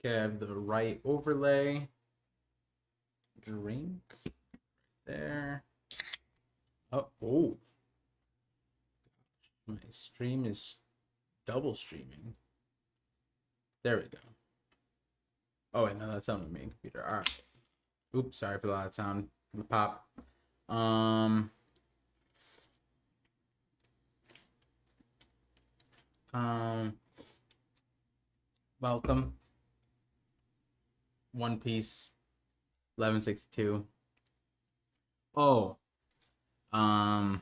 Okay, I have the right overlay. Drink there. Oh, my stream is double streaming. There we go. Oh, wait, no, that's on the main computer. All right. Oops, sorry for the loud sound. The pop. Um, um, welcome. One Piece, 1162. Oh, um,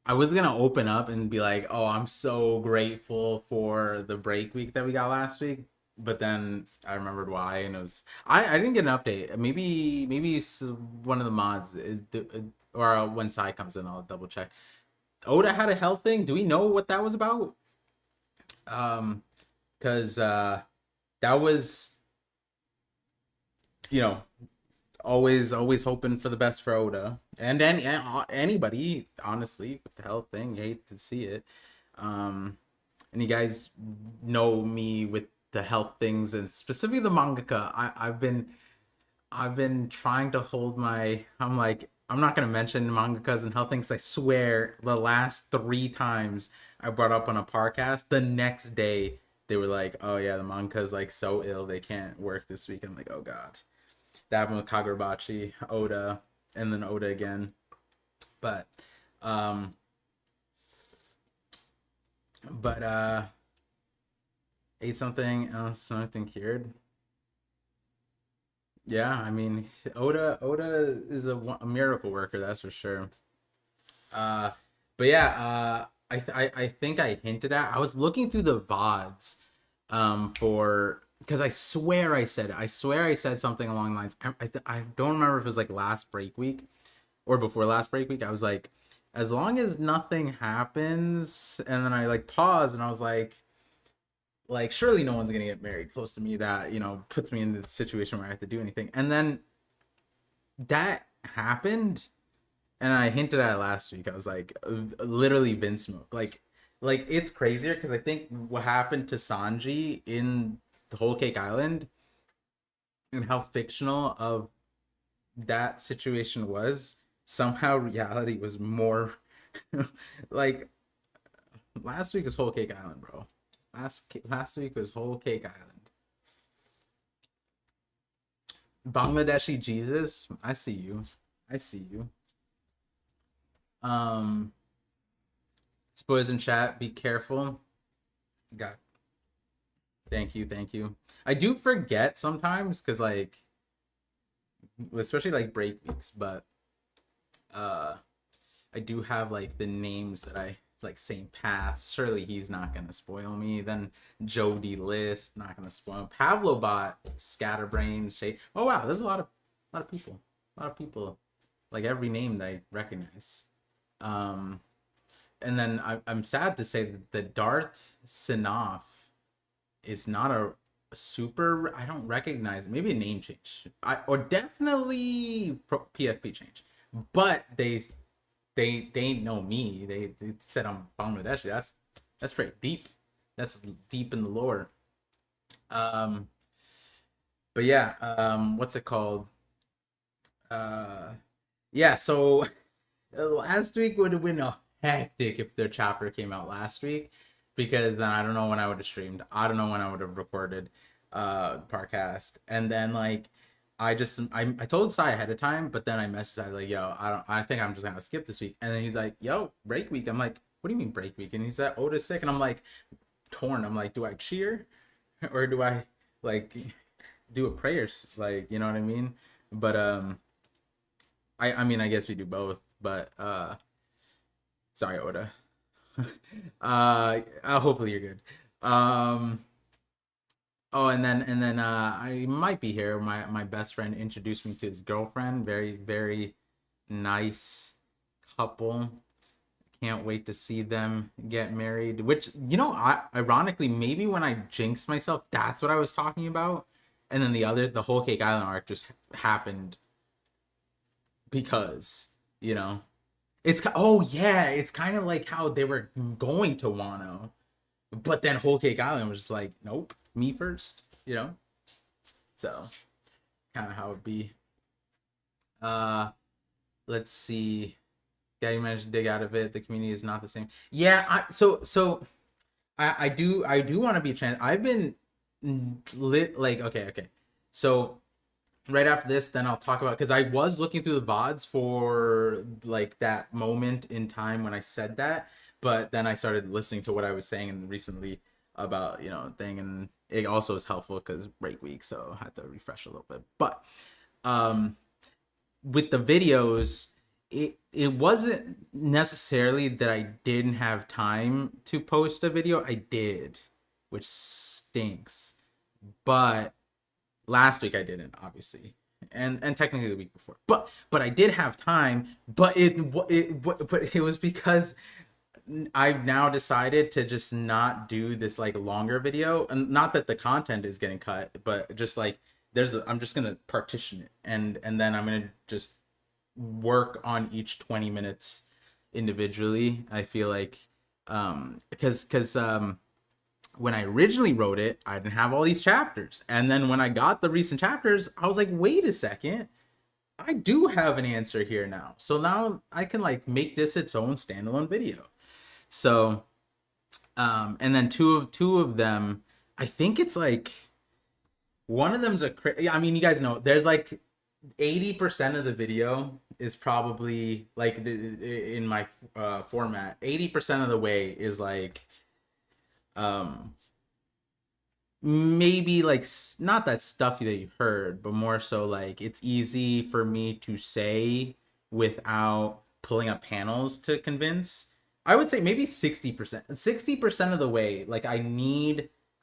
I was gonna open up and be like, "Oh, I'm so grateful for the break week that we got last week," but then I remembered why, and it was I didn't get an update. Maybe it's one of the mods is or when Sai comes in, I'll double check. Oda had a health thing. Do we know what that was about? Because that was you know always hoping for the best for Oda and anybody honestly with the health thing. You hate to see it. And you guys know me with the health things and specifically the mangaka. I've been trying to hold my. I'm like I'm not gonna mention mangakas and health things. I swear the last 3 times I brought up on a podcast, the next day they were like, "Oh yeah, the manga's like so ill they can't work this week." I'm like, "Oh god." That happened with Kagurabachi, Oda, and then Oda again. But um but ate something else, something cured. Yeah, I mean Oda is a miracle worker, that's for sure. Uh but yeah, I think I hinted at. I was looking through the VODs for because I swear I said something along the lines. I don't remember if it was like last break week or before last break week. I was like, as long as nothing happens, and then I like paused and I was like surely no one's gonna get married close to me that puts me in the situation where I have to do anything. And then that happened, and I hinted at it last week. I was like, literally Vince smoke. Like it's crazier because I think what happened to Sanji in the Whole Cake Island and how fictional of that situation was, somehow reality was more like last week was Whole Cake Island, bro. Last week was Whole Cake Island. Bangladeshi Jesus, I see you. I see you. Um, spoilers in chat. Be careful. God, thank you, thank you. I do forget sometimes because especially like break weeks, but uh I do have like the names that I like Saint Paths. Surely he's not gonna spoil me. Then Jody List, not gonna spoil him. Pavlobot, Scatterbrains, Shay. Oh wow, there's a lot of people. A lot of people. Like every name that I recognize. Um and then I'm sad to say that Darth Sinaf is not a super. I don't recognize it. Maybe a name change. Or definitely PFP change. But they know me. They said I'm Bangladeshi. That's pretty deep. That's deep in the lore. Um, but yeah. What's it called? Uh, yeah. So last week would have been a hectic if their chapter came out last week, because then I don't know when I would have streamed. I don't know when I would have recorded podcast. And then like I told Sai ahead of time, but then I messaged Sai like, yo, I think I'm just gonna skip this week. And then he's like, yo, break week. I'm like, what do you mean break week? And he said Oda's sick, and I'm like torn. I'm like, do I cheer or do I like do a prayers? Like, you know what I mean? But I mean I guess we do both, but sorry, Oda. Hopefully you're good. Um, oh, and then I might be here. My best friend introduced me to his girlfriend. Very very nice couple. Can't wait to see them get married. Which ironically, maybe when I jinxed myself, that's what I was talking about. And then the whole Cake Island arc just happened because you know it's oh yeah, it's kind of like how they were going to Wano. But then Whole Cake Island was just like, nope, me first, you know. So kind of how it be. Uh, let's see. Yeah, you managed to dig out of it. The community is not the same. Yeah, I do want to be trans. I've been lit like okay. So right after this, then I'll talk about, because I was looking through the VODs for like that moment in time when I said that, but then I started listening to what I was saying recently about, thing, and it also is helpful because break week, so I had to refresh a little bit. But um with the videos, it wasn't necessarily that I didn't have time to post a video. I did, which stinks. But last week I didn't, obviously, and technically the week before. But I did have time. But it was because I've now decided to just not do this like longer video, and not that the content is getting cut, but just like I'm just gonna partition it, and then I'm gonna just work on each 20 minutes individually. I feel like because when I originally wrote it, I didn't have all these chapters. And then when I got the recent chapters, I was like, wait a second. I do have an answer here now. So now I can like make this its own standalone video. So and then two of them, I think it's like one of them's I mean, you guys know there's like 80% of the video is probably like in my format. 80% of the way is like maybe like not that stuff that you heard, but more so like it's easy for me to say without pulling up panels to convince. I would say maybe 60%. 60% of the way, like I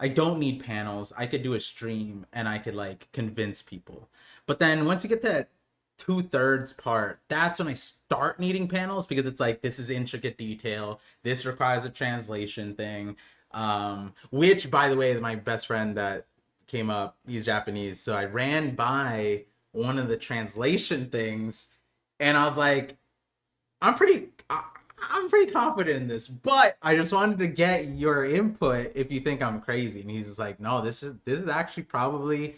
don't need panels. I could do a stream and I could like convince people. But then once you get to that 2/3 part, that's when I start needing panels, because it's like, this is intricate detail. This requires a translation thing. Which, by the way, my best friend that came up, he's Japanese. So I ran by one of the translation things and I was like, I'm pretty confident in this, but I just wanted to get your input if you think I'm crazy. And he's just like, no, this is actually probably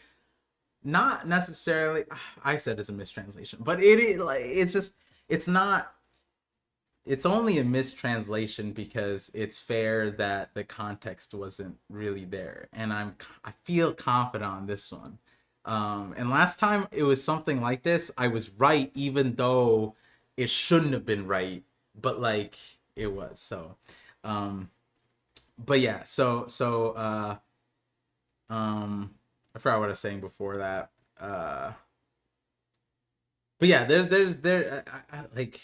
not necessarily, I said it's a mistranslation, but it's not, it's only a mistranslation because it's fair that the context wasn't really there. And I feel confident on this one. And last time it was something like this, I was right, even though it shouldn't have been right, but like it was. So but yeah, I forgot what I was saying before that. But yeah, like,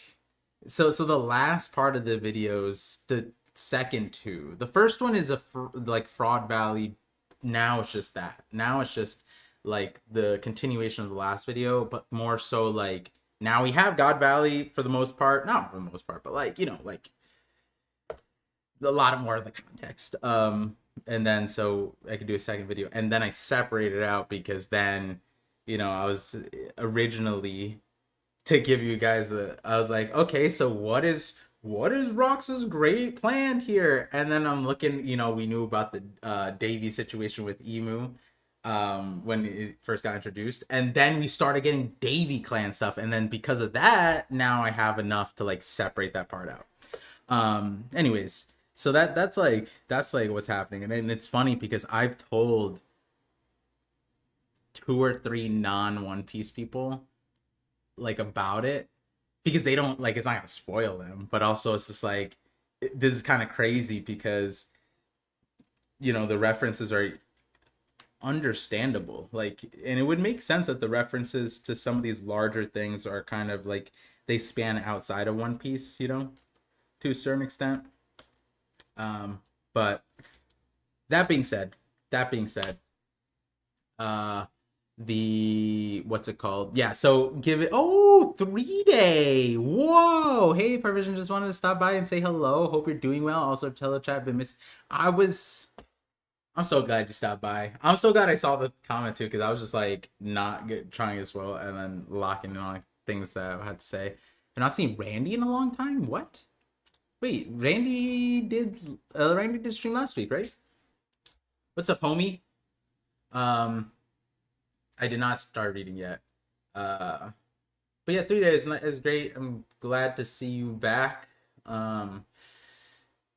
so the last part of the videos, the second two, the first one is like Fraud Valley. Now it's just that. Now it's just like the continuation of the last video, but more so like now we have God Valley for the most part, not for the most part, but like, like a lot more of the context. And then so I could do a second video, and then I separated out because then, I was originally to give you guys I was like, okay, so what is Rox's great plan here? And then I'm looking, we knew about the Davy situation with Emu when it first got introduced, and then we started getting Davy clan stuff, and then because of that, now I have enough to like separate that part out. Anyways, so that's like what's happening. And then it's funny because I've told 2 or 3 non One Piece people like about it, because they don't like, it's not gonna spoil them, but also it's just like, this is kind of crazy because the references are understandable, like, and it would make sense that the references to some of these larger things are kind of like they span outside of One Piece, to a certain extent. But that being said, the what's it called, yeah, so give it 3-day, whoa, hey ParVision, just wanted to stop by and say hello, hope you're doing well, also telechat been missing. I'm so glad you stopped by. I'm so glad I saw the comment too, because I was just like not trying as well, and then locking in on things that I had to say. I've not seen Randy in a long time. What Wait, Randy did stream last week, right? What's up, homie? Um, I did not start reading yet. Uh, but yeah, 3 days is great. I'm glad to see you back. Um,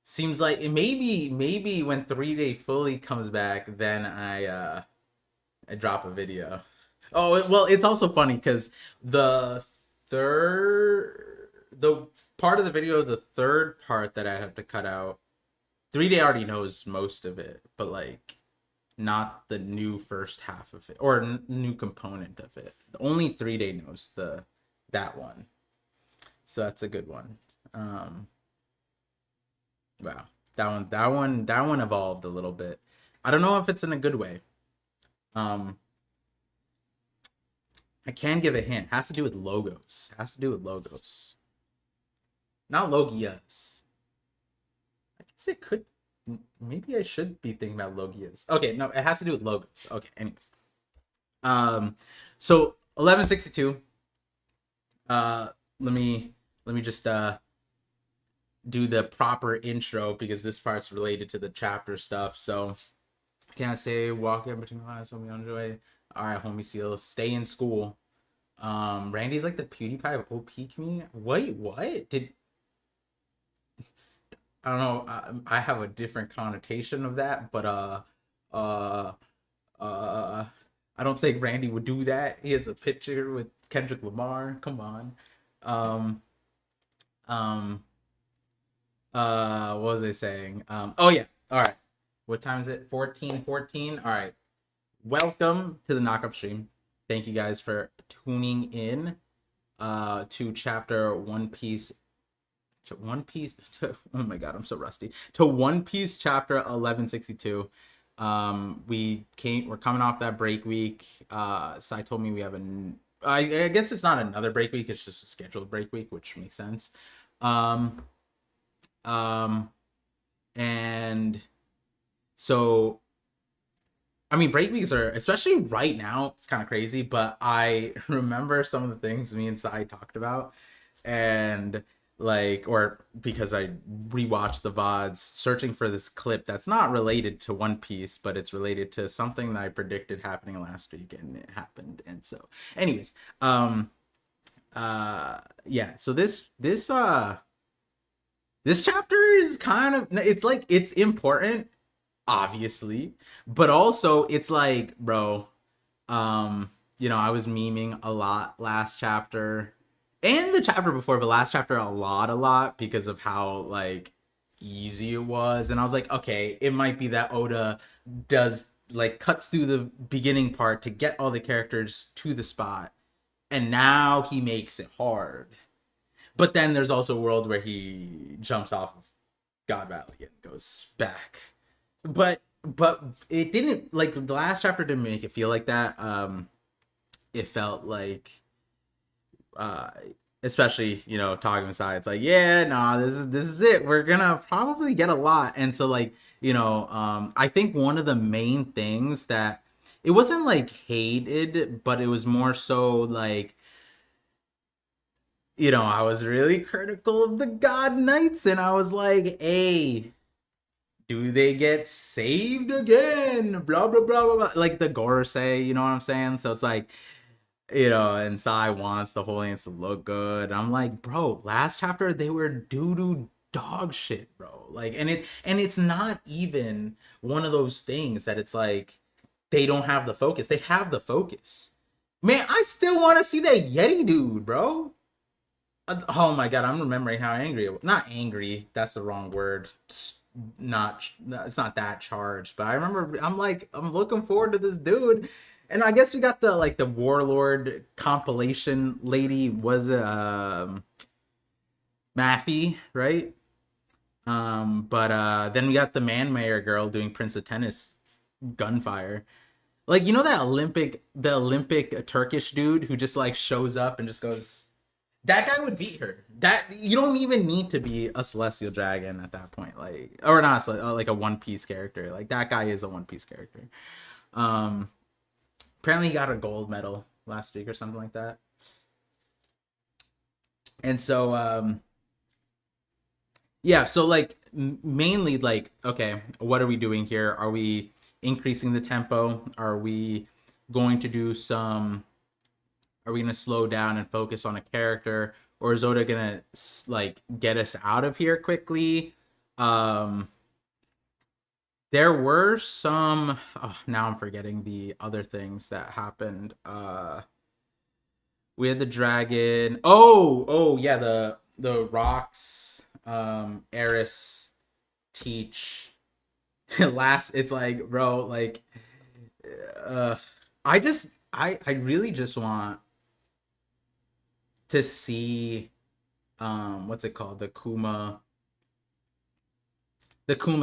seems like maybe when 3 day fully comes back, then I drop a video. Oh well, it's also funny because the the part of the video, the third part that I have to cut out, 3 day already knows most of it, but like not the new first half of it or new component of it. Only 3 day knows that one, so that's a good one. Wow, that one evolved a little bit. I don't know if it's in a good way. um I can give a hint. Has to do with logos. Has to do with logos, not logias. I guess it could. Maybe I should be thinking about logias. Okay, no, it has to do with logos. Okay, anyways. So 1162. Let me just do the proper intro because this part's related to the chapter stuff. So can I say walk in between class, homie enjoy. All right, homie seal, stay in school. Randy's like the PewDiePie of OP community. Wait, what? I don't know. I have a different connotation of that, but uh, I don't think Randy would do that. He has a picture with Kendrick Lamar. Come on. Um, um, what was I saying? Oh yeah. All right. What time is it? 14:14. All right. Welcome to the Knockup stream. Thank you guys for tuning in to chapter One Piece. Oh my god, I'm so rusty. To One Piece chapter 1162. We're coming off that break week. Sai told me we have I guess it's not another break week, it's just a scheduled break week, which makes sense. And so I mean, break weeks are, especially right now, it's kind of crazy, but I remember some of the things me and Sai talked about, and like, or because I rewatched the VODs searching for this clip that's not related to One Piece, but it's related to something that I predicted happening last week, and it happened. And so, anyways, yeah, so this chapter is kind of, it's like, it's important, obviously, but also it's like, bro, I was memeing a lot last chapter and the chapter before, but last chapter a lot because of how like easy it was, and I was like, okay, it might be that Oda does like cuts through the beginning part to get all the characters to the spot, and now he makes it hard. But then there's also a world where he jumps off of God Valley and goes back. But it didn't, like, the last chapter didn't make it feel like that. It felt like especially, talking aside, it's like, yeah, nah, this is it. We're gonna probably get a lot. And so like, I think one of the main things that it wasn't like hated, but it was more so like, I was really critical of the God Knights, and I was like, hey, do they get saved again? Blah blah blah blah blah. Like the Gorosei, you know what I'm saying? So it's like, and Sai wants the Holy Lands to look good. I'm like, bro, last chapter they were doo-doo dog shit, bro. Like, and it's not even one of those things that it's like they don't have the focus. They have the focus. Man, I still want to see that Yeti dude, bro. Oh my god, I'm remembering how angry it was. Not angry, that's the wrong word. It's not that charged, but I remember I'm like, I'm looking forward to this dude. And I guess we got the warlord compilation lady, was Maffy, right? But then we got the man mayor girl doing Prince of Tennis gunfire. Like, that the Olympic Turkish dude who just like shows up and just goes, that guy would beat her. That you don't even need to be a celestial dragon at that point, like, or not like a One Piece character. Like, that guy is a One Piece character. Apparently he got a gold medal last week or something like that. And so Yeah, so like mainly like, okay, what are we doing here? Are we increasing the tempo? Are we going to do some are we going to slow down and focus on a character, or is Oda going to like get us out of here quickly? Um there were some, oh, now I'm forgetting the other things that happened. We had the dragon. Oh yeah, the rocks Eris teach last. It's like, bro, like uh I just I really just want to see what's it called, the Kuma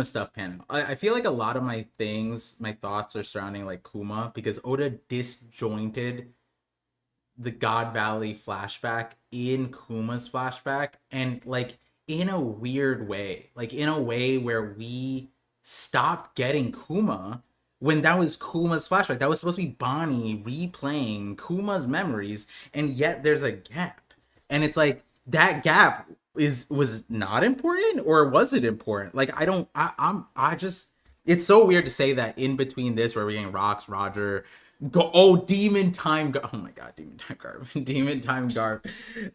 stuff panel. I feel like a lot of my things, my thoughts are surrounding like Kuma, because Oda disjointed the God Valley flashback in Kuma's flashback, and like in a weird way, like in a way where we stopped getting Kuma when that was Kuma's flashback. That was supposed to be Bonnie replaying Kuma's memories, and yet there's a gap. And it's like that gap was not important, or was it important? Like I don't I just, it's so weird to say that in between this where we're getting Rocks, Roger, go, oh, demon time oh my god, demon time Garp. Demon time Garp.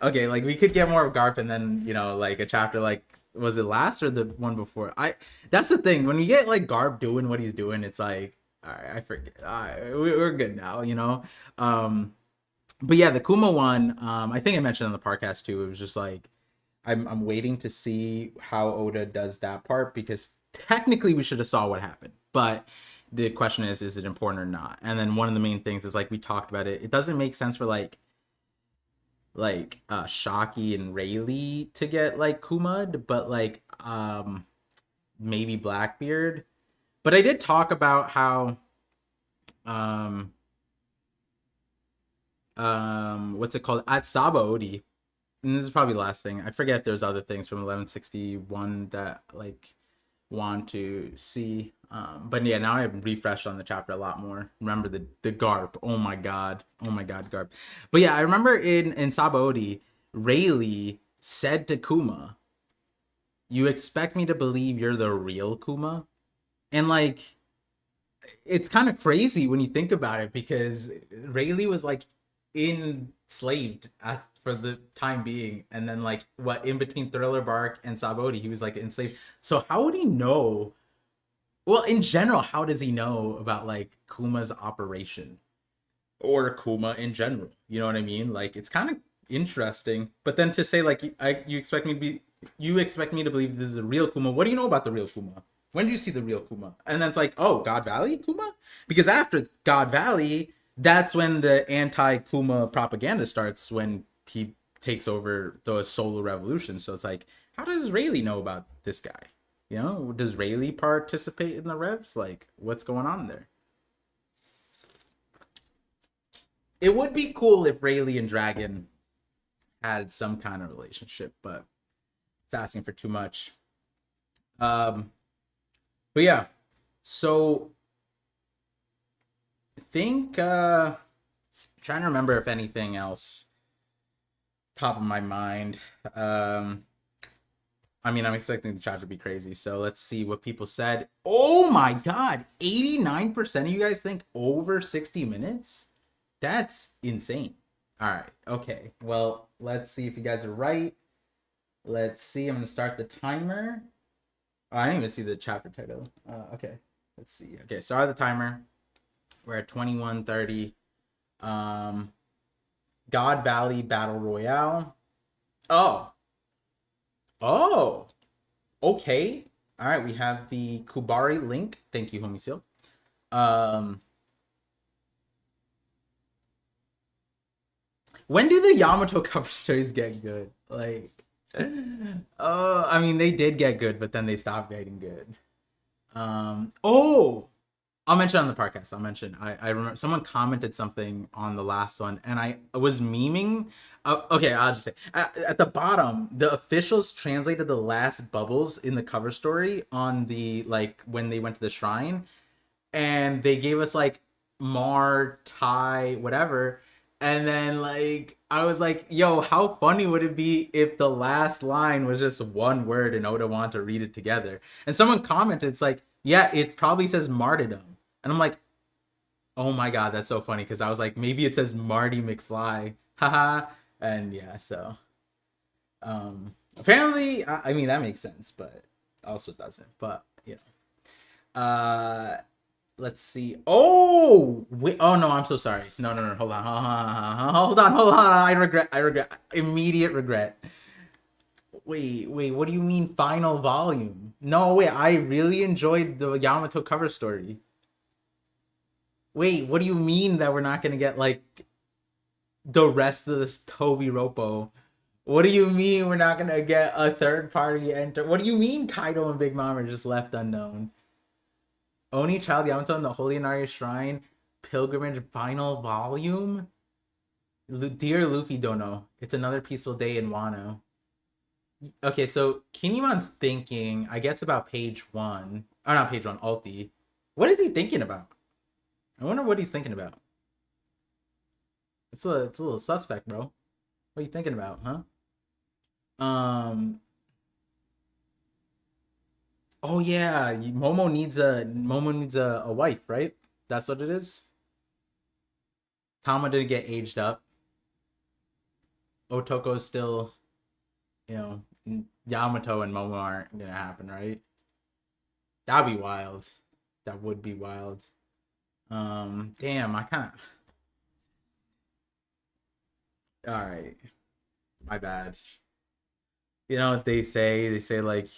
Okay, like we could get more of Garp, and then, you know, like a chapter like, was it last or the one before? I That's the thing, when you get like Garp doing what he's doing, it's like, all right, I forget, all right, we're good now, you know. But yeah, the Kuma one, I think I mentioned on the podcast too, it was just like, I'm waiting to see how Oda does that part, because technically we should have saw what happened, but the question is it important or not? And then one of the main things is, like we talked about it, it doesn't make sense for Shocky and Rayleigh to get like Kuma'd, but like maybe Blackbeard. But I did talk about how um what's it called, at Sabaody, and this is probably the last thing. I forget if there's other things from 1161 that like want to see. But yeah, now I've refreshed on the chapter a lot more. Remember the Garp. Oh my god, Garp. But yeah, I remember in Sabaody, Rayleigh said to Kuma, "You expect me to believe you're the real Kuma?" And like, it's kind of crazy when you think about it, because Rayleigh was like enslaved for the time being, and then like what, in between Thriller Bark and Sabaody, he was like enslaved. So how would he know? Well, in general, how does he know about like Kuma's operation, or Kuma in general? You know what I mean? Like, it's kind of interesting. But then to say like, you expect me to believe this is a real Kuma. What do you know about the real Kuma? When do you see the real Kuma? And then it's like, oh, God Valley Kuma? Because after God Valley, that's when the anti-Kuma propaganda starts, when he takes over the Solo Revolution. So it's like, how does Rayleigh know about this guy? You know, does Rayleigh participate in the revs? Like, what's going on there? It would be cool if Rayleigh and Dragon had some kind of relationship, but it's asking for too much. Um, but yeah, so I think trying to remember if anything else top of my mind. I mean, I'm expecting the chat to be crazy, so let's see what people said. Oh my god, 89% of you guys think over 60 minutes? That's insane. All right, okay. Well, let's see if you guys are right. Let's see. I'm going to start the timer. Oh, I didn't even see the chapter title. Okay, let's see. Okay, start the timer. We're at 21:30. Um, God Valley Battle Royale. Oh, oh, okay. All right, we have the Kubari link. Thank you, homie Seal. When do the Yamato cover stories get good? Like, I mean, they did get good, but then they stopped getting good. Oh, I'll mention on the podcast. I'll mention. I remember someone commented something on the last one, and I was memeing. Okay, I'll just say at the bottom, the officials translated the last bubbles in the cover story on the, like, when they went to the shrine, and they gave us like Mar, Tai, whatever, and then like I was like, yo, how funny would it be if the last line was just one word and Oda wanted to read it together? And someone commented, it's like, yeah, it probably says martyrdom. And I'm like, oh my god, that's so funny because I was like, maybe it says Marty McFly, haha. And yeah, so apparently, I mean that makes sense, but also doesn't. But you know, let's see. Oh, wait. Oh no, I'm so sorry. No, no, no. Hold on. Hold on. I regret. I regret. Immediate regret. Wait. What do you mean final volume? No, wait. I really enjoyed the Yamato cover story. Wait, what do you mean that we're not gonna get like the rest of this Toby Roppo? What do you mean we're not gonna get a third party enter? What do you mean Kaido and Big Mom are just left unknown? Oni Child Yamato and the Holy Inari Shrine Pilgrimage Final Volume? Dear Luffy Dono, it's another peaceful day in Wano. Okay, so Kinemon's thinking, I guess about page one. Oh, not page one, Alti. What is he thinking about? I wonder what he's thinking about. It's a little suspect, bro. What are you thinking about, huh? Um. Oh yeah, Momo needs a wife, right? That's what it is. Tama didn't get aged up. Otoko's still, you know, Yamato and Momo aren't gonna happen, right? That'd be wild. That would be wild. Damn, I kind of. All right, my bad. You know what they say? They say like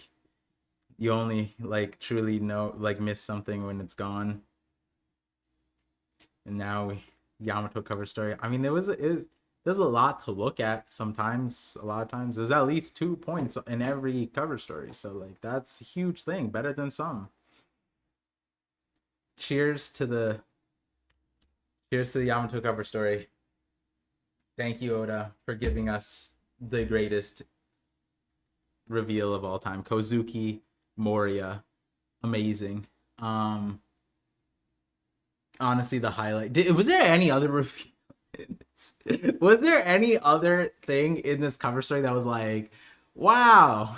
you only like truly know like miss something when it's gone. And now Yamato cover story. I mean, there's a lot to look at sometimes. A lot of times, there's at least 2 points in every cover story. So like that's a huge thing. Better than some. Cheers to the Yamato cover story. Thank you, Oda, for giving us the greatest reveal of all time. Kozuki Moria, amazing. Honestly, the highlight. Was there any other reveal? Was there any other thing in this cover story that was like, wow?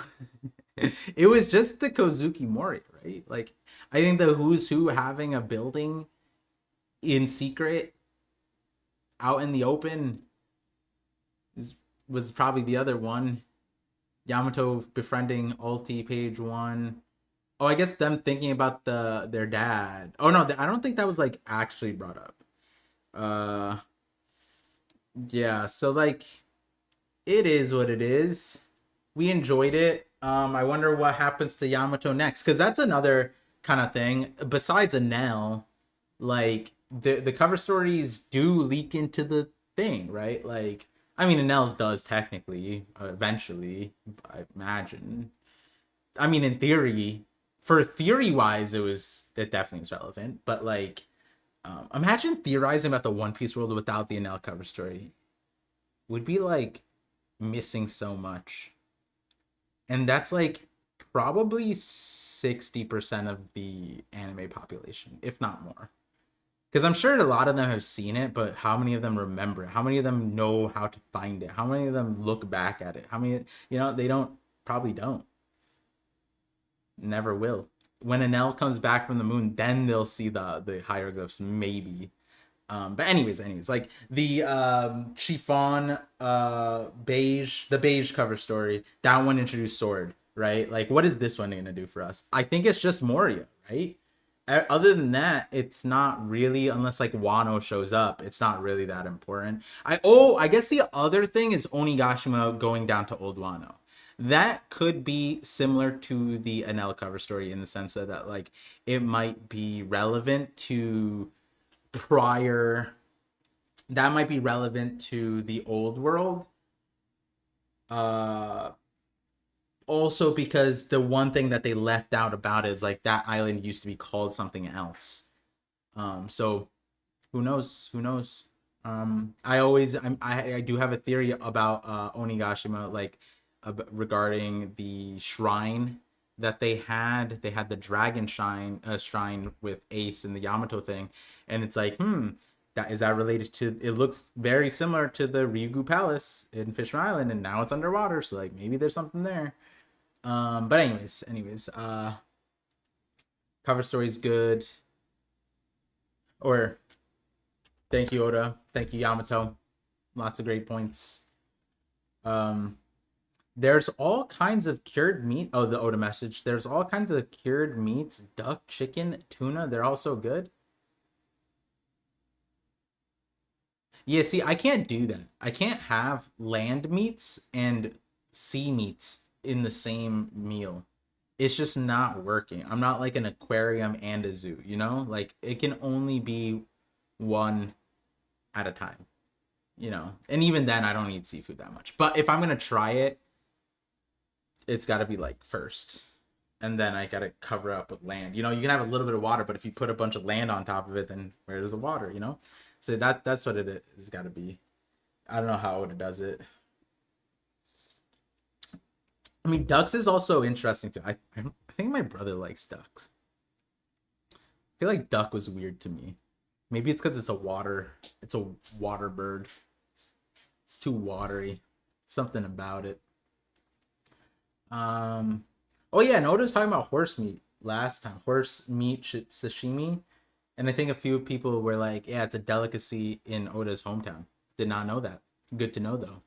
It was just the Kozuki Moria, right? Like, I think the Who's Who having a building in secret out in the open was probably the other one. Yamato befriending Ulti, page one. Oh, I guess them thinking about their dad. Oh no, I don't think that was like actually brought up. Yeah, so like it is what it is. We enjoyed it. I wonder what happens to Yamato next, because that's another kind of thing. Besides Enel, like the cover stories do leak into the thing, right? Like, I mean, Enel's does technically, eventually, I imagine. I mean, in theory, for theory wise, it definitely is relevant. But like, imagine theorizing about the One Piece world without the Enel cover story. Would be like missing so much, and that's like probably 60% of the anime population, if not more. Because I'm sure a lot of them have seen it, but how many of them remember it? How many of them know how to find it? How many of them look back at it? How many, they probably don't. Never will. When Enel comes back from the moon, then they'll see the hieroglyphs, maybe. But anyways, like the chiffon the beige cover story, that one introduced Sword, right? Like, what is this one gonna do for us? I think it's just Moria, right? Other than that, it's not really, unless like Wano shows up, it's not really that important. I guess the other thing is Onigashima going down to Old Wano. That could be similar to the Enel cover story in the sense that like it might be relevant to prior, that might be relevant to the old world. Also because the one thing that they left out about is like that island used to be called something else. So who knows. I do have a theory about Onigashima, like regarding the shrine that they had the dragon shrine with Ace and the Yamato thing, and it's like That is that related to? It looks very similar to the Ryugu Palace in Fishman Island, and now it's underwater. So like maybe there's something there. But anyways, cover story's good. Or thank you, Oda. Thank you, Yamato. Lots of great points. There's all kinds of cured meat. Oh, the Oda message. There's all kinds of cured meats: duck, chicken, tuna. They're all so good. Yeah, see, I can't do that. I can't have land meats and sea meats in the same meal. It's just not working. I'm not like an aquarium and a zoo, you know? Like it can only be one at a time, you know? And even then I don't eat seafood that much. But if I'm going to try it, it's got to be like first. And then I got to cover up with land. You know, you can have a little bit of water, but if you put a bunch of land on top of it, then where's the water, you know? So that's what it is. It's got to be. I don't know how Oda does it. I mean, ducks is also interesting too. I think my brother likes ducks. I feel like duck was weird to me. Maybe it's because it's a water bird. It's too watery. Something about it. Oh yeah, Noda was talking about horse meat last time. Horse meat sashimi. And I think a few people were like, yeah, it's a delicacy in Oda's hometown. Did not know that. Good to know though.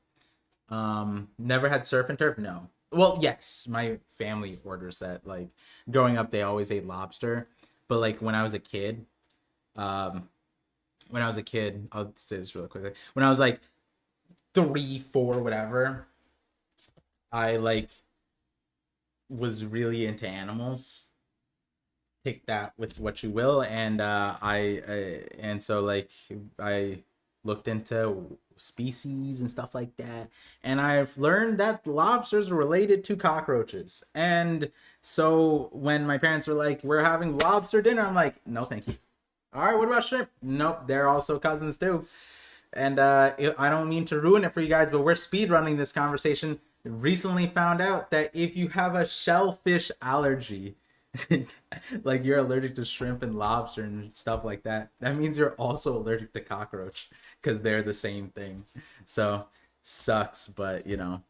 Never had surf and turf? No. Well, yes, my family orders that. Like growing up, they always ate lobster. But like when I was a kid, I'll say this really quickly. When I was like 3, 4, whatever, I like was really into animals. Take that with what you will, and so like I looked into species and stuff like that, and I've learned that lobsters are related to cockroaches. And so when my parents were like, we're having lobster dinner, I'm like, no thank you. All right, what about shrimp? Nope, they're also cousins too. And I don't mean to ruin it for you guys, but we're speed running this conversation. Recently found out that if you have a shellfish allergy, like you're allergic to shrimp and lobster and stuff like that, that means you're also allergic to cockroach, because they're the same thing. So sucks, but you know,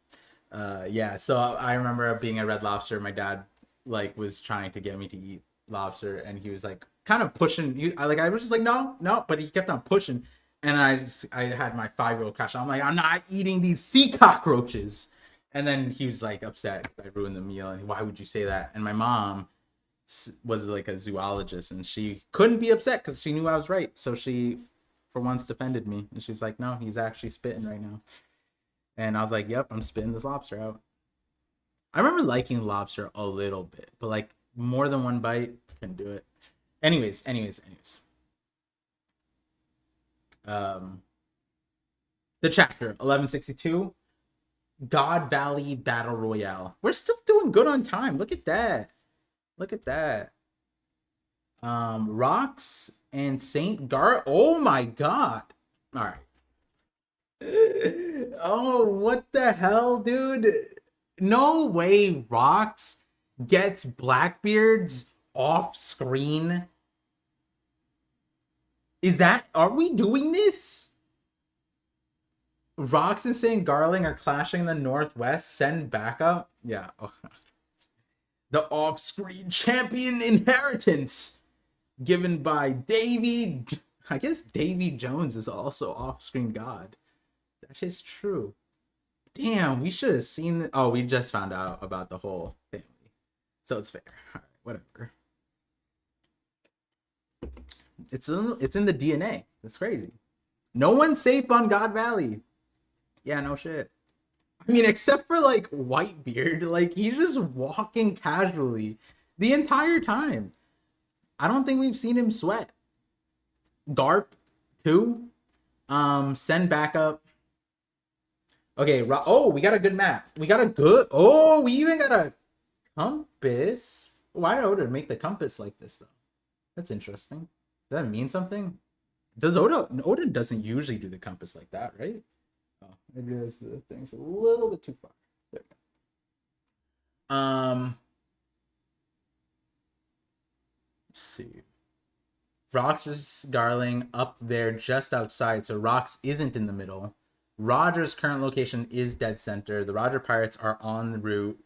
yeah. So I remember being at Red Lobster, my dad like was trying to get me to eat lobster, and he was like kind of pushing. I was just like no, but he kept on pushing, and I had my 5-year-old crash. I'm like, I'm not eating these sea cockroaches. And then he was like upset I ruined the meal, and why would you say that? And my mom was like a zoologist, and she couldn't be upset because she knew I was right. So she, for once, defended me, and she's like, no, he's actually spitting right now. And I was like, yep, I'm spitting this lobster out. I remember liking lobster a little bit, but like more than one bite, couldn't do it. Anyways. The chapter 1162, God Valley Battle Royale. We're still doing good on time. Look at that. Rocks and Saint Gar. Oh my god. All right. Oh, what the hell, dude? No way Rocks gets Blackbeard's off screen. Are we doing this? Rocks and St. Garling are clashing in the Northwest. Send backup. Yeah. Oh. The off-screen champion inheritance given by Davy. I guess Davy Jones is also off-screen god. That is true. Damn, we should have seen. Oh, we just found out about the whole family, so it's fair. All right, whatever. It's in the DNA. That's crazy. No one's safe on God Valley. Yeah, no shit. I mean, except for like Whitebeard, like he's just walking casually the entire time. I don't think we've seen him sweat. Garp too. Send backup. Okay, oh, we got a good map. We even got a compass. Why did Oda make the compass like this though? That's interesting. Does that mean something? Oda doesn't usually do the compass like that, right? Oh, maybe the thing's a little bit too far. There we go. Let's see. Rox versus Garling up there just outside, so Rox isn't in the middle. Roger's current location is dead center. The Roger Pirates are on the route.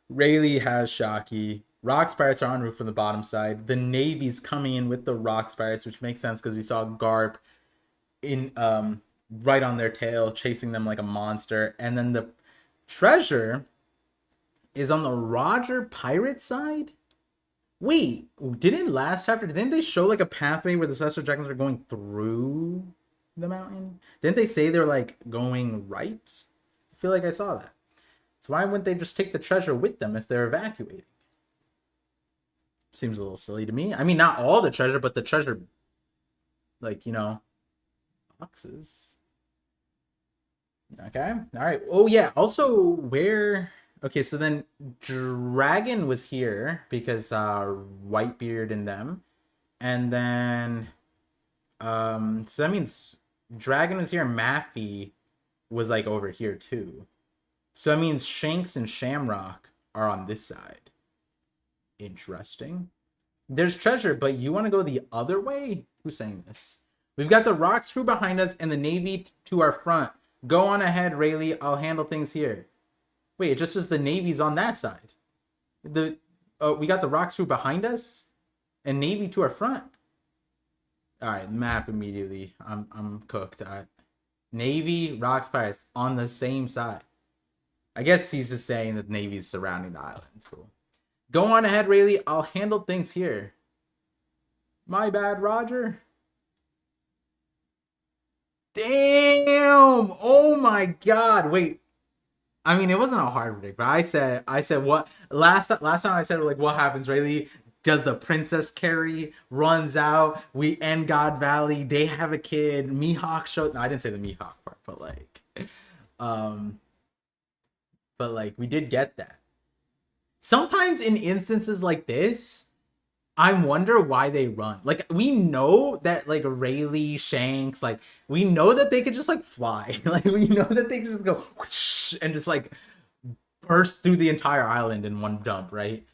Rayleigh has Shockey. Rox Pirates are en route from the bottom side. The Navy's coming in with the Rox Pirates, which makes sense because we saw Garp in right on their tail, chasing them like a monster. And then the treasure is on the Roger Pirate side. Wait, didn't last chapter, didn't they show like a pathway where the Celestial Dragons were going through the mountain? Didn't they say they were like going right? I feel like I saw that. So why wouldn't they just take the treasure with them if they're evacuating? Seems a little silly to me. I mean, not all the treasure, but the treasure, like, you know, boxes. Okay. All right. Oh, yeah. Also, where... Okay, so then Dragon was here because Whitebeard and them. And then... so that means Dragon was here and Maffy was, like, over here, too. So that means Shanks and Shamrock are on this side. Interesting. There's treasure, but you want to go the other way? Who's saying this? We've got the Rox crew behind us and the Navy to our front. Go on ahead, Rayleigh. I'll handle things here. Wait, it just says the Navy's on that side. We got the Rox crew behind us and Navy to our front. All right, map immediately. I'm cooked. Navy, Rox Pirates on the same side. I guess he's just saying that the Navy's surrounding the island. Cool. Go on ahead, Rayleigh. I'll handle things here. My bad, Roger. Damn! Oh my god! Wait. I mean, it wasn't a hard predict, but I said what last time I said, like, what happens, Rayleigh? Does the princess carry? Runs out. We end God Valley. They have a kid. Mihawk showed. No, I didn't say the Mihawk part, but like, we did get that. Sometimes in instances like this, I wonder why they run. Like, we know that, like, Rayleigh, Shanks, like, we know that they could just, like, fly. Like, we know that they could just go whoosh, and just, like, burst through the entire island in one dump, right?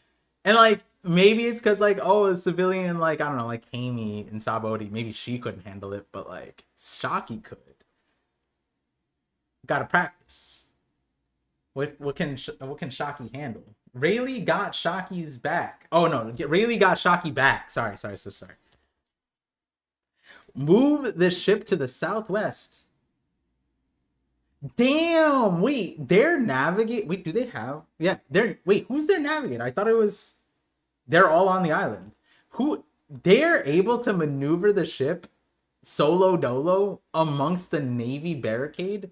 And, like, maybe it's because, like, oh, a civilian, like, I don't know, like, Amy and Sabodi, maybe she couldn't handle it, but, like, Shockey could. Gotta practice. What can Shockey handle? Rayleigh got Shockey's back. Oh no, Rayleigh got Shockey back. Sorry. Move the ship to the southwest. Damn, wait, they're navigate. Wait, do they have? Yeah, wait, who's their navigator? I thought it was. They're all on the island. They're able to maneuver the ship solo dolo amongst the Navy barricade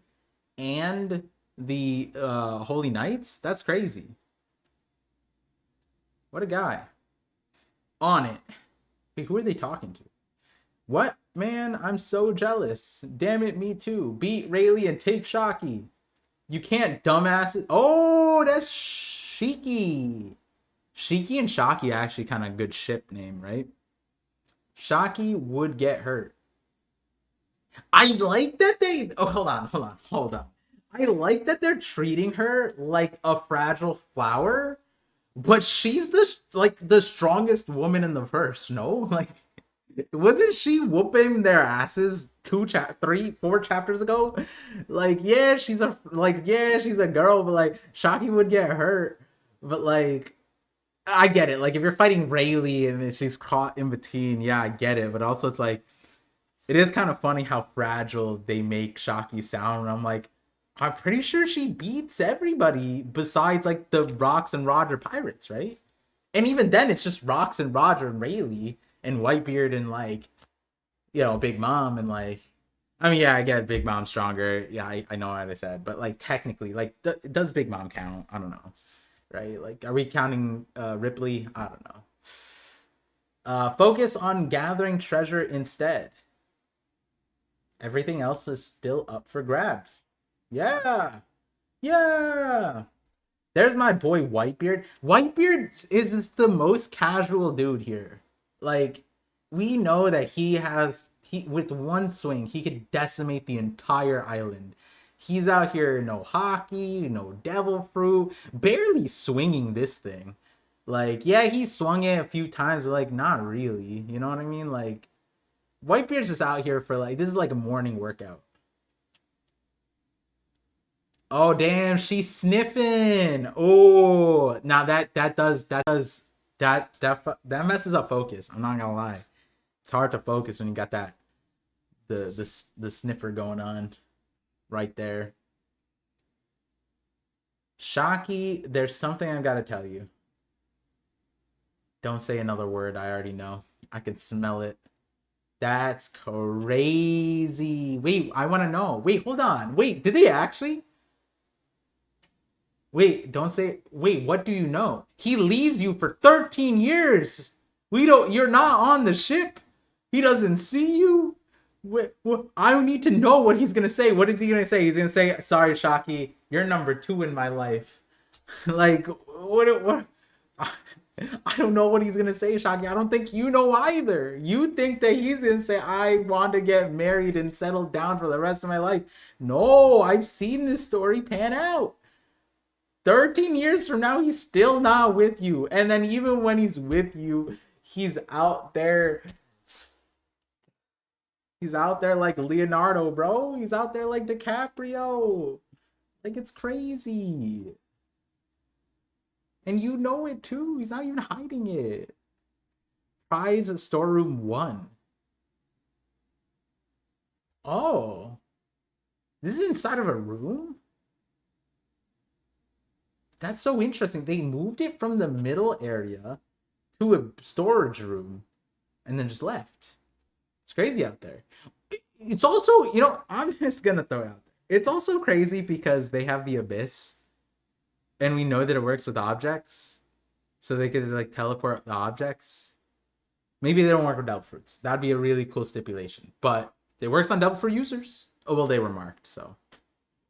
and the Holy Knights? That's crazy. What a guy. On it. Wait, who are they talking to? What? Man, I'm so jealous. Damn it, me too. Beat Rayleigh and take Shockey. You can't dumbass it. Oh, that's Shiki. Shiki and Shockey are actually kind of a good ship name, right? Shockey would get hurt. I like that they... Oh, hold on. I like that they're treating her like a fragile flower, but she's the strongest woman in the verse, no? Like, wasn't she whooping their asses 4 chapters ago? Like, yeah, she's a girl, but like Shockey would get hurt. But like, I get it. Like, if you're fighting Rayleigh and she's caught in between, yeah, I get it. But also, it's like, it is kind of funny how fragile they make Shockey sound. And I'm like, I'm pretty sure she beats everybody besides, like, the Rox and Roger Pirates, right? And even then, it's just Rox and Roger and Rayleigh and Whitebeard and, like, you know, Big Mom and, like... I mean, yeah, I get Big Mom stronger. Yeah, I know what I said. But, like, technically, like, does Big Mom count? I don't know. Right? Like, are we counting Ripley? I don't know. Focus on gathering treasure instead. Everything else is still up for grabs. Yeah. There's my boy Whitebeard. Whitebeard is just the most casual dude here. Like, we know that with one swing, he could decimate the entire island. He's out here, no hockey, no devil fruit, barely swinging this thing. Like, yeah, he swung it a few times, but like, not really. You know what I mean? Like, Whitebeard's just out here for like, this is like a morning workout. Oh damn, she's sniffing. Oh, now that messes up focus. I'm not gonna lie. It's hard to focus when you got that the sniffer going on right there. Shocky, there's something I've got to tell you. Don't say another word. I already know. I can smell it. That's crazy. Wait, I want to know. Wait, hold on. Wait, did they actually? Wait, don't say. Wait, what do you know? He leaves you for 13 years. You're not on the ship. He doesn't see you. I don't need to know what he's gonna say. What is he gonna say? He's gonna say, "Sorry, Shocky, you're number 2 in my life." Like, what? I don't know what he's gonna say, Shocky. I don't think you know either. You think that he's gonna say, "I want to get married and settle down for the rest of my life." No, I've seen this story pan out. 13 years from now, he's still not with you. And then even when he's with you, he's out there. He's out there like Leonardo, bro. He's out there like DiCaprio. Like, it's crazy. And you know it too. He's not even hiding it. Prize storeroom 1. Oh. This is inside of a room? That's so interesting. They moved it from the middle area to a storage room and then just left. It's crazy out there. It's also, I'm just gonna throw it out there. It's also crazy because they have the abyss, and we know that it works with objects, so they could like teleport the objects. Maybe they don't work with Devil Fruits. That'd be a really cool stipulation. But it works on Devil Fruit users. Oh well, they were marked, so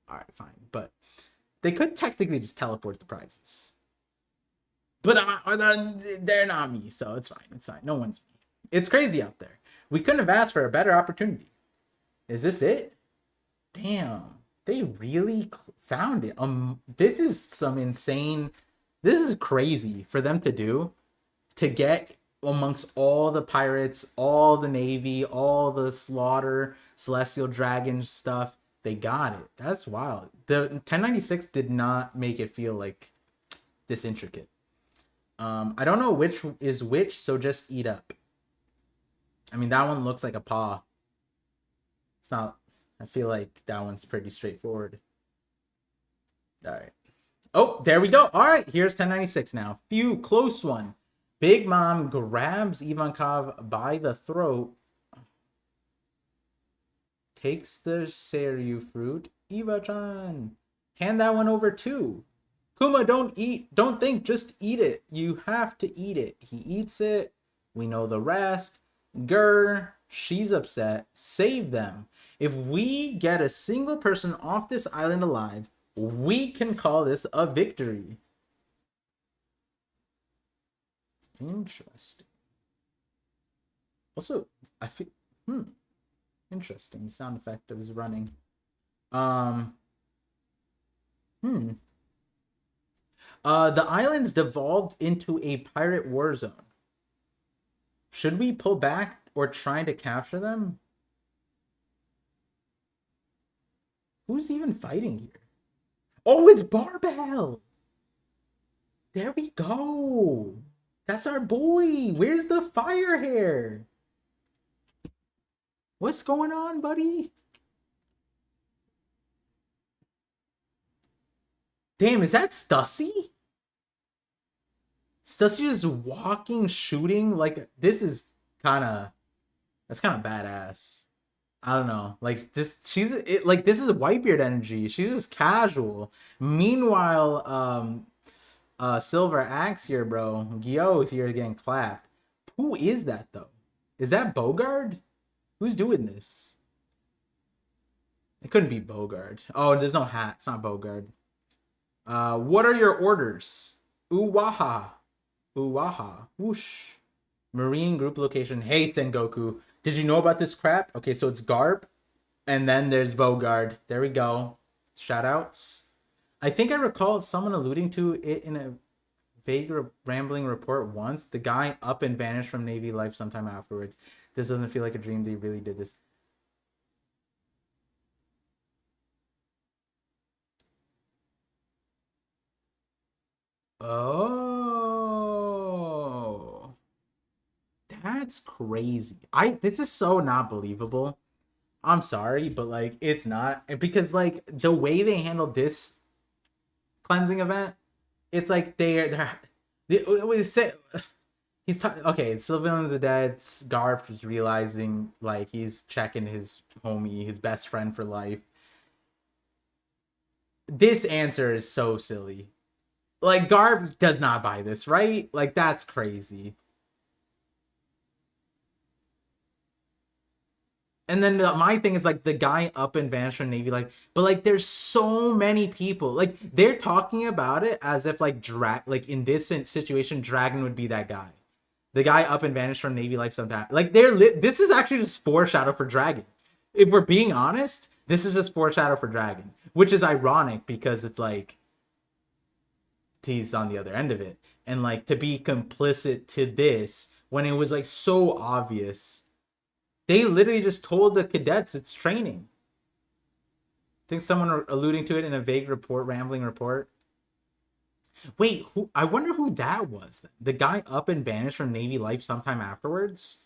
all right, fine. But they could technically just teleport the prizes. But they're not me, so it's fine. It's fine. No one's me. It's crazy out there. We couldn't have asked for a better opportunity. Is this it? Damn. They really found it. This is some insane... This is crazy for them to do. To get amongst all the pirates, all the navy, all the slaughter, celestial dragon stuff. They got it. That's wild. The 1096 did not make it feel like this intricate. I don't know which is which, so just eat up. I mean, that one looks like a paw. It's not... I feel like that one's pretty straightforward. All right. Oh, there we go. All right, here's 1096 now. Phew, close one. Big Mom grabs Ivankov by the throat. Takes the Seryu fruit. Eva-chan. Hand that one over too. Kuma, don't think, just eat it. You have to eat it. He eats it. We know the rest. Grr, she's upset. Save them. If we get a single person off this island alive, we can call this a victory. Interesting. Also, I feel interesting. The sound effect is running. The islands devolved into a pirate war zone. Should we pull back or try to capture them? Who's even fighting here? Oh, it's Barbell! There we go! That's our boy! Where's the fire hair? What's going on, buddy? Damn, is that Stussy? Stussy just walking, shooting, like, this is that's kind of badass. I don't know, like, just, this is Whitebeard energy. She's just casual. Meanwhile, Silver Axe here, bro. Gyo is here getting clapped. Who is that, though? Is that Bogard? Who's doing this? It couldn't be Bogard. Oh, there's no hat. It's not Bogard. What are your orders? Uwaha. Uwaha. Whoosh. Marine group location. Hey, Sengoku. Did you know about this crap? Okay, so it's Garp. And then there's Bogard. There we go. Shoutouts. I think I recall someone alluding to it in a vague rambling report once. The guy up and vanished from Navy life sometime afterwards. This doesn't feel like a dream. They really did this. Oh, that's crazy. This is so not believable. I'm sorry, but like it's not, because like the way they handled this cleansing event, it's like it was okay. Civilians are dead. Garp is realizing like he's checking his homie, his best friend for life. This answer is so silly. Like Garp does not buy this, right? Like that's crazy. And then my thing is like the guy up and vanished from Navy Life, but like there's so many people. Like they're talking about it as if like like in this situation, Dragon would be that guy. The guy up and vanished from Navy Life sometime. Like this is actually just foreshadow for Dragon. If we're being honest, this is just foreshadow for Dragon, which is ironic because it's like he's on the other end of it. And like to be complicit to this when it was like so obvious. They literally just told the cadets it's training. I think someone alluding to it in a vague report, rambling report. Wait, who? I wonder who that was. Then. The guy up and vanished from Navy Life sometime afterwards.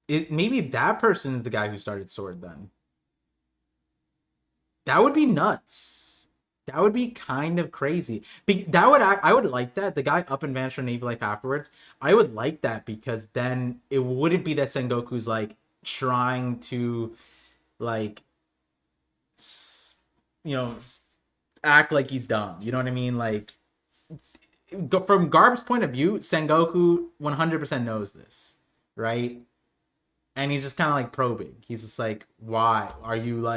Maybe that person is the guy who started Sword. Then that would be nuts. That would be kind of crazy. I would like that. The guy up and vanished from Navy Life afterwards. I would like that because then it wouldn't be that Sengoku's like trying to like act like he's dumb. You know what I mean? Like from Garb's point of view, Sengoku 100% knows this, right? And he's just kind of like probing. He's just like, why? Are you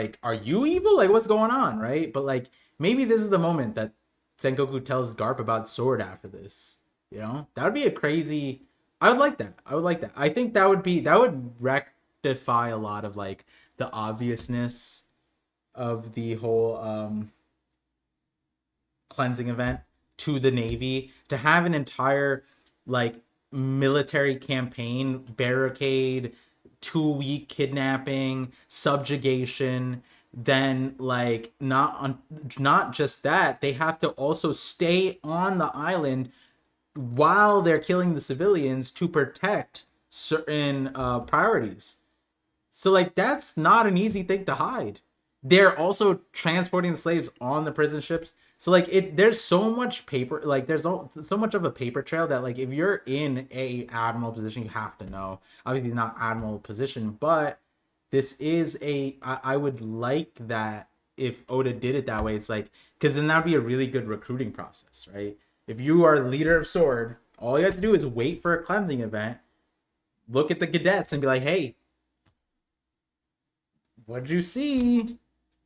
evil? Like, what's going on, right? But like, maybe this is the moment that Sengoku tells Garp about Sword after this. You know? That would be a crazy... I would like that. I think that would rectify a lot of like the obviousness of the whole cleansing event to the Navy. To have an entire like military campaign, barricade, 2-week kidnapping, subjugation, then like not just that, they have to also stay on the island while they're killing the civilians to protect certain priorities. So like that's not an easy thing to hide. They're also transporting the slaves on the prison ships. So like there's so much paper, like there's so much of a paper trail that like if you're in a admiral position, you have to know. Obviously not admiral position, but this is I would like that if Oda did it that way. It's like, because then that'd be a really good recruiting process, right? If you are leader of Sword, all you have to do is wait for a cleansing event, look at the cadets and be like, hey, what'd you see?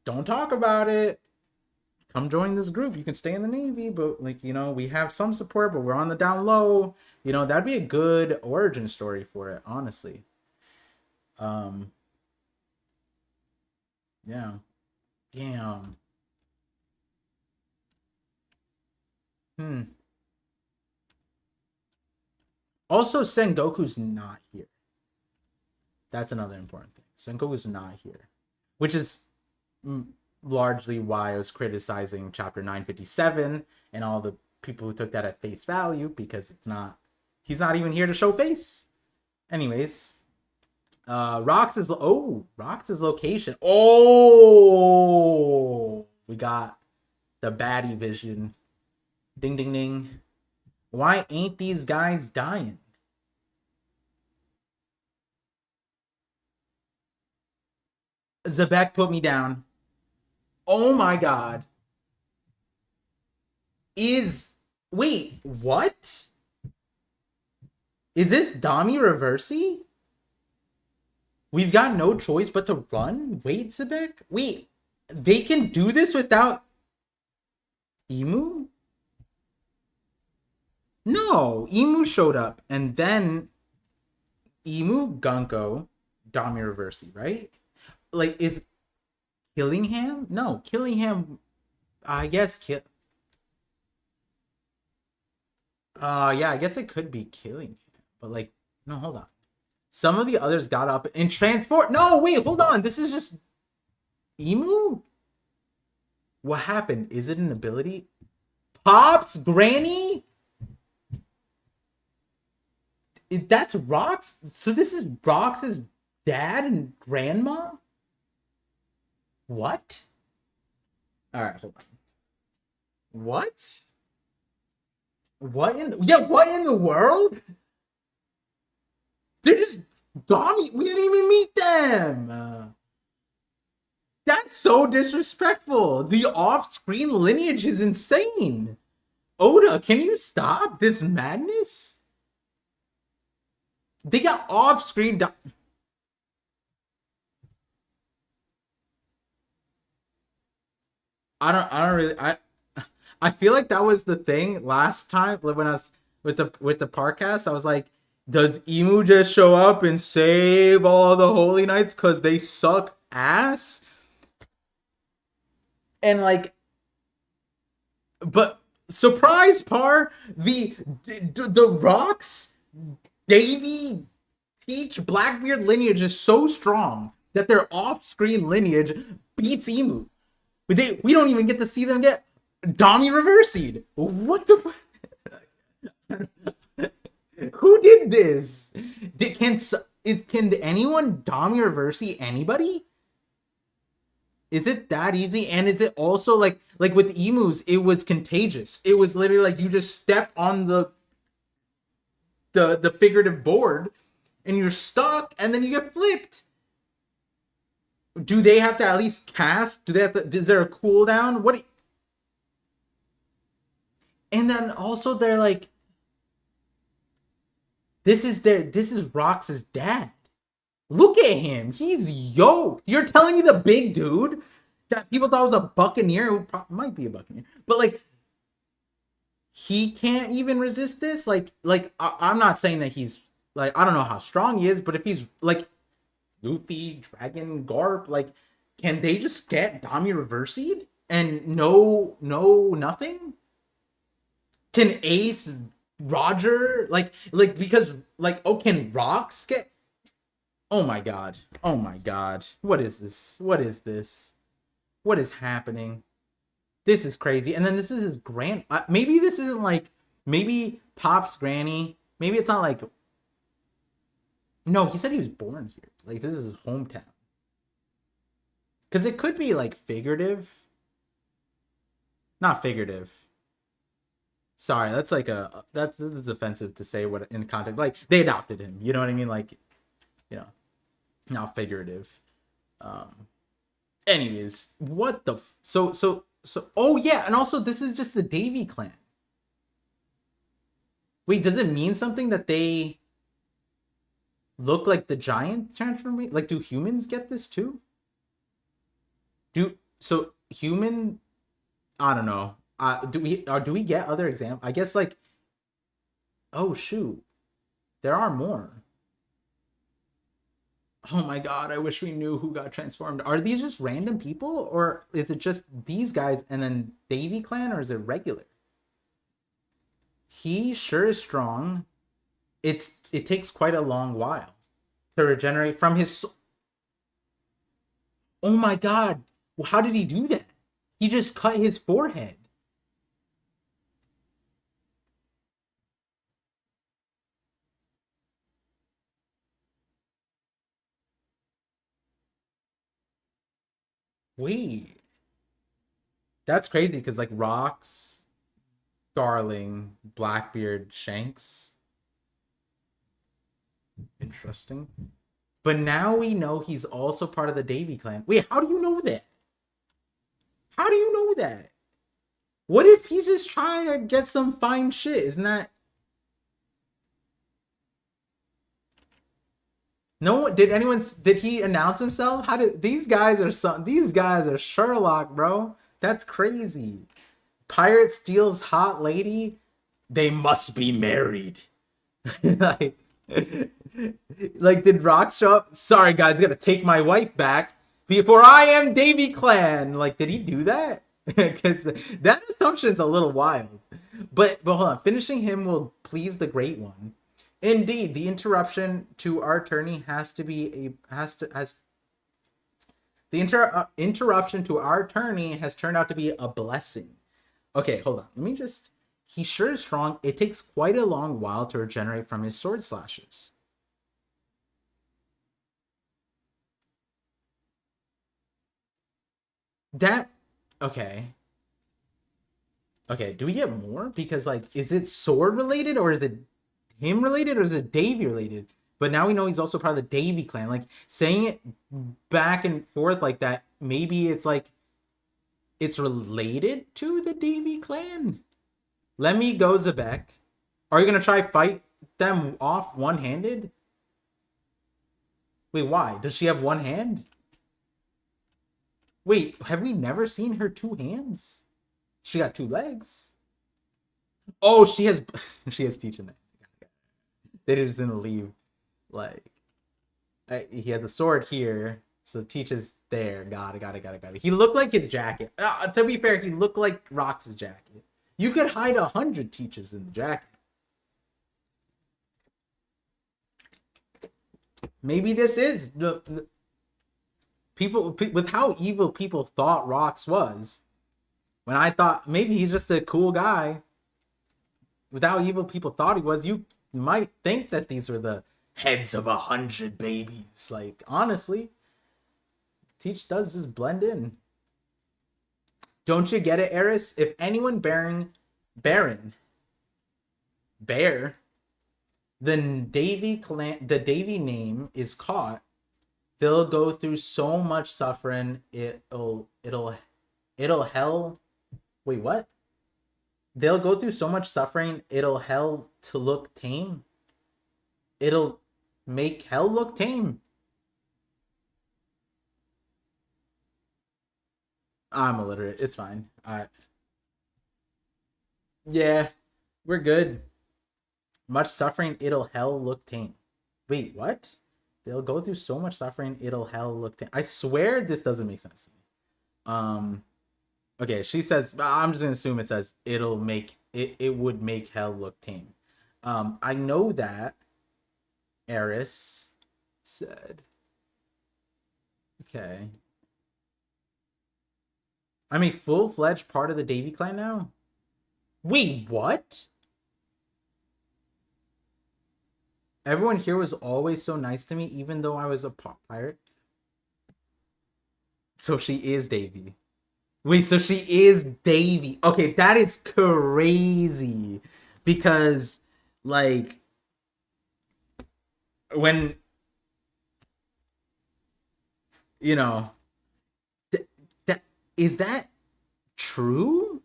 Don't talk about it. Come join this group. You can stay in the Navy, but like, we have some support, but we're on the down low. That'd be a good origin story for it, honestly. Yeah. Damn. Also, Sengoku's not here. That's another important thing. Sengoku's not here, which is largely why I was criticizing chapter 957 and all the people who took that at face value, because he's not even here to show face. Anyways, Rox's location. Oh, we got the baddie vision. Ding ding ding. Why ain't these guys dying? Zebek put me down. Oh my god. Wait, what? Is this Dami Reversi? We've got no choice but to run? Wait, Zebek? Wait, they can do this without Imu? No, Imu showed up, and then Imu, Gunko, Dami Reversi, right? Like, is Killingham? No, Killingham, I guess Yeah, I guess it could be killing him. But like, no, hold on. Some of the others got up and transport. No, wait, hold on. This is just Emu? What happened? Is it an ability? Pops? Granny? That's Rox? So this is Rox's dad and grandma? What? Alright, hold on. What? What in the world? They're just dummy. We didn't even meet them. That's so disrespectful. The off-screen lineage is insane. Oda, can you stop this madness? They got off-screen. I don't really. I feel like that was the thing last time when I was with the podcast. I was like, does Emu just show up and save all the Holy Knights because they suck ass? And like, but surprise, the Rocks, Davy, Teach, Blackbeard lineage is so strong that their off-screen lineage beats Emu. We don't even get to see them get Dami reversied. What the Who did this? Can anyone Dami reverse anybody? Is it that easy? And is it also like with emus, it was contagious. It was literally like you just step on the figurative board and you're stuck and then you get flipped. Do they have to at least cast? Is there a cooldown? And then also they're like, this is Rox's dad. Look at him. He's yoked. You're telling me the big dude that people thought was a buccaneer, who might be a buccaneer, but like, he can't even resist this? I'm not saying that he's like, I don't know how strong he is, but if he's like Luffy, Dragon, Garp, like, can they just get Dami reversed and no nothing? Can Ace, Roger, because can Rocks get? Oh my god. What is this? What is happening? This is crazy. And then this is his maybe this isn't like, maybe Pop's granny. Maybe it's not like, no, he said he was born here. Like, this is his hometown. Because it could be like figurative. Not figurative. Sorry, that's like that's offensive to say what in context. Like, they adopted him. You know what I mean? Like, you know, not figurative. Anyways, what the so oh yeah, and also this is just the Davy clan. Wait, does it mean something that they look like the giant transformation? Like, do humans get this too? Human? I don't know. Do we get other examples? I guess like, oh shoot, there are more. Oh my god, I wish we knew who got transformed. Are these just random people, or is it just these guys and then Davy clan, or is it regular? He sure is strong. It takes quite a long while to regenerate from his. Oh my god, how did he do that? He just cut his forehead. Wait, that's crazy because like Rocks, Darling, Blackbeard, Shanks. Interesting. But now we know he's also part of the Davy clan. Wait, how do you know that? How do you know that? What if he's just trying to get some fine shit? Isn't that? No, did he announce himself? These guys are Sherlock, bro. That's crazy. Pirate steals hot lady. They must be married. like, did Rock show up? Sorry guys, I gotta take my wife back before I am Davy clan. Like, did he do that? Because that assumption's a little wild. But hold on, finishing him will please the great one. Indeed, the interruption to our attorney has to be a has the interruption to our attorney has turned out to be a blessing. Okay, hold on. Let me just. He sure is strong. It takes quite a long while to regenerate from his sword slashes. That. Okay. Okay, do we get more? Because, like, is it sword related or is it him related or is it Davy related? But now we know he's also part of the Davy clan. Like, saying it back and forth like that, maybe it's like it's related to the Davy clan. Let me go, Zebek. Are you gonna try fight them off one-handed? Wait, why? Does she have one hand? Wait, have we never seen her two hands? She got two legs. Oh, she has she has teaching that. They just didn't leave. Like, he has a sword here, so Teach is there. Got it. He looked like his jacket. To be fair, he looked like Rox's jacket. You could hide 100 Teaches in the jacket. Maybe this is the people with how evil people thought Rox was. When I thought maybe he's just a cool guy, with how evil people thought he was, you might think that these were the heads of 100 babies. Like, honestly, Teach does just blend in. Don't you get it, Eris? If anyone bear, then the Davy name is caught, they'll go through so much suffering. It'll hell. Wait, what? They'll go through so much suffering. It'll hell to look tame. It'll make hell look tame. I'm illiterate. It's fine. Yeah, we're good. Much suffering, it'll hell look tame. Wait, what? They'll go through so much suffering, it'll hell look tame. I swear this doesn't make sense to me. Okay, she says, I'm just gonna assume it says it'll make it would make hell look tame. I know that Eris said. Okay. I'm a full-fledged part of the Davy clan now? Wait, what? Everyone here was always so nice to me, even though I was a pirate. So she is Davy. Wait, so she is Davy. Okay, that is crazy. Because, like, when, you know, is that true?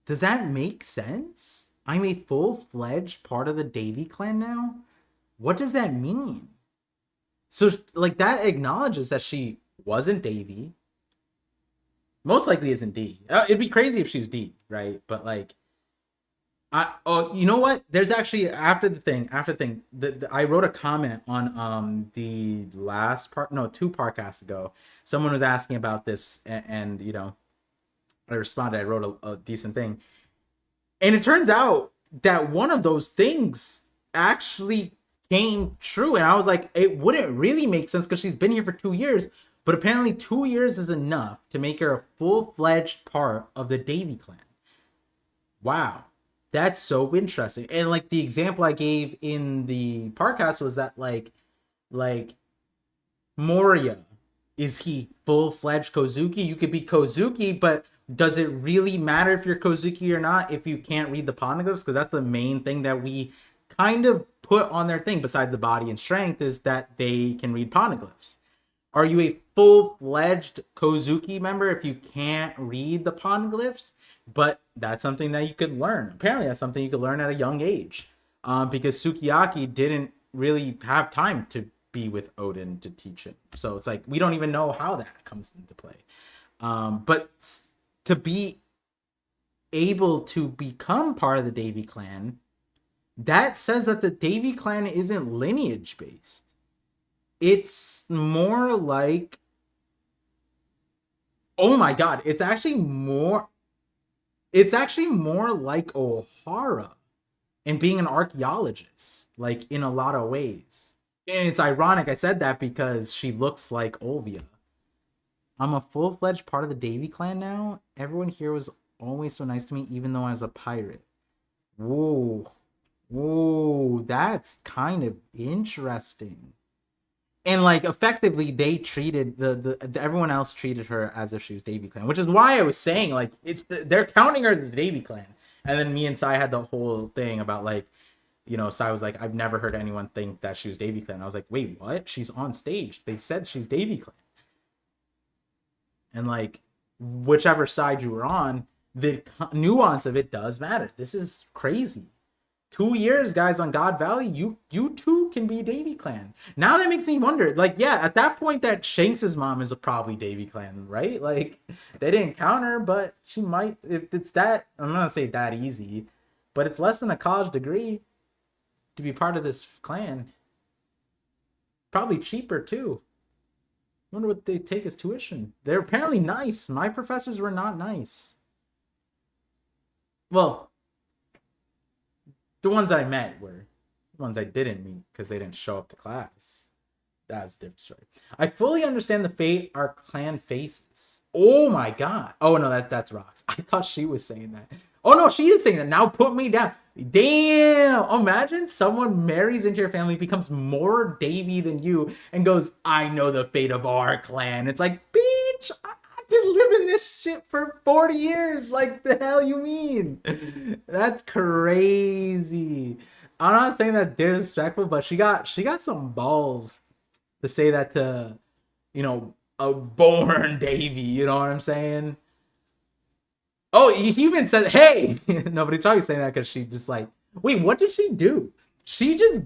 Does that make sense? I'm a full-fledged part of the Davy clan now? What does that mean? So, like, that acknowledges that she wasn't Davy. Most likely isn't D. It'd be crazy if she was D, right? But, like, you know what? There's actually, after the thing, I wrote a comment on the last part, no, 2 podcasts ago. Someone was asking about this, and you know, I responded. I wrote a decent thing, and it turns out that one of those things actually came true, and I was like, it wouldn't really make sense because she's been here for 2 years, but apparently 2 years is enough to make her a full-fledged part of the Davy clan. Wow. That's so interesting. And like the example I gave in the podcast was that like Moria, is he full-fledged Kozuki? You could be Kozuki, but does it really matter if you're Kozuki or not if you can't read the poneglyphs? Because that's the main thing that we kind of put on their thing besides the body and strength is that they can read poneglyphs. Are you a full-fledged Kozuki member if you can't read the poneglyphs? But that's something that you could learn. Apparently, that's something you could learn at a young age. Because Sukiyaki didn't really have time to be with Odin to teach him. So it's like, we don't even know how that comes into play. But to be able to become part of the Davy clan, that says that the Davy clan isn't lineage-based. It's more like... Oh my god, it's actually more... It's actually more like O'Hara and being an archaeologist, like in a lot of ways. And it's ironic I said that because she looks like Olvia. I'm a full-fledged part of the Davy clan now. Everyone here was always so nice to me, even though I was a pirate. Whoa. Whoa, that's kind of interesting. And like effectively they treated the everyone else treated her as if she was Davy clan, which is why I was saying like they're counting her as the Davy clan. And then me and Sai had the whole thing about like, you know, Sai was like, I've never heard anyone think that she was Davy clan. I was like, wait, what? She's on stage. They said she's Davy clan. And like, whichever side you were on, the nuance of it does matter. This is crazy. 2 years, guys, on God Valley, you too can be Davy clan. Now that makes me wonder, like, yeah, at that point, that Shanks's mom is probably Davy clan, right? Like, they didn't count her, but she might. If it's that, I'm not gonna say that easy, but it's less than a college degree to be part of this clan. Probably cheaper too. Wonder what they take as tuition. They're apparently nice. My professors were not nice. Well, the ones that I met were the ones I didn't meet because they didn't show up to class. That's a different story. I fully understand the fate our clan faces. Oh my god. Oh no, that's Rox. I thought she was saying that. Oh no, she is saying that. Now put me down. Damn. Imagine someone marries into your family, becomes more Davy than you, and goes, I know the fate of our clan. It's like, bitch, I've been living this shit for 40 years. Like, the hell you mean? That's crazy. I'm not saying that disrespectful, but she got some balls to say that to, you know, a born Davy. You know what I'm saying? Oh, he even said, hey! Nobody's probably saying that because she just like, wait, what did she do? She just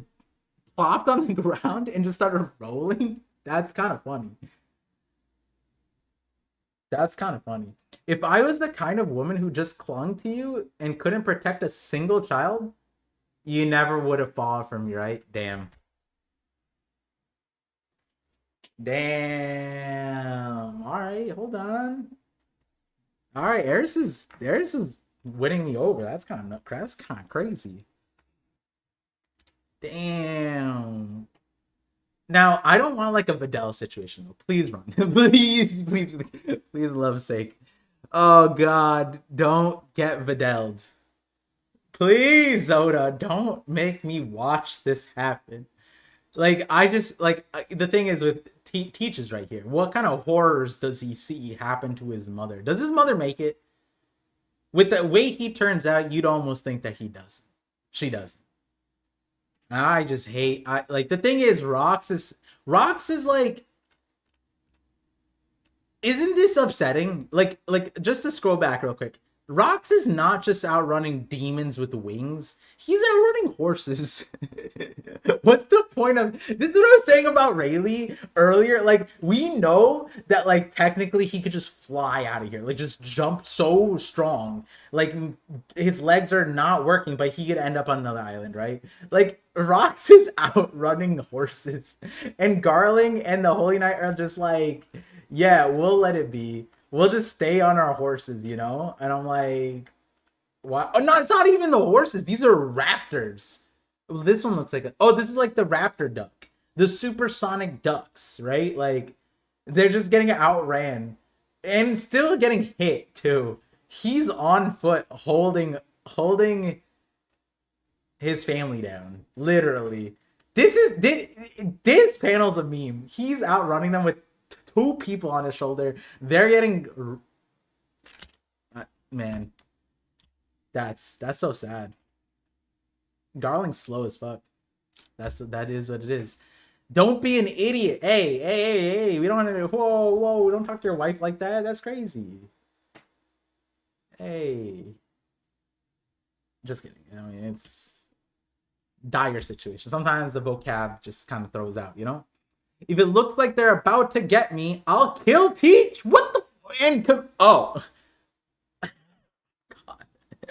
plopped on the ground and just started rolling? That's kind of funny. That's kind of funny. If I was the kind of woman who just clung to you and couldn't protect a single child, you never would have fallen for me, right? Damn. Damn. All right, hold on. All right, Eris is winning me over. That's kind of crazy. Damn. Now I don't want like a Videl situation though. Please run, please, love's sake. Oh God, don't get Videlled. Please, Zoda, don't make me watch this happen. Like I just like the thing is with Teaches right here. What kind of horrors does he see happen to his mother? Does his mother make it? With the way he turns out, you'd almost think that he doesn't. She doesn't. I just hate. I like the thing is, Rox is like. Isn't this upsetting? Like just to scroll back real quick. Rox is not just outrunning demons with wings. He's outrunning horses. What's the point of this? Is what I was saying about Rayleigh earlier. Like, we know that like technically he could just fly out of here, like just jump so strong. Like his legs are not working, but he could end up on another island, right? Like Rox is outrunning horses, and Garling and the Holy Knight are just like, yeah, we'll let it be. We'll just stay on our horses, you know? And I'm like, what? Oh, no, it's not even the horses. These are raptors. This one looks like this is like the raptor duck. The supersonic ducks, right? Like, they're just getting outran. And still getting hit, too. He's on foot holding his family down. Literally. This panel's a meme. He's outrunning them with 2 people on his shoulder. They're getting man, that's so sad. Garling's slow as fuck. That is what it is. Don't be an idiot. Hey, we don't want to. Whoa, don't talk to your wife like that. That's crazy. Hey, just kidding. I mean, it's dire situation. Sometimes the vocab just kind of throws out, you know. If it looks like they're about to get me, I'll kill Teach. What the? Oh. God,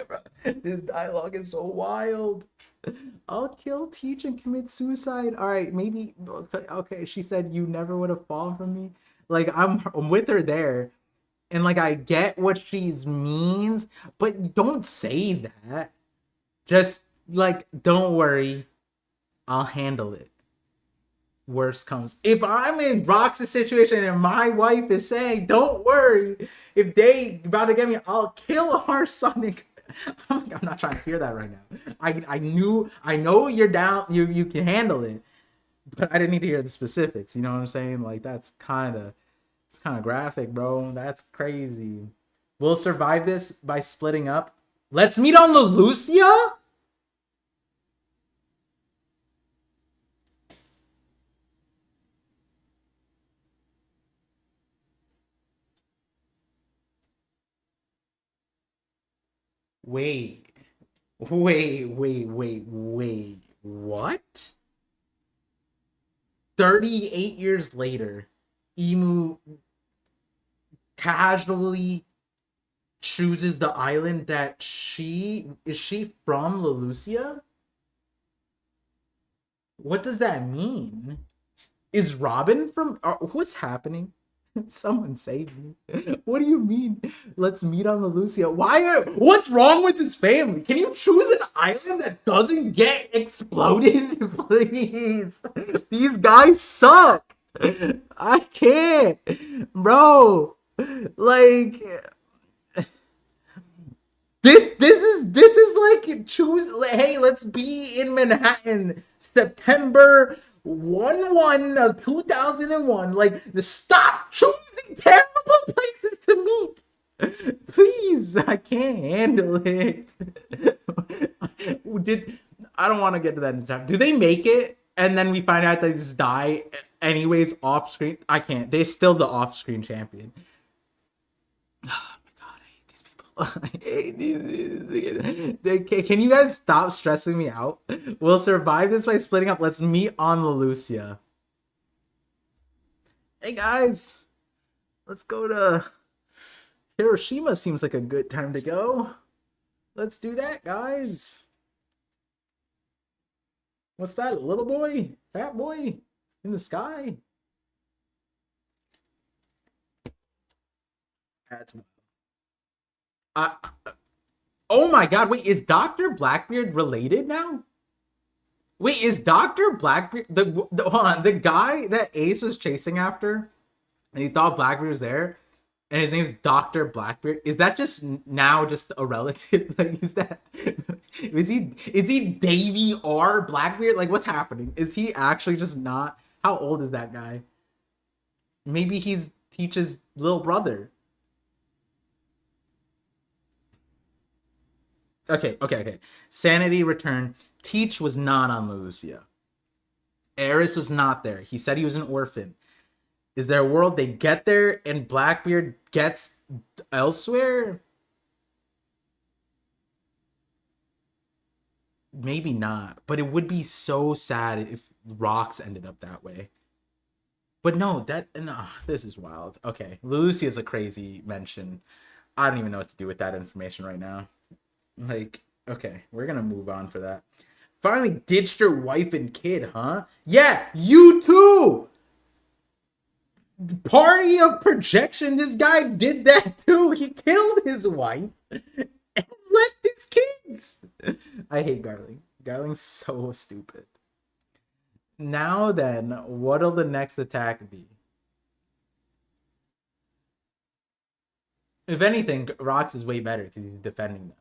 bro. This dialogue is so wild. I'll kill Teach and commit suicide. All right, maybe. Okay. She said you never would have fallen for me. Like I'm with her there. And like I get what she means, but don't say that. Just like don't worry, I'll handle it. Worst comes. If I'm in Rox's situation and my wife is saying, "Don't worry, if they about to get me, I'll kill our son." I'm not trying to hear that right now. I know you're down. You can handle it, but I didn't need to hear the specifics. You know what I'm saying? Like that's it's kind of graphic, bro. That's crazy. We'll survive this by splitting up. Let's meet on the Lucia. Wait, wait. What? 38 years later, Emu casually chooses the island that she from Lelucia? What does that mean? Is Robin from what's happening? Someone save me. What do you mean? Let's meet on the Lucia. What's wrong with his family? Can you choose an island that doesn't get exploded? Please. These guys suck. I can't. Bro. Like this is like choose. Hey, let's be in Manhattan, September 1 of 2001. Like, stop choosing terrible places to meet. Please, I can't handle it. Did I don't want to get to that in time. Do they make it? And then we find out they just die anyways off screen. I can't. They're still the off screen champion. Can you guys stop stressing me out? We'll survive this by splitting up. Let's meet on the Lucia. Hey guys, let's go to Hiroshima. Seems like a good time to go. Let's do that, guys. What's that, little boy? Fat boy in the sky? That's oh my god, wait, is Dr. Blackbeard related now? Wait, is Dr. Blackbeard hold on, the guy that Ace was chasing after and he thought Blackbeard was there and his name's Dr. Blackbeard? Is that just now just a relative? Like, is he Davy R Blackbeard? Like, what's happening? Is he actually just not? How old is that guy? Maybe he's Teach's little brother. Okay. Sanity returned. Teach was not on Lucia. Eris was not there. He said he was an orphan. Is there a world they get there and Blackbeard gets elsewhere? Maybe not. But it would be so sad if Rocks ended up that way. But no, this is wild. Okay, Lucia is a crazy mention. I don't even know what to do with that information right now. Like, okay, we're gonna move on for that. Finally ditched her wife and kid, huh? Yeah, you too! Party of projection, this guy did that too. He killed his wife and left his kids. I hate Garling. Garling's so stupid. Now then, what'll the next attack be? If anything, Rox is way better because he's defending them.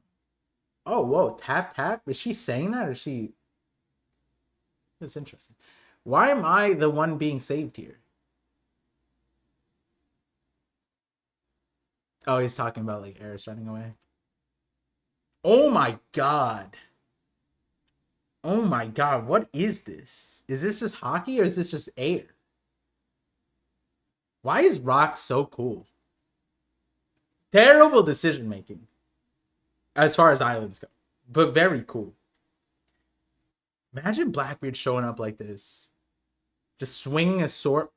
Oh, whoa, tap. Is she saying that or is she... That's interesting. Why am I the one being saved here? Oh, he's talking about like Eris running away. Oh my god. Oh my god, what is this? Is this just hockey or is this just air? Why is Rock so cool? Terrible decision making. As far as islands go. But very cool. Imagine Blackbeard showing up like this. Just swinging a sword.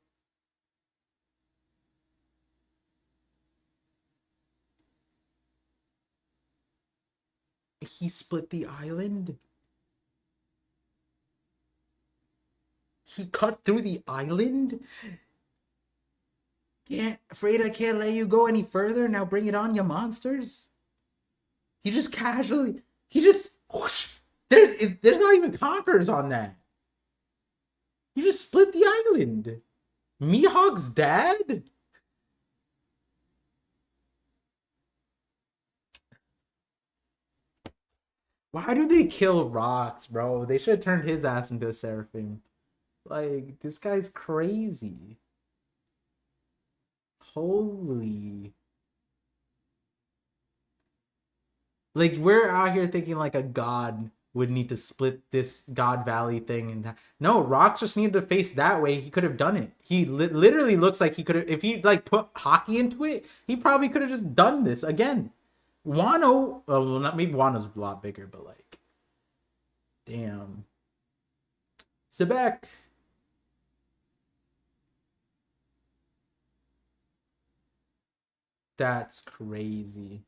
He split the island. He cut through the island. Freda can't let you go any further. Now bring it on, you monsters. He just casually, whoosh. There's not even conquerors on that. You just split the island. Mihawk's dad? Why do they kill Rocks, bro? They should have turned his ass into a Seraphim. Like, this guy's crazy. Holy. Like, we're out here thinking like a god would need to split this God Valley thing. And no, Rock just needed to face that way. He could have done it. He literally looks like he could have, if he like put hockey into it, he probably could have just done this again. Wano, well, not maybe Wano's a lot bigger, but like, damn. Sebek. That's crazy.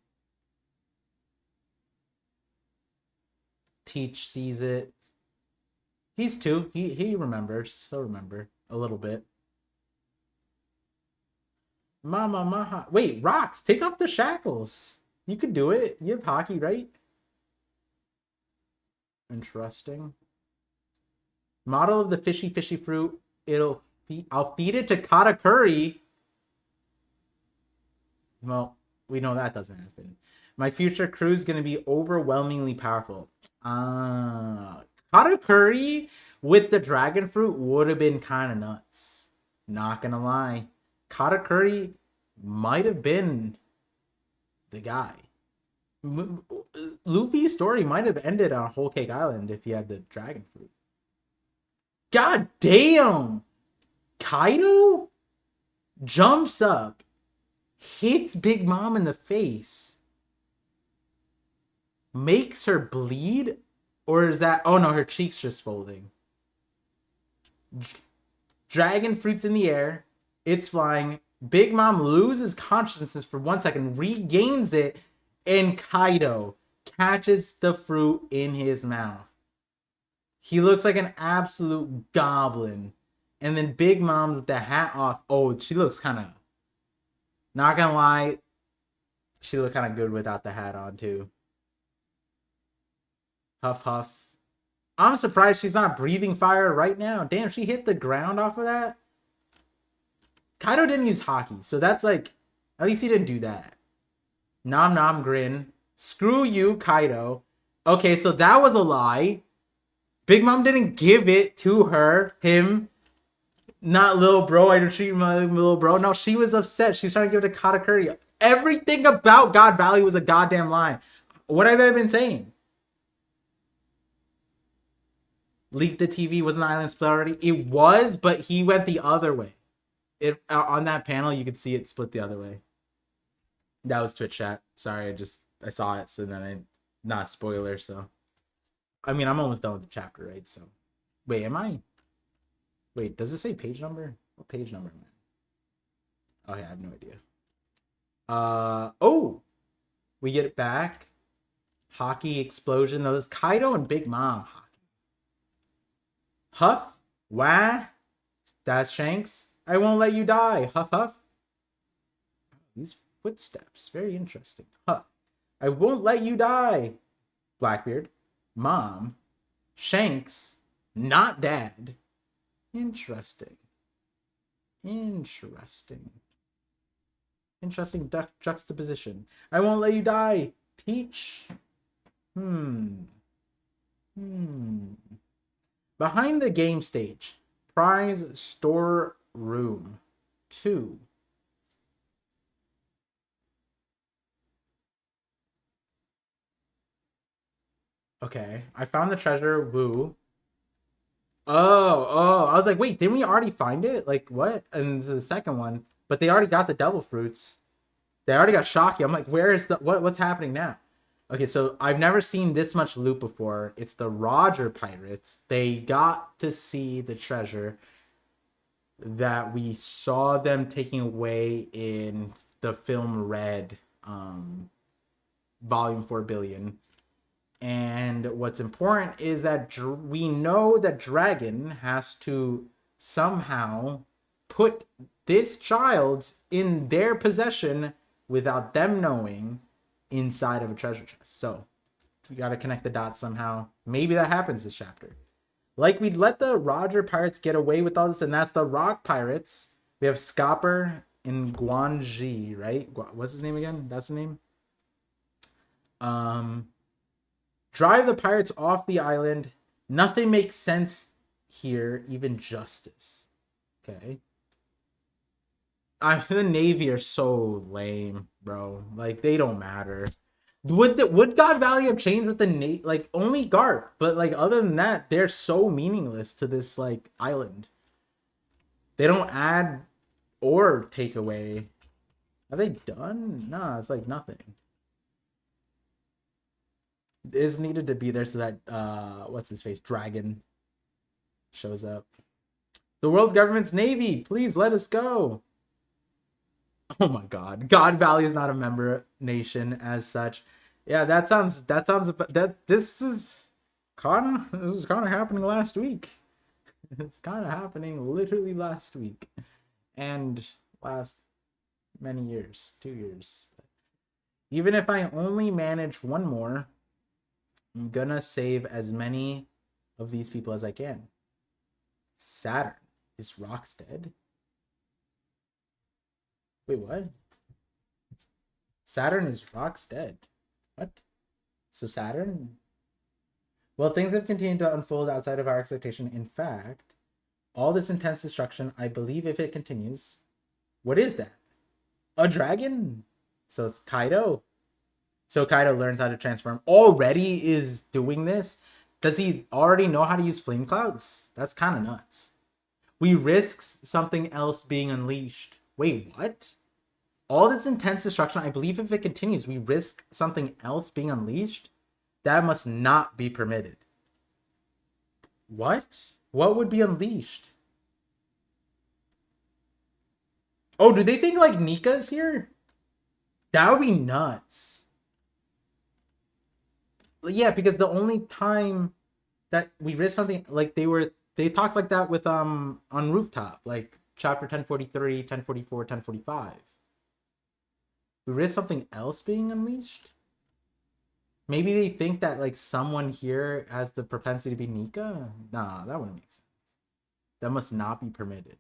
Teach sees it. He's 2. He remembers. He'll remember a little bit. Mama Maha. Wait, Rocks, take off the shackles. You could do it. You have hockey, right? Interesting. Model of the fishy fruit. I'll feed it to Katakuri. Well, we know that doesn't happen. My future crew is going to be overwhelmingly powerful. Katakuri with the dragon fruit would have been kind of nuts. Not going to lie. Katakuri might have been the guy. Luffy's story might have ended on Whole Cake Island if he had the dragon fruit. God damn! Kaido jumps up, hits Big Mom in the face, makes her bleed, or is that... Oh no, her cheek's just folding. Dragon fruit's in the air. It's flying. Big Mom loses consciousness for 1 second, regains it, and Kaido catches the fruit in his mouth. He looks like an absolute goblin. And then Big Mom with the hat off. Oh, she looks kind of... Not gonna lie, she looked kind of good without the hat on too. Huff, huff. I'm surprised she's not breathing fire right now. Damn, she hit the ground off of that. Kaido didn't use hockey, so that's like... At least he didn't do that. Nom nom grin. Screw you, Kaido. Okay, so that was a lie. Big Mom didn't give it to him. Not little bro, I didn't treat my little bro. No, she was upset. She was trying to give it to Katakuri. Everything about God Valley was a goddamn lie. What have I been saying? Leaked the TV was an island split already. It was, but he went the other way. On that panel, you could see it split the other way. That was Twitch chat. Sorry, I saw it, so then not spoiler, so. I mean, I'm almost done with the chapter, right? So, wait, am I? Wait, does it say page number? What page number am I? Oh, yeah, I have no idea. Oh! We get it back. Hockey explosion. No, it's Kaido and Big Mom. Hockey. Huff. Wah. That's Shanks. I won't let you die. Huff, huff. These footsteps. Very interesting. Huff. I won't let you die. Blackbeard. Mom. Shanks. Not Dad. Interesting. Interesting juxtaposition. I won't let you die. Teach. Behind the game stage. Prize store room 2. Okay. I found the treasure. Woo. Oh, I was like, wait, didn't we already find it? Like, what? And the second one, but they already got the devil fruits. They already got Shocky. I'm like, where is the, what's happening now? Okay, so I've never seen this much loot before. It's the Roger Pirates. They got to see the treasure that we saw them taking away in the film Red, Volume 4 Billion. And what's important is that we know that Dragon has to somehow put this child in their possession without them knowing inside of a treasure chest. So we got to connect the dots somehow. Maybe that happens this chapter. Like, we'd let the Roger pirates get away with all this, and that's the Rock pirates. We have Scopper and Guanji, right? What's his name again? That's the name. Drive the pirates off the island. Nothing makes sense here, even justice. Okay. The Navy are so lame, bro. Like, they don't matter. Would God Valley have changed with the Navy? Like, only Garp, but like other than that, they're so meaningless to this like island. They don't add or take away. Are they done? Nah, it's like nothing. It is needed to be there so that what's his face? Dragon shows up. The world government's Navy, please let us go. Oh my god. God Valley is not a member nation as such. Yeah, that sounds this is kind of happening last week. It's kind of happening literally last week and last many years, 2 years. Even if I only manage one more, I'm gonna save as many of these people as I can. Saturn is Rockstead. Wait, what? Saturn is Rockstead. What? So Saturn? Well, things have continued to unfold outside of our expectation. In fact, all this intense destruction, I believe if it continues... What is that? A dragon? So it's Kaido. So Kaido learns how to transform. Already is doing this? Does he already know how to use flame clouds? That's kind of nuts. We risk something else being unleashed. Wait, what? All this intense destruction, I believe if it continues, we risk something else being unleashed? That must not be permitted. What? What would be unleashed? Oh, do they think like Nika's here? That would be nuts. Yeah, because the only time that we risk something, like they talked like that with on Rooftop, like chapter 1043, 1044, 1045. We risk something else being unleashed? Maybe they think that like someone here has the propensity to be Nika? Nah, that wouldn't make sense. That must not be permitted.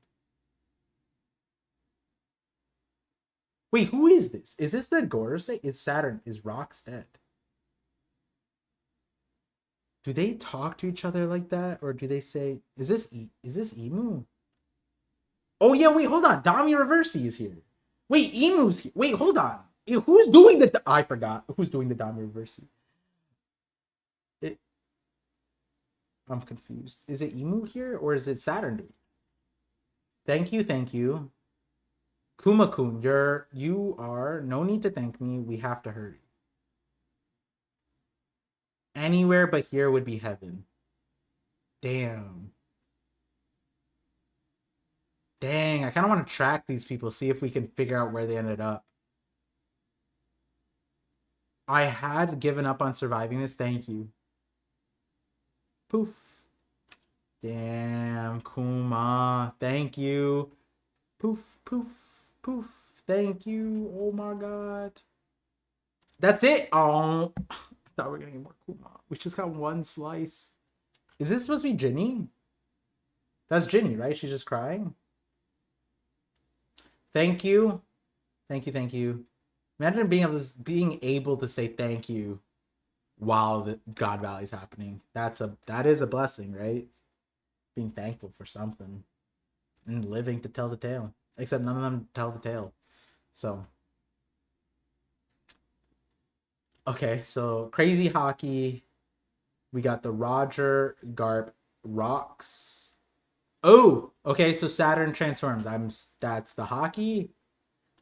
Wait, who is this? Is this the Gorosei? Is Saturn? Is Rockstead? Do they talk to each other like that? Or do they say, is this Emu? Oh yeah, wait, hold on. Dami Reversi is here. Wait, Emu's here. Wait, hold on. Who's doing the... I forgot. Who's doing the Dami Reversi? I'm confused. Is it Emu here or is it Saturn doing? Thank you. Kuma-kun, you are... No need to thank me. We have to hurry. Anywhere but here would be heaven. Damn. Dang, I kind of want to track these people, see if we can figure out where they ended up. I had given up on surviving this. Thank you. Poof. Damn, Kuma. Thank you. Poof. Thank you. Oh my god. That's it. Oh, I thought we were gonna get more Kuma. We just got one slice. Is this supposed to be Ginny? That's Ginny, right? She's just crying. Thank you. Imagine being able to say thank you while the God Valley's happening. That is a blessing, right? Being thankful for something and living to tell the tale. Except none of them tell the tale. So okay, so crazy hockey. We got the Roger Garp rocks. Oh, okay, so Saturn transforms. That's the hockey.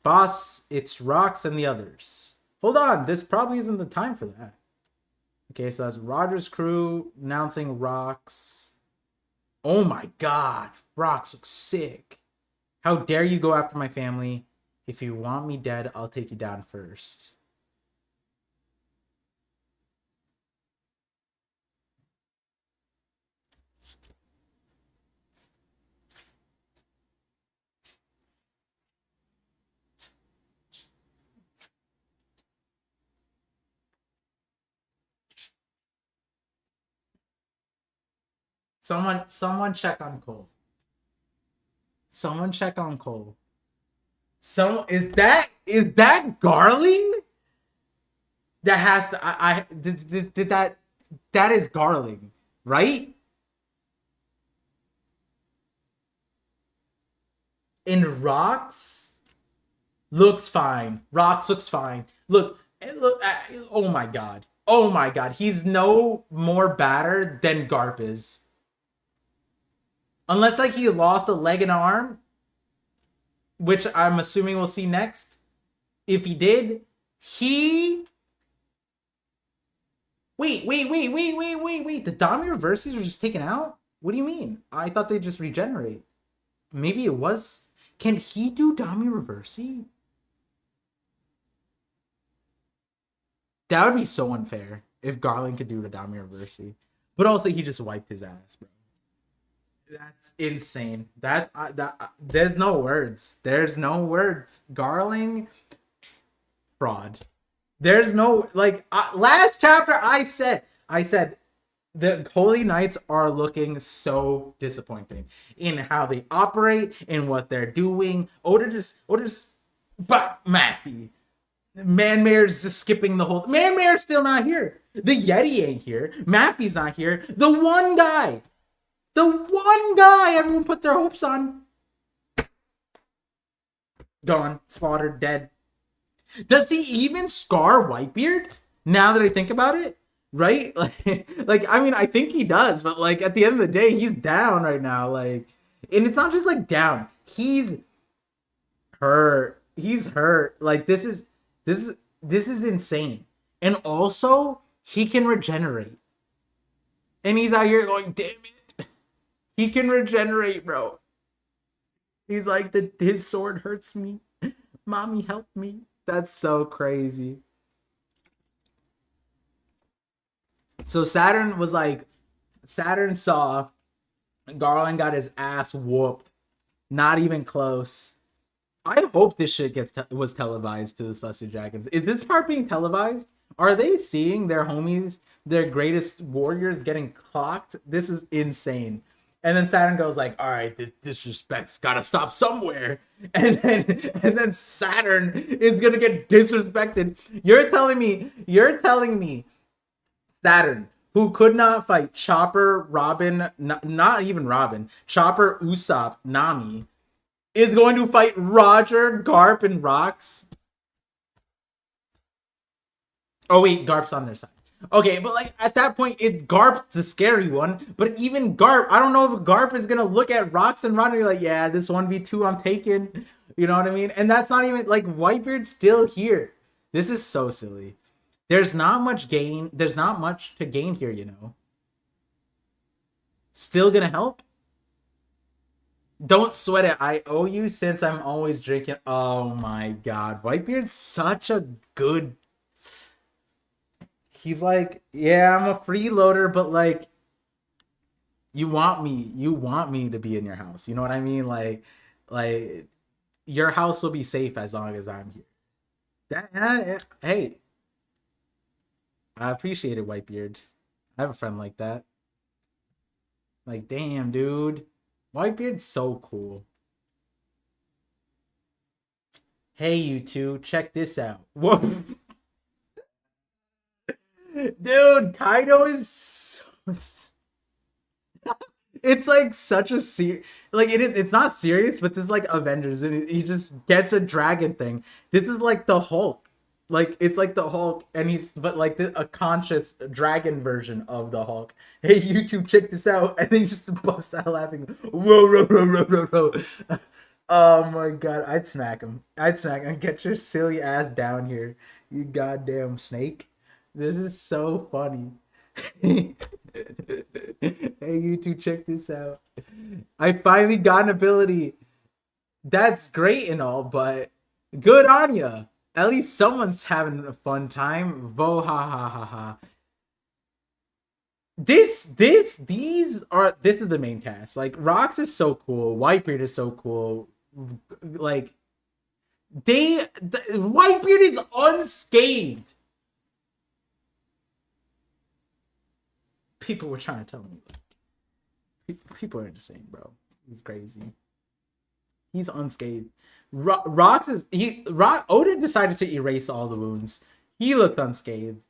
Boss, it's rocks and the others. Hold on, this probably isn't the time for that. Okay, so that's Roger's crew announcing rocks. Oh my god, rocks look sick. How dare you go after my family? If you want me dead, I'll take you down first. Someone check on Cole. Someone check on Cole. Is that Garling? That has to. I did that. That is Garling, right? In Rocks looks fine. Rocks looks fine. Look. Oh my god. Oh my god. He's no more battered than Garp is. Unless like he lost a leg and an arm, which I'm assuming we'll see next. If he did, he. Wait. The Dami reverses were just taken out? What do you mean? I thought they just regenerate. Maybe it was. Can he do Dami reversi? That would be so unfair if Garland could do the Dami reversi. But also, he just wiped his ass, bro. That's insane. There's no words. There's no words. Garling, fraud. There's no like last chapter. I said the Holy Knights are looking so disappointing in how they operate, in what they're doing. Oda just, but Matthew. Manmare's just skipping the whole. Manmare's still not here. The Yeti ain't here. Mappy's not here. The one guy everyone put their hopes on, gone, slaughtered, dead. Does he even scar Whitebeard? Now that I think about it, right? Like I mean, I think he does, but like at the end of the day, he's down right now. Like, and it's not just like down. He's hurt. He's hurt. Like this is insane. And also, he can regenerate. And he's out here going, damn it. He can regenerate, bro. He's like, his sword hurts me. Mommy, help me. That's so crazy. So Saturn saw Garland got his ass whooped. Not even close. I hope this shit was televised to the Celestial Dragons. Is this part being televised? Are they seeing their homies, their greatest warriors getting clocked? This is insane. And then Saturn goes like, all right, this disrespect's gotta stop somewhere. And then Saturn is gonna get disrespected. You're telling me Saturn, who could not fight Chopper, Robin, not even Robin, Chopper, Usopp, Nami, is going to fight Roger, Garp, and Rox. Oh wait, Garp's on their side. Okay, but like at that point, Garp's a scary one. But even Garp, I don't know if Garp is gonna look at Rox and Roger like, yeah, this 1v2 I'm taking. You know what I mean? And that's not even like Whitebeard's still here. This is so silly. There's not much gain. There's not much to gain here, you know. Still gonna help? Don't sweat it. I owe you since I'm always drinking. Oh my god. Whitebeard's such a good. He's like, yeah, I'm a freeloader, but like, you want me to be in your house. You know what I mean? Like your house will be safe as long as I'm here. Hey, I appreciate it, Whitebeard. I have a friend like that. Like, damn, dude. Whitebeard's so cool. Hey, you two, check this out. Whoa. Dude, Kaido is so... It's like such a like it's not serious, but this is like Avengers and he just gets a dragon thing. This is like the Hulk. Like it's like the Hulk and he's a conscious dragon version of the Hulk. Hey, YouTube, check this out. And then he just busts out laughing. Whoa. Oh my god, I'd smack him. Get your silly ass down here, you goddamn snake. This is so funny. Hey, YouTube, check this out. I finally got an ability. That's great and all, but good on ya. At least someone's having a fun time. Vo ha ha ha ha. This is the main cast. Like, Rox is so cool. Whitebeard is so cool. Like, Whitebeard is unscathed. People were trying to tell me, People are insane, bro. He's crazy. He's unscathed. Rox is Oda decided to erase all the wounds. He looked unscathed.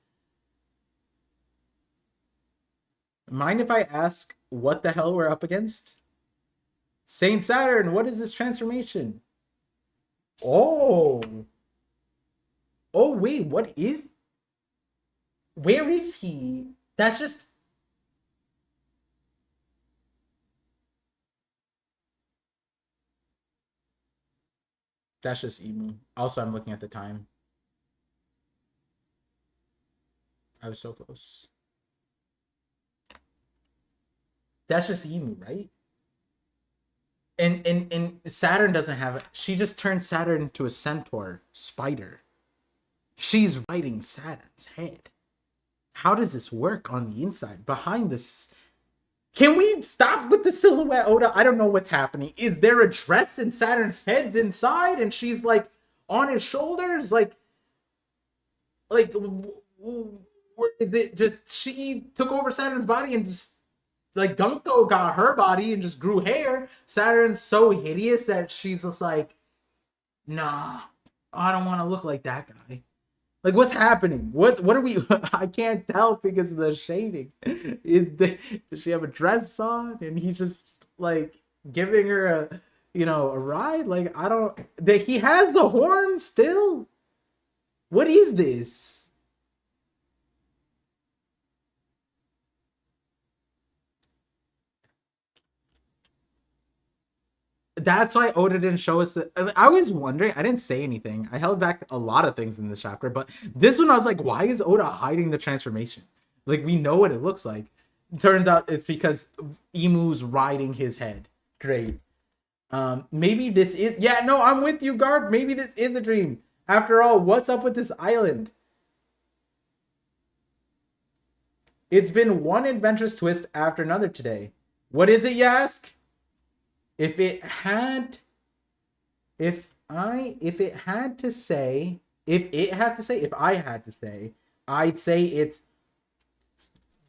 Mind if I ask what the hell we're up against? Saint Saturn, what is this transformation? Oh. Oh, wait, what is... Where is he? That's just... That's just Emu. Also, I'm looking at the time. I was so close. That's just Emu, right? And Saturn doesn't have it. She just turned Saturn into a centaur spider. She's riding Saturn's head. How does this work on the inside? Behind this... Can we stop with the silhouette, Oda? I don't know what's happening. Is there a dress and Saturn's head's inside and she's like on his shoulders? Like where is it? Just she took over Saturn's body and just like Gunko got her body and just grew hair. Saturn's so hideous that she's just like, nah, I don't want to look like that guy. Like, what's happening? What are we... I can't tell because of the shading. Does she have a dress on? And he's just, like, giving her a ride? Like, I don't... He has the horn still? What is this? That's why Oda didn't show us that. I was wondering. I didn't say anything. I held back a lot of things in this chapter, but this one I was like, why is Oda hiding the transformation? Like, we know what it looks like. Turns out it's because Emu's riding his head. Great. Maybe this is... Yeah, no, I'm with you, Guard. Maybe this is a dream. After all, what's up with this island? It's been one adventurous twist after another today. What is it, you ask? If I had to say, I'd say it's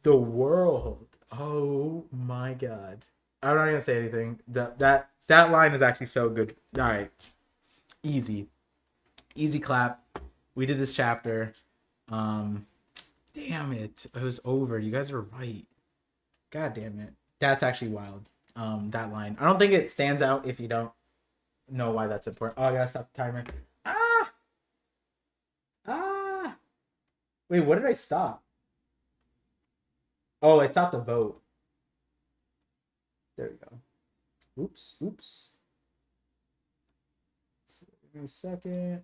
the world. Oh my god. I'm not gonna say anything. That line is actually so good. Alright. Easy clap. We did this chapter. Damn it. It was over. You guys were right. God damn it. That's actually wild. That line. I don't think it stands out if you don't know why that's important. Oh, I gotta stop the timer. Wait, what did I stop? Oh, it's not the vote. There we go. Oops. Give me a second.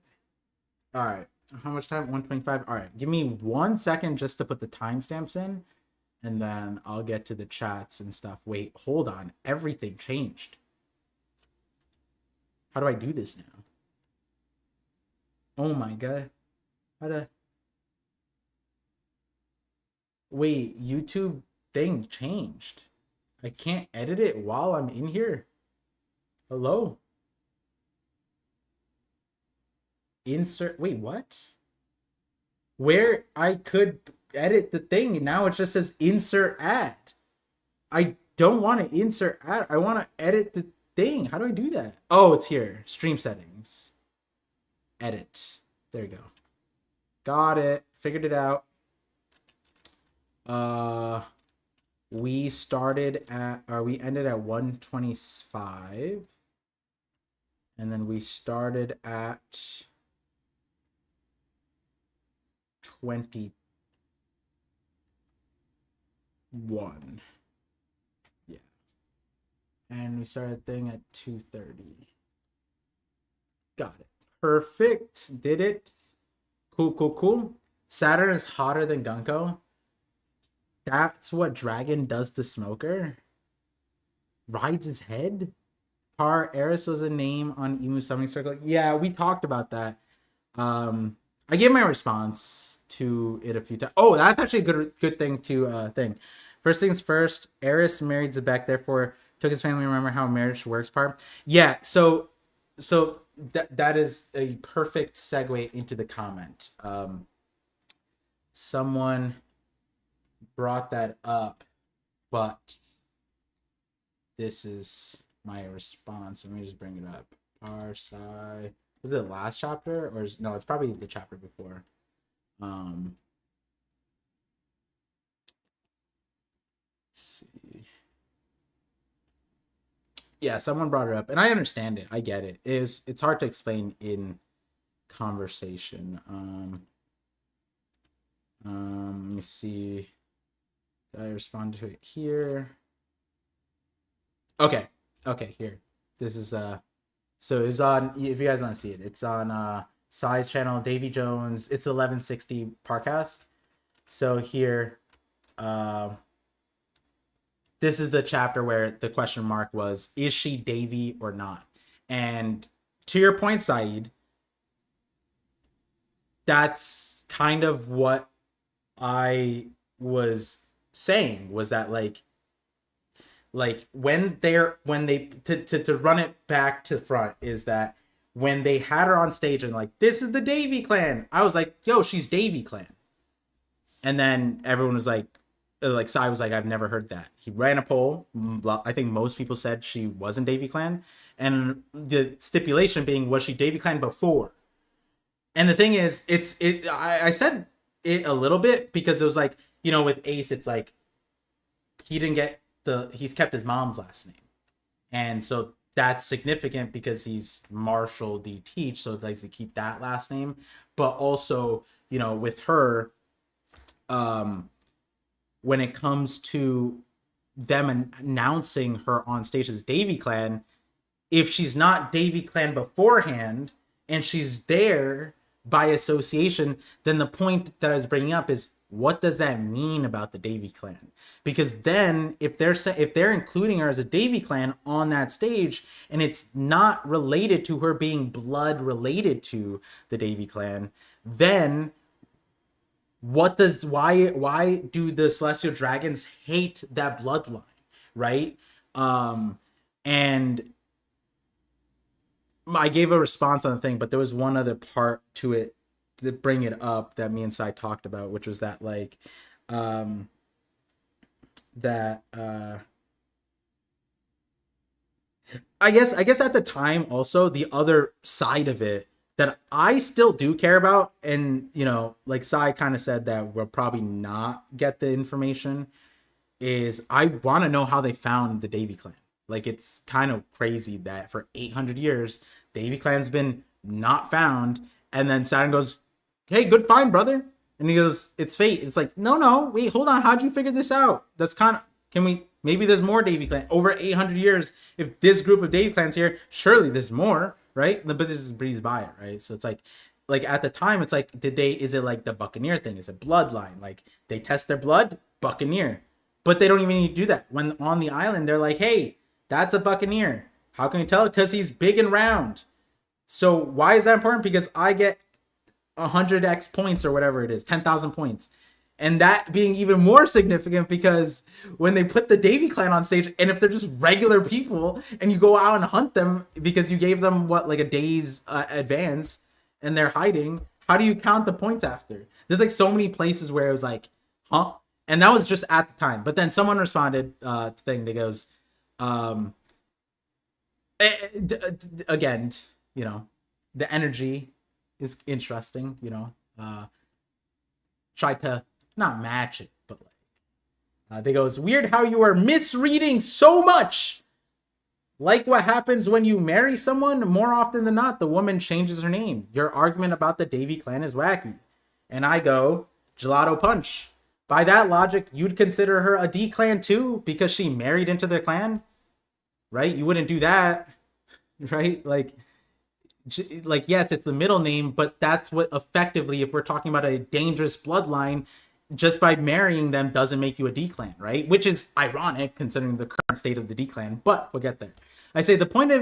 All right. How much time? 125. All right. Give me 1 second just to put the timestamps in. And then I'll get to the chats and stuff. Wait, hold on. Everything changed. How do I do this now? Oh my god. Wait, YouTube thing changed. I can't edit it while I'm in here. Hello? Insert... Wait, what? Where I could... edit the thing and now it just says insert ad. I don't want to insert ad. I want to edit the thing. How do I do that? Oh, it's here. Stream settings. Edit. There you go. Got it. Figured it out. We ended at 125. And then we started at 21. Yeah. And we started thing at 2:30. Got it. Perfect. Did it. Cool. Saturn is hotter than Gunko. That's what Dragon does to Smoker. Rides his head. Eris was a name on Emu Summoning Circle. Yeah, we talked about that. I gave my response to it a few times. Oh, that's actually a good thing to think. First things first, Eris married Zebek, therefore took his family. Remember how marriage works part? Yeah, so that is a perfect segue into the comment. Someone brought that up, but this is my response. Let me just bring it up. Parsai. Was it the last chapter? Or no, it's probably the chapter before. Let's see. Yeah, someone brought it up, and I understand it. I get it. It's hard to explain in conversation. Let me see. Did I respond to it here? Okay, here. This is so it's on, if you guys want to see it, it's on Sai's channel, Davy Jones. It's 1160 Parcast. So here, this is the chapter where the question mark was, is she Davy or not? And to your point, Saeed, that's kind of what I was saying, was that like when they to run it back to front, is that when they had her on stage and like, this is the Davy clan, I was like, yo, she's Davy clan. And then everyone was like Sai was like, I've never heard that. He ran a poll. I think most people said she wasn't Davy clan, and the stipulation being, was she Davy clan before? And the thing is, I said it a little bit because it was like, you know, with Ace, it's like he's kept his mom's last name, and so that's significant because he's Marshall D. Teach, so it likes to keep that last name. But also, you know, with her, when it comes to them announcing her on stage as Davy clan, if she's not Davy clan beforehand and she's there by association, then the point that I was bringing up is, what does that mean about the Davy clan? Because then if they're including her as a Davy clan on that stage, and it's not related to her being blood related to the Davy clan, then why do the Celestial Dragons hate that bloodline, right? And I gave a response on the thing, but there was one other part to it to bring it up that me and Sai talked about, which was that like I guess at the time also, the other side of it that I still do care about, and you know, like Sai kind of said that we'll probably not get the information, is I want to know how they found the Davy clan. Like, it's kind of crazy that for 800 years, Davy clan's been not found, and then Saturn goes, hey, good find, brother. And he goes, it's fate. It's like, no, wait, hold on. How'd you figure this out? That's kind of, maybe there's more Davy clan. Over 800 years, if this group of Davy clans here, surely there's more, right? But this is breeze by it, right? So it's like at the time, it's like, is it like the Buccaneer thing? Is it bloodline? Like, they test their blood, Buccaneer. But they don't even need to do that. When on the island, they're like, hey, that's a Buccaneer. How can you tell it? Because he's big and round. So why is that important? Because I get 100x points or whatever it is, 10,000 points. And that being even more significant because when they put the Davy clan on stage, and if they're just regular people and you go out and hunt them because you gave them like a day's advance and they're hiding, how do you count the points after? There's like so many places where it was like, huh? And that was just at the time. But then someone responded thing that goes, again, you know, the energy is interesting, you know, try to not match it, but like, they go, it's weird how you are misreading so much. Like what happens when you marry someone, more often than not, the woman changes her name. Your argument about the Davy clan is wacky. And I go, Gelato Punch. By that logic, you'd consider her a D clan too, because she married into the clan, right? You wouldn't do that, right? Like, yes, it's the middle name, but that's what effectively, if we're talking about a dangerous bloodline, just by marrying them doesn't make you a D clan, right? Which is ironic considering the current state of the D clan, but we'll get there. I say the point,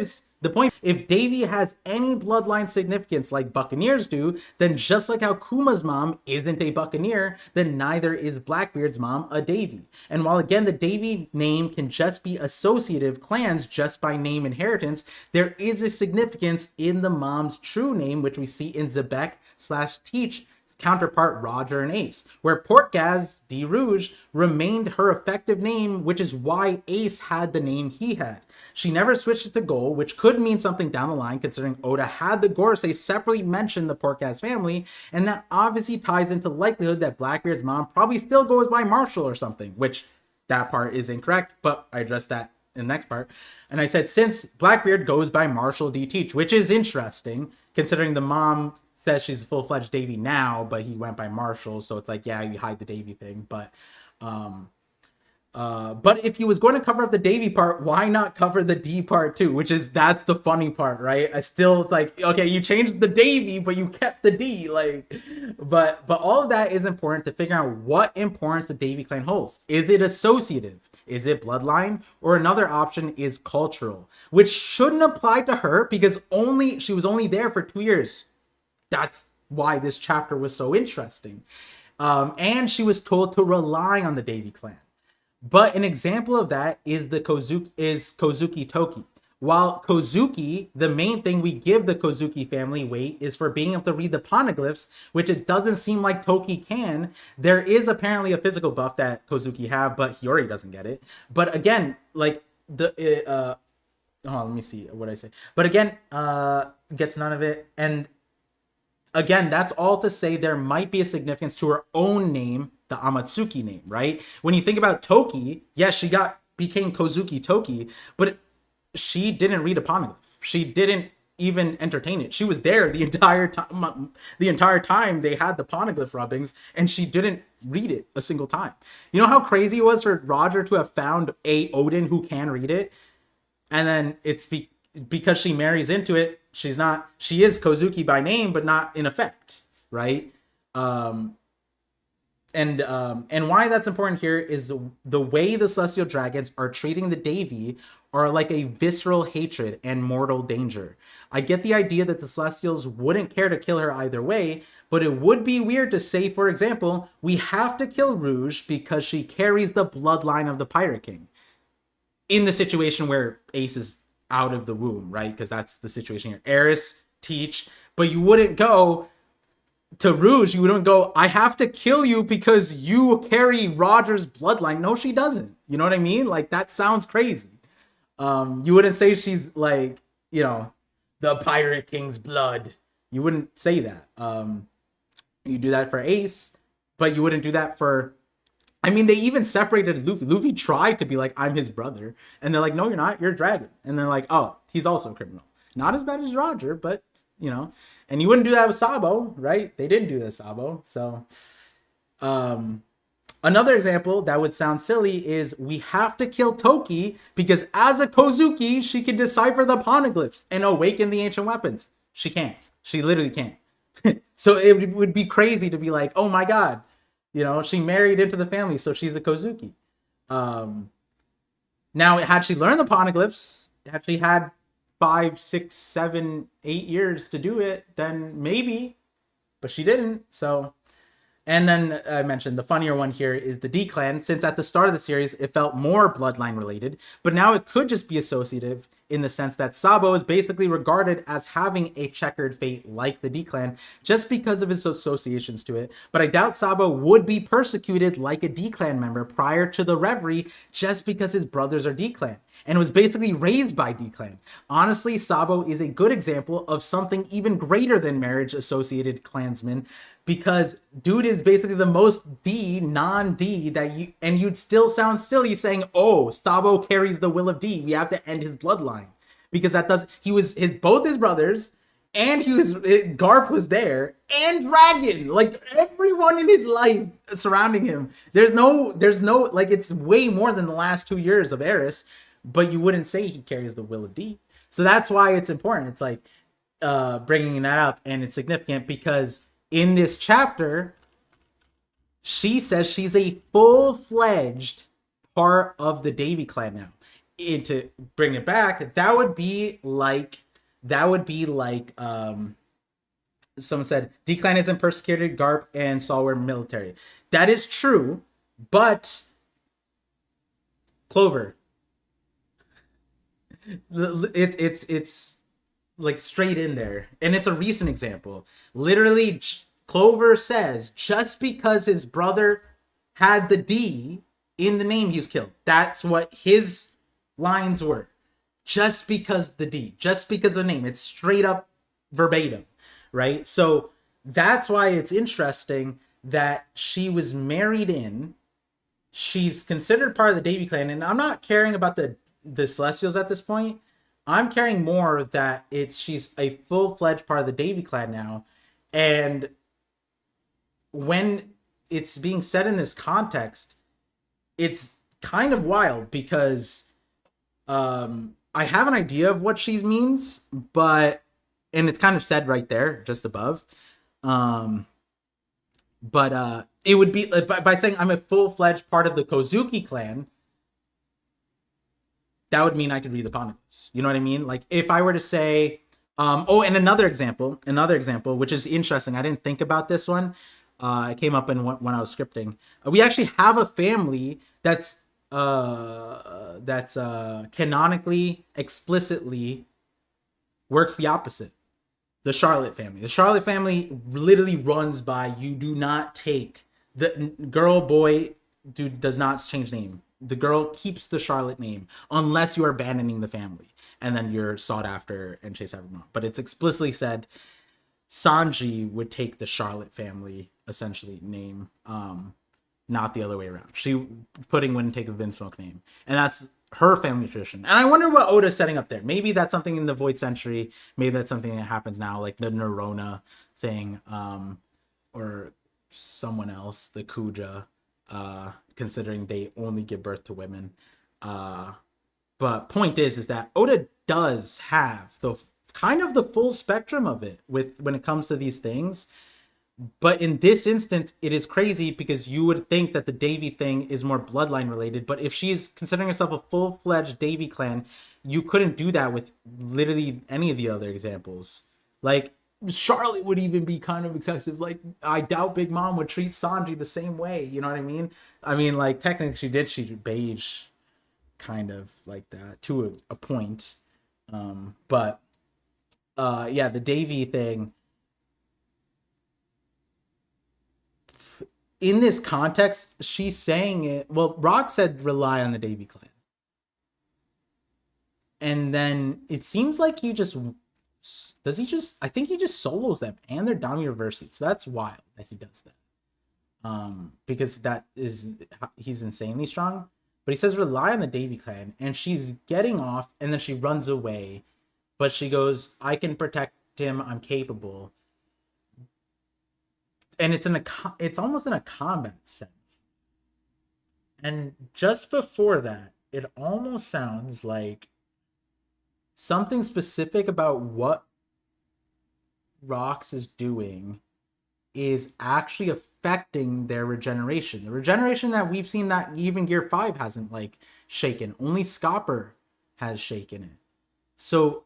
if Davy has any bloodline significance like Buccaneers do, then just like how Kuma's mom isn't a Buccaneer, then neither is Blackbeard's mom a Davy. And while again, the Davy name can just be associative clans just by name inheritance, there is a significance in the mom's true name, which we see in Zebek /Teach counterpart Roger and Ace, where Portgas de Rouge remained her effective name, which is why Ace had the name he had. She never switched it to Gold, which could mean something down the line, considering Oda had the Gorosei separately mention the Portgas family, and that obviously ties into the likelihood that Blackbeard's mom probably still goes by Marshall or something, which that part is incorrect, but I addressed that in the next part. And I said, since Blackbeard goes by Marshall D. Teach, which is interesting, considering the mom says she's a full-fledged Davy now, but he went by Marshall, so it's like, yeah, you hide the Davy thing, but if he was going to cover up the Davy part, why not cover the D part too? That's the funny part, right? I still like, okay, you changed the Davy, but you kept the D, like, but all of that is important to figure out what importance the Davy clan holds. Is it associative? Is it bloodline? Or another option is cultural, which shouldn't apply to her because she was only there for 2 years. That's why this chapter was so interesting. And she was told to rely on the Davy clan. But an example of that is Kozuki Toki. While Kozuki, the main thing we give the Kozuki family weight is for being able to read the poneglyphs, which it doesn't seem like Toki can. There is apparently a physical buff that Kozuki have, but Hiyori doesn't get it. But again, like let me see what I say. But again, gets none of it. And again, that's all to say there might be a significance to her own name, the Amatsuki name, right? When you think about Toki, yes, she became Kozuki Toki, but she didn't read a poneglyph. She didn't even entertain it. She was there the entire time. The entire time they had the poneglyph rubbings, and she didn't read it a single time. You know how crazy it was for Roger to have found a Odin who can read it, and then it's because she marries into it. She is Kozuki by name, but not in effect, right? And why that's important here is the way the Celestial Dragons are treating the Davy are like a visceral hatred and mortal danger. I get the idea that the Celestials wouldn't care to kill her either way, but it would be weird to say, for example, we have to kill Rouge because she carries the bloodline of the Pirate King. In the situation where Ace is out of the womb, right? Because that's the situation here. Eris, Teach, but you wouldn't go to Rouge, you wouldn't go, I have to kill you because you carry Roger's bloodline. No, she doesn't. You know what I mean? Like, that sounds crazy. You wouldn't say she's like, the Pirate King's blood. You wouldn't say that. You do that for Ace, but you wouldn't do that for... I mean, they even separated Luffy. Luffy tried to be like, I'm his brother. And they're like, no, you're not. You're a dragon. And they're like, oh, he's also a criminal. Not as bad as Roger, but, And you wouldn't do that with Sabo, right? They didn't do this, Sabo. So, another example that would sound silly is we have to kill Toki because as a Kozuki, she can decipher the poneglyphs and awaken the ancient weapons. She can't. She literally can't. So it would be crazy to be like, oh my God, she married into the family, so she's a Kozuki. Now, had she learned the poneglyphs, had she had 5, 6, 7, 8 years to do it, then maybe, but she didn't. So, and then I mentioned the funnier one here is the D clan, since at the start of the series it felt more bloodline related, but now it could just be associative in the sense that Sabo is basically regarded as having a checkered fate like the D clan just because of his associations to it. But I doubt Sabo would be persecuted like a D clan member prior to the Reverie just because his brothers are D clan and was basically raised by D clan. Honestly, Sabo is a good example of something even greater than marriage associated clansmen, because dude is basically the most D, non-D and you'd still sound silly saying, oh, Sabo carries the will of D. We have to end his bloodline. Because both his brothers, and Garp was there, and Dragon, like everyone in his life surrounding him. There's no, like, it's way more than the last 2 years of Eris, but you wouldn't say he carries the will of D. So that's why it's important. It's like bringing that up, and it's significant because in this chapter, she says she's a full-fledged part of the Davy clan now. And to bring it back, that would be like someone said, D clan isn't persecuted, Garp and Saul were military. That is true, but Clover, it's like straight in there, and it's a recent example. Literally Clover says just because his brother had the D in the name, he was killed. That's what his lines were. Just because the D, just because of the name. It's straight up verbatim, right? So that's why it's interesting that she was married in. She's considered part of the Davy clan, and I'm not caring about the Celestials at this point. I'm caring more that she's a full-fledged part of the Davy clan now, and when it's being said in this context, it's kind of wild because I have an idea of what she means, but and it's kind of said right there, just above. But it would be by saying I'm a full-fledged part of the Kozuki clan. That would mean I could read the poneglyphs. You know what I mean? Like if I were to say, and another example, which is interesting. I didn't think about this one. It came up when I was scripting. We actually have a family that's canonically, explicitly works the opposite. The Charlotte family. The Charlotte family literally runs by you do not take the girl, boy, dude does not change name. The girl keeps the Charlotte name unless you are abandoning the family and then you're sought after and chased after mom. But it's explicitly said Sanji would take the Charlotte family essentially name, not the other way around. Pudding wouldn't take a Vinsmoke name, and that's her family tradition. And I wonder what Oda's setting up there. Maybe that's something in the Void Century. Maybe that's something that happens now, like the Nerona thing, or someone else, the Kuja, considering they only give birth to women. But point is that Oda does have the kind of the full spectrum of it when it comes to these things. But in this instant, it is crazy because you would think that the Davy thing is more bloodline related. But if she's considering herself a full-fledged Davy clan, you couldn't do that with literally any of the other examples. Like, Charlotte would even be kind of excessive. Like, I doubt Big Mom would treat Sanji the same way. You know what I mean? I mean, like, technically she did beige kind of like that to a point. But the Davy thing, in this context, she's saying it. Well, Rock said rely on the Davy clan. And then it seems like I think he just solos them and they're Dami Reversi. So that's wild that he does that. Because he's insanely strong. But he says rely on the Davy clan, and she's getting off and then she runs away. But she goes, I can protect him, I'm capable. And it's almost in a combat sense. And just before that, it almost sounds like something specific about what Rox is doing is actually affecting their regeneration. The regeneration that we've seen that even Gear 5 hasn't like shaken. Only Scopper has shaken it. So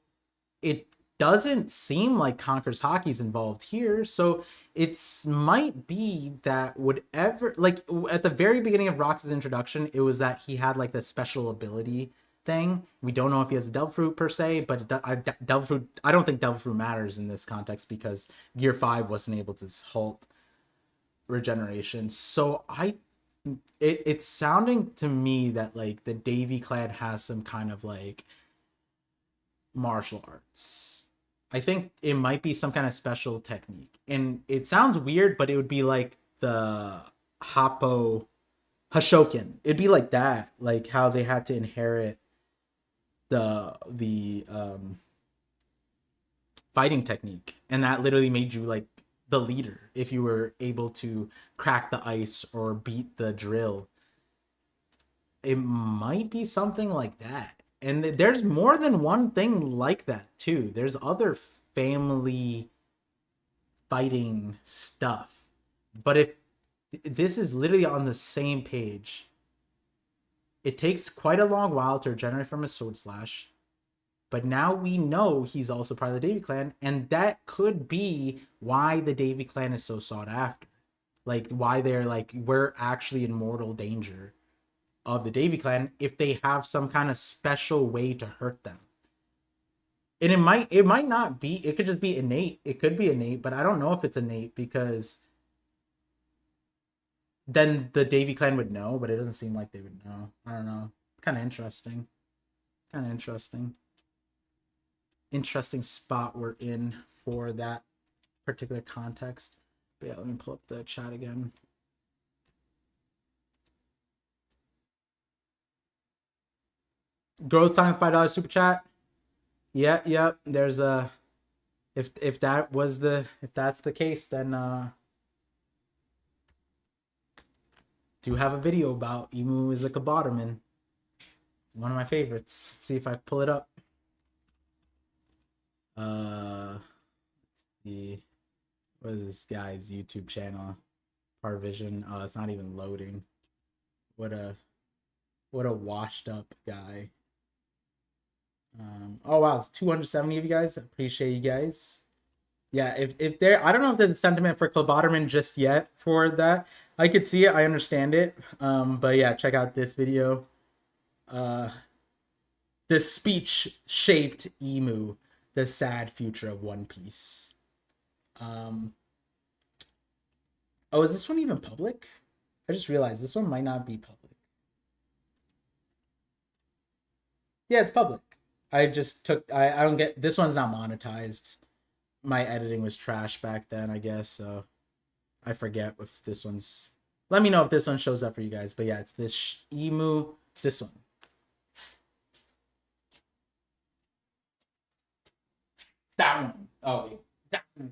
it doesn't seem like Conquer's Hockey's involved here. So it might be that whatever, like at the very beginning of Rox's introduction, it was that he had like this special ability thing. We don't know if he has a Devil Fruit per se, but Devil Fruit, I don't think Devil Fruit matters in this context because Gear 5 wasn't able to halt regeneration. So it's sounding to me that like the Davy clan has some kind of like martial arts. I think it might be some kind of special technique. And it sounds weird, but it would be like the Happo Hashoken. It'd be like that, like how they had to inherit the fighting technique. And that literally made you like the leader if you were able to crack the ice or beat the drill. It might be something like that. And there's more than one thing like that, too. There's other family fighting stuff. But if this is literally on the same page, it takes quite a long while to regenerate from a sword slash. But now we know he's also part of the Davy clan. And that could be why the Davy clan is so sought after. Like, why they're like, we're actually in mortal danger of the Davy clan if they have some kind of special way to hurt them. And it might not be. It could just be innate. It could be innate, but I don't know if it's innate because then the Davy clan would know, but it doesn't seem like they would know. I don't know. Kind of interesting. Kind of interesting. Interesting spot we're in for that particular context. But yeah, let me pull up the chat again. Growth sign $5 super chat. Yeah. There's a if that's the case, then do have a video about Emu is like a bottomman. One of my favorites. Let's see if I pull it up. Let's see. What is this guy's YouTube channel? ParVision. Oh, it's not even loading. What a washed up guy. Oh wow, it's 270 of you guys. Appreciate you guys. Yeah, if there, I don't know if there's a sentiment for Kloboterman just yet for that. I could see it, I understand it. But yeah, check out this video. The speech shaped Emu, the sad future of One Piece. Oh, is this one even public? I just realized this one might not be public. Yeah, it's public. I don't get, this one's not monetized. My editing was trash back then, I guess, so I forget if this one's, let me know if this one shows up for you guys. But yeah, it's this Emu, this one. That one. Oh wait, that one.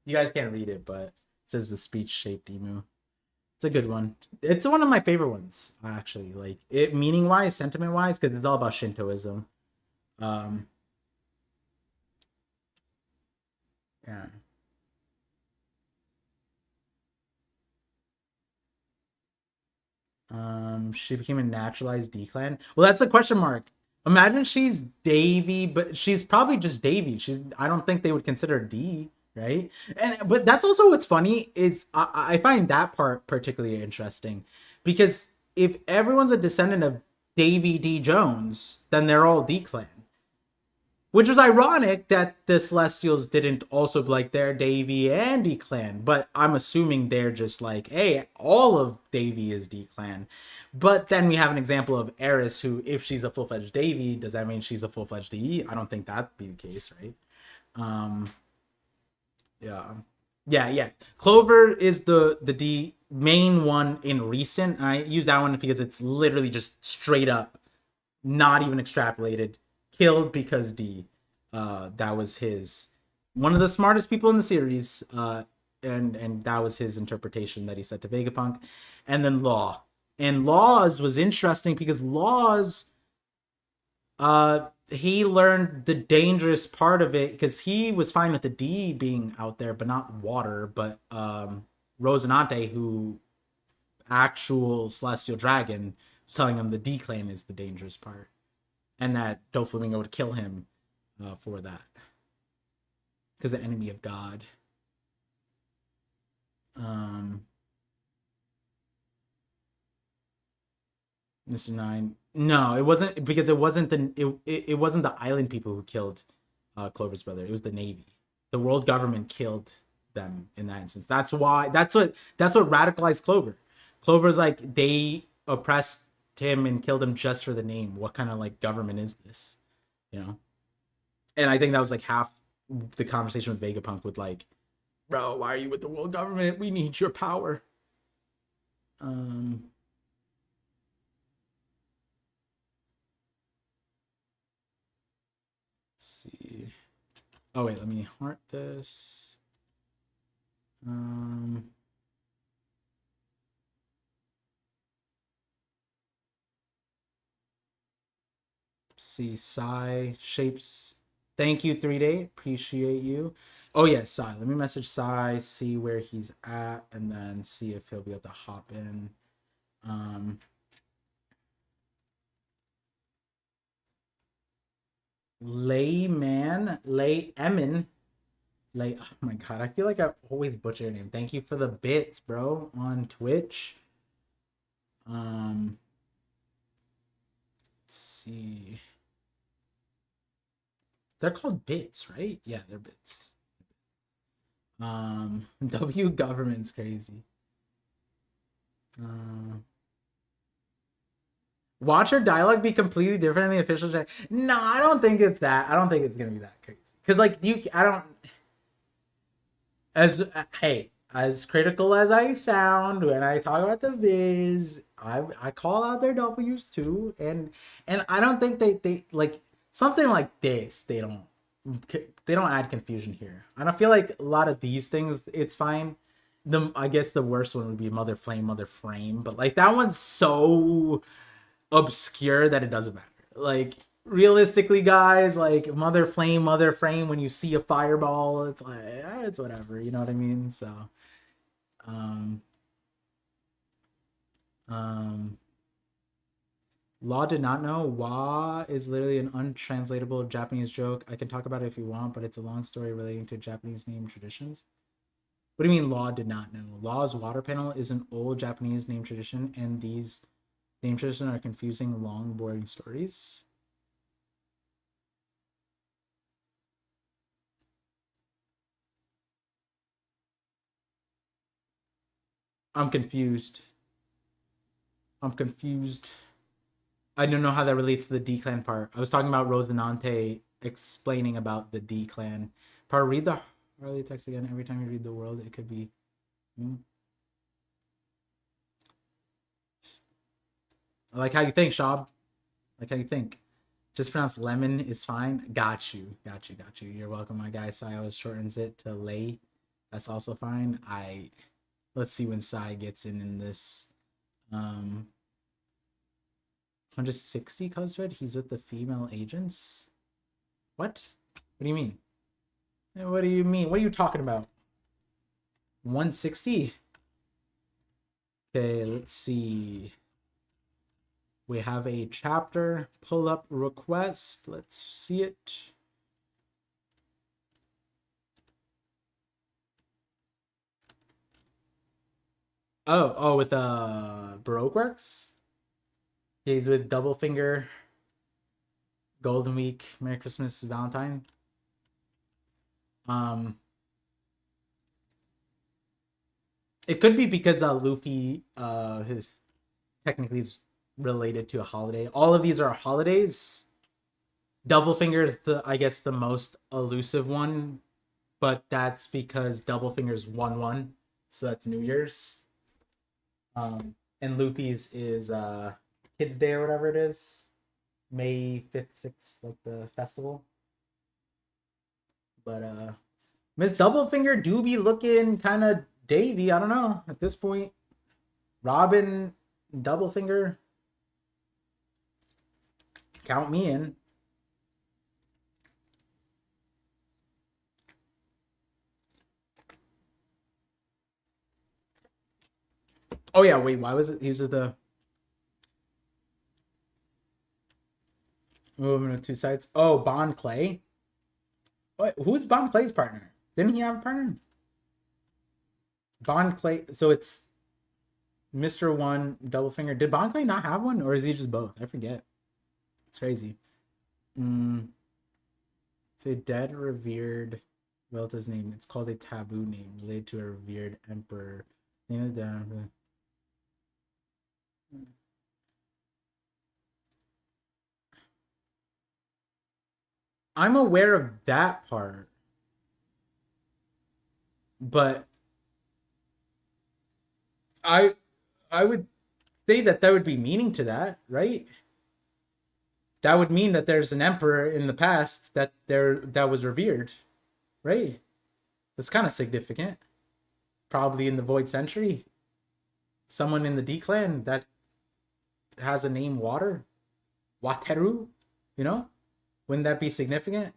You guys can't read it, but it says the speech shaped Emu. It's a good one. It's one of my favorite ones, actually. Like it meaning wise, sentiment wise, because it's all about Shintoism. Yeah. She became a naturalized D clan. Well, that's a question mark. Imagine she's Davy, but she's probably just Davy. I don't think they would consider her D, right? But that's also what's funny is I find that part particularly interesting because if everyone's a descendant of Davy D Jones, then they're all D clan. Which was ironic that the Celestials didn't also be like their Davy and D clan, but I'm assuming they're just like, hey, all of Davy is D clan. But then we have an example of Eris, who, if she's a full-fledged Davy, does that mean she's a full-fledged DE? I don't think that'd be the case, right? Yeah. Clover is the D main one in recent. I use that one because it's literally just straight up, not even extrapolated, killed because D. That was his, one of the smartest people in the series, and that was his interpretation that he said to Vegapunk. And then Law. And Laws was interesting because Laws, he learned the dangerous part of it because he was fine with the D being out there, but not water. But Rosinante, who actual Celestial Dragon, was telling him the D clan is the dangerous part, and that Doflamingo would kill him for that because the enemy of God. Mr. Nine. No, it wasn't, because it wasn't it wasn't the island people who killed Clover's brother. It was the Navy. The world government killed them in that instance. That's what radicalized Clover. Clover's like, they oppressed him and killed him just for the name. What kind of like government is this? You know? And I think that was like half the conversation with Vegapunk with like, bro, why are you with the world government? We need your power. See. Oh wait, let me heart this. See, Psy shapes. Thank you, 3-Day. Appreciate you. Oh yeah, Psy. Let me message Psy, see where he's at, and then see if he'll be able to hop in. Layman, Layman, oh my god, I feel like I always butcher your name. Thank you for the bits, bro, on Twitch. Let's see. They're called bits, right? Yeah, they're bits. W government's crazy. Watch her dialogue be completely different than the official chat. No, I don't think it's that. I don't think it's gonna be that crazy. Cause like I don't. As hey, as critical as I sound when I talk about the Viz, I call out their W's too, and I don't think they like something like this. They don't add confusion here. I don't feel like a lot of these things. It's fine. I guess the worst one would be Mother Flame, Mother Frame, but like that one's so obscure that it doesn't matter. Like realistically, guys, like Mother Flame, Mother Frame, when you see a fireball, it's like it's whatever, you know what I mean? So um Law did not know. Wa is literally an untranslatable Japanese joke. I can talk about it if you want, but it's a long story relating to Japanese name traditions. What do you mean Law did not know? Law's water panel is an old Japanese name tradition, and these name traditions are confusing, long, boring stories. I'm confused. I don't know how that relates to the D clan part. I was talking about Rosinante explaining about the D clan part. Read the Harley text again. Every time you read the world, it could be. I like how you think, Shab. Like how you think. Just pronounce lemon is fine. Got you. You're welcome, my guy. Sai always shortens it to lay. That's also fine. Let's see when Sai gets in this. 160 Cosred? He's with the female agents? What? What do you mean? What do you mean? What are you talking about? 160? Okay, let's see. We have a chapter pull-up request. Let's see it. Oh, with the Baroque Works? He's with Double Finger, Golden Week, Merry Christmas, Valentine. It could be because Luffy, his technically is related to a holiday. All of these are holidays. Double Finger is I guess the most elusive one, but that's because Double Finger's 1/1, so that's New Year's. And Luffy's is Kids Day or whatever it is, May 5th, 6th, like the festival. But Miss Doublefinger do be looking kind of Davy. I don't know at this point. Robin, Doublefinger, count me in. Oh yeah, wait, why was it? He was at the movement of two sides. Oh, Bond Clay. What? Who's Bond Clay's partner? Didn't he have a partner? Bond Clay. So it's Mr. One, Double Finger. Did Bond Clay not have one, or is he just both? I forget. It's crazy. Say dead revered relative's name. It's called a taboo name related to a revered emperor. Name it down. I'm aware of that part, but I would say that there would be meaning to that, right? That would mean that there's an emperor in the past that was revered, right? That's kind of significant. Probably in the Void Century, someone in the D clan that has a name Wateru, you know? Wouldn't that be significant?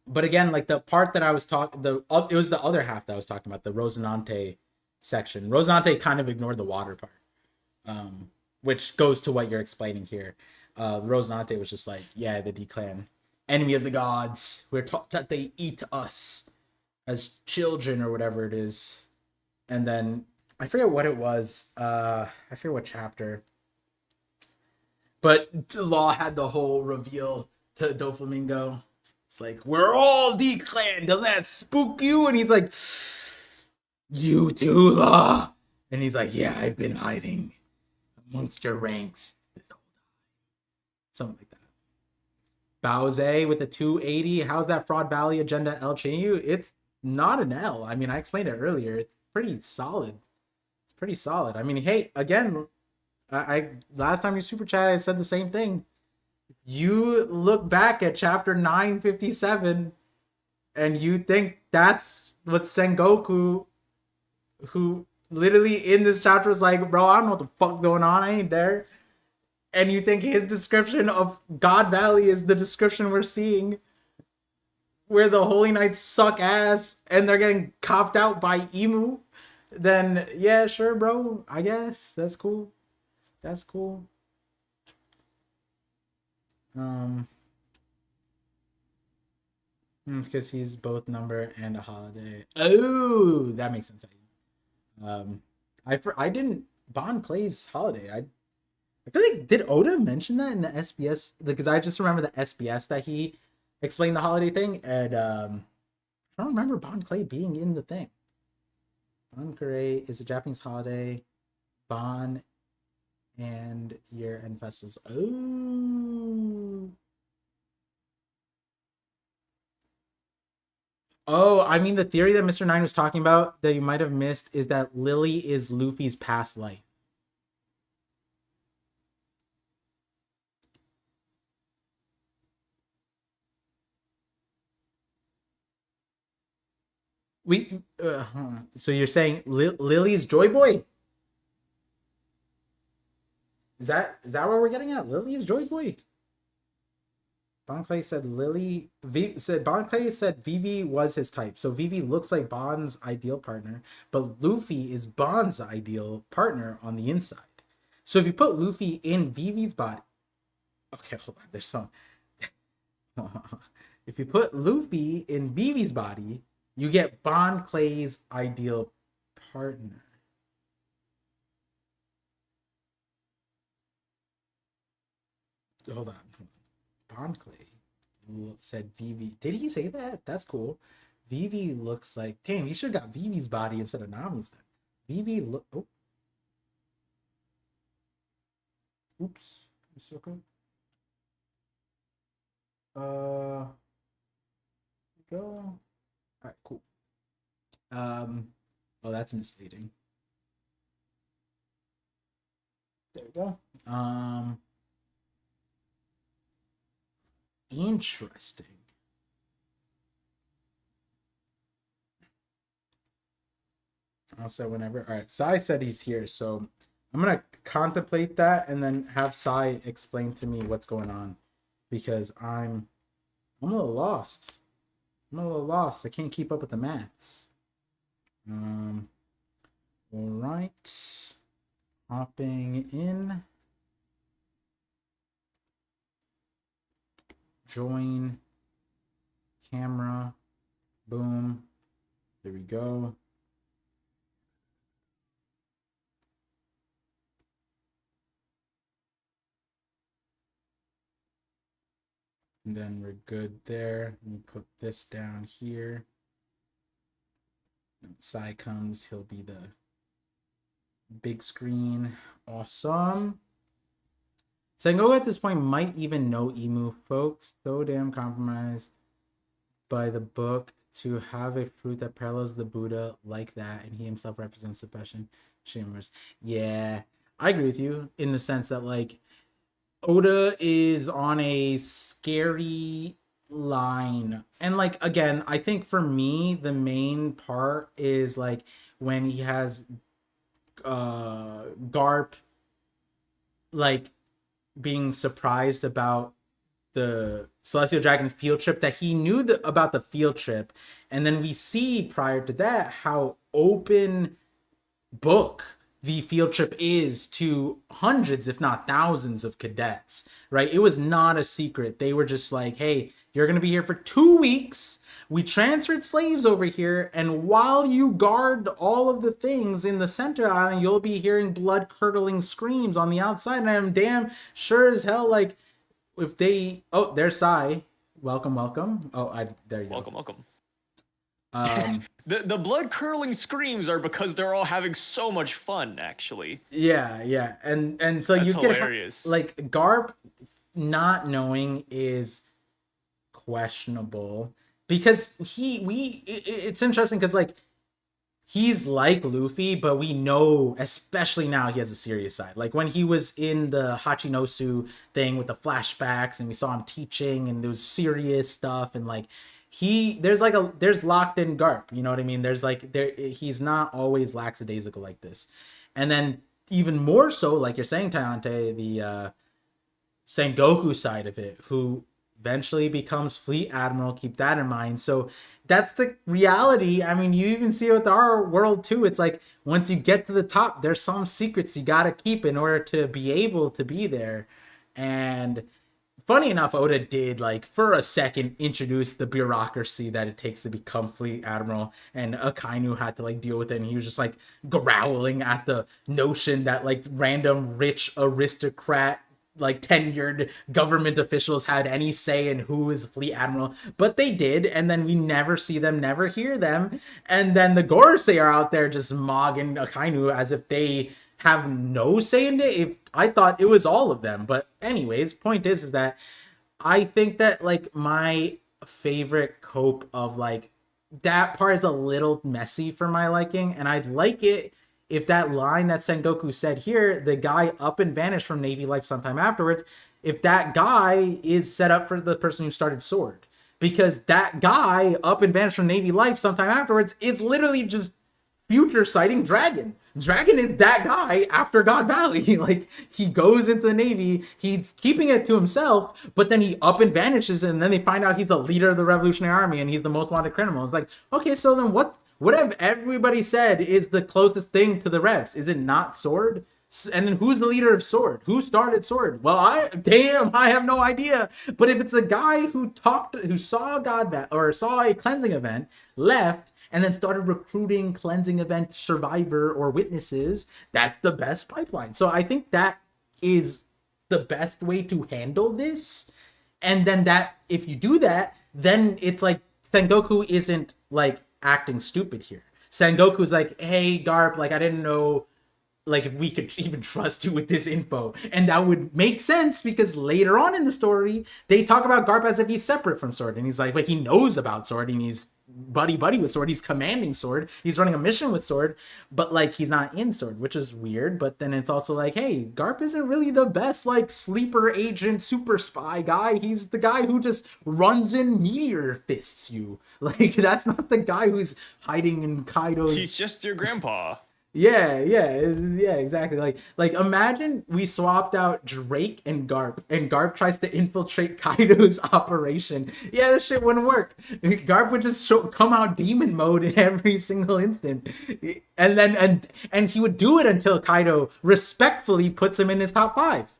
But again, like the part that I was talking, it was the other half that I was talking about, the Rosinante section. Rosinante kind of ignored the water part, which goes to what you're explaining here. Rosinante was just like, yeah, the D clan, enemy of the gods. We're taught that they eat us as children or whatever it is. And then I forget what it was. I forget what chapter. But Law had the whole reveal to Doflamingo. It's like, we're all D-Clan. Doesn't that spook you? And he's like, you too, Law. And he's like, yeah, I've been hiding amongst your ranks. Something like that. Bowser with the 280. How's that Fraud Valley agenda L chaining you? It's not an L. I mean, I explained it earlier. It's pretty solid. It's pretty solid. I mean, hey, again, I last time you super chat, I said the same thing. You look back at chapter 957 and you think that's what Sengoku, who literally in this chapter was like, bro, I don't know what the fuck going on, I ain't there. And you think his description of God Valley is the description we're seeing, where the Holy Knights suck ass and they're getting copped out by Emu, then yeah, sure, bro. I guess that's cool. That's cool. Because he's both number and a holiday. Oh, that makes sense. I didn't Bon Clay's holiday. I feel like, did Oda mention that in the SBS? Because I just remember the SBS that he explained the holiday thing, and I don't remember Bon Clay being in the thing. Bon Clay is a Japanese holiday. Bon and year-end festivals. Oh, I mean, the theory that Mr. Nine was talking about that you might have missed is that Lily is Luffy's past life. So you're saying Lily's Joy Boy? Is that what we're getting at? Lily's Joy Boy? Bon Clay said Bon Clay said Vivi was his type. So Vivi looks like Bon's ideal partner, but Luffy is Bon's ideal partner on the inside. So if you put Luffy in Vivi's body, okay, hold on. There's some. If you put Luffy in Vivi's body, you get Bon Clay's ideal partner. Hold on. Bon Clay said Vivi. Did he say that? That's cool. Vivi looks like. Damn, you should have got Vivi's body instead of Nami's then. Vivi look. Oh. Oops. It's okay. Go. Alright, cool. Oh, that's misleading. There we go. Interesting. Also, whenever. Alright, Sai said he's here, so I'm gonna contemplate that and then have Sai explain to me what's going on. Because I'm a little lost. I can't keep up with the maths. Alright. Hopping in. Join. Camera. Boom. There we go. And then we're good there. Let me put this down here. When Sai comes, he'll be the big screen. Awesome. Sengoku at this point might even know Emu, folks. So damn compromised by the book to have a fruit that parallels the Buddha like that, and he himself represents suppression. Shimmers. Yeah, I agree with you in the sense that, like, Oda is on a scary line. And, like, again, I think for me, the main part is, like, when he has Garp, like, being surprised about the Celestial Dragon field trip, that he knew about the field trip. And then we see prior to that how open book the field trip is to hundreds, if not thousands of cadets, right? It was not a secret. They were just like, hey, you're going to be here for 2 weeks. We transferred slaves over here. And while you guard all of the things in the center island, you'll be hearing blood curdling screams on the outside. And I'm damn sure as hell, like, if they, oh, there's Sai. Welcome, welcome. Oh, there you go. Welcome. Um, the blood curdling screams are because they're all having so much fun, actually. yeah, and so That's you hilarious. get like Garp not knowing is questionable because it's interesting because like he's like Luffy, but we know, especially now, he has a serious side. Like when he was in the Hachinosu thing with the flashbacks and we saw him teaching and there was serious stuff and like there's locked in Garp, you know what I mean? He's not always lackadaisical like this. And then even more so, like you're saying, Tayante, the Sengoku side of it, who eventually becomes Fleet Admiral. Keep that in mind. So that's the reality. I mean, you even see it with our world too. It's like once you get to the top, there's some secrets you gotta keep in order to be able to be there. And funny enough, Oda did, like, for a second, introduce the bureaucracy that it takes to become Fleet Admiral, and Akainu had to, like, deal with it, and he was just, like, growling at the notion that, like, random rich aristocrat, like, tenured government officials had any say in who is Fleet Admiral, but they did, and then we never see them, never hear them, and then the Gorosei are out there just mogging Akainu as if they have no say in it. If I thought it was all of them, but anyways, point is that I think that like my favorite cope of like that part is a little messy for my liking, and I'd like it if that line that Sengoku said here, the guy up and vanished from Navy life sometime afterwards, if that guy is set up for the person who started Sword, because that guy up and vanished from Navy life sometime afterwards, it's literally just future sighting Dragon. Dragon is that guy after God Valley. Like, he goes into the Navy, he's keeping it to himself, but then he up and vanishes, and then they find out he's the leader of the Revolutionary Army and he's the most wanted criminal. It's like, okay, so then what have everybody said is the closest thing to the Revs? Is it not Sword? And then who's the leader of Sword? Who started Sword? Well, I have no idea. But if it's the guy who saw saw a cleansing event, left, and then started recruiting cleansing event survivor or witnesses, that's the best pipeline. So I think that is the best way to handle this. And then that, if you do that, then it's like Sengoku isn't like acting stupid here. Sengoku's like, hey, Garp, like, I didn't know like if we could even trust you with this info. And that would make sense because later on in the story, they talk about Garp as if he's separate from Sword. And he's like, but he knows about Sword and he's buddy with Sword. He's commanding Sword. He's running a mission with Sword, but like he's not in Sword, which is weird. But then it's also like, hey, Garp isn't really the best like sleeper agent, super spy guy. He's the guy who just runs in meteor fists you. Like, that's not the guy who's hiding in Kaido's. He's just your grandpa. Yeah, exactly. Like imagine we swapped out Drake and Garp tries to infiltrate Kaido's operation. Yeah, this shit wouldn't work. Garp would just come out demon mode in every single instant, and then he would do it until Kaido respectfully puts him in his top 5,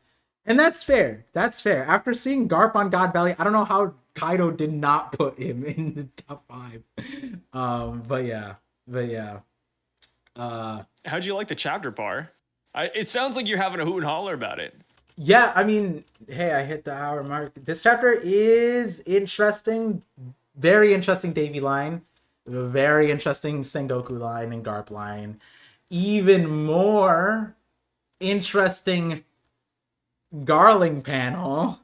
and that's fair. That's fair. After seeing Garp on God Valley, I don't know how Kaido did not put him in the top 5. But yeah. How'd you like the chapter bar? It sounds like you're having a hoot and holler about it. Yeah, I mean, hey, I hit the hour mark. This chapter is interesting. Very interesting Davy line. Very interesting Sengoku line and Garp line. Even more interesting Garling panel.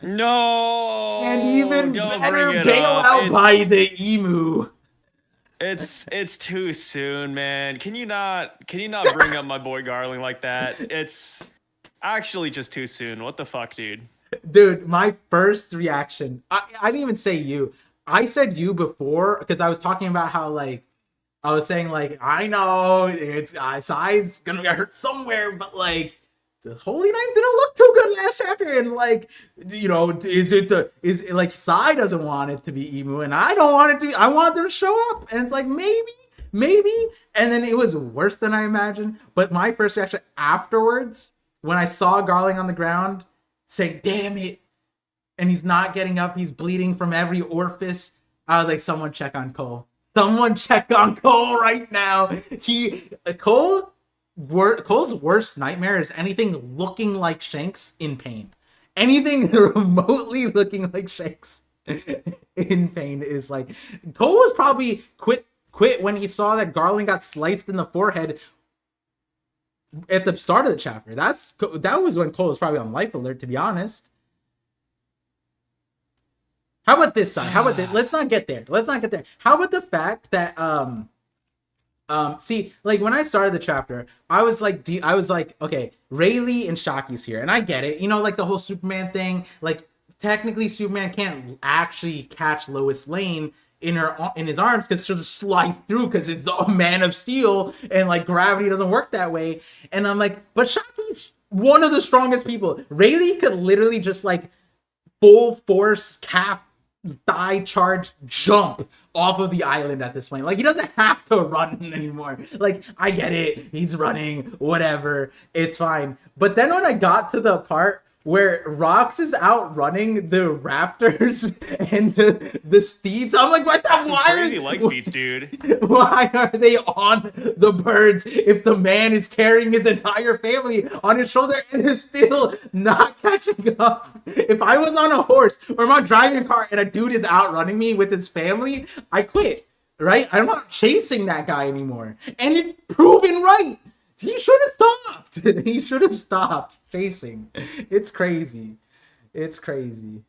No! And even better bailout by the emu. It's too soon, man. Can you not bring up my boy Garling like that? It's actually just too soon. What the fuck, dude? Dude, my first reaction, I didn't even say you. I said you before because I was talking about how, like, I was saying, like, I know it's Sai's gonna get hurt somewhere, but like the Holy Knights didn't look too good last chapter, and like, you know, is it like Sai doesn't want it to be Emu, and I don't want it to be. I want them to show up, and it's like maybe, and then it was worse than I imagined. But my first reaction afterwards, when I saw Garling on the ground, saying, "Damn it," and he's not getting up, he's bleeding from every orifice. I was like, someone check on Cole. Someone check on Cole right now. Cole's worst nightmare is anything looking like Shanks in pain. anything remotely looking like Shanks in pain is like Cole was probably quit when he saw that Garland got sliced in the forehead at the start of the chapter. That was when Cole was probably on life alert, to be honest. How about this side? How about this? Let's not get there. How about the fact that see, like when I started the chapter, I was like, okay, Rayleigh and Shockey's here, and I get it. You know, like the whole Superman thing. Like technically, Superman can't actually catch Lois Lane in his arms because she'll just slice through because it's the Man of Steel and like gravity doesn't work that way. And I'm like, but Shockey's one of the strongest people. Rayleigh could literally just like full force calf thigh charge jump off of the island at this point. Like he doesn't have to run anymore. Like I get it, he's running, whatever, it's fine. But then when I got to the part where Rox is out running the raptors and the steeds, I'm like, what the crazy leg feats, dude. Why are they on the birds if the man is carrying his entire family on his shoulder and is still not catching up? If I was on a horse or I'm driving a car and a dude is outrunning me with his family, I quit, right? I'm not chasing that guy anymore. And it's proven right. He should have stopped. He should have stopped chasing. It's crazy. It's crazy.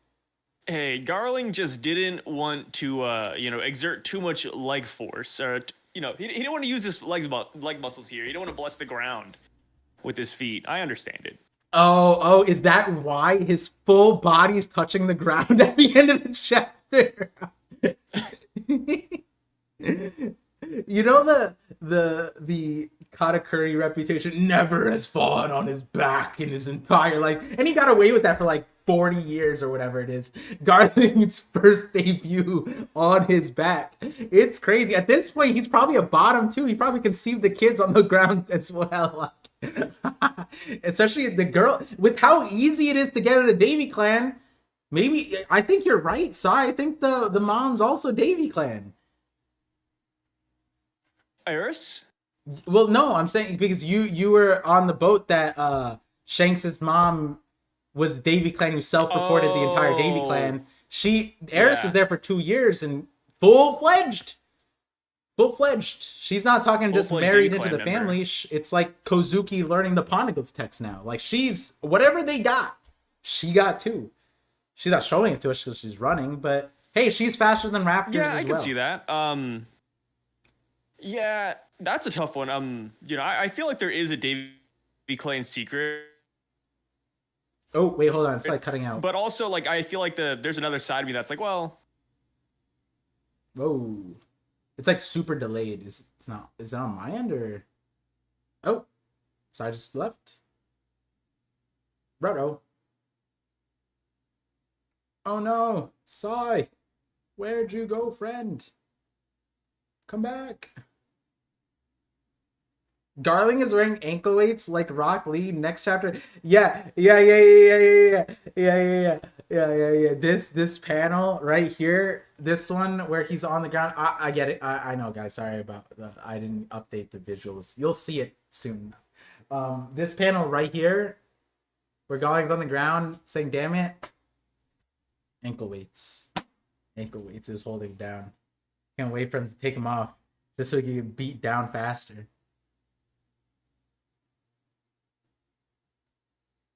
Hey, Garling just didn't want to, exert too much leg force, or he didn't want to use his leg muscles here. He didn't want to bless the ground with his feet. I understand it. Oh, is that why his full body is touching the ground at the end of the chapter? You know the Katakuri reputation never has fallen on his back in his entire life, and he got away with that for like 40 years or whatever it is. Garland's first debut on his back. It's crazy. At this point, he's probably a bottom too. He probably conceived the kids on the ground as well. Especially the girl, with how easy it is to get into the Davy clan. Maybe I think you're right, Sai. I think the mom's also Davy clan. Iris? Well, no, I'm saying because you were on the boat that Shanks's mom was Davy clan who self-reported the entire Davy clan. Eris was there for 2 years and full-fledged. She's not talking just married into the family. It's like Kozuki learning the poneglyph text now. Like she's whatever they got, she got too. She's not showing it to us because she's running, but hey, she's faster than raptors as well. Yeah, I can see that. Yeah, that's a tough one. I feel like there is a Davy clan secret. Oh, wait, hold on. It's like cutting out. But also, like, I feel like there's another side of me that's like, well. Whoa. It's like super delayed. Is it on my end or? Oh, so I just left. Ruto. Oh no, Sai. Where'd you go, friend? Come back. Garling is wearing ankle weights like Rock Lee. Next chapter. Yeah. This panel right here, this one where he's on the ground. I get it. I know, guys. Sorry about I didn't update the visuals. You'll see it soon. This panel right here, where Garling's on the ground saying, "Damn it." Ankle weights. Is holding down. Can't wait for him to take him off, just so he can get beat down faster.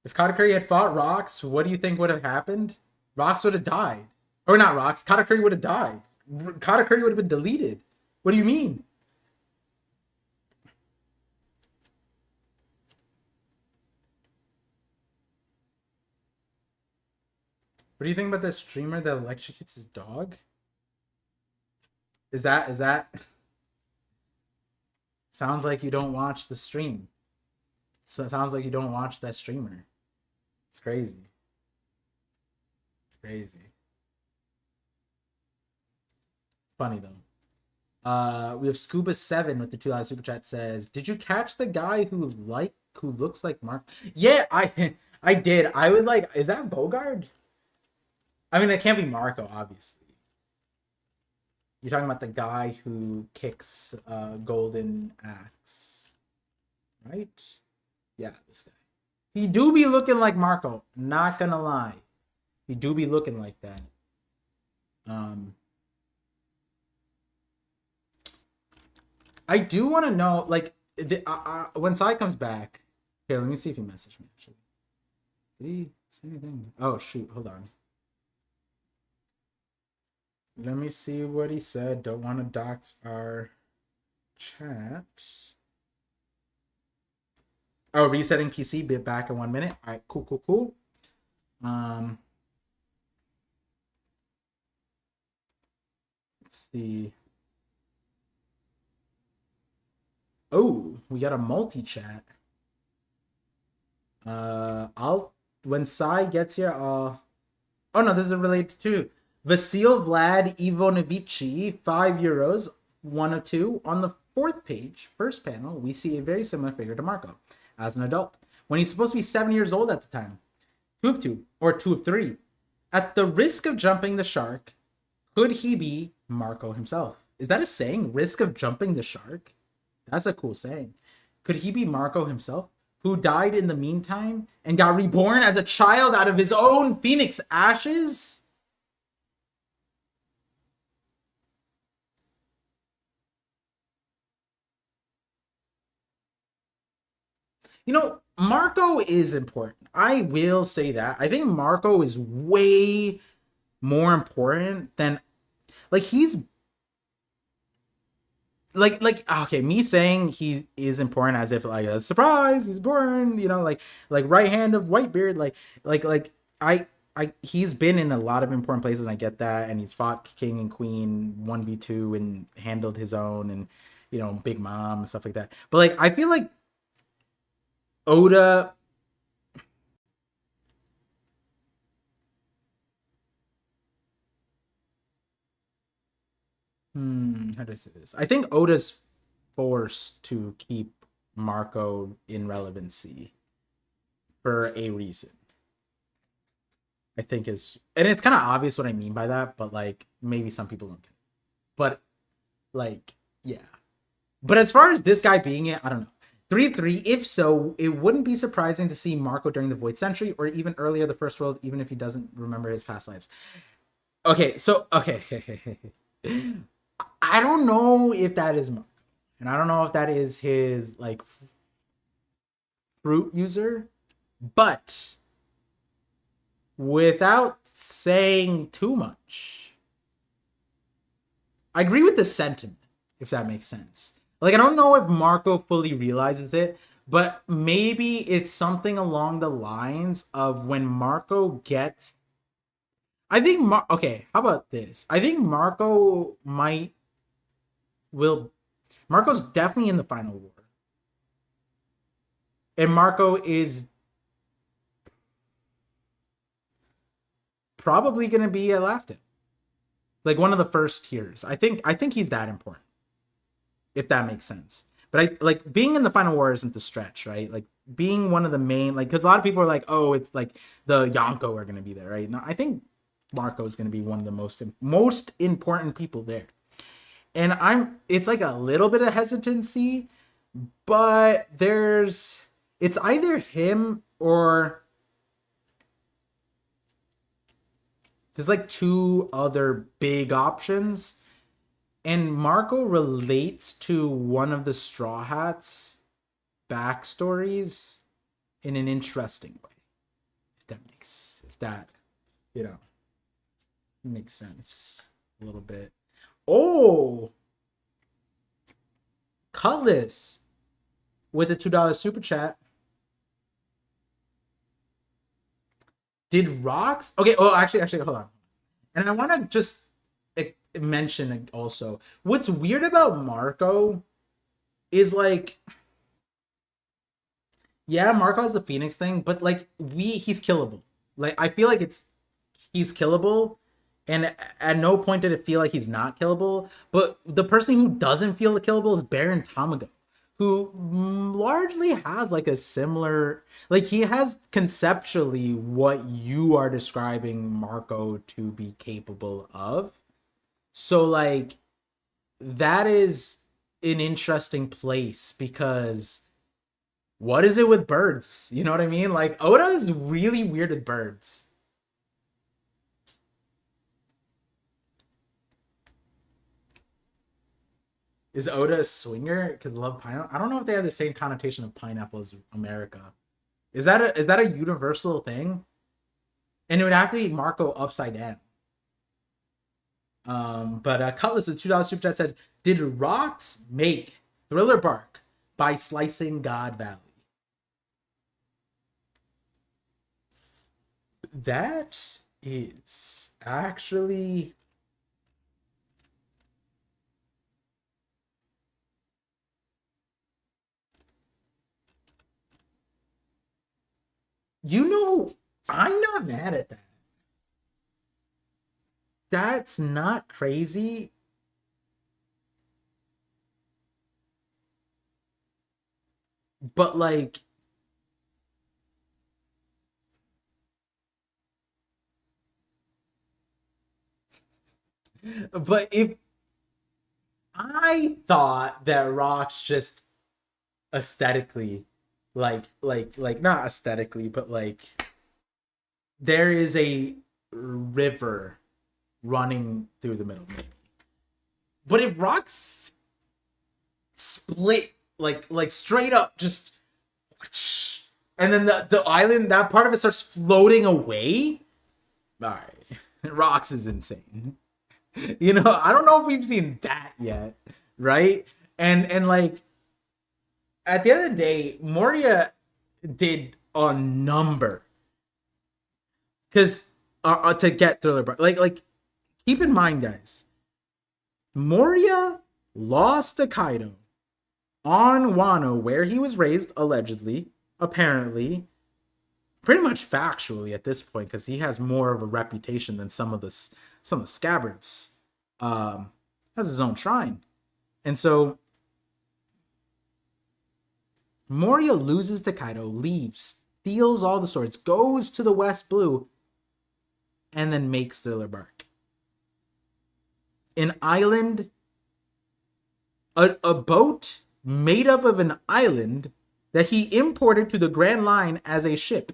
If Katakuri had fought Rox, what do you think would have happened? Rox would have died. Or not Rox, Katakuri would have died. Katakuri would have been deleted. What do you mean? What do you think about the streamer that electrocutes his dog? Is that... Sounds like you don't watch the stream. So it sounds like you don't watch that streamer. It's crazy. Funny though. We have Scuba7 with the $2 super chat says, "Did you catch the guy who looks like Mark?" Yeah, I did. I was like, is that Bogard? I mean, that can't be Marco, obviously. You're talking about the guy who kicks Golden Axe, right? Yeah, this guy. He do be looking like Marco. Not gonna lie. He do be looking like that. I do want to know, like, when Sai comes back. Here, let me see if he messaged me. Actually, did he say anything? Oh shoot, hold on. Let me see what he said. Don't want to dox our chat. Oh, resetting PC. Be back in 1 minute. All right, cool. Let's see. Oh, we got a multi-chat. When Sai gets here, oh no, this is related to Vasil Vlad Ivanovici, €5, 1 of 2. On the fourth page, first panel, we see a very similar figure to Marco as an adult, when he's supposed to be 7 years old at the time. 2 of 2, or 2 of 3. At the risk of jumping the shark, could he be Marco himself? Is that a saying? Risk of jumping the shark? That's a cool saying. Could he be Marco himself, who died in the meantime and got reborn as a child out of his own phoenix ashes? You know, Marco is important. I will say that. I think Marco is way more important than, like, he's like okay, me saying he is important as if like a surprise, he's born, you know, like right hand of Whitebeard, like I he's been in a lot of important places, and I get that, and he's fought king and queen 1v2 and handled his own, and you know, Big Mom and stuff like that. But like, I feel like Oda, how do I say this? I think Oda's forced to keep Marco in relevancy for a reason. I think is, and it's kind of obvious what I mean by that, but like maybe some people don't get it. But like, yeah. But as far as this guy being it, I don't know. 3 of 3. If so, it wouldn't be surprising to see Marco during the Void Century or even earlier the First World, even if he doesn't remember his past lives. Okay, so okay. I don't know if that is Marco, and I don't know if that is his like fruit user, but without saying too much, I agree with the sentiment, if that makes sense. Like, I don't know if Marco fully realizes it, but maybe it's something along the lines of when Marco gets. I think okay, how about this? I think Marco's definitely in the final war. And Marco is probably going to be at Lafton. Like one of the first tiers. I think he's that important. If that makes sense. But I like being in the final war isn't the stretch, right? Like being one of the main, like, because a lot of people are like, oh, it's like the Yonko are going to be there, right? No, I think Marco is going to be one of the most important people there. And it's like a little bit of hesitancy, but it's either him or there's like 2 other big options. And Marco relates to one of the Straw Hats backstories in an interesting way. If that, you know, makes sense a little bit. Oh, Cutlass with a $2 super chat. Did Rocks? Okay. Oh, actually, hold on. And I want to just mention also, what's weird about Marco is like, yeah, Marco has the Phoenix thing, but like he's killable. Like I feel like he's killable, and at no point did it feel like he's not killable. But the person who doesn't feel killable is Baron Tamago, who largely has like a similar, like he has conceptually what you are describing Marco to be capable of. So like that is an interesting place because What is it with birds? You know what I mean? Like Oda is really weird with birds. Is Oda a swinger? Because love pineapple. I don't know if they have the same connotation of pineapple as America. Is that a universal thing? And it would have to be Marco upside down. But Cutlass with $2 super chat says, "Did rocks make Thriller Bark by slicing God Valley?" That is actually I'm not mad at that. That's not crazy. But like but if I thought that rocks just aesthetically like not aesthetically but like there is a river running through the middle maybe. But if rocks split like straight up just and then the island, that part of it starts floating away, all right. Rocks is insane. You know, I don't know if we've seen that yet, right? And like at the end of the day, Moria did a number because to get Thriller Bark. Like keep in mind, guys, Moria lost to Kaido on Wano, where he was raised allegedly, apparently, pretty much factually at this point, because he has more of a reputation than some of the scabbards. Has his own shrine, and so Moria loses to Kaido, leaves, steals all the swords, goes to the West Blue, and then makes Thriller Bark. An island, a boat made up of an island that he imported to the Grand Line as a ship.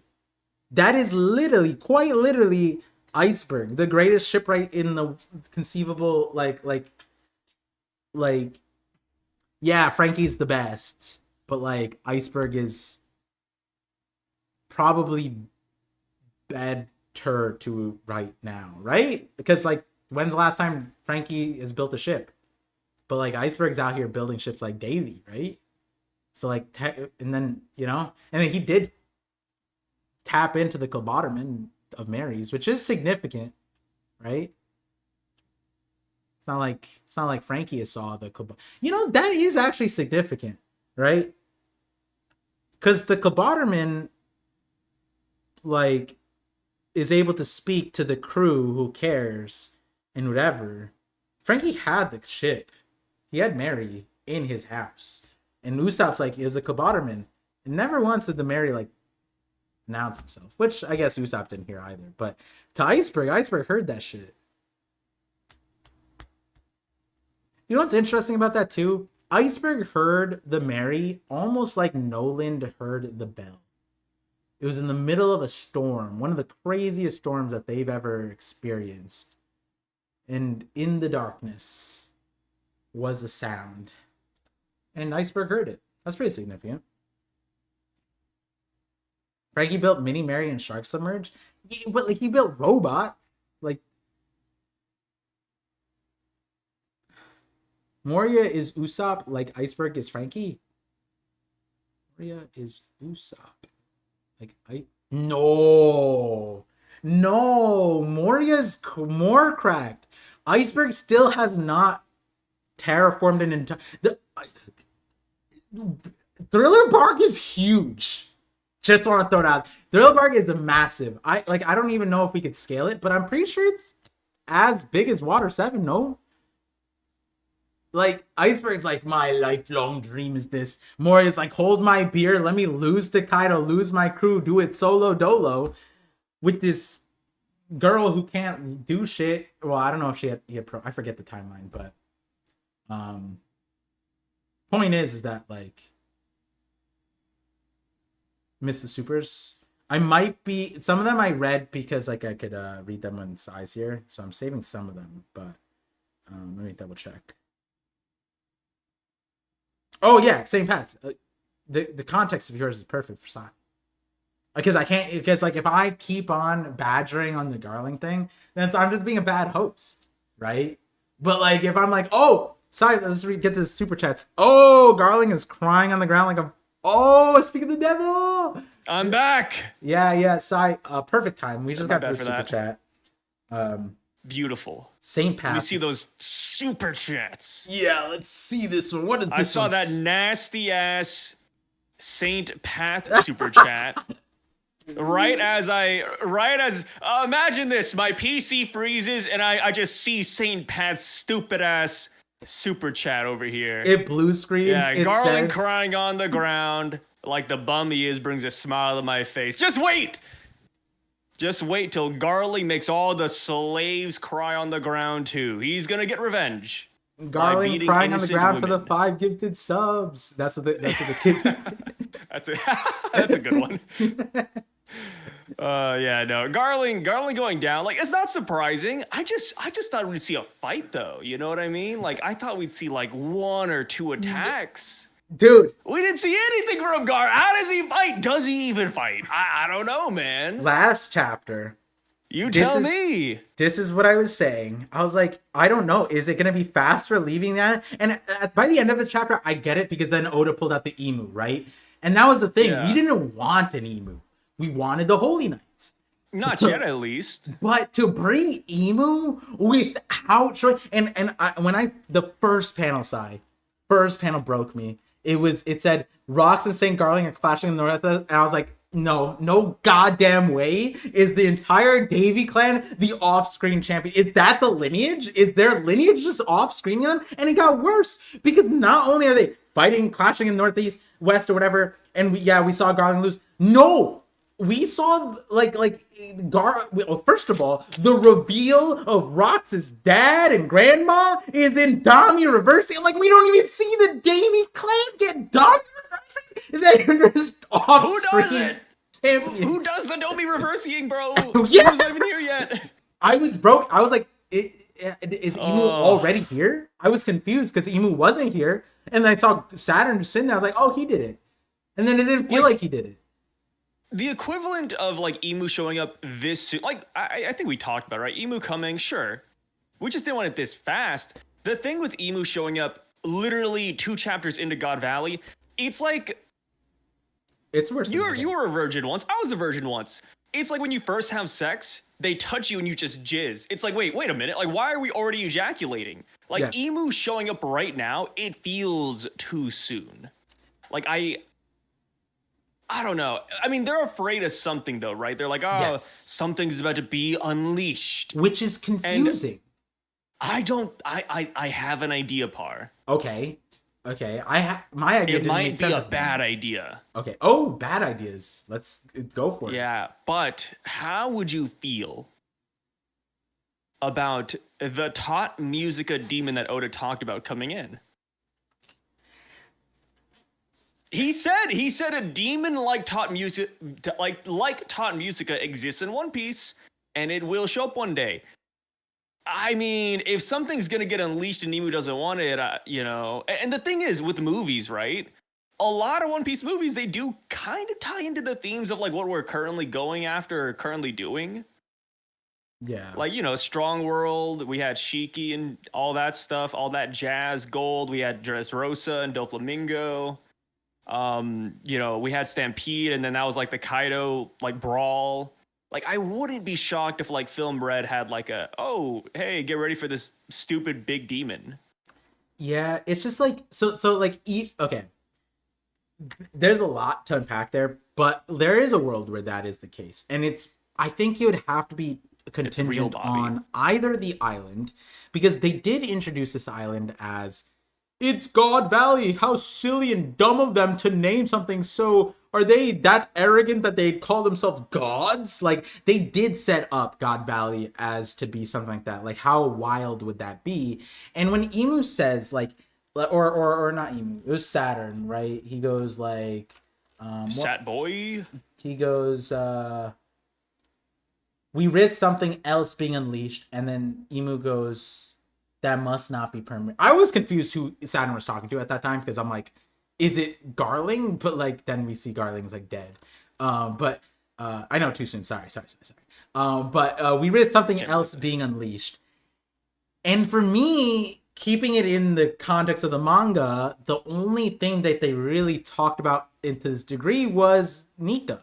That is literally, quite literally, Iceberg, the greatest shipwright in the conceivable, like, yeah, Frankie's the best, but like Iceberg is probably better to right now, right? Because like, when's the last time Frankie has built a ship? But like Iceberg's out here building ships like daily, right? So like, and then and then he did tap into the Kilbotterman of Mary's, which is significant, right? It's not like Frankie saw the that is actually significant, right? Because the Kilbotterman like is able to speak to the crew who cares and whatever. Frankie had the ship. He had Mary in his house. And Usopp's like, is a Kilbotterman. And never once did the Mary like announce himself, which I guess Usopp didn't hear either. But to Iceberg heard that shit. You know what's interesting about that too? Iceberg heard the Mary almost like Noland heard the bell. It was in the middle of a storm, one of the craziest storms that they've ever experienced. And in the darkness was a sound. And Iceberg heard it. That's pretty significant. Frankie built Mini Mary and Shark Submerge. But like he built robots. Like Moria is Usopp, like Iceberg is Frankie. Moria is Usopp. Like no, Moria's more cracked. Iceberg still has not terraformed an entire. Thriller Bark is huge. Just want to throw it out. Thriller Bark is massive. I don't even know if we could scale it, but I'm pretty sure it's as big as Water 7. No. Like Iceberg's like, my lifelong dream is this. Moria's like, hold my beer, let me lose to Kaido, lose my crew, do it solo dolo with this girl who can't do shit. Well, I don't know if she had I forget the timeline, but point is that like Missed the supers. I might be some of them I read because like I could read them when Sai's here, so I'm saving some of them. But let me double check. Oh yeah, same path. The context of yours is perfect for Sai. Because I can't, because like if I keep on badgering on the Garling thing, then I'm just being a bad host, right? But like if I'm like, oh, sorry, let's get to the super chats. Oh, Garling is crying on the ground like a, oh, speak of the devil. I'm back. Yeah, Sai, perfect time. We just got the super that. chat. Beautiful. Same path. Let me see those super chats. Yeah, let's see this one. What is this? I saw that nasty ass Saint Path super chat. Right as imagine this, my PC freezes and I just see Saint Pat's stupid ass super chat over here. It blue screens. Yeah, it Garland says... crying on the ground like the bum he is brings a smile to my face. Just wait till Garland makes all the slaves cry on the ground too. He's gonna get revenge. Garland crying on the ground for the 5 gifted subs. That's what the kids. That's a good one. Yeah, no. Garland going down, like, it's not surprising. I just thought we'd see a fight though. You know what I mean? Like, I thought we'd see like 1 or 2 attacks. Dude, we didn't see anything from Gar. How does he fight? Does he even fight? I don't know, man. Last chapter. You tell me. This is what I was saying. I was like, I don't know. Is it going to be faster leaving that? And by the end of the chapter, I get it because then Oda pulled out the emu, right? And that was the thing. Yeah. We didn't want an emu. We wanted the Holy Knights. Not yet, at least. But to bring emu without showing, the first panel broke me. It said Rox and St. Garling are clashing in the north, and I was like, no goddamn way is the entire Davy clan the off-screen champion. Is that the lineage? Is their lineage just off-screening them? And it got worse because not only are they fighting, clashing in northeast, west, or whatever, and we saw Garling lose. No, we saw first of all, the reveal of Rox's dad and grandma is in Dami reversing. I'm like, we don't even see the Davy clan get Dami reversing. They're just off. Who does it? Who does the Dami reversing, bro? Yeah. Who's not even here yet? I was broke. I was like, is Emu already here? I was confused because Emu wasn't here, and then I saw Saturn just sitting there. I was like, oh, he did it, and then it didn't feel like he did it. The equivalent of like Emu showing up this soon, like I think we talked about, right? Emu coming, sure. We just didn't want it this fast. The thing with Emu showing up literally 2 chapters into God Valley, it's like it's worse. You were a virgin once. I was a virgin once. It's like when you first have sex, they touch you and you just jizz. It's like, wait a minute. Like, why are we already ejaculating? Like, Emu showing up right now, it feels too soon. Like, I don't know. I mean, they're afraid of something, though, right? They're like, something's about to be unleashed. Which is confusing. And I have an idea, Par. Okay. My idea didn't make sense. It might be a bad idea. Okay. Oh, bad ideas. Let's go for it. Yeah, but how would you feel about the Tot Musica demon that Oda talked about coming in? He said a demon like Tot Musica, like Tot Musica exists in One Piece, and it will show up one day. I mean, if something's gonna get unleashed and Nemu doesn't want it, And the thing is, with movies, right? A lot of One Piece movies, they do kind of tie into the themes of like what we're currently going after or currently doing. Yeah. Like, Strong World, we had Shiki and all that stuff, all that jazz, Gold, we had Dressrosa and Doflamingo. We had Stampede, and then that was like the Kaido like brawl. Like, I wouldn't be shocked if like Film Red had like hey, get ready for this stupid big demon. Yeah, it's just like okay. There's a lot to unpack there, but there is a world where that is the case, and I think it would have to be contingent on either the island, because they did introduce this island as it's God Valley. How silly and dumb of them to name something so. Are they that arrogant that they'd call themselves gods? Like, they did set up God Valley as to be something like that. Like, how wild would that be? And when Emu says, like, or not Emu, it was Saturn, right? He goes, like, Sat boy. He goes, we risk something else being unleashed, and then Emu goes, that must not be permanent. I was confused who Saturn was talking to at that time because I'm like, is it Garling? But like then we see Garling's like dead. But I know too soon. Sorry. But we risk something else being unleashed. And for me, keeping it in the context of the manga, the only thing that they really talked about into this degree was Nika.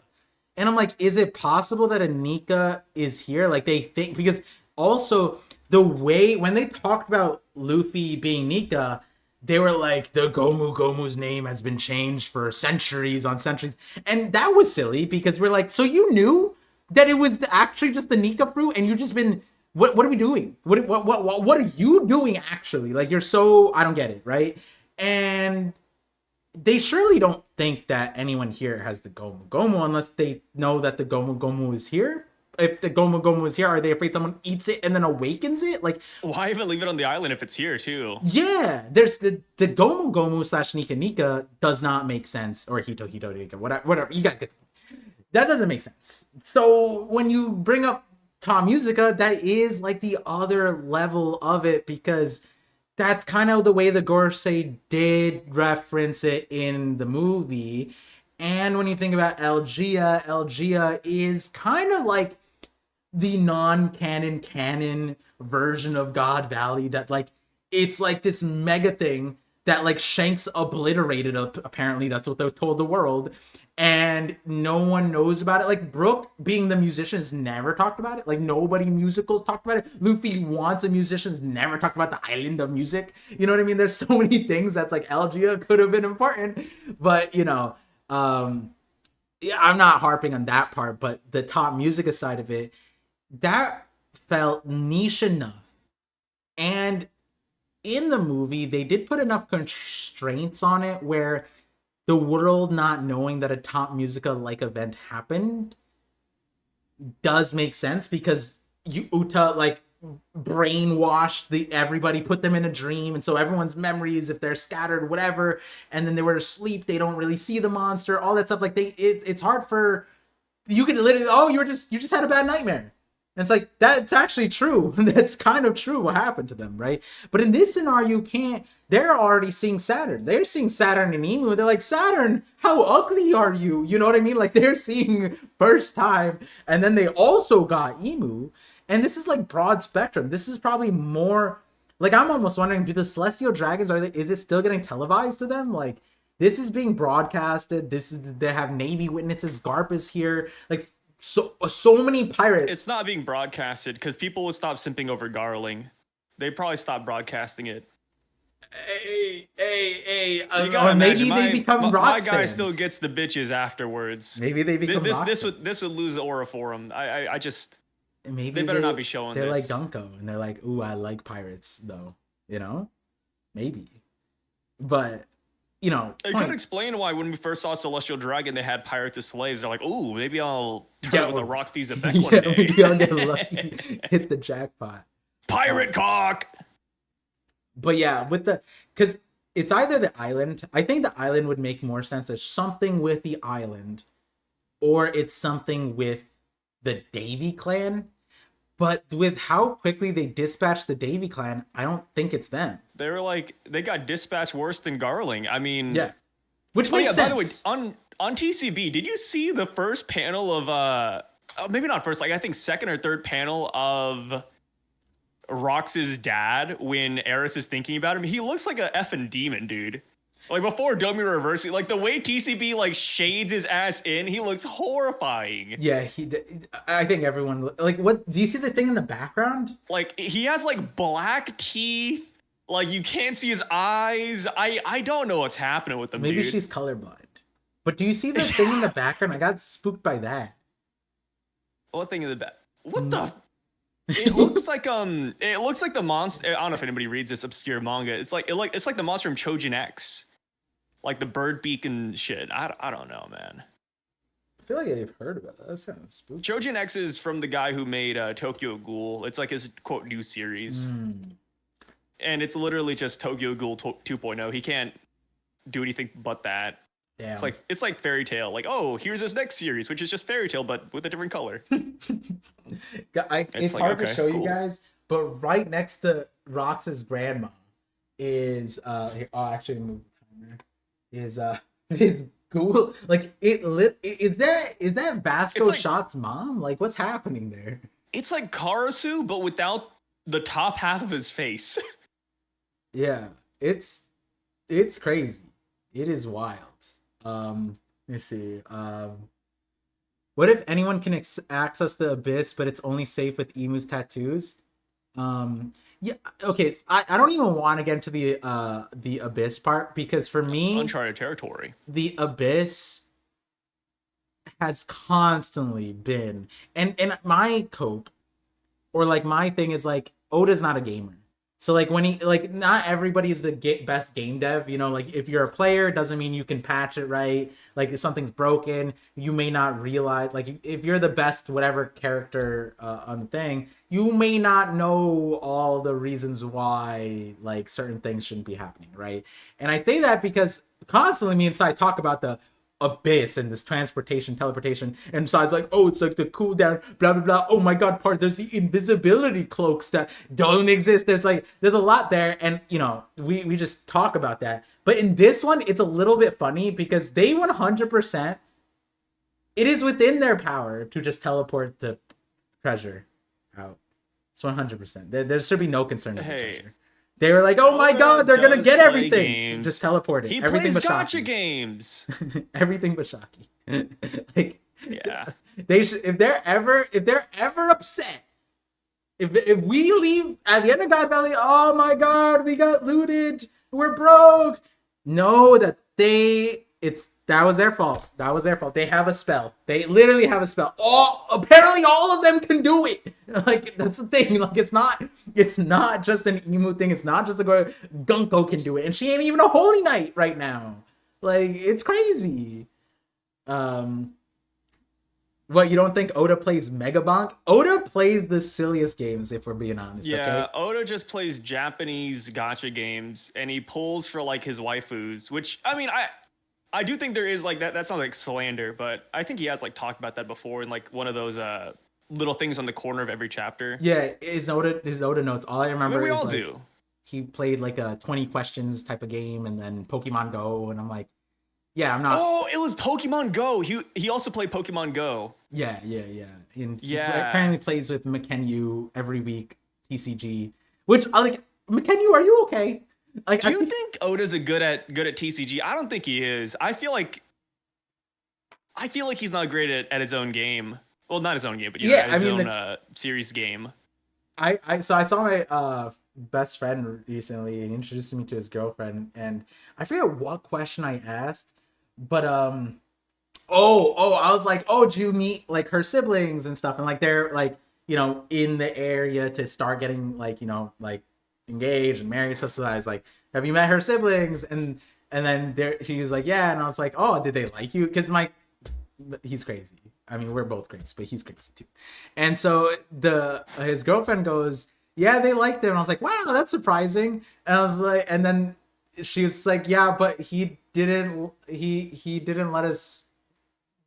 And I'm like, is it possible that a Nika is here? Like they think, because also the way when they talked about Luffy being Nika, they were like, the Gomu's name has been changed for centuries on centuries. And that was silly because we're like, so you knew that it was actually just the Nika fruit and you just been, what are we doing? What are you doing actually? Like you're so, I don't get it, right? And they surely don't think that anyone here has the Gomu unless they know that the Gomu is here. If the Gomu is here, are they afraid someone eats it and then awakens it? Like, why even leave it on the island if it's here too? Yeah, there's the Gomu slash Nika does not make sense, or Hito Nika, whatever. You guys get that doesn't make sense. So when you bring up Tom Musica, that is like the other level of it because that's kind of the way the Gorosei did reference it in the movie. And when you think about Elgia is kind of like the canon version of God Valley that like it's like this mega thing that like Shanks obliterated apparently that's what they told the world and no one knows about it. Like Brooke being the musician has never talked about it. Like nobody musicals talked about it. Luffy wants a musician's never talked about the island of music. You know what I mean? There's so many things that's like Elgia could have been important, but you know, yeah, I'm not harping on that part, but the top music side of it, that felt niche enough. And in the movie, they did put enough constraints on it where the world not knowing that a Top Musica like event happened does make sense because Uta like brainwashed everybody, put them in a dream, and so everyone's memories, if they're scattered, whatever, and then they were asleep, they don't really see the monster, all that stuff. Like it's hard for you could literally you just had a bad nightmare. And it's like, that's actually true. That's kind of true what happened to them, right? But in this scenario, you can't, they're already seeing Saturn. They're seeing Saturn and Emu. They're like, Saturn, how ugly are you? You know what I mean? Like they're seeing first time. And then they also got Emu. And this is like broad spectrum. This is probably more, like I'm almost wondering, do the Celestial Dragons, is it still getting televised to them? Like this is being broadcasted. They have Navy witnesses. Garp is here. Like, so many pirates. It's not being broadcasted because people would stop simping over Garling. They probably stop broadcasting it. Or maybe they become Rocks My guy fans. still gets the bitches afterwards. Maybe they become this would lose aura for them. I just maybe they better not be showing. They're this. like Dunko, and they're like, ooh, I like pirates though. You know, maybe, but. You know, it could explain why when we first saw Celestial Dragon, they had pirates as slaves. They're like, "Ooh, maybe I'll turn out with the Rocksteeds effect one day. Maybe I'll get lucky, hit the jackpot." Pirate cock. But yeah, because it's either the island. I think the island would make more sense as something with the island, or it's something with the Davy clan. But with how quickly they dispatched the Davy clan, I don't think it's them. They were like, they got dispatched worse than Garling. I mean, yeah, which makes sense. By the way, on TCB, did you see the first panel of maybe not first, like I think second or third panel of Rox's dad when Eris is thinking about him? He looks like a effing demon, dude. Like before Domi reversing, like the way TCB like shades his ass in, he looks horrifying. Yeah, I think everyone like. What do you see the thing in the background? Like he has like black teeth. Like you can't see his eyes. I don't know what's happening with them. Maybe dude. she's colorblind. But do you see the thing in the background? I got spooked by that. What thing in the back? What the? It looks like the monster. I don't know if anybody reads this obscure manga. It's like the monster from Chojin X. Like the bird beak and shit. I don't know, man. I feel like I've heard about that. That sounds spooky. Chojin X is from the guy who made Tokyo Ghoul. It's like his quote new series. And it's literally just Tokyo Ghoul 2.0. He can't do anything but that. Damn. It's like Fairy Tail. Like, oh, here's this next series, which is just Fairy Tail but with a different color. It's like, hard to okay, show you cool. guys, but right next to Rox's grandma is here, oh, actually move the timer. Is is Ghoul, like it lit, is that It's Vasco like Shot's mom? Like what's happening there? it's like Karasu, but without the top half of his face. Yeah, it's it's crazy. It is wild. Let me see. What if anyone can access the abyss, but it's only safe with Emu's tattoos? Yeah, okay. I don't even want to get into the abyss part because for It's me, uncharted territory. the abyss has constantly been and my cope or like my thing is like Oda's not a gamer. So like when he like not everybody is the best game dev, you know, like if you're a player it doesn't mean you can patch it right. Like if something's broken, you may not realize like if you're the best whatever character on the thing, you may not know all the reasons why like certain things shouldn't be happening, right? And I say that because constantly me and Sai talk about the abyss and this transportation teleportation and Sai's like, oh, it's like the cooldown blah blah blah, oh my god, part there's the invisibility cloaks that don't exist, there's a lot there, and you know we just talk about that. But in this one it's a little bit funny because they 100%, it is within their power to just teleport the treasure out. It's 100%. There should be no concern with the treasure. They were like, oh my god, they're gonna get everything. Games. Just teleport it. He Everything plays but gacha Shaki. games. Everything but Shaki. Like, Yeah. they should if they're ever upset. If we leave at the end of God Valley, oh my god, we got looted, we're broke. Know that that was their fault. That was their fault. They have a spell. They literally have a spell. Apparently all of them can do it. Like that's the thing. Like it's not just an emu thing. It's not just a girl. Gunko can do it, and she ain't even a holy knight right now. Like it's crazy. What, you don't think Oda plays Megabonk? Oda plays the silliest games, if we're being honest. Yeah, okay? Oda just plays Japanese gacha games, and he pulls for like his waifus, which I mean, I do think there is like that. That sounds like slander, but I think he has like talked about that before in like one of those little things on the corner of every chapter. Yeah, his Oda notes. All I remember we is all like do. he played like a 20 questions type of game, and then Pokemon Go, and I'm like, yeah, I'm not. Oh, it was Pokemon Go. He also played Pokemon Go. Yeah. And he Yeah. apparently plays with McKenyu every week, TCG. Which I like. McKenyu, are you okay? Like, Do you think Oda's good at TCG? I don't think he is. I feel like he's not great at his own game. Well, not his own game, but you know, his own series game. I saw my best friend recently and introduced me to his girlfriend, and I forget what question I asked, but I was like, oh, did you meet like her siblings and stuff, and like they're like, you know, in the area to start getting like, you know, like engaged and married and stuff. So I was like, have you met her siblings? And then she was like, yeah, and I was like, oh, did they like you? Because he's crazy. I mean, we're both crazy, but he's crazy too. And so his girlfriend goes, yeah, they liked him. And I was like, wow, that's surprising. And I was like, and then she was like, yeah, but he didn't let us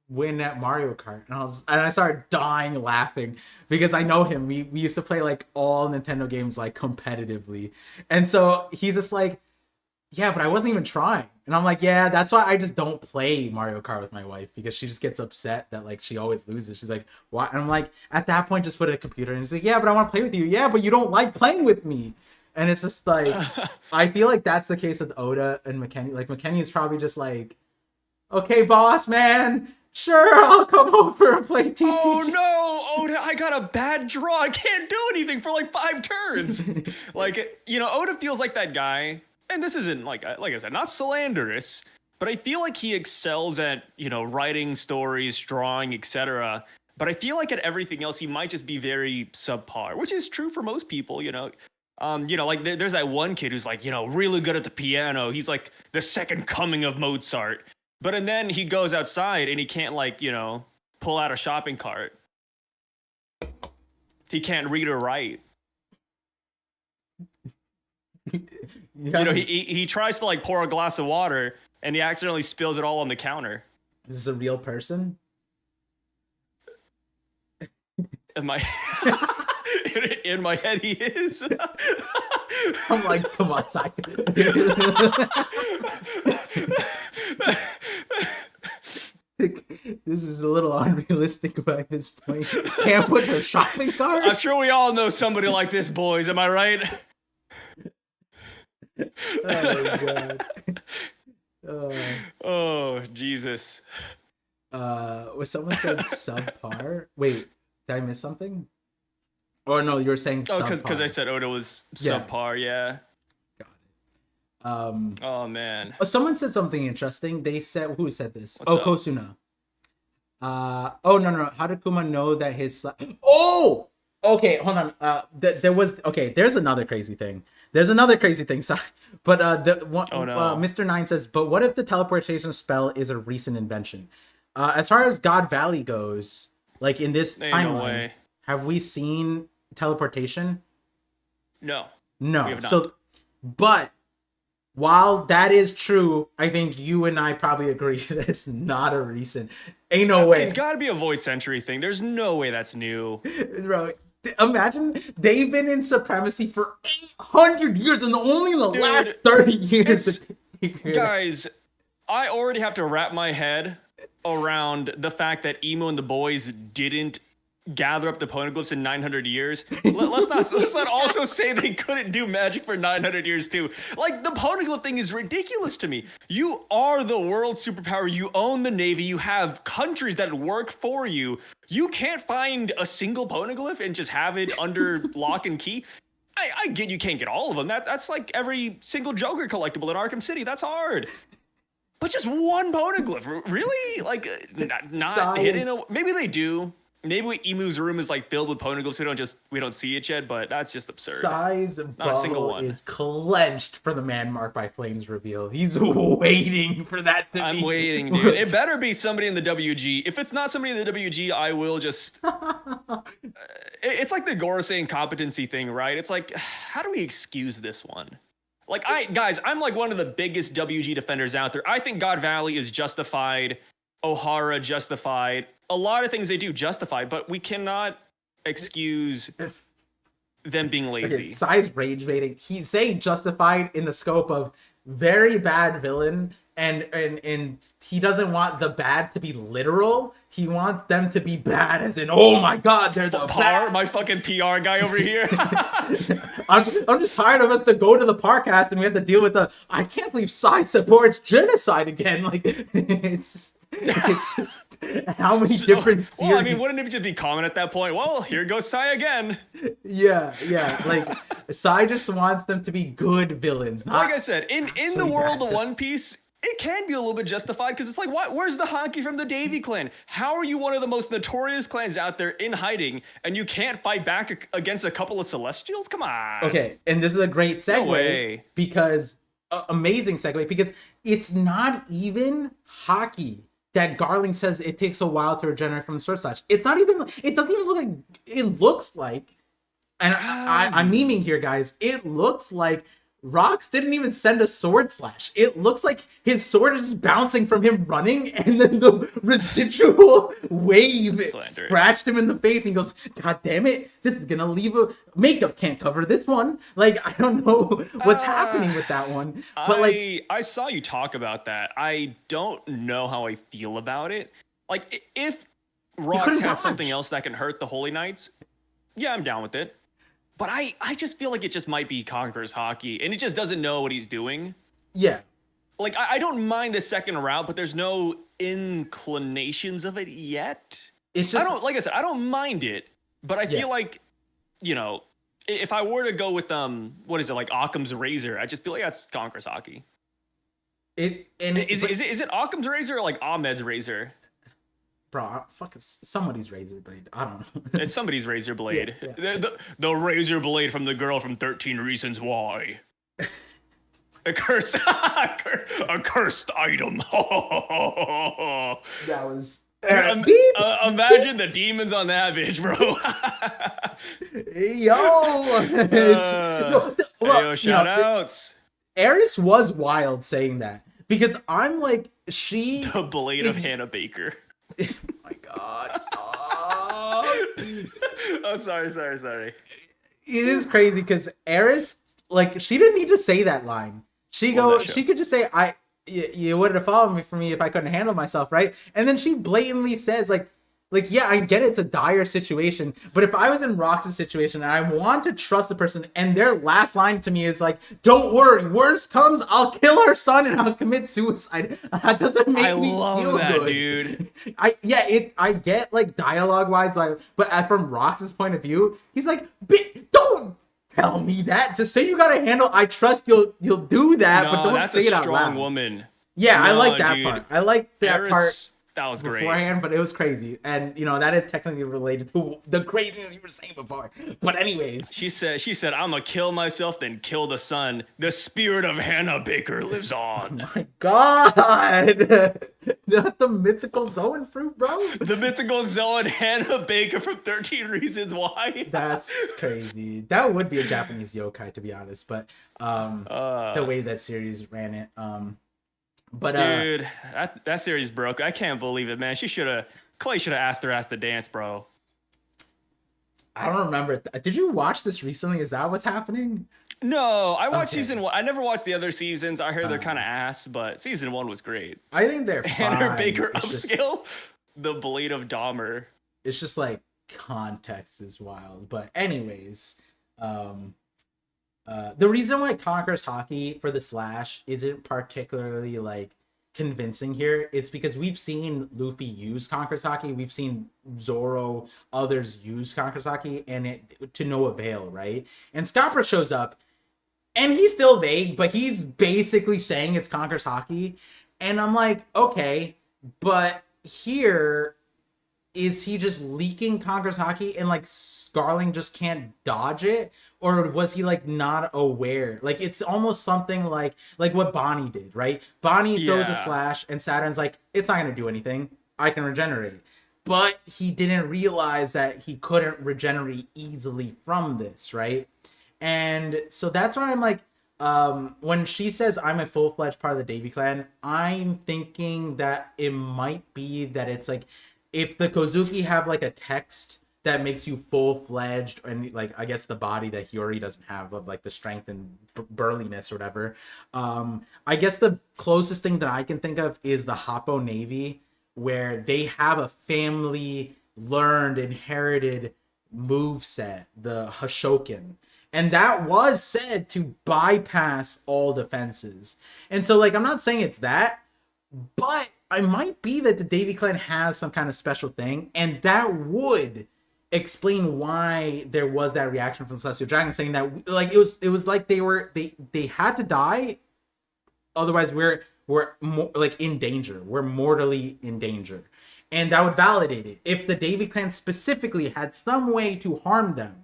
win at Mario Kart. And I started dying laughing because I know him. We used to play like all Nintendo games like competitively. And so he's just like, yeah, but I wasn't even trying. And I'm like, yeah, that's why I just don't play Mario Kart with my wife, because she just gets upset that like she always loses. She's like, what? And I'm like, at that point, just put a computer. And he's like, yeah, but I want to play with you. Yeah, but you don't like playing with me. And it's just like, I feel like that's the case with Oda and McKenny. Like McKenny is probably just like, okay, boss man, sure, I'll come over and play TCG. Oh no, Oda, I got a bad draw. I can't do anything for like 5 turns. Like, you know, Oda feels like that guy. And this isn't like I said, not slanderous, but I feel like he excels at, you know, writing stories, drawing, etc. But I feel like at everything else, he might just be very subpar, which is true for most people, you know. Like there's that one kid who's like, you know, really good at the piano. He's like the second coming of Mozart. And then he goes outside and he can't, like, you know, pull out a shopping cart. He can't read or write. Yes. You know, he tries to like pour a glass of water, and he accidentally spills it all on the counter. Is this a real person? In my head, he is. I'm like, come on, Sai. This is a little unrealistic by this point. Can't put her shopping cart. I'm sure we all know somebody like this, boys. Am I right? Oh my god. Oh Jesus. Was someone said subpar? Wait, did I miss something? Or no, you were saying subpar. Because I said Oda was subpar. Yeah. Got it. Oh man. Someone said something interesting. They said, who said this? Kosuna. Oh no. How did Kuma know that his oh, okay, hold on. There's another crazy thing. So, but Mr. Nine says, but what if the teleportation spell is a recent invention? As far as God Valley goes, like in this timeline, have we seen teleportation? No. So, but while that is true, I think you and I probably agree that it's not a recent. Ain't no way. It's got to be a Void Century thing. There's no way that's new. Bro, imagine they've been in supremacy for 800 years and only in the last 30 years. Guys, I already have to wrap my head around the fact that Emo and the boys didn't gather up the poneglyphs in 900 years. Let's not also say they couldn't do magic for 900 years too. Like, the poneglyph thing is ridiculous to me. You are the world superpower. You own the Navy. You have countries that work for you. You can't find a single poneglyph and just have it under lock and key. I get you can't get all of them. That's like every single Joker collectible in Arkham City. That's hard. But just one poneglyph, really? Like, not hidden? Maybe they do. Maybe Emu's room is like filled with poneglyphs. We don't see it yet, but that's just absurd. Sai's bubble is clenched for the Man Marked by Flames reveal. He's waiting for that to I'm waiting, dude. It better be somebody in the WG. If it's not somebody in the WG, I will just. It's like the Gorosei incompetency thing, right? It's like, how do we excuse this one? Like, I'm like one of the biggest WG defenders out there. I think God Valley is justified. O'Hara justified. A lot of things they do justify, but we cannot excuse them being lazy. Okay, Sai's rage baiting. He's saying justified in the scope of very bad villain, and he doesn't want the bad to be literal. He wants them to be bad, as in, oh my god, they're the bad. My fucking PR guy over here. I'm just tired of us to go to the Parcast and we have to deal with I can't believe Sai supports genocide again. Like, it's just how many different series. Well, I mean, wouldn't it just be common at that point? Well, here goes Sai again. Yeah. Like, Sai just wants them to be good villains. Not like I said, in the world of One Piece, it can be a little bit justified because it's like, what? Where's the Hanki from the Davy clan? How are you one of the most notorious clans out there in hiding and you can't fight back against a couple of Celestials? Come on. Okay, and this is a great segue. No way. Because amazing segue, because it's not even Haki that Garling says it takes a while to regenerate from the Sword Slash. It doesn't even look like, it looks like, and I'm memeing here, guys, it looks like Rox didn't even send a Sword Slash. It looks like his sword is just bouncing from him running, and then the residual wave scratched him in the face, and he goes, God damn it, this is gonna leave makeup can't cover this one. Like, I don't know what's happening with that one. But I saw you talk about that. I don't know how I feel about it. Like, if Rox has something else that can hurt the Holy Knights, yeah, I'm down with it. But I just feel like it just might be Conqueror's Haki, and it just doesn't know what he's doing. Yeah. Like, I don't mind the second route, but there's no inclinations of it yet. It's just... like I said, I don't mind it, but I feel like, you know, if I were to go with, what is it, like Occam's Razor, I'd just be like, that's Conqueror's Haki. Is it Occam's Razor or like Ahmed's Razor? Bro, fucking somebody's razor blade. I don't know. It's somebody's razor blade. Yeah. The razor blade from the girl from 13 Reasons Why. A cursed item. That was... imagine the demons on that bitch, bro. Yo! Shout outs. Aris was wild saying that. because I'm like, she. The blade of Hannah Baker. Oh my God, stop. Oh, sorry. It is crazy because Eris, like, she didn't need to say that line. She could just say, you wouldn't have followed me for me if I couldn't handle myself, right? And then she blatantly says, like, yeah, I get it's a dire situation, but if I was in Rox's situation and I want to trust the person, and their last line to me is like, "Don't worry, worst comes, I'll kill her son and I'll commit suicide." That doesn't make me feel good, dude. I get like dialogue wise, but from Rox's point of view, he's like, "Don't tell me that. Just say you got a handle. I trust you'll do that, but don't say it out loud." Strong woman. Yeah, I like that part. I like that part. That was great beforehand, but it was crazy, and that is technically related to the craziness you were saying before. But anyways, she said, "I'm gonna kill myself, then kill the sun. The spirit of Hannah Baker lives on." Oh my God, not the mythical Zoan fruit, bro. The mythical Zoan Hannah Baker from 13 Reasons Why. That's crazy. That would be a Japanese yokai, to be honest. But the way that series ran it, But dude, that series broke. I can't believe it, man. Clay should have asked her ass to dance, bro. I don't remember. Did you watch this recently? Is that what's happening? No, I watched season 1. I never watched the other seasons. I heard they're kind of ass, but season 1 was great. I think they're fine. Hannah Baker upscale, the blade of Dahmer. It's just like context is wild. But anyways, the reason why Conqueror's Hockey for the Slash isn't particularly like convincing here is because we've seen Luffy use Conqueror's Hockey, we've seen Zoro, others use Conqueror's Hockey, and it to no avail, right? And Scopper shows up, and he's still vague, but he's basically saying it's Conqueror's Hockey, and I'm like, okay, but here, is he just leaking Conqueror's Hockey and like Scarling just can't dodge it? Or was he like not aware? Like it's almost something like what Bonnie did, right? Bonnie throws a slash and Saturn's like, it's not gonna do anything. I can regenerate. But he didn't realize that he couldn't regenerate easily from this, right? And so that's why I'm like, when she says I'm a full-fledged part of the Davy Clan, I'm thinking that it might be that it's like, if the Kozuki have like a text that makes you full-fledged, and like I guess the body that Hiyori doesn't have of like the strength and burliness or whatever, I guess the closest thing that I can think of is the Hoppo Navy, where they have a family learned inherited move set, the Hashoken, and that was said to bypass all defenses. And so like I'm not saying it's that, but it might be that the Davy Clan has some kind of special thing, and that would explain why there was that reaction from Celestial Dragon saying that like it was like they had to die, otherwise we're like in danger, we're mortally in danger, and that would validate it if the Davy Clan specifically had some way to harm them.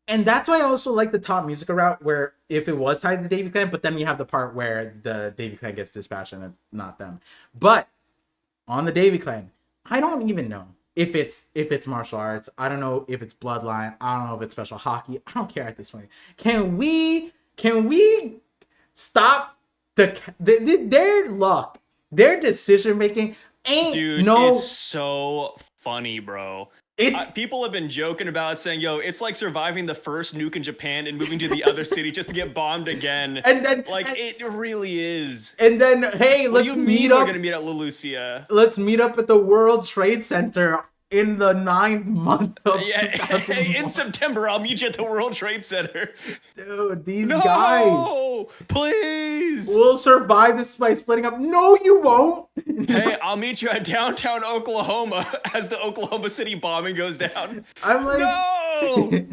And that's why I also like the top music route, where if it was tied to the Davy Clan, but then you have the part where the Davy Clan gets dispatched and not them. But on the Davy Clan, I don't even know if it's martial arts. I don't know if it's bloodline. I don't know if it's special hockey. I don't care at this point. Can we stop their luck, their decision making? It's so funny, bro. People have been joking about it, saying, yo, it's like surviving the first nuke in Japan and moving to the other city just to get bombed again. And then it really is. And then, hey, let's meet up. We're gonna meet at Lulusia. Let's meet up at the World Trade Center in the 9th month of 2001. In September, I'll meet you at the World Trade Center. Dude, these guys. Please. We'll survive this by splitting up. No, you won't. Hey, I'll meet you at downtown Oklahoma as the Oklahoma City bombing goes down. I'm like, no.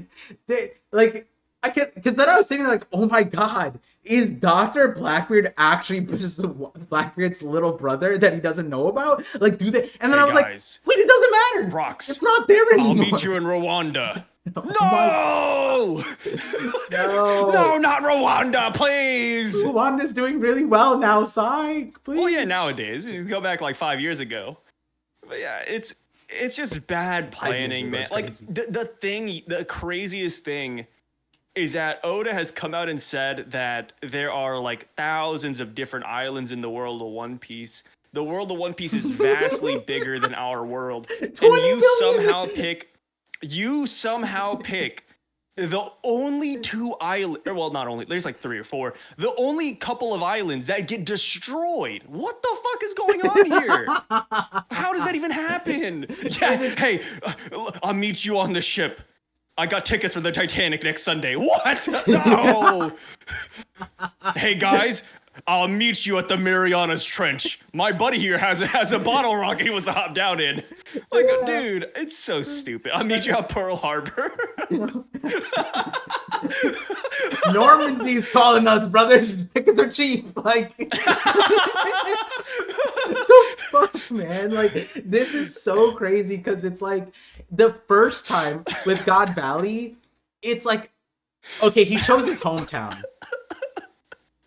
I can't, because then I was thinking like, oh my God, is Dr. Blackbeard actually just Blackbeard's little brother that he doesn't know about? Like, do they? And then I was like, wait, it doesn't matter. Rocks. It's not there anymore. I'll meet you in Rwanda. No! No, not Rwanda, please! Rwanda's doing really well now, Sai, please. Well, yeah, nowadays. You go back like 5 years ago. But yeah, it's just bad planning, man. Like, the craziest thing is that Oda has come out and said that there are like thousands of different islands in the world of One Piece. The world of One Piece is vastly bigger than our world, and 20 million. you somehow pick the only two islands, well, not only, there's like 3 or 4, the only couple of islands that get destroyed. What the fuck is going on here? How does that even happen? Yeah, hey, I'll meet you on the ship. I got tickets for the Titanic next Sunday. What? No! Hey guys, I'll meet you at the Marianas Trench. My buddy here has a bottle rocket he wants to hop down in. Like, dude, it's so stupid. I'll meet you at Pearl Harbor. Normandy's calling us, brother. These tickets are cheap. Like, the fuck, man. Like, this is so crazy because it's like the first time with God Valley, it's like, okay, he chose his hometown,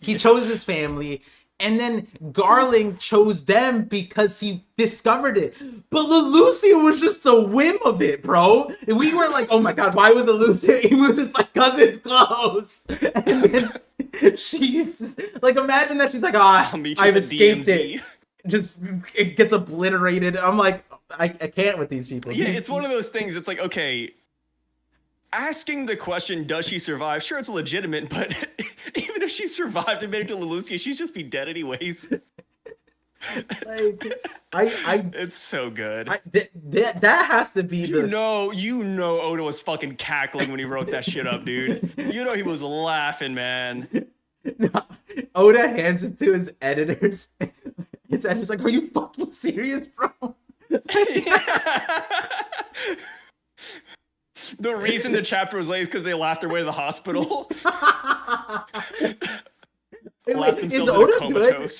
he chose his family, and then Garling chose them because he discovered it. But Leloucia was just a whim of it, bro. We were like, oh my god, why was Leloucia? He was just like, cause it's close. And then she's just, like, imagine that she's like, I've escaped it. Just, it gets obliterated. I'm like, I can't with these people. Yeah, it's one of those things. It's like, okay, asking the question, does she survive? Sure, it's legitimate, but even if she survived and made it to Leloucia, she'd just be dead anyways. Like, it's so good. That has to be you know Oda was fucking cackling when he wrote that shit up, dude. You know he was laughing, man. No, Oda hands it to his editors. His editor's like, are you fucking serious, bro? The reason the chapter was late is because they laughed their way to the hospital. Is Oda good?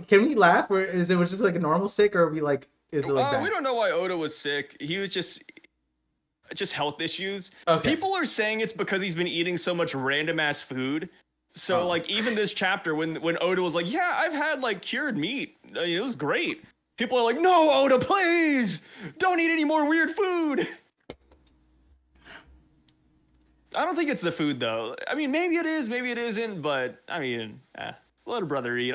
Can we laugh, or is it just like a normal sick, or are we like, is it like bad? We don't know why Oda was sick. He was just health issues. Okay. People are saying it's because he's been eating so much random ass food. So like even this chapter when Oda was like, yeah, I've had like cured meat. It was great. People are like, no, Oda, please don't eat any more weird food. I don't think it's the food though. I mean, maybe it is, maybe it isn't. But I mean, let a brother eat.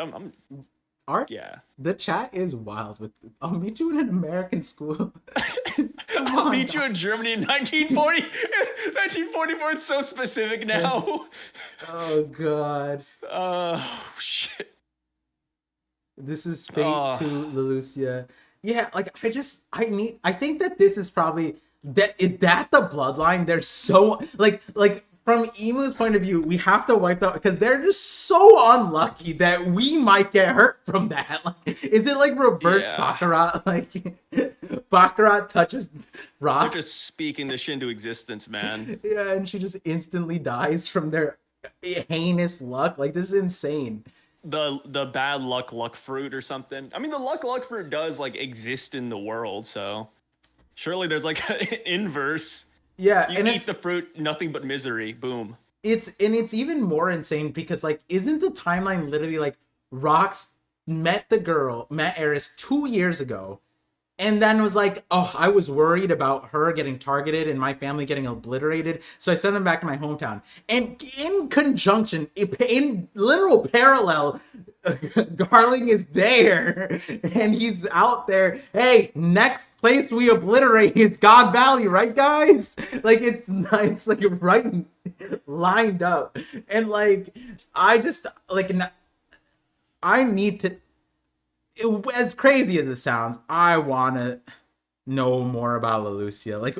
Yeah. The chat is wild. With I'll meet you in an American school. I'll meet you in Germany in 1940. 1944. It's so specific now. Oh god. Oh shit. This is fate to Leloucia. Yeah, like I think that this is probably that the bloodline. They're so like from Emu's point of view, we have to wipe out because they're just so unlucky that we might get hurt from that. Like, is it like reverse Baccarat? Like Baccarat touches rocks. They're just speaking this shit into existence, man. Yeah, and she just instantly dies from their heinous luck. Like, this is insane. The bad luck fruit or something. I mean, the luck fruit does like exist in the world, so surely there's like an inverse. Yeah, you eat the fruit, nothing but misery. Boom. It's even more insane because like, isn't the timeline literally like Rox met Eris 2 years ago, and then was like, oh, I was worried about her getting targeted and my family getting obliterated, so I sent them back to my hometown. And in conjunction, in literal parallel, Garling is there, and he's out there. Hey, next place we obliterate is God Valley, right, guys? Like, it's like right lined up, and like, I just like, I need to. As crazy as it sounds, I want to know more about Leloucia. Like,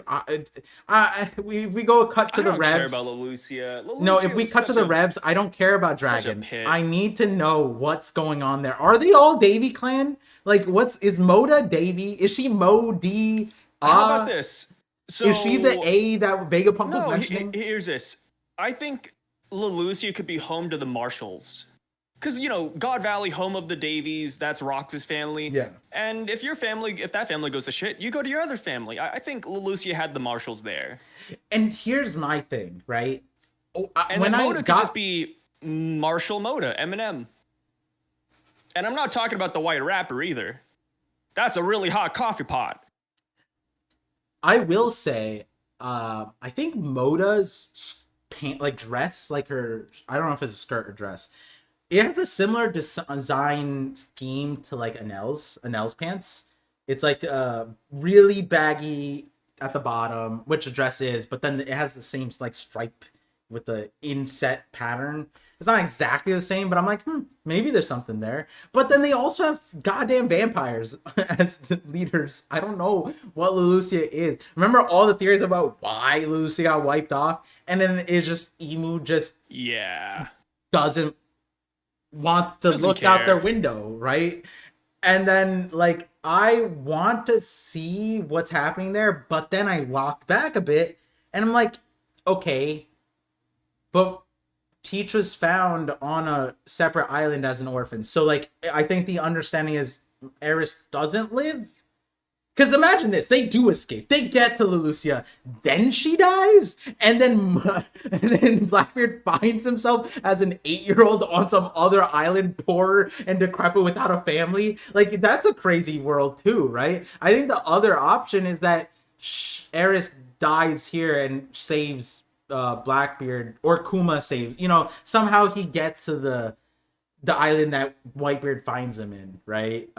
we go cut to the revs. I don't care about Leloucia. No, if we cut to the revs, I don't care about Dragon. I need to know what's going on there. Are they all Davy clan? Like, is Moda Davy? Is she Mo D? How about this? So, is she the A that Vegapunk was mentioning? Here's this. I think Leloucia could be home to the Marshalls. Because, you know, God Valley, home of the Davies, that's Rox's family. Yeah. And if that family goes to shit, you go to your other family. I think Leloucia had the Marshalls there. And here's my thing, right? And then Moda could just be Marshall Moda, Eminem. And I'm not talking about the white rapper either. That's a really hot coffee pot. I will say, I think Moda's like dress, like her, I don't know if it's a skirt or dress. It has a similar design scheme to like Anel's pants. It's like really baggy at the bottom, which a dress is, but then it has the same like stripe with the inset pattern. It's not exactly the same, but I'm like, maybe there's something there. But then they also have goddamn vampires as the leaders. I don't know what Leloucia is. Remember all the theories about why Leloucia got wiped off? And then it's just Emu just doesn't wants to look out their window, right? And then like I want to see what's happening there, but then I walk back a bit and I'm like, okay, but Teach was found on a separate island as an orphan. So like I think the understanding is Eris doesn't live. Because imagine this, they do escape. They get to Leloucia, then she dies, and then Blackbeard finds himself as an 8-year-old on some other island, poor and decrepit without a family. Like, that's a crazy world too, right? I think the other option is that Eris dies here and saves Blackbeard, or Kuma saves. You know, somehow he gets to the island that Whitebeard finds him in, right?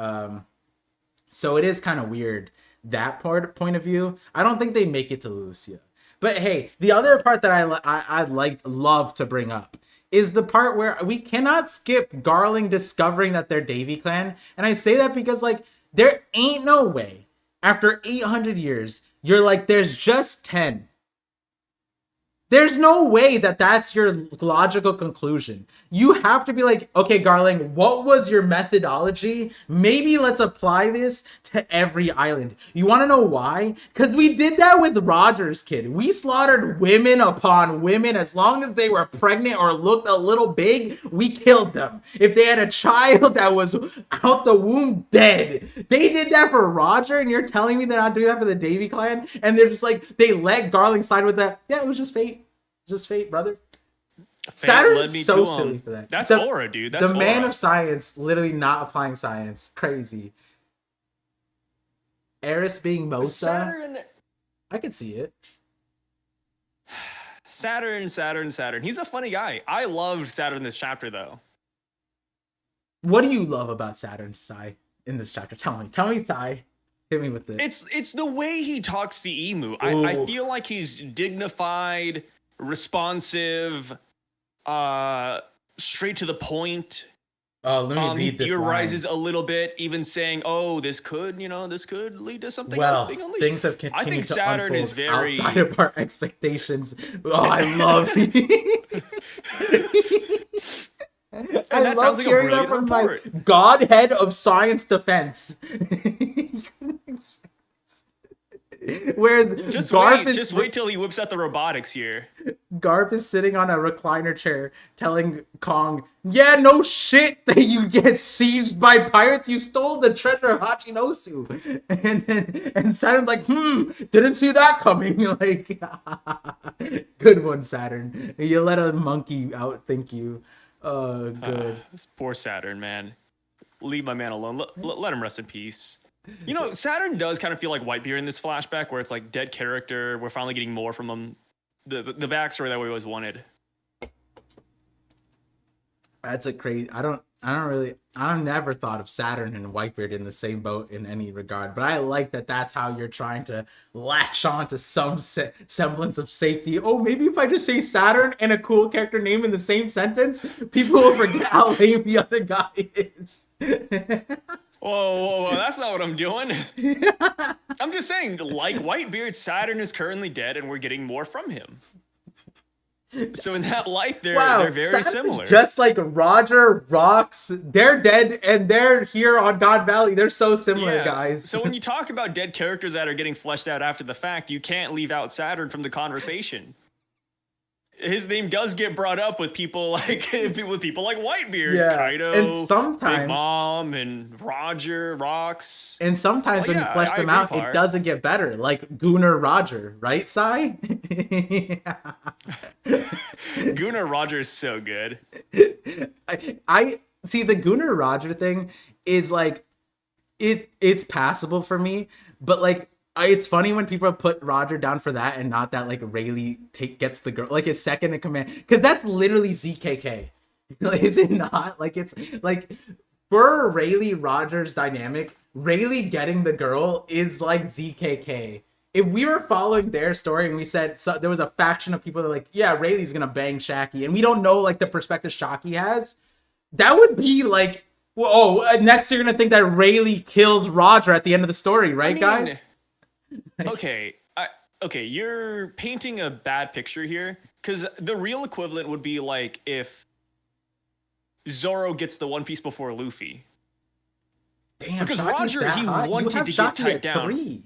So it is kind of weird, that point of view. I don't think they make it to Lucia. But hey, the other part that I'd love to bring up is the part where we cannot skip Garling discovering that they're Davy Clan. And I say that because like there ain't no way after 800 years you're like there's just 10. There's no way that that's your logical conclusion. You have to be like, okay, Garling, what was your methodology? Maybe let's apply this to every island. You want to know why? Because we did that with Roger's kid. We slaughtered women upon women. As long as they were pregnant or looked a little big, we killed them. If they had a child that was out the womb dead, they did that for Roger, and you're telling me they're not doing that for the Davy Clan? And they're just like, they let Garling side with that. Yeah, it was just fate. Just fate, brother. Saturn's so silly for that. That's aura, dude. That's the man of science, literally not applying science. Crazy. Eris being Mosa. I could see it. Saturn. He's a funny guy. I loved Saturn this chapter, though. What do you love about Saturn, Sai, in this chapter? Tell me, Sai. Hit me with it. It's the way he talks to Emu. I feel like he's dignified, responsive, straight to the point. Oh, let me read this theorizes a little bit, even saying, "Oh, this could lead to something well, else." Things have continued I think to Saturn unfold is very outside of our expectations. Oh, I love it. I love hearing that from my godhead of science defense. Whereas just wait till he whips out the robotics here. Garp is sitting on a recliner chair telling Kong, yeah, no shit that you get sieged by pirates. You stole the treasure of Hachinosu. And Saturn's like, didn't see that coming. Like, good one, Saturn. You let a monkey outthink you. Oh, good. This poor Saturn, man. Leave my man alone. Let him rest in peace. You know, Saturn does kind of feel like Whitebeard in this flashback, where it's like dead character. We're finally getting more from him. The backstory that we always wanted. That's a crazy. I never thought of Saturn and Whitebeard in the same boat in any regard. But I like that. That's how you're trying to latch on to some semblance of safety. Oh, maybe if I just say Saturn and a cool character name in the same sentence, people will forget how lame the other guy is. Whoa, that's not what I'm doing. I'm just saying, like Whitebeard, Saturn is currently dead, and we're getting more from him. So in that light, they're very Saturn similar. Just like Roger, Rox, they're dead, and they're here on God Valley. They're so similar, guys. So when you talk about dead characters that are getting fleshed out after the fact, you can't leave out Saturn from the conversation. His name does get brought up with people like Whitebeard, Kaido, and sometimes Big Mom, and Roger, Rox. And sometimes when you flesh them out, it doesn't get better. Like Gunnar Roger, right, Sai? Gunnar Roger is so good. I see the Gunnar Roger thing is like it's passable for me, but like It's funny when people put Roger down for that and not that like Rayleigh gets the girl like his second in command, because that's literally ZKK. Is it not? Like it's like for Rayleigh Rogers dynamic, Rayleigh getting the girl is like ZKK. If we were following their story and we said there was a faction of people that are like, yeah, Rayleigh's gonna bang Shaki, and we don't know like the perspective Shaki has, that would be like, whoa, next you're gonna think that Rayleigh kills Roger at the end of the story, right, guys? Okay, okay, you're painting a bad picture here, because the real equivalent would be like if Zoro gets the One Piece before Luffy. Damn, because Shaki's Roger, that he hot? wanted to get tied down. 3.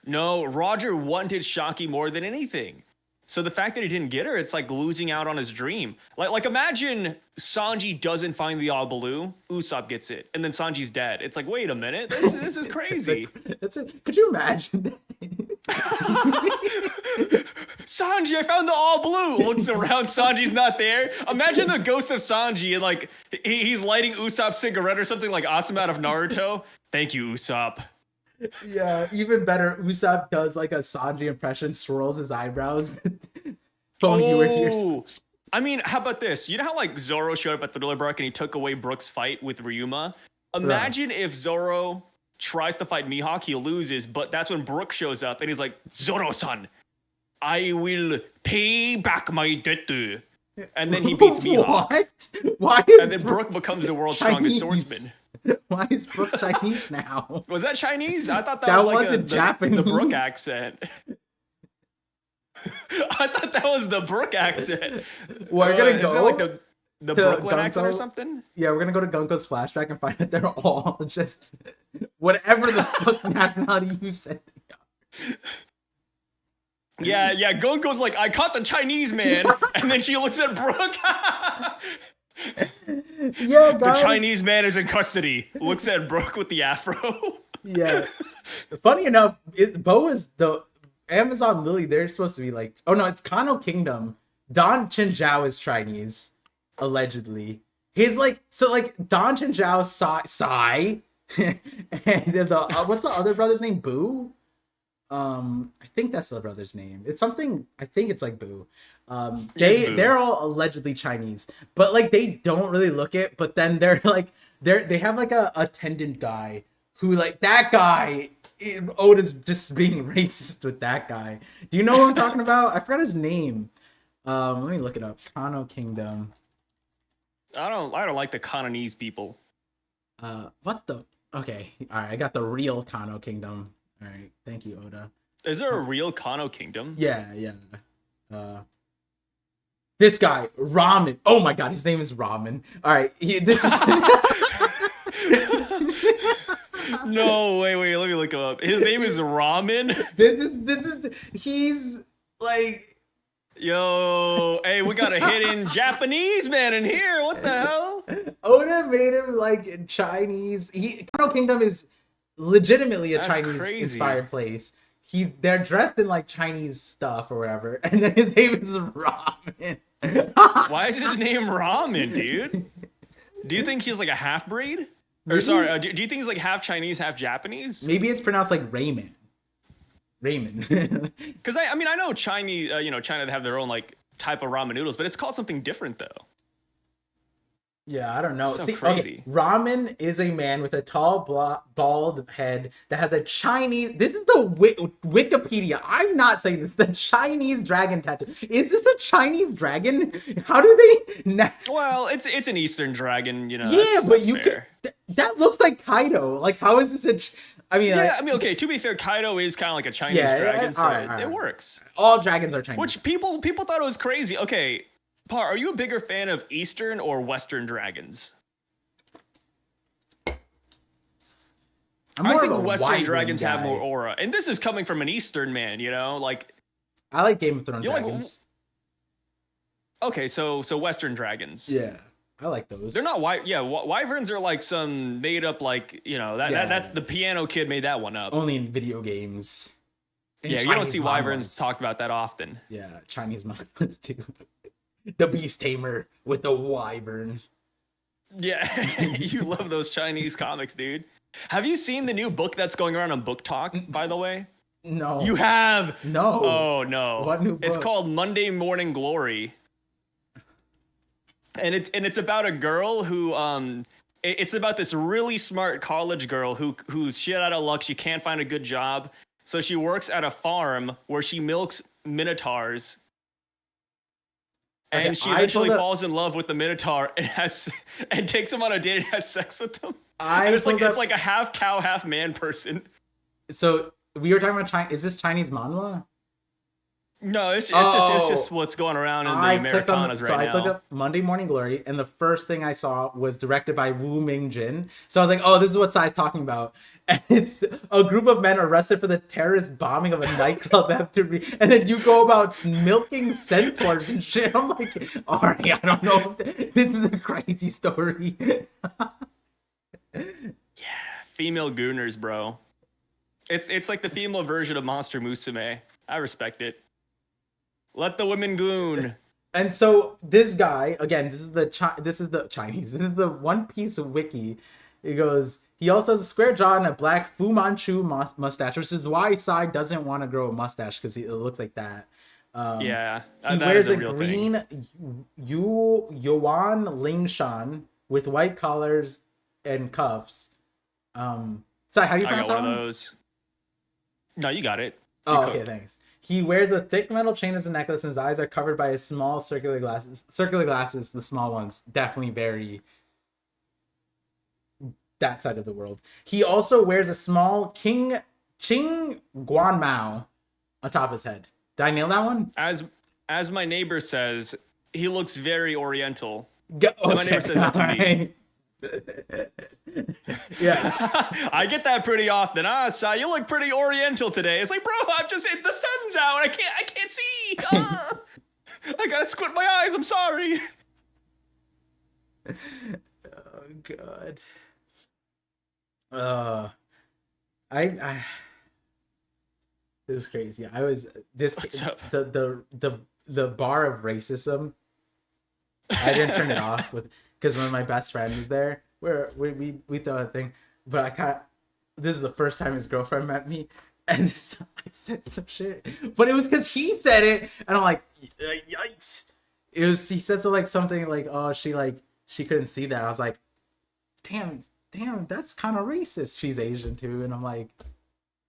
No, Roger wanted Shaki more than anything. So the fact that he didn't get her, it's like losing out on his dream. Like imagine Sanji doesn't find the Abalu, Usopp gets it, and then Sanji's dead. It's like, wait a minute, this is crazy. That's it. Could you imagine that? Sanji, I found the all blue. Looks around, Sanji's not there. Imagine the ghost of Sanji and like he's lighting Usopp's cigarette or something like Asuma out of Naruto. Thank you, Usopp. Yeah, even better. Usopp does like a Sanji impression, swirls his eyebrows. You were here. I mean, how about this? You know how like Zoro showed up at Thriller Bark and he took away Brook's fight with Ryuma? Imagine if Zoro tries to fight Mihawk, he loses, but that's when Brook shows up and he's like, Zoro-san, I will pay back my debt. And then he beats Mihawk. What? Why is and then Brook becomes the world's strongest swordsman. Why is Brook Chinese now? Was that Chinese? I thought that was wasn't Japanese. The Brook accent. I thought that was the Brook accent. We're gonna go like the Brooklyn Gunko accent or something. Yeah, we're gonna go to Gunko's flashback and find that they're all just whatever the fuck nationality you said they are. Yeah, Gunko's like, I caught the Chinese man, and then she looks at Brook. Yeah, guys. The Chinese man is in custody. Looks at Brook with the afro. Yeah. Funny enough, Bo is the Amazon Lily. They're supposed to be like, oh no, it's Kano Kingdom. Don Chinzhao is Chinese, allegedly. He's like, so like Don Chinzhao, Sai, and the what's the other brother's name? Boo. I think that's the brother's name. It's something. I think it's like Boo. They're all allegedly Chinese, but like they don't really look it. But then they're like they have like a attendant guy who like that guy. Oda's just being racist with that guy. Do you know what I'm talking about? I forgot his name. Let me look it up. Kano Kingdom. I don't like the Kanonese people. What the? Okay, all right. I got the real Kano Kingdom. All right, thank you, Oda. Is there a real Kano Kingdom? Yeah. This guy, Ramen. Oh my god, his name is Ramen. All right, this is. No, wait, let me look him up. His name is Ramen. He's like, yo, hey, we got a hidden Japanese man in here. What the hell? Oda made him like Chinese. Kano Kingdom is legitimately a Chinese inspired place. They're dressed in like Chinese stuff or whatever, and then his name is Ramen. Why is his name Ramen, dude? Do you think he's like a half breed? Or sorry, do you think he's like half Chinese, half Japanese? Maybe it's pronounced like Raymond. Because I mean I know Chinese, China, they have their own like type of ramen noodles, but it's called something different though. Yeah, I don't know. So crazy. Okay, Ramen is a man with a tall, bald head that has a Chinese. This is the Wikipedia. I'm not saying this. The Chinese dragon tattoo. Is this a Chinese dragon? How do they? Well, it's an Eastern dragon, Yeah, but you can. That looks like Kaido. Like, how is this okay. To be fair, Kaido is kind of like a Chinese dragon, so it works. All dragons are Chinese. Which people thought it was crazy. Okay. Par, are you a bigger fan of Eastern or Western dragons? I think Western dragons have more aura. And this is coming from an Eastern man, like... I like Game of Thrones dragons. Okay, so Western dragons. Yeah, I like those. They're not wyverns are like some made up that's the piano kid made that one up. Only in video games. You don't see wyverns talked about that often. Yeah, Chinese mangas too. The Beast Tamer with the wyvern. Yeah, you love those Chinese comics, dude. Have you seen the new book that's going around on Book Talk, by the way? No. You have? No. Oh, no. What new book? It's called Monday Morning Glory. And it's about a girl who it's about this really smart college girl who's shit out of luck. She can't find a good job. So she works at a farm where she milks minotaurs. And she eventually falls in love with the minotaur and takes him on a date and has sex with them. And it's like a half cow, half man person. So we were talking about China. Is this Chinese manhwa? No, it's just what's going around in the Americanas right now. I looked up Monday Morning Glory, and the first thing I saw was directed by Wu Mingjin. So I was like, oh, this is what Sai's talking about. And it's a group of men arrested for the terrorist bombing of a nightclub and then you go about milking centaurs and shit. I'm like, all right, I don't know. This is a crazy story. Yeah, female gooners, bro. It's like the female version of Monster Musume. I respect it. Let the women goon. And so this guy, again, this is the Chinese. This is the One Piece wiki. It goes, he also has a square jaw and a black Fu Manchu mustache, which is why Sai doesn't want to grow a mustache because it looks like that. Yeah, he wears a green Yuan Lingshan with white collars and cuffs. Sai, how do you pronounce that one? One of those. No, you got it. Okay, thanks. He wears a thick metal chain as a necklace, and his eyes are covered by his small circular glasses. Circular glasses, the small ones, definitely very that side of the world. He also wears a small Qing Guan Mao atop his head. Did I nail that one? As my neighbor says, he looks very Oriental. Okay. My neighbor says that to me. Yes. I get that pretty often. Sai, you look pretty Oriental today. It's like, bro, I'm just the sun's out. I can't see. I gotta squint my eyes. I'm sorry. Oh God. I this is crazy. The bar of racism. I didn't turn it off because when my best friend was there, we thought a thing, but this is the first time his girlfriend met me, and I said some shit, but it was because he said it, and I'm like, yikes! He said something like, oh, she couldn't see that. I was like, damn, that's kind of racist. She's Asian too, and I'm like.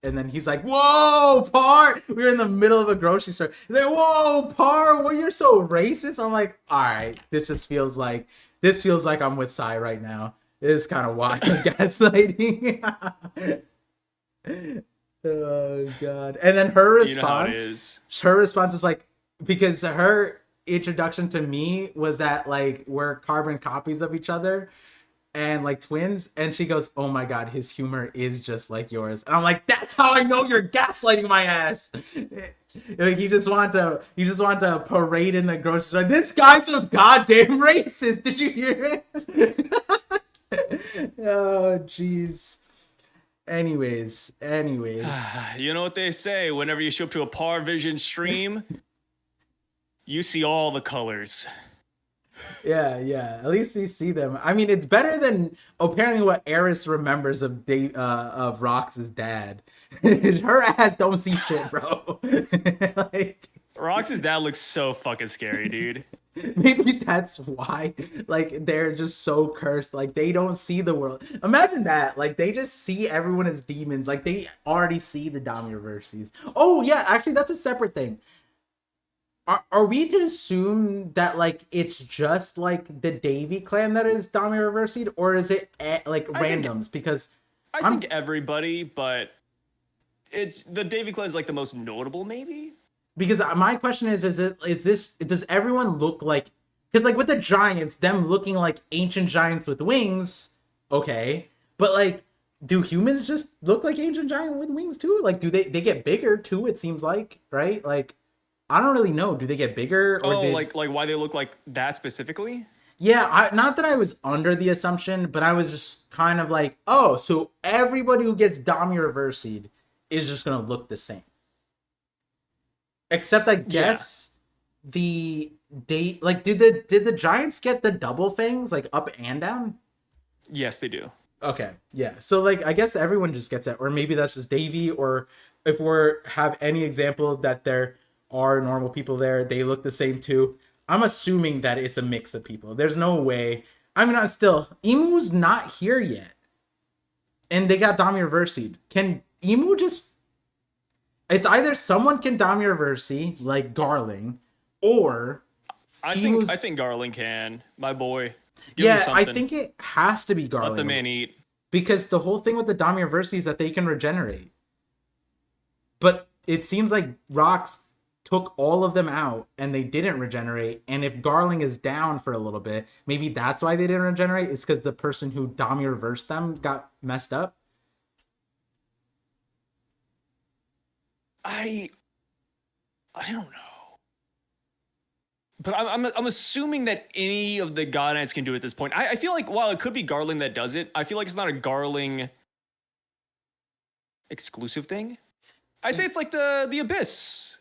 And then he's like, whoa, Par! We were in the middle of a grocery store. He's like, whoa, Par, well, you're so racist. I'm like, all right, this feels like I'm with Sai right now. It is kind of wild gaslighting. Oh God. And then her response is like, because her introduction to me was that like we're carbon copies of each other. And like twins, and she goes, oh my God, his humor is just like yours. And I'm like, that's how I know you're gaslighting my ass. Like you just want to parade in the grocery store. This guy's a goddamn racist. Did you hear it? Oh jeez. Anyways. You know what they say, whenever you show up to a ParVision stream, you see all the colors. Yeah. At least we see them. I mean, it's better than apparently what Eris remembers of Rox's dad. Her ass don't see shit, bro. Like, Rox's dad looks so fucking scary, dude. Maybe that's why. Like, they're just so cursed. Like, they don't see the world. Imagine that. Like, they just see everyone as demons. Like, they already see the Damiurverses. Oh yeah, actually, that's a separate thing. Are we to assume that like it's just like the Davy clan that is Damiurversied, or is it like randoms? Because I think everybody, but it's the Davy clan is like the most notable, maybe. Because my question is does everyone look like? Because like with the giants, them looking like ancient giants with wings, okay, but like, do humans just look like ancient giant with wings too? Like, do they get bigger too? It seems like, right? Like. I don't really know. Do they get bigger? Or like why they look like that specifically? Yeah, not that I was under the assumption, but I was just kind of like, oh, so everybody who gets Damiurversied is just gonna look the same. Except I guess did the giants get the double fangs like up and down? Yes, they do. Okay, yeah. So like I guess everyone just gets it, or maybe that's just Davy, or if we're have any example that there are normal people there, they look the same too. I'm assuming that it's a mix of people. There's no way. I mean, I'm still Emu's not here yet, and they got Dami reversied. Can Emu just? It's either someone can Dami reversi like Garling, or I think Garland can. My boy. Give him yeah, I something. think it has to be Let the Garling man eat. because the whole thing with the Dami reversi is that they can regenerate. But it seems like Rocks took all of them out and they didn't regenerate. And if Garling is down for a little bit, maybe that's why they didn't regenerate. It's because the person who Dami reversed them got messed up. I don't know. But I'm assuming that any of the God Knights can do it at this point. I feel like while it could be Garling that does it, I feel like it's not a Garling exclusive thing. I'd say it's like the Abyss.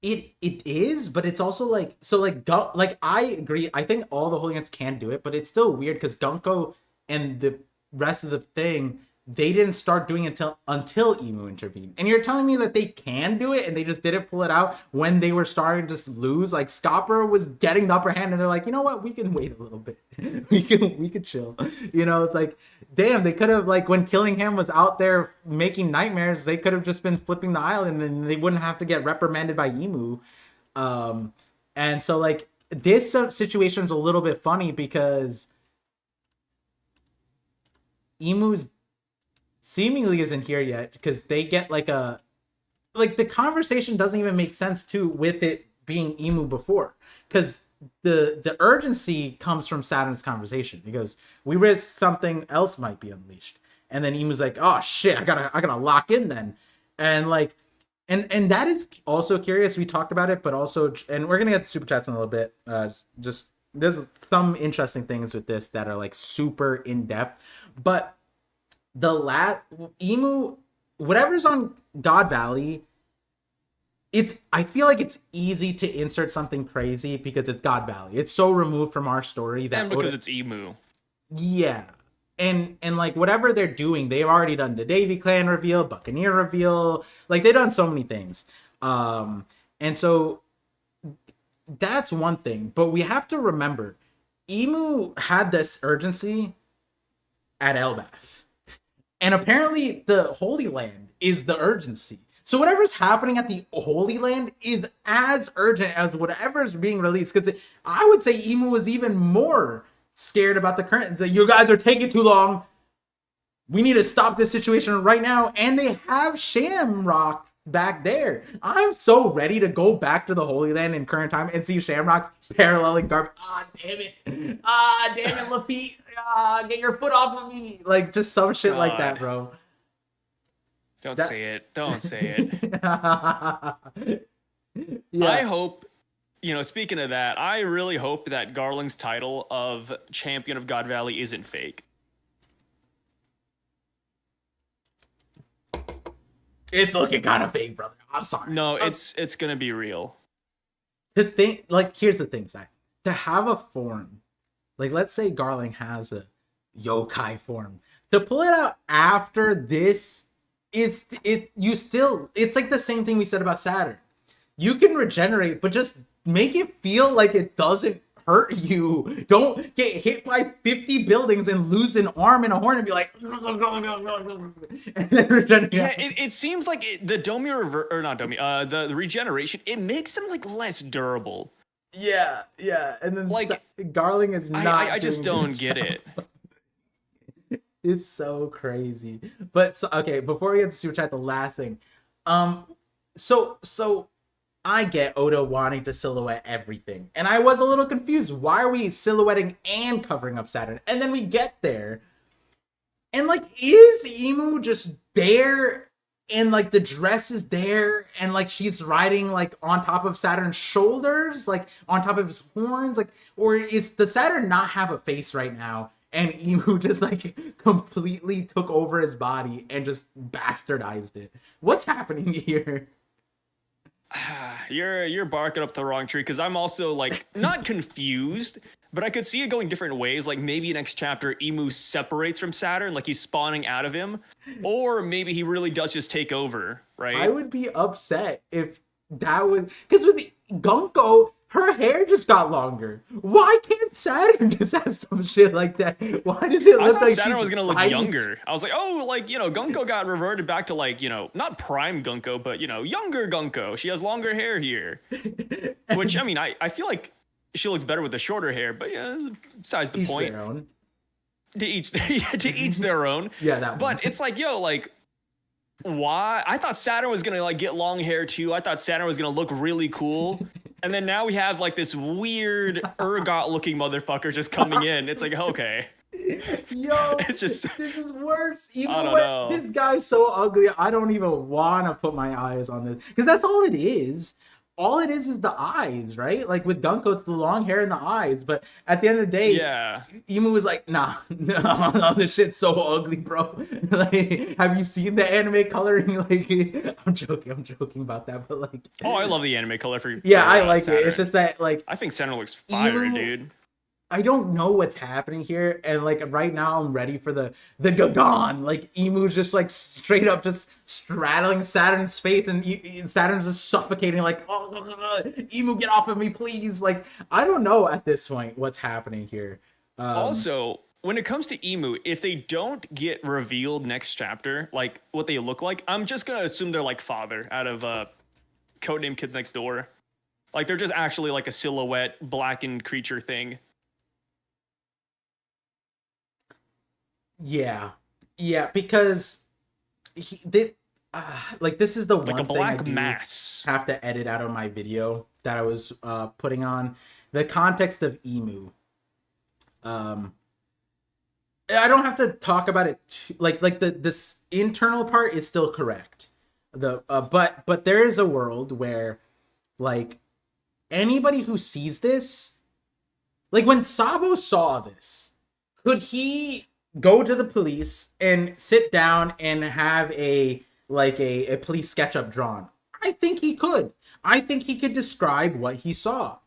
It is, but it's also like so like I agree. I think all the hooligans can do it, but it's still weird because Gunko and the rest of the thing they didn't start doing it until Emu intervened. And you're telling me that they can do it and they just didn't pull it out when they were starting to just lose. Like Scopper was getting the upper hand and they're like, you know what, we can wait a little bit. we could chill. You know, it's like damn, they could have like when Killingham was out there making nightmares, they could have just been flipping the island and they wouldn't have to get reprimanded by Emu. And so like this situation's a little bit funny because Emu's seemingly isn't here yet because they get like the conversation doesn't even make sense too with it being Emu before because the urgency comes from Saturn's conversation. He goes, we risk something else might be unleashed, and then Emu's like, oh shit, I gotta lock in then. And like and that is also curious. We talked about it, but also, and we're gonna get to super chats in a little bit. Just there's some interesting things with this that are like super in depth, but the Emu, whatever's on God Valley, I feel like it's easy to insert something crazy because it's God Valley. It's so removed from our story that and because it's Emu. Yeah. And like whatever they're doing, they've already done the Davy Clan reveal, Buccaneer reveal, like they've done so many things. And so that's one thing, but we have to remember Emu had this urgency at Elbaf. And apparently the Holy Land is the urgency. So whatever's happening at the Holy Land is as urgent as whatever's being released. Because I would say Emu was even more scared about the current. You guys are taking too long. We need to stop this situation right now. And they have Shamrock back there. I'm so ready to go back to the Holy Land in current time and see Shamrocks paralleling Garb. Ah, damn it. Ah, damn it, Lafitte. Ah, get your foot off of me. Like, just some shit God. like that, bro. Don't say it. Don't say it. Yeah. I hope, speaking of that, I really hope that Garling's title of Champion of God Valley isn't fake. It's looking kind of fake, brother. I'm sorry. No, it's gonna be real. To think, like, here's the thing, Zach. To have a form, like, let's say Garling has a yokai form. To pull it out after this it's like the same thing we said about Saturn. You can regenerate, but just make it feel like it doesn't hurt you. Don't get hit by 50 buildings and lose an arm and a horn and be like, and then regenerate. Yeah, it seems like the the regeneration, it makes them like less durable. Yeah, and then like Garling is not. I just don't get it. It's so crazy. But okay, before we get to super chat, the last thing. So I get Oda wanting to silhouette everything. And I was a little confused. Why are we silhouetting and covering up Saturn? And then we get there. And like, is Emu just there? And like the dress is there, and like she's riding like on top of Saturn's shoulders, like on top of his horns, like, or is the Saturn not have a face right now? And Emu just like completely took over his body and just bastardized it. What's happening here? You're barking up the wrong tree because I'm also like not confused, But I could see it going different ways. Like maybe next chapter, Emu separates from Saturn, like he's spawning out of him, or maybe he really does just take over, I right? would be upset if that would, because with the Gunko, her hair just got longer. Why can't Saturn just have some shit like that? Why does it I look thought like Saturn she's was gonna look fighting? younger. I was like, oh, like Gunko got reverted back to like not prime Gunko, but younger Gunko. She has longer hair here, which I mean, I feel like she looks better with the shorter hair, but yeah, besides the Each point. their own. To each their own. Yeah, that one. But it's like, like why? I thought Saturn was gonna like get long hair too. I thought Saturn was gonna look really cool. And then now we have like this weird ergot looking motherfucker just coming in. It's like, okay. Yo, It's just this is worse. Even I don't when know. this guy's so ugly, I don't even want to put my eyes on this because that's all it is. All it is the eyes, right? Like with Gunko, it's the long hair and the eyes. But at the end of the day, Yeah. Emu was like, nah, no, this shit's so ugly, bro. Like, have you seen the anime coloring? Like, I'm joking about that, but like, Oh, I love the anime color for yeah, for, I like Saturn. it. It's just that like I think Saturn looks fire, Emu- dude. I don't know what's happening here, and like right now I'm ready for the Gagon. Like Emu's just like straight up just straddling Saturn's face, and Saturn's just suffocating. Like, oh, Emu, get off of me, please! Like I don't know at this point what's happening here. Also, when it comes to Emu, if they don't get revealed next chapter, like what they look like, I'm just gonna assume they're like father out of Codename Kids Next Door. Like they're just actually like a silhouette blackened creature thing. Yeah, because he did. Like this is the Like a one thing I black do mass. have to edit out of my video that I was putting on the context of Emu. I don't have to talk about it like this internal part is still correct. But there is a world where like anybody who sees this, like when Sabo saw this, could he go to the police and sit down and have a police sketchup drawn? I think he could. I think he could describe what he saw.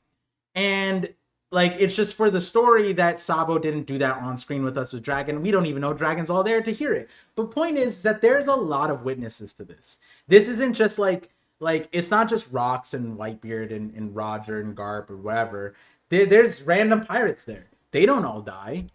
And like it's just for the story that Sabo didn't do that on screen with us with Dragon. We don't even know Dragon's all there to hear it. But point is that there's a lot of witnesses to this. This isn't just like it's not just Rox and Whitebeard and Roger and Garp or whatever. There's random pirates there. They don't all die.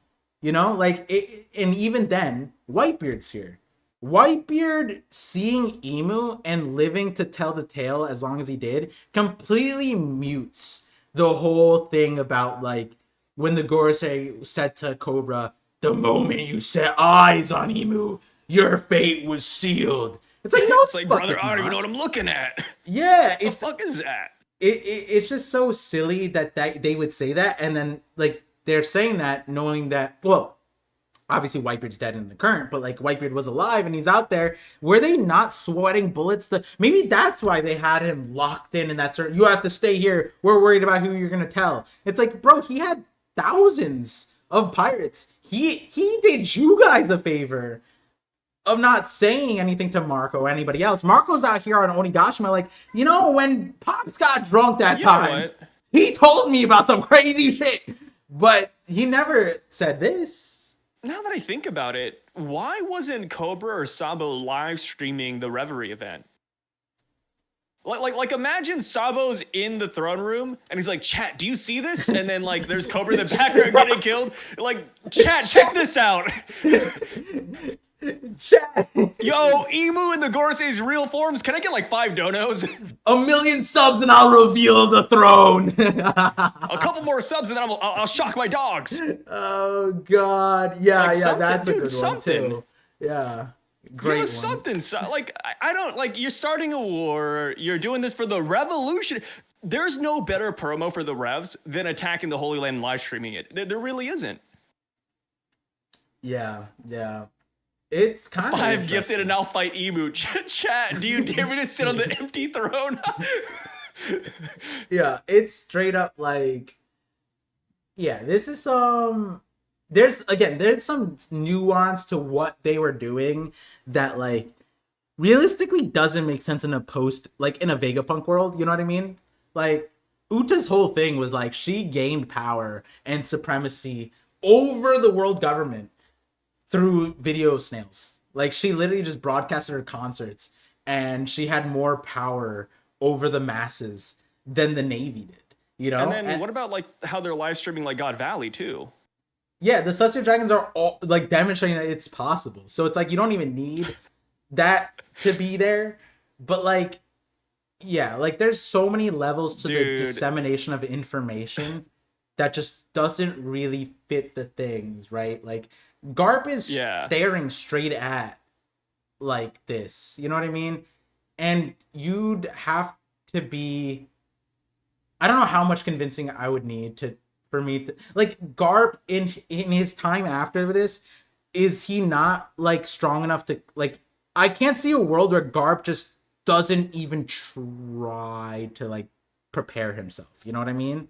Like and even then, Whitebeard's here. Whitebeard seeing Emu and living to tell the tale as long as he did completely mutes the whole thing about like when the Gorosei said to Cobra, the moment you set eyes on Emu, your fate was sealed. It's like, no, It's like, fuck, brother, it's I don't even not. know what I'm looking at. Yeah, The it's fuck is that? it's just so silly that they would say that, and then like they're saying that knowing that, well, obviously Whitebeard's dead in the current, but like Whitebeard was alive and he's out there. Were they not sweating bullets? Maybe that's why they had him locked in that certain. You have to stay here. We're worried about who you're gonna tell. It's like, bro, he had thousands of pirates. He did you guys a favor of not saying anything to Marco or anybody else. Marco's out here on Onigashima like, when Pops got drunk that You know time, what? he told me about some crazy shit. But he never said this. Now that I think about it, why wasn't Cobra or Sabo live streaming the Reverie event? Like imagine Sabo's in the throne room and he's like, chat, do you see this? And then like there's Cobra in the background getting killed. Like, chat, check this out. Chat. Yo, Emu in the Gorosei's real forms. Can I get like 5 donos? 1,000,000 subs and I'll reveal the throne. A couple more subs and then I'll shock my dogs. Oh God, yeah, Like something, that's a dude, good something. one too. Yeah, great one. Something. Like I don't like. You're starting a war. You're doing this for the revolution. There's no better promo for the Revs than attacking the Holy Land and live streaming it. There really isn't. Yeah. It's kind of 5 gifted and I'll fight Emu. Chat, do you dare me to sit on the empty throne? Yeah, it's straight up like, yeah, this is there's some nuance to what they were doing that like realistically doesn't make sense in a in a Vegapunk world, you know what I mean? Like Uta's whole thing was like she gained power and supremacy over the world government through video snails. Like she literally just broadcasted her concerts and she had more power over the masses than the Navy did. You know? And then what about like how they're live streaming like God Valley too? Yeah, the Celestial Dragons are all like demonstrating that it's possible. So it's like you don't even need that to be there. But like, yeah, like there's so many levels to the dissemination of information that just doesn't really fit the things, right? Like Garp is staring straight at like this. You know what I mean? And you'd have to be, I don't know how much convincing I would need for me to like Garp in his time after this, is he not like strong enough to like, I can't see a world where Garp just doesn't even try to like prepare himself. You know what I mean?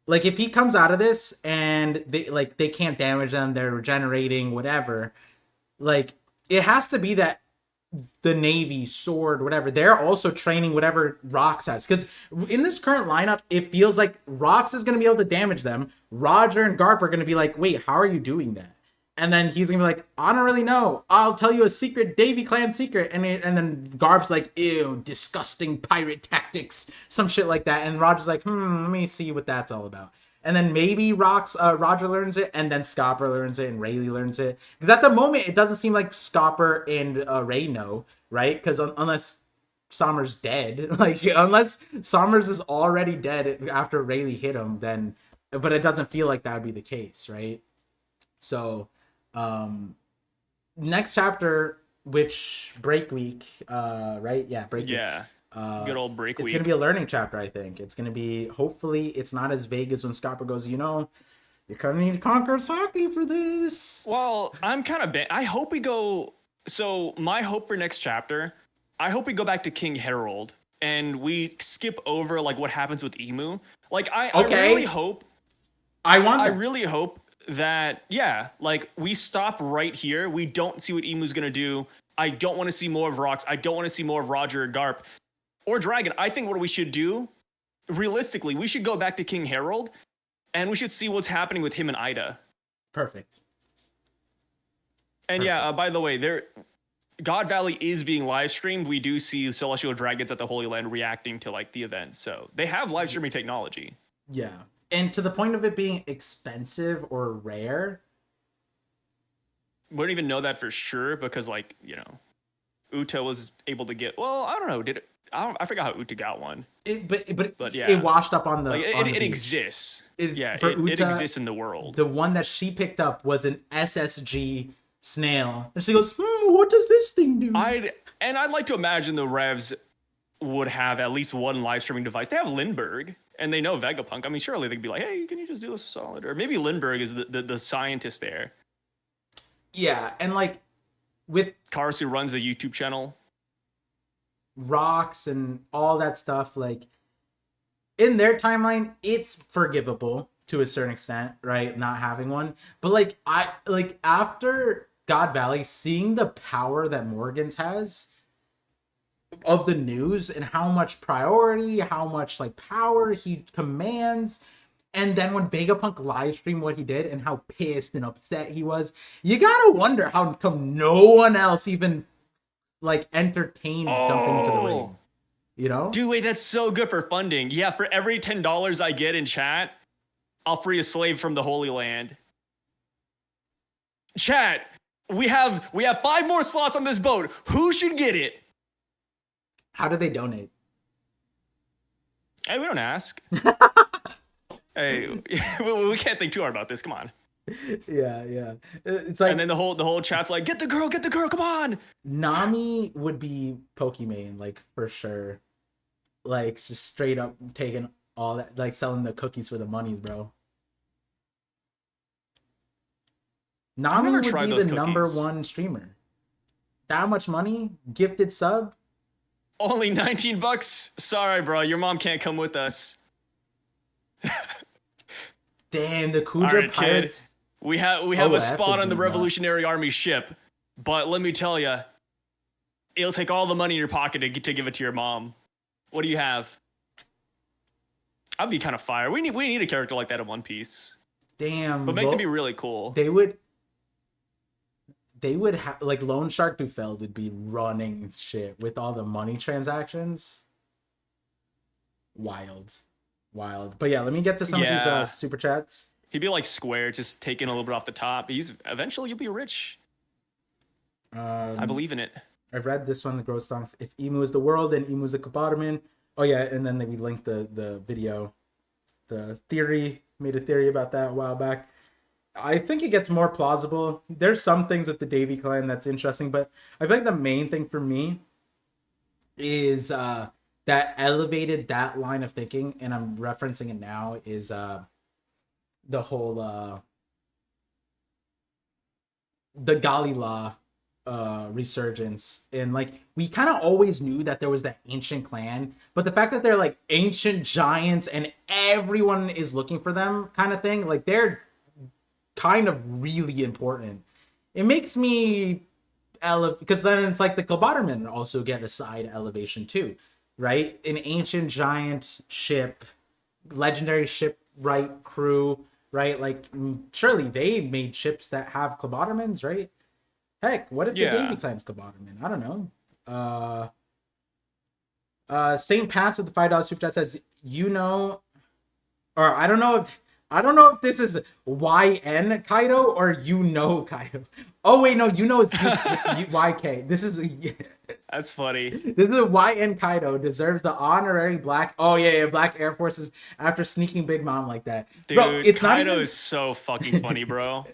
Like if he comes out of this and they can't damage them, they're regenerating, whatever. Like it has to be that the Navy, Sword, whatever, they're also training whatever Rox has. Because in this current lineup, it feels like Rox is going to be able to damage them. Roger and Garp are going to be like, wait, how are you doing that? And then he's going to be like, I don't really know. I'll tell you a secret, Davy Clan secret. And then Garp's like, ew, disgusting pirate tactics. Some shit like that. And Roger's like, let me see what that's all about. And then maybe Roger learns it, and then Scopper learns it, and Rayleigh learns it. Because at the moment, it doesn't seem like Scopper and Ray know, right? Because unless Sommer's dead, like unless Sommers is already dead after Rayleigh hit him, then, but it doesn't feel like that would be the case, right? So, next chapter, which break week, right? Yeah, break week. Yeah. Good old break week. It's going to be a learning chapter, I think. It's going to be, hopefully, it's not as vague as when Scopper goes, you kind of need to conquer hockey for this. Well, I'm kind of, I hope we go, so my hope for next chapter, I hope we go back to King Harold and we skip over, like, what happens with Emu. Like, I really hope. I really hope that, like, we stop right here. We don't see what Emu's going to do. I don't want to see more of Rox. I don't want to see more of Roger or Garp. Or Dragon. I think what we should do, realistically, we should go back to King Harold, and we should see what's happening with him and Ida. Perfect. And by the way, God Valley is being live streamed. We do see Celestial Dragons at the Holy Land reacting to like the event, so they have live streaming technology. Yeah, and to the point of it being expensive or rare, we don't even know that for sure because, like, Uta was able to get. Well, I don't know. I forgot how Uta got one. But yeah, it washed up on the. Like it exists. Uta, it exists in the world. The one that she picked up was an SSG snail, and she goes, "What does this thing do?" I'd like to imagine the Revs would have at least one live streaming device. They have Lindbergh, and they know Vegapunk. I mean, surely they could be like, "Hey, can you just do this solid?" Or maybe Lindbergh is the scientist there. Yeah, and like with Karasu runs a YouTube channel. Rocks and all that stuff, like in their timeline, it's forgivable to a certain extent, right? Not having one, but like after God Valley, seeing the power that Morgan's has of the news and how much priority, how much like power he commands. And then when Vegapunk live streamed what he did and how pissed and upset he was, you gotta wonder how come no one else even like entertained jumping into the ring. Dude, wait, that's so good for funding. Yeah, for every $10 I get in chat, I'll free a slave from the Holy Land. Chat, we have 5 more slots on this boat. Who should get it? How do they donate? Hey, we don't ask. Hey, we can't think too hard about this. Come on. Yeah. It's like, and then the whole chat's like, get the girl, come on. Nami would be Pokimane, like for sure. Like just straight up taking all that, like selling the cookies for the monies, bro. Nami would be the number 1 streamer. That much money, gifted sub. Only $19. Sorry, bro. Your mom can't come with us. Damn, the Kuja pirates. Kid. We have a spot on the Revolutionary Army ship, but let me tell you, it'll take all the money in your pocket to give it to your mom. What do you have? I'd be kind of fire. We need a character like that in One Piece, Damn, but make them be really cool. they would have like Lone Shark Dufeld would be running shit with all the money transactions. Wild. But yeah, let me get to some of these super chats. He'd be like Square, just taking a little bit off the top. Eventually you'll be rich. I believe in it. I read this one, the Growth Stonks. If Emu is the world, then Emu is a Kabotaman. Oh yeah, and then we linked the video, the theory, made a theory about that a while back. I think it gets more plausible. There's some things with the Davy clan that's interesting, but I feel like the main thing for me is that elevated that line of thinking, and I'm referencing it now, is the whole the Galila resurgence. And like we kind of always knew that there was that ancient clan, but the fact that they're like ancient giants and everyone is looking for them kind of thing, like they're kind of really important. It makes me because then it's like the Kabotermen also get a side elevation too, right? An ancient giant ship, legendary shipwright crew, right? Like surely they made ships that have Kabotermens, right? Heck, what if the Davy clan's Kaboterman? I don't know. St. Pass with the $5 super chat says, or I don't know if this is YN Kaido or Kaido. Oh wait, no, is YK. This is That's funny. This is YN Kaido deserves the honorary black. Oh yeah, Black Air Forces after sneaking Big Mom like that. Dude, bro, it's Kaido not even... is so fucking funny, bro.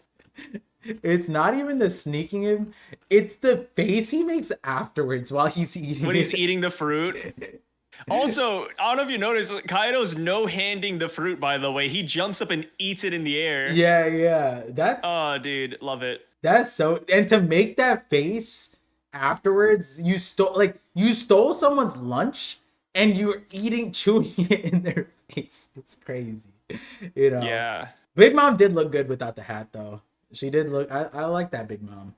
It's not even the sneaking him. It's the face he makes afterwards while he's eating. When he's eating the fruit. Also, I don't know if you noticed, Kaido's no-handing the fruit, by the way. He jumps up and eats it in the air. Yeah. That's... Oh, dude, love it. That's so... And to make that face afterwards, you stole someone's lunch and you were chewing it in their face. It's crazy. Yeah. Big Mom did look good without the hat, though. She did look... I like that Big Mom.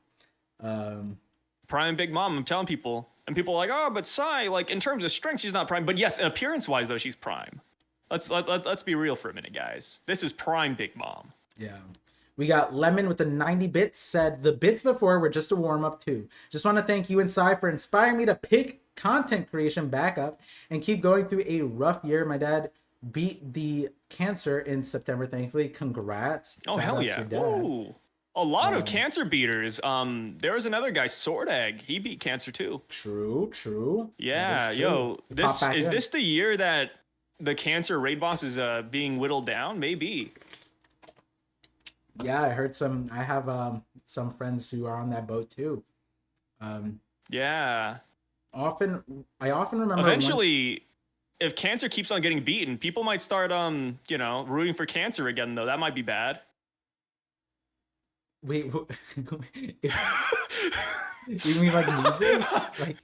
Prime Big Mom, I'm telling people. And people are like, oh, but Sai, like, in terms of strength, she's not prime. But yes, appearance-wise, though, she's prime. Let's be real for a minute, guys. This is prime Big Mom. Yeah. We got Lemon with the 90 bits, said, the bits before were just a warm-up, too. Just want to thank you and Sai for inspiring me to pick content creation back up and keep going through a rough year. My dad beat the cancer in September, thankfully. Congrats. Oh, hell yeah. Ooh. A lot of cancer beaters. There was another guy, Sword Egg. He beat cancer too. True. Yeah, yo, this the year that the cancer raid boss is being whittled down? Maybe. Yeah, I heard I have some friends who are on that boat too. Yeah. I often remember eventually if cancer keeps on getting beaten, people might start rooting for cancer again though. That might be bad. Wait, you mean like measles? Like,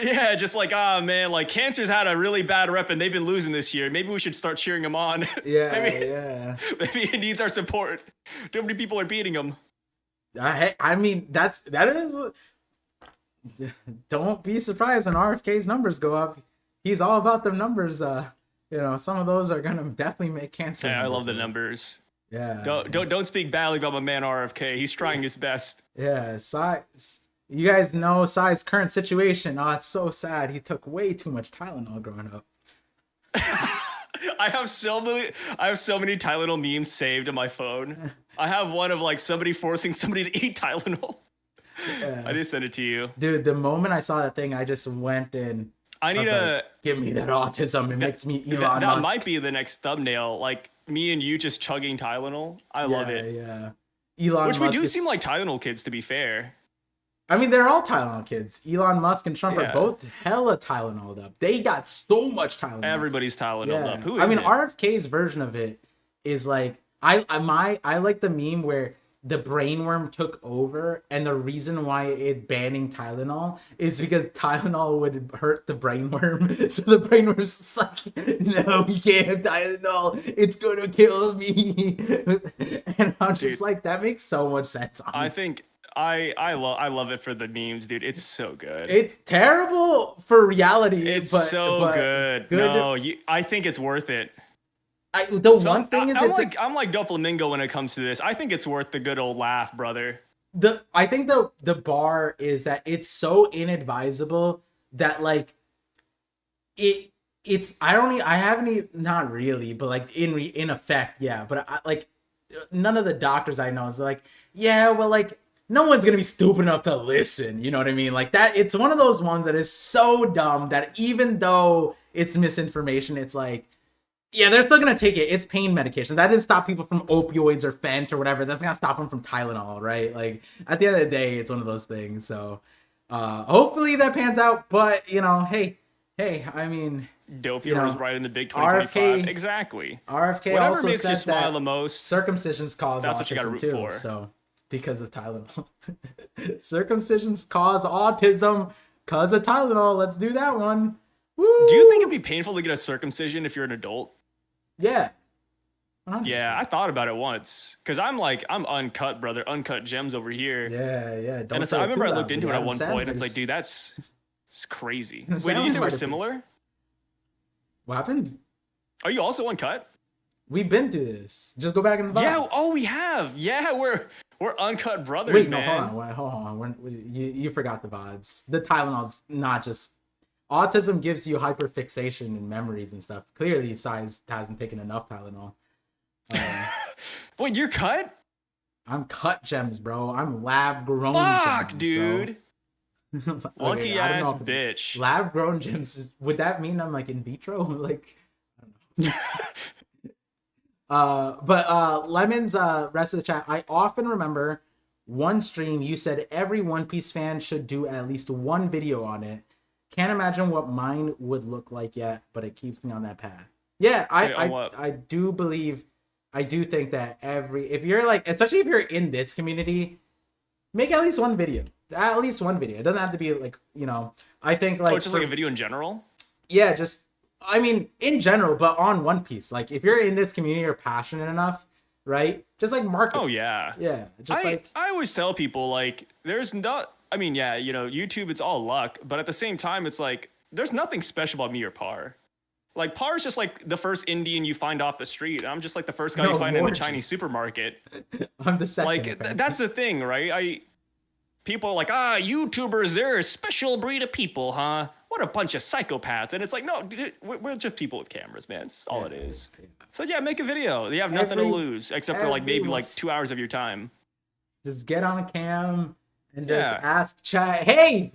yeah, just like, oh man, like cancer's had a really bad rep and they've been losing this year. Maybe we should start cheering them on. Yeah. Maybe it needs our support. Too many people are beating them. I mean, that is. Don't be surprised when RFK's numbers go up. He's all about them numbers. Some of those are gonna definitely make cancer. Yeah, I love the numbers. Yeah. Don't speak badly about my man RFK. He's trying his best. Yeah, Sai. You guys know Sai's current situation. Oh, it's so sad. He took way too much Tylenol growing up. I have so many Tylenol memes saved on my phone. I have one of like somebody forcing somebody to eat Tylenol. Yeah. I just sent it to you. Dude, the moment I saw that thing, I just went in. Give me that autism. It makes me Elon Musk. That might be the next thumbnail. Like me and you just chugging Tylenol. I love it. Yeah. Elon Musk. We do seem like Tylenol kids, to be fair. I mean, they're all Tylenol kids. Elon Musk and Trump are both hella Tylenol'd up. They got so much Tylenol. Everybody's Tylenol'd up. Who is it? RFK's version of it is like I like the meme where the brainworm took over, and the reason why it banning Tylenol is because Tylenol would hurt the brainworm. So the brainworm's just like, no, you can't have Tylenol. It's gonna kill me. And I'm just like, that makes so much sense. Honestly. I love it for the memes, dude. It's so good. It's terrible for reality, It's but so good. good. No, I think it's worth it. One thing is, I'm like Doflamingo when it comes to this. I think it's worth the good old laugh, brother. I think the bar is that it's so inadvisable that like it's I haven't even, not really, but like in effect, yeah, but I like none of the doctors I know is like, yeah, well, like no one's gonna be stupid enough to listen, you know what I mean? Like that, it's one of those ones that is so dumb that even though it's misinformation, it's like, yeah, they're still gonna take it. It's pain medication. That didn't stop people from opioids or Fent or whatever. That's not stop them from Tylenol, right? Like at the end of the day, it's one of those things. So hopefully that pans out. But you know, hey, I mean, Dopey was right in the big RFK 2025. Exactly. RFK Whatever also makes you said smile that the most. circumcisions cause That's what you gotta autism root too. for. So because of Tylenol, circumcisions cause autism because of Tylenol. Let's do that one. Woo! Do you think it'd be painful to get a circumcision if you're an adult? Yeah. 100%. Yeah, I thought about it once because I'm uncut, brother, uncut gems over here. Yeah. And so I remember I looked into it at one point. And it's like, dude, it's crazy. Wait, did you say we're similar? What happened? Are you also uncut? We've been through this. Just go back in the VODs. Yeah. Oh, we have. Yeah, we're uncut brothers. Wait, man. no, hold on. You forgot the VODs. The Tylenol's not just autism gives you hyperfixation and memories and stuff. Clearly, Size hasn't taken enough Tylenol. Wait, you're cut? I'm cut gems, bro. I'm lab grown. Fuck, gems, dude. Lucky ass bitch. Lab grown gems. Would that mean I'm like in vitro? Like, I don't know. But Lemon's rest of the chat. I often remember one stream you said every One Piece fan should do at least one video on it. Can't imagine what mine would look like yet, but it keeps me on that path. Yeah, I do believe, I do think that if you're like, especially if you're in this community, make at least one video. At least one video. It doesn't have to be like, you know, I think like. Oh, it's just like a video in general? Yeah, just, I mean, in general, but on One Piece. Like, if you're in this community or passionate enough, right? Just like market. Oh, yeah. Yeah, just I always tell people, like, there's not. I mean, yeah, you know, YouTube, it's all luck, but at the same time, it's like, there's nothing special about me or Par. Like, Par is just like the first Indian you find off the street. I'm just like the first guy you find in the Chinese supermarket. I'm the second. Like, that's the thing, right? People are like, YouTubers, they're a special breed of people, huh? What a bunch of psychopaths. And it's like, no, dude, we're just people with cameras, man. That's all it is. Yeah. So, yeah, make a video. You have nothing to lose, except for like maybe like 2 hours of your time. Just get on a cam. And just ask chat, hey!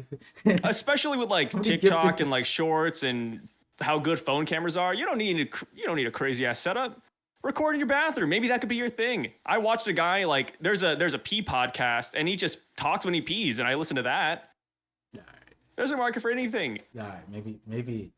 Especially with like TikTok and like shorts and how good phone cameras are, you don't need a crazy ass setup. Record in your bathroom. Maybe that could be your thing. I watched a guy, like, there's a pee podcast, and he just talks when he pees, and I listen to that. Right. There's a market for anything. All right, maybe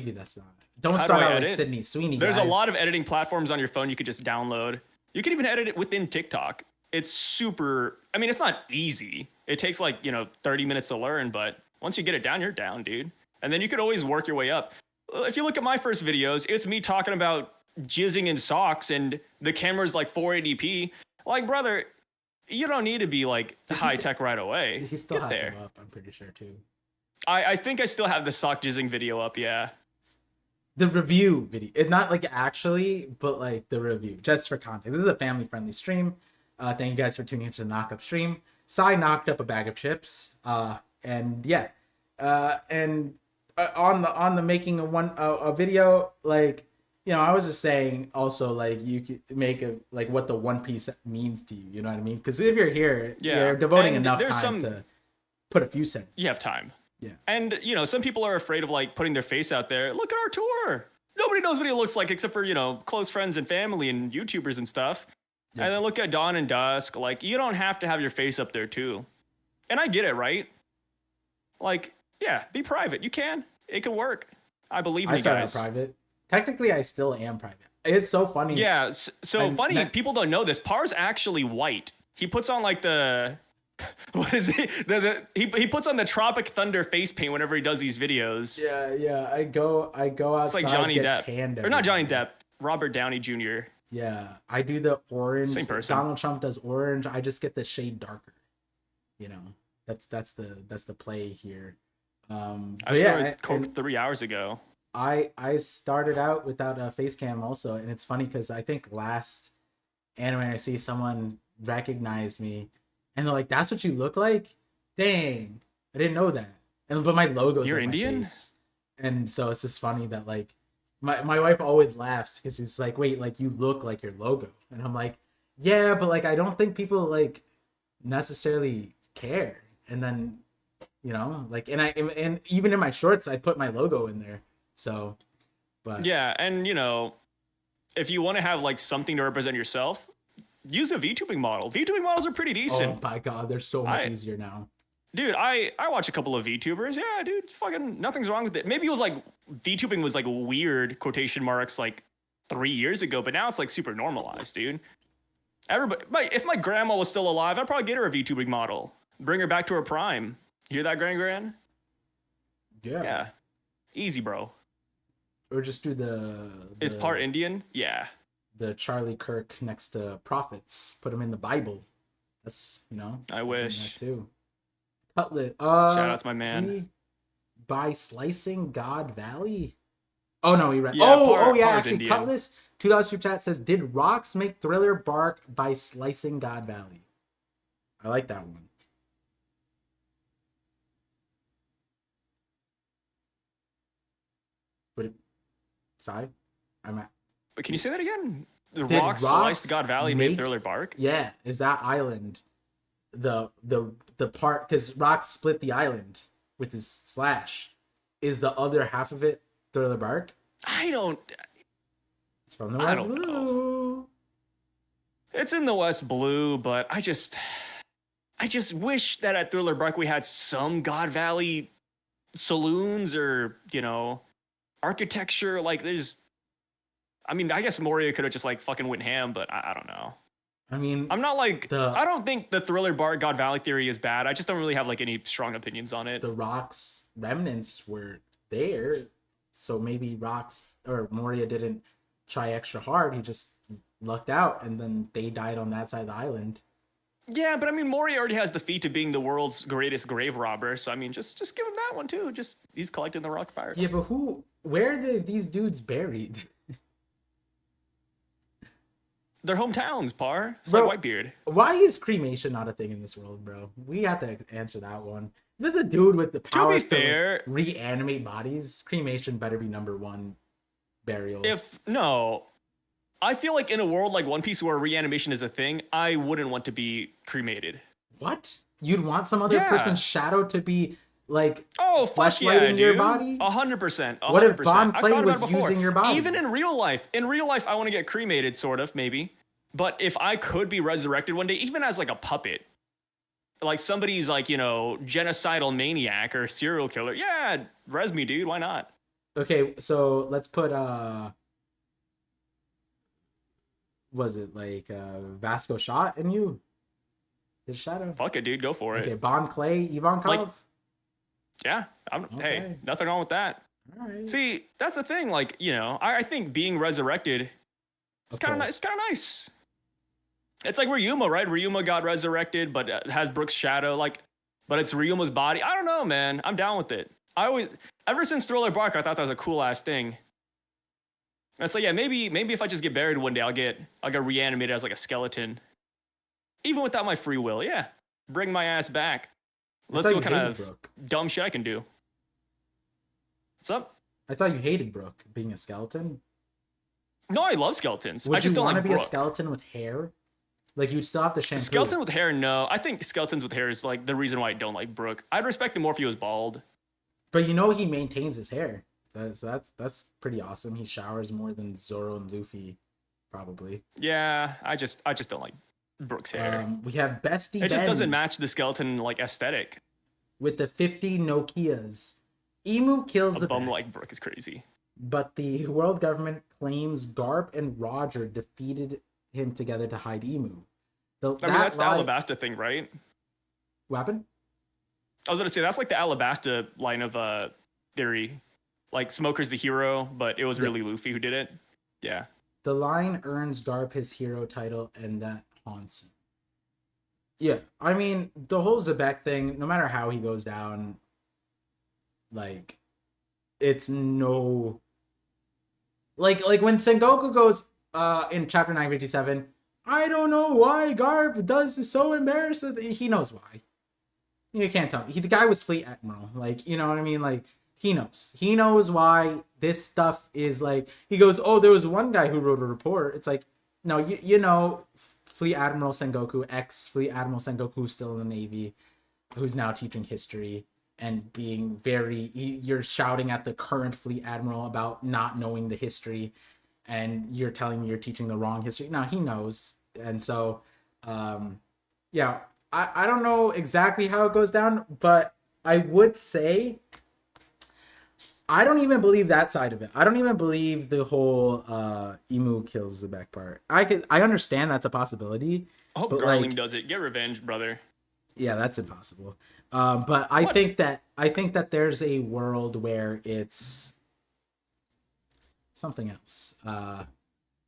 that's not. Don't start out like Sydney Sweeney. There's a lot of editing platforms on your phone you could just download. You can even edit it within TikTok. It's super, I mean, it's not easy. It takes like, 30 minutes to learn, but once you get it down, you're down, dude. And then you could always work your way up. If you look at my first videos, it's me talking about jizzing in socks and the camera's like 480p. Like, brother, you don't need to be like high tech right away. He still has them up, I'm pretty sure too. I think I still have the sock jizzing video up, yeah. The review video. It's not like actually, but like the review, just for context. This is a family friendly stream. Thank you guys for tuning into the Knock Up stream. Sai knocked up a bag of chips. And yeah. And on the making of a video, like, I was just saying also, like, you could make a, like, what the One Piece means to you, you know what I mean? Because if you're here, you're devoting enough time to put a few sentences. You have time. Yeah. And, some people are afraid of, like, putting their face out there. Look at our tour. Nobody knows what he looks like except for, close friends and family and YouTubers and stuff. Yeah. And then look at Dawn and Dusk. Like, you don't have to have your face up there, too. And I get it, right? Like, yeah, be private. You can. It can work. I believe in you guys. I started private. Technically, I still am private. It's so funny. Yeah, so funny. People don't know this. Par's actually white. He puts on, like, the... What is it? He puts on the Tropic Thunder face paint whenever he does these videos. Yeah. I go outside. It's like Johnny get Depp. Canned or not Johnny Depp. Robert Downey Jr. Yeah, I do the orange. Same person. Donald Trump does orange. I just get the shade darker. You know, that's the play here. I But yeah, started Coke 3 hours ago. I started out without a face cam also, and it's funny because I think last anime I see someone recognize me, and they're like, "That's what you look like." Dang, I didn't know that. And but my logo's You're like my Indian? face, and so it's just funny that like my wife always laughs because she's like, "Wait, like you look like your logo," and I'm like, "Yeah, but like I don't think people like necessarily care." And then like, and even in my shorts, I put my logo in there. So, but Yeah, and if you want to have like something to represent yourself, use a VTubing model. VTubing models are pretty oh decent. my god, they're so much easier now. Dude, I watch a couple of VTubers. Yeah, dude, fucking nothing's wrong with it. Maybe it was like VTubing was like weird quotation marks like 3 years ago, but now it's like super normalized, dude. Everybody, if my grandma was still alive, I'd probably get her a VTubing model. Bring her back to her prime. You hear that, Gran? Yeah. Yeah. Easy, bro. Or just do the Is part Indian? Yeah. the Charlie Kirk next to prophets. Put them in the Bible. That's I wish. that too. Cutlet. Shout out to my man. By slicing God Valley. Oh no, he read. Yeah, oh yeah, Par's actually, Indian. Cutlass. $2 super chat says, "Did rocks make Thriller bark by slicing God Valley?" I like that one. But I'm at. But can you say that again? The Did rocks sliced God Valley made Thriller bark? Yeah, is that island the part because rocks split the island with his slash? Is the other half of it Thriller bark? I don't. It's from the West Blue. Know. It's in the West Blue, but I just wish that at Thriller Bark we had some God Valley saloons or architecture. Like there's, I mean, I guess Moria could have just like fucking went ham, but I don't know. I mean, I'm not like I don't think the Thriller Bark God Valley theory is bad. I just don't really have like any strong opinions on it. The rocks remnants were there, so maybe rocks or Moria didn't try extra hard. He just lucked out, and then they died on that side of the island. Yeah, but I mean, Moria already has the feat of being the world's greatest grave robber. So I mean, just give him that one too. Just he's collecting the rock fires. Yeah, but where are these dudes buried? Their hometowns, Par. It's Bro, like Whitebeard. Why is cremation not a thing in this world, bro? We have to answer that one. If there's a dude with the powers to like, reanimate bodies, cremation better be number one burial. I feel like in a world like One Piece where reanimation is a thing, I wouldn't want to be cremated. What? You'd want some other person's shadow to be like fleshlighting your body? 100%. What if Bon Clay was using your body? Even in real life, I want to get cremated, sort of, maybe. But if I could be resurrected one day, even as like a puppet, like somebody's like, genocidal maniac or serial killer, yeah, res me, dude. Why not? Okay, so let's put was it like Vasco shot in you? His shadow? Fuck it, dude. Go for it. Okay, Bon Clay, Ivankov? Like, yeah. Hey, nothing wrong with that. All right. See, that's the thing. Like, I think being resurrected is kind of nice. It's kind of nice. It's like Ryuma, right? Ryuma got resurrected, but has Brook's shadow. But it's Ryuma's body. I don't know, man. I'm down with it. Ever since Thriller Bark, I thought that was a cool ass thing. And it's like, yeah, maybe if I just get buried one day, I'll get reanimated as like a skeleton, even without my free will. Yeah, bring my ass back. Let's see what kind of dumb shit I can do. What's up? I thought you hated Brook being a skeleton. No, I love skeletons. Would I just you don't want like to be Brook. a skeleton with hair? Like you'd still have to shampoo. Skeleton with hair, no. I think skeletons with hair is like the reason why I don't like Brook. I'd respect him more if he was bald. But he maintains his hair. So that's pretty awesome. He showers more than Zoro and Luffy, probably. Yeah, I just don't like Brook's hair. We have Bestie. It just doesn't match the skeleton like aesthetic. With the 50 Nokias, Emu kills a the bum like Brook is crazy. But the world government claims Garp and Roger defeated him together to hide Emu. That's the Alabasta thing, right? What happened? I was going to say that's like the Alabasta line of theory. Like Smoker's the hero, but it was really Luffy who did it. Yeah. The line earns Garp his hero title, and that haunts him. Yeah, I mean, the whole Zebek thing, no matter how he goes down, like, it's no... Like when Sengoku goes in chapter 957, I don't know why Garp does is so embarrassed. He knows why. You can't tell me. The guy was Fleet Admiral. Like, you know what I mean? Like, he knows. He knows why this stuff is like... He goes, oh, there was one guy who wrote a report. It's like, no, you know... Fleet Admiral Sengoku, ex-Fleet Admiral Sengoku, still in the Navy, who's now teaching history and being very... You're shouting at the current Fleet Admiral about not knowing the history, and you're telling me you're teaching the wrong history. No, he knows. And so, yeah, I don't know exactly how it goes down, but I would say... I don't even believe that side of it. I don't even believe the whole Emu kills the back part. I understand that's a possibility. I hope Garling does it. Get revenge, brother. Yeah, that's impossible. But I think that there's a world where it's something else.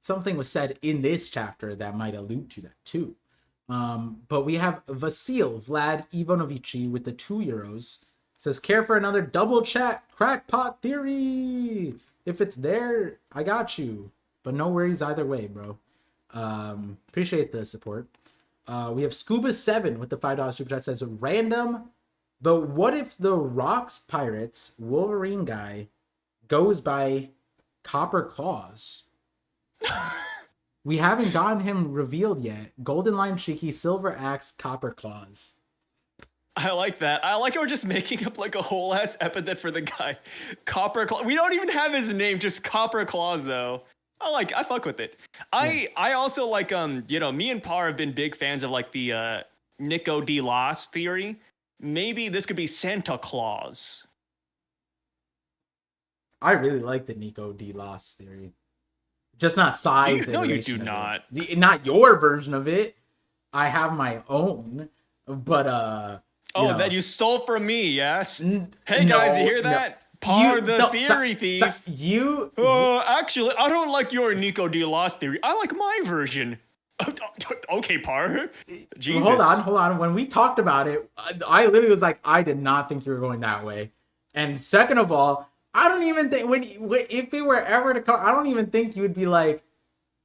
Something was said in this chapter that might allude to that too. But we have Vlad Ivanovici with the €2. Says, care for another double chat crackpot theory? If it's there, I got you. But no worries either way, bro. Appreciate the support. We have Scuba7 with the $5 super chat. Says, random. But what if the Rocks Pirates Wolverine guy goes by Copper Claws? We haven't gotten him revealed yet. Golden Line Shiki, Silver Axe, Copper Claws. I like that. I like how we're just making up like a whole ass epithet for the guy. Copper Claws. We don't even have his name, just Copper Claws though. I fuck with it. I also like you know, me and Par have been big fans of like the Nico D. Loss theory. Maybe this could be Santa Claus. I really like the Nico D. Loss theory. Just not size. No, you do not. Not your version of it. I have my own, but that you stole from me, yes? Hey, guys, you hear that? Par the theory thief. Actually, I don't like your Nico D. Loss theory. I like my version. Okay, Par. Jesus. Hold on. When we talked about it, I literally was like, I did not think you were going that way. And second of all, I don't even think, if it were ever to come, I don't even think you would be like,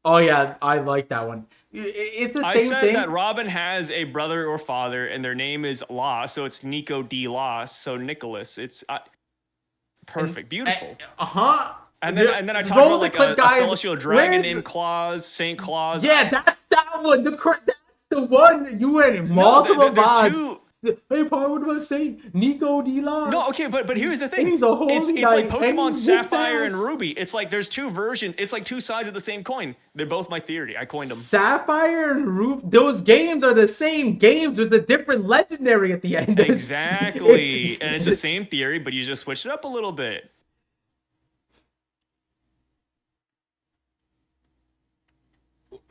oh yeah, I like that one. It's the same thing. I said that Robin has a brother or father, and their name is Loss, so it's Nico D. Loss. So Nicholas, it's perfect, beautiful. And then I talked about like a celestial dragon named Claus, Saint Claus. Yeah, that one. That's the one. You went multiple VODs. Hey, Paul, what about saying Nico D. Loss? No, okay, but here's the thing. He's a holy it's like Pokemon Sapphire and Ruby. It's like there's two versions. It's like two sides of the same coin. They're both my theory. I coined them. Sapphire and Ruby. Those games are the same games with a different legendary at the end. Exactly. And it's the same theory, but you just switch it up a little bit.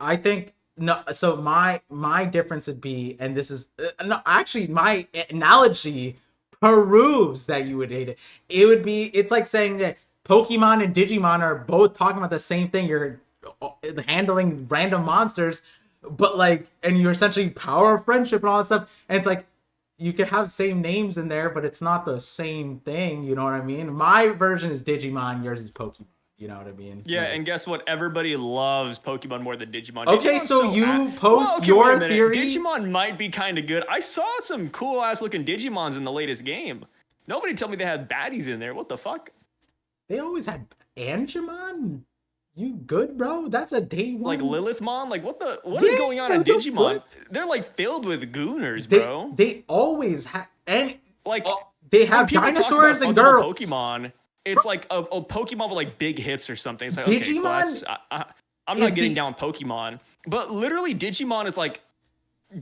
I think... No, so my difference would be, and this is no, actually my analogy proves that you would hate it. It's like saying that Pokemon and Digimon are both talking about the same thing. You're handling random monsters, but and you're essentially power of friendship and all that stuff. And it's like you could have same names in there, but it's not the same thing. You know what I mean? My version is Digimon, yours is Pokemon. You know what I mean? Yeah, and guess what? Everybody loves Pokemon more than Digimon. Okay, so you post your theory. Digimon might be kind of good. I saw some cool ass looking Digimons in the latest game. Nobody told me they had baddies in there. What the fuck? They always had Angemon? You good, bro? That's a day one. Like Lilithmon? Like what is going on in Digimon? They're like filled with gooners, bro. They always have, and they have dinosaurs and girls. Pokemon. It's like a Pokemon with like big hips or something. It's like, Digimon. Okay, I'm not getting down Pokemon, but literally Digimon is like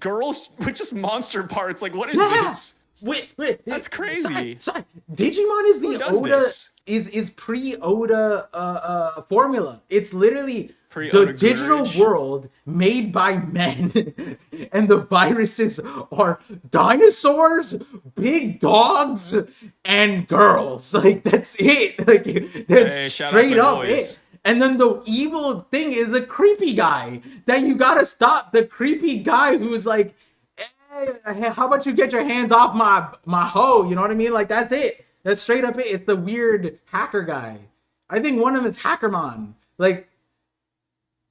girls with just monster parts. Like, what is this? Wait, that's crazy. Sorry. Digimon is the Oda is pre-Oda formula. It's literally the digital world made by men, and the viruses are dinosaurs, big dogs, and girls. Like that's it. Like that's straight up it. And then the evil thing is the creepy guy that you gotta stop. The creepy guy who's like, hey, how about you get your hands off my hoe? You know what I mean? Like that's it. That's straight up it. It's the weird hacker guy. I think one of them is Hackermon. Like,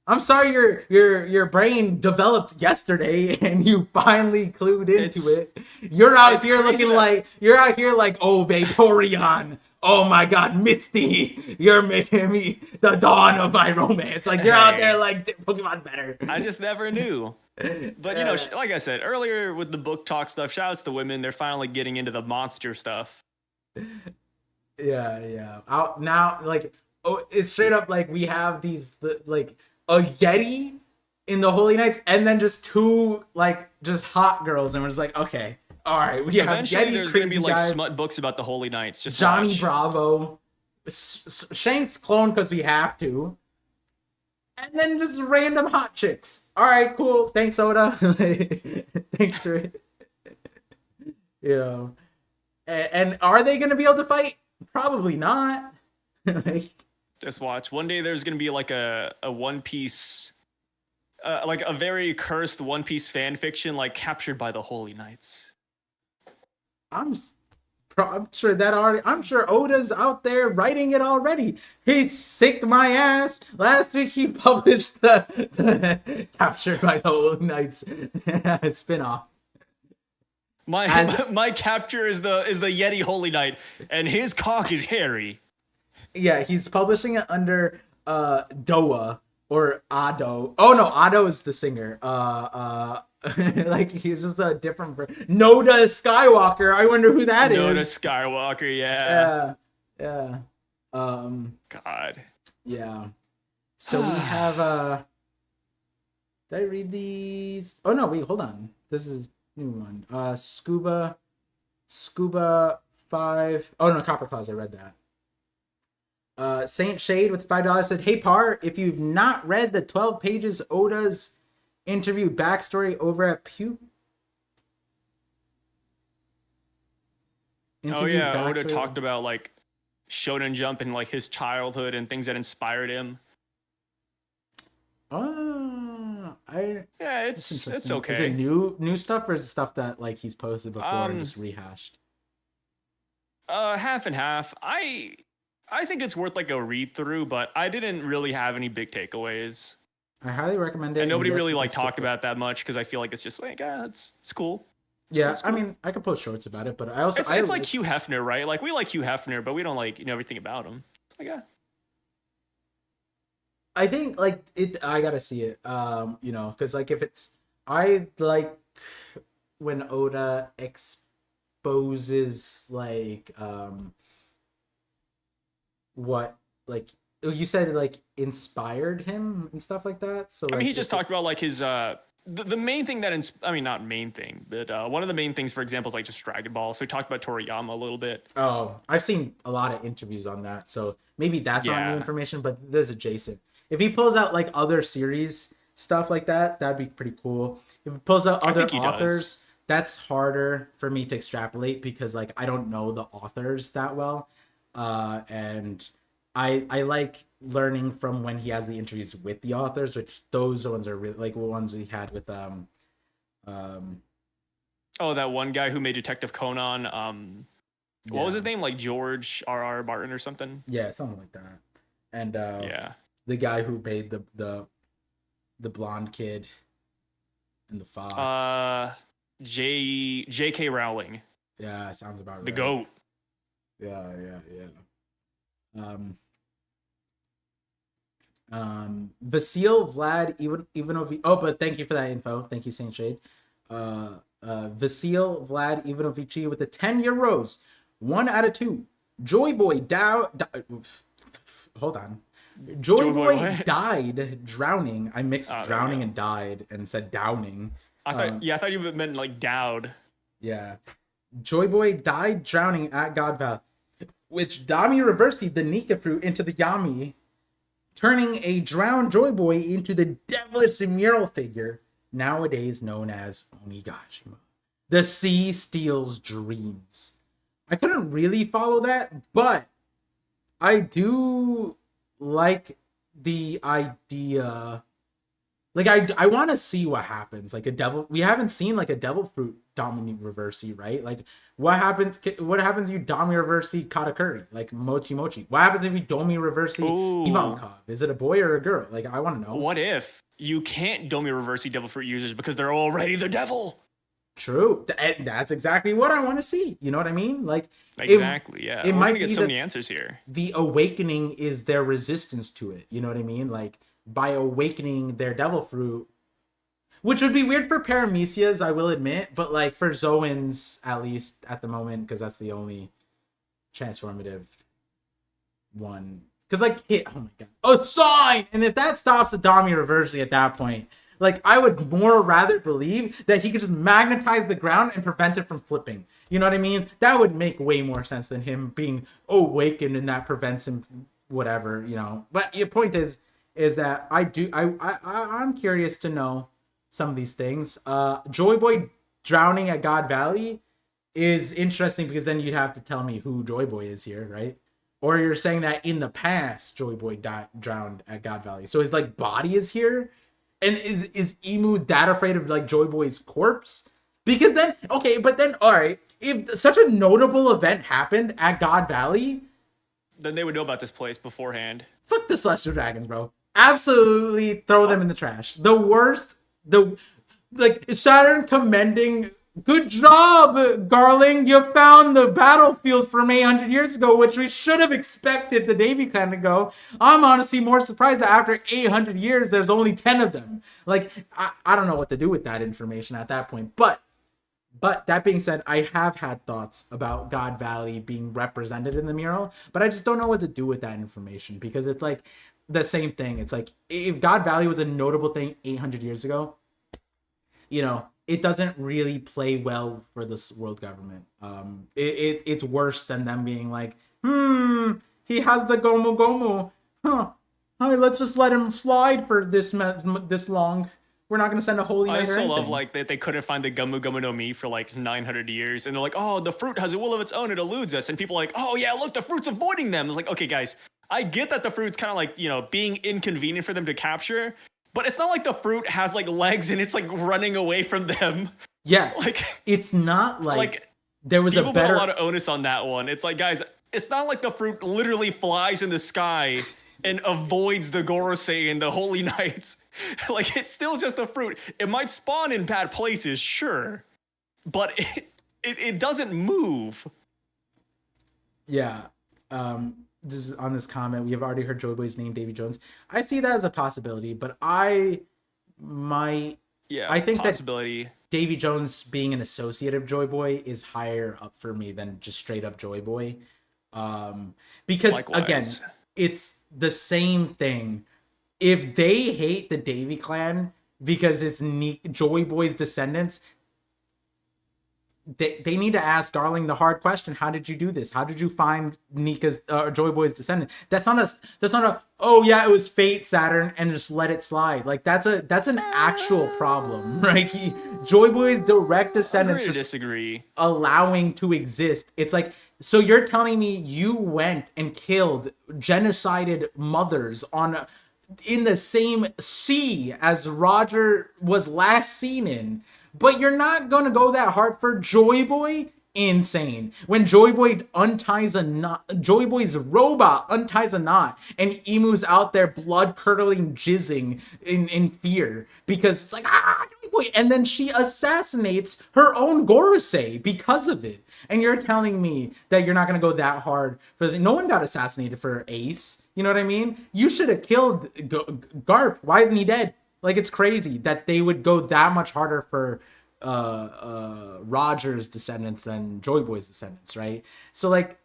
I'm sorry your brain developed yesterday and you finally clued into it. You're out here looking like oh Vaporeon. Oh my god, Misty, you're making me the dawn of my romance. Like you're out there like Pokemon better. I just never knew. But you know, like I said earlier with the book talk stuff, shout outs to women. They're finally getting into the monster stuff. Yeah. Out now, like, oh, it's straight up like we have these like a Yeti in the Holy Knights, and then just two like just hot girls, and we're just like, okay, all right, we have Eventually, Yeti, there's crazy gonna be like guy, smut books about the Holy Knights. Just Johnny watch. Bravo, Shank's clone because we have to, and then just random hot chicks. All right, cool. Thanks, Oda. Thanks for it. Yeah. And are they gonna be able to fight? Probably not. Like, just watch. One day there's gonna be like a One Piece, like a very cursed One Piece fan fiction, like captured by the Holy Knights. I'm sure that already. I'm sure Oda's out there writing it already. He's sick my ass. Last week he published the Captured by the Holy Knights spinoff. My capture is the Yeti Holy Knight, and his cock is hairy. Yeah, he's publishing it under Doa or Ado. Oh no, Ado is the singer. Like he's just a different Noda Skywalker. I wonder who that is. Noda Skywalker, yeah. Yeah. God. Yeah. So we have did I read these? Oh no, wait, hold on. This is new one. Scuba 5. Oh no, Copper Claws, I read that. Saint Shade with $5 said, "Hey Par, if you've not read the 12 pages Oda's interview backstory over at Pew." Oda talked about like Shonen Jump and like his childhood and things that inspired him. It's okay. Is it new stuff or is it stuff that like he's posted before and just rehashed? Half and half. I think it's worth like a read through, but I didn't really have any big takeaways. I highly recommend it. And nobody really like talked about that much because I feel like it's just like it's cool. Yeah, I mean, I could post shorts about it, but I also it's like Hugh Hefner, right? Like we like Hugh Hefner, but we don't like everything about him. It's like I think like it. I gotta see it. Because like if it's, I like when Oda exposes like what like you said like inspired him and stuff like that. So I mean, he just talked about like his the main thing that not main thing, but one of the main things, for example, is like just Dragon Ball. So he talked about Toriyama a little bit. Oh, I've seen a lot of interviews on that, so maybe that's not new information, but there's adjacent. If he pulls out like other series stuff like that, that'd be pretty cool. If he pulls out other authors, that's harder for me to extrapolate because like I don't know the authors that well, and I like learning from when he has the interviews with the authors, which those ones are really like the ones we had with oh, that one guy who made Detective Conan. What was his name? Like George R.R. Martin or something? Yeah, something like that. And the guy who made the blonde kid and the fox. J.K. Rowling. Yeah, sounds about right. The GOAT. Yeah. Vasil Vlad Ivanovic. Oh, but thank you for that info. Thank you, Saint Shade. Vasil Vlad Ivanovici with the 10 euros. 1 out of 2. Joy Boy hold on. Joy Boy died drowning. I mixed drowning and died and said downing. I thought you meant like dowd. Yeah. Joy Boy died drowning at Godval, which Dami reversing the Nika fruit into the Yami, turning a drowned Joy Boy into the devilish mural figure, nowadays known as Onigashima. The sea steals dreams. I couldn't really follow that, but I do like the idea. Like I want to see what happens. Like a devil, we haven't seen like a devil fruit Domi Reversi, right? Like what happens? What happens if you Domi Reversi Katakuri, like Mochi Mochi? What happens if you Domi Reversi Ooh. Ivankov? Is it a boy or a girl? Like I want to know. What if you can't Domi Reversi Devil Fruit users because they're already the devil? True. That's exactly what I want to see. You know what I mean? Like Exactly, yeah. it We're might gonna get be so that many answers here. the awakening is their resistance to it. You know what I mean? Like by awakening their devil fruit, which would be weird for Paramecia's, I will admit, but like for Zoan's, at least at the moment, because that's the only transformative one. Because like oh my god, a sign, and if that stops Adami Reversi at that point, like I would more rather believe that he could just magnetize the ground and prevent it from flipping. You know what I mean? That would make way more sense than him being awakened and that prevents him whatever. You know. But your point is that I'm curious to know some of these things. Joy Boy drowning at God Valley is interesting because then you'd have to tell me who Joy Boy is here, right? Or you're saying that in the past Joy Boy drowned at God Valley, so his like body is here, and is Emu that afraid of like Joy Boy's corpse? Because then okay, but then all right, if such a notable event happened at God Valley, Then they would know about this place beforehand. fuck the Celestial Dragons, bro. Absolutely throw them in the trash. The worst, the like Saturn commending, good job, Garling. You found the battlefield from 800 years ago, which we should have expected the Davy Clan to go. I'm honestly more surprised that after 800 years, there's only 10 of them. Like, I don't know what to do with that information at that point. But that being said, I have had thoughts about God Valley being represented in the mural, but I just don't know what to do with that information because it's like the same thing. It's like if God Valley was a notable thing 800 years ago, you know, it doesn't really play well for this world government. It's worse than them being like, he has the Gomu Gomu. Huh. All right, let's just let him slide for this long. We're not gonna send a holy knight I or still anything. love like that they couldn't find the Gumu Gumu no Mi for like 900 years, and they're like, oh, the fruit has a will of its own, it eludes us, and people are like, oh yeah, look, the fruit's avoiding them. It's like, okay, guys, I get that the fruit's kind of like, you know, being inconvenient for them to capture, but it's not like the fruit has like legs and it's like running away from them. Yeah, Like, it's not like, like there was a people put better. a lot of onus on that one. It's like, guys, it's not like the fruit literally flies in the sky and avoids the Gorosei and the Holy Knights. Like, it's still just a fruit. It might spawn in bad places, sure, but it doesn't move. Yeah. This is on this comment. We have already heard Joy Boy's name, Davy Jones. I see that as a possibility, but I think possibility. that Davy Jones being an associate of Joy Boy is higher up for me than just straight up Joy Boy. Because Likewise. again, it's the same thing. If they hate the Davy clan because it's Joy Boy's descendants, they need to ask Darling the hard question. How did you do this? How did you find Nika's Joy Boy's descendant? That's not a oh yeah, it was fate, Saturn, and just let it slide. Like that's an actual problem, right? Joy Boy's direct descendants Agree to just disagree. allowing to exist. It's like, so you're telling me you went and killed genocided mothers in the same sea as Roger was last seen in, but you're not gonna go that hard for Joy Boy? Insane. When Joy Boy unties a knot, Joy Boy's robot unties a knot, and Emu's out there blood curdling jizzing in fear because it's like, Joy Boy, and then she assassinates her own Gorosei because of it. And you're telling me that you're not gonna go that hard for no one got assassinated for Ace. You know what I mean? You should have killed Garp. Why isn't he dead? Like, it's crazy that they would go that much harder for Roger's descendants than Joy Boy's descendants, right? So like,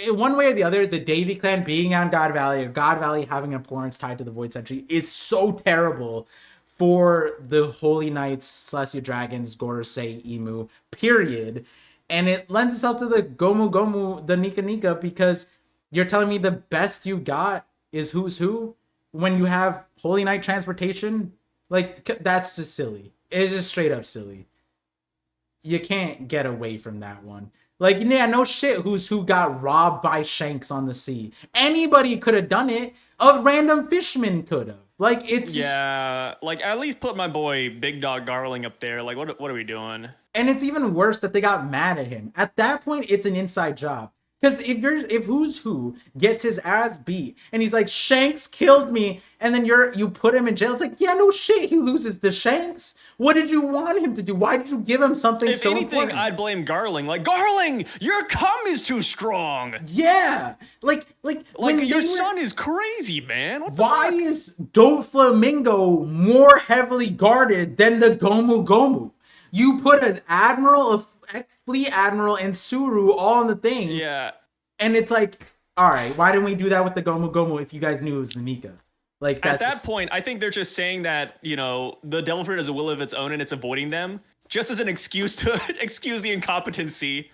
one way or the other, the Davy clan being on God Valley or God Valley having importance tied to the Void Century is so terrible for the Holy Knights, Celestial Dragons, Gorosei, Emu, period. And it lends itself to the Gomu Gomu, the Nika Nika, because you're telling me the best you got is who's who when you have Holy Knight transportation? Like, that's just silly. It's just straight up silly. You can't get away from that one. Like, yeah, no shit. Who's who got robbed by Shanks on the sea? Anybody could have done it. A random fishman could have. Like, it's just, Yeah, like at least put my boy Big Dog Garling up there. Like, what are we doing? and it's even worse that they got mad at him. At that point, it's an inside job. Because if who's who gets his ass beat and he's like, Shanks killed me, and then you put him in jail, it's like, yeah, no shit, he loses the Shanks. What did you want him to do? Why did you give him something If so anything, important? I'd blame Garling. Like, Garling, your cum is too strong. Yeah, like when your they were- son is crazy, man. What the Why fuck? is Doflamingo more heavily guarded than the Gomu Gomu? You put an admiral, a ex-fleet admiral, and Suru all on the thing. Yeah. And it's like, all right, why didn't we do that with the Gomu Gomu if you guys knew it was the Nika? Like, At that's that point, I think they're just saying that, you know, the devil fruit has a will of its own and it's avoiding them just as an excuse to excuse the incompetency.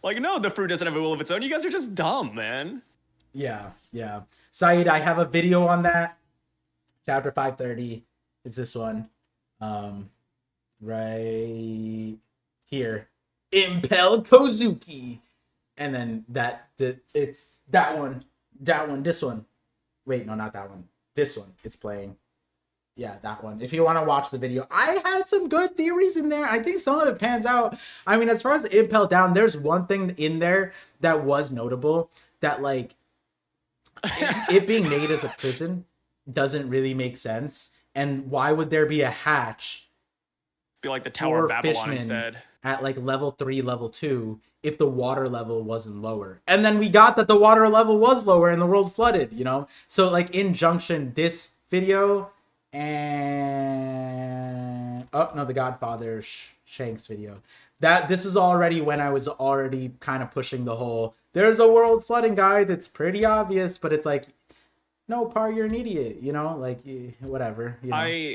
Like, no, the fruit doesn't have a will of its own. You guys are just dumb, man. Yeah. Saeed, I have a video on that. Chapter 530 is this one. Right here. Impel Kozuki. And then it's that one, this one. Wait, no, not that one. This one. It's playing. Yeah, that one. If you want to watch the video, I had some good theories in there. I think some of it pans out. I mean, as far as Impel Down, there's one thing in there that was notable that, like, it being made as a prison doesn't really make sense. And why would there be a hatch Be like the Tower of for Babylon fishmen instead. at like level 3, level 2 if the water level wasn't lower? And then we got that the water level was lower and the world flooded, you know? So, like, in junction, this video and the Godfather Shanks video. This is already when I was already kind of pushing the whole there's a world flooding, guys. It's pretty obvious, but it's like, no, Par, you're an idiot, you know? Like, whatever, you know?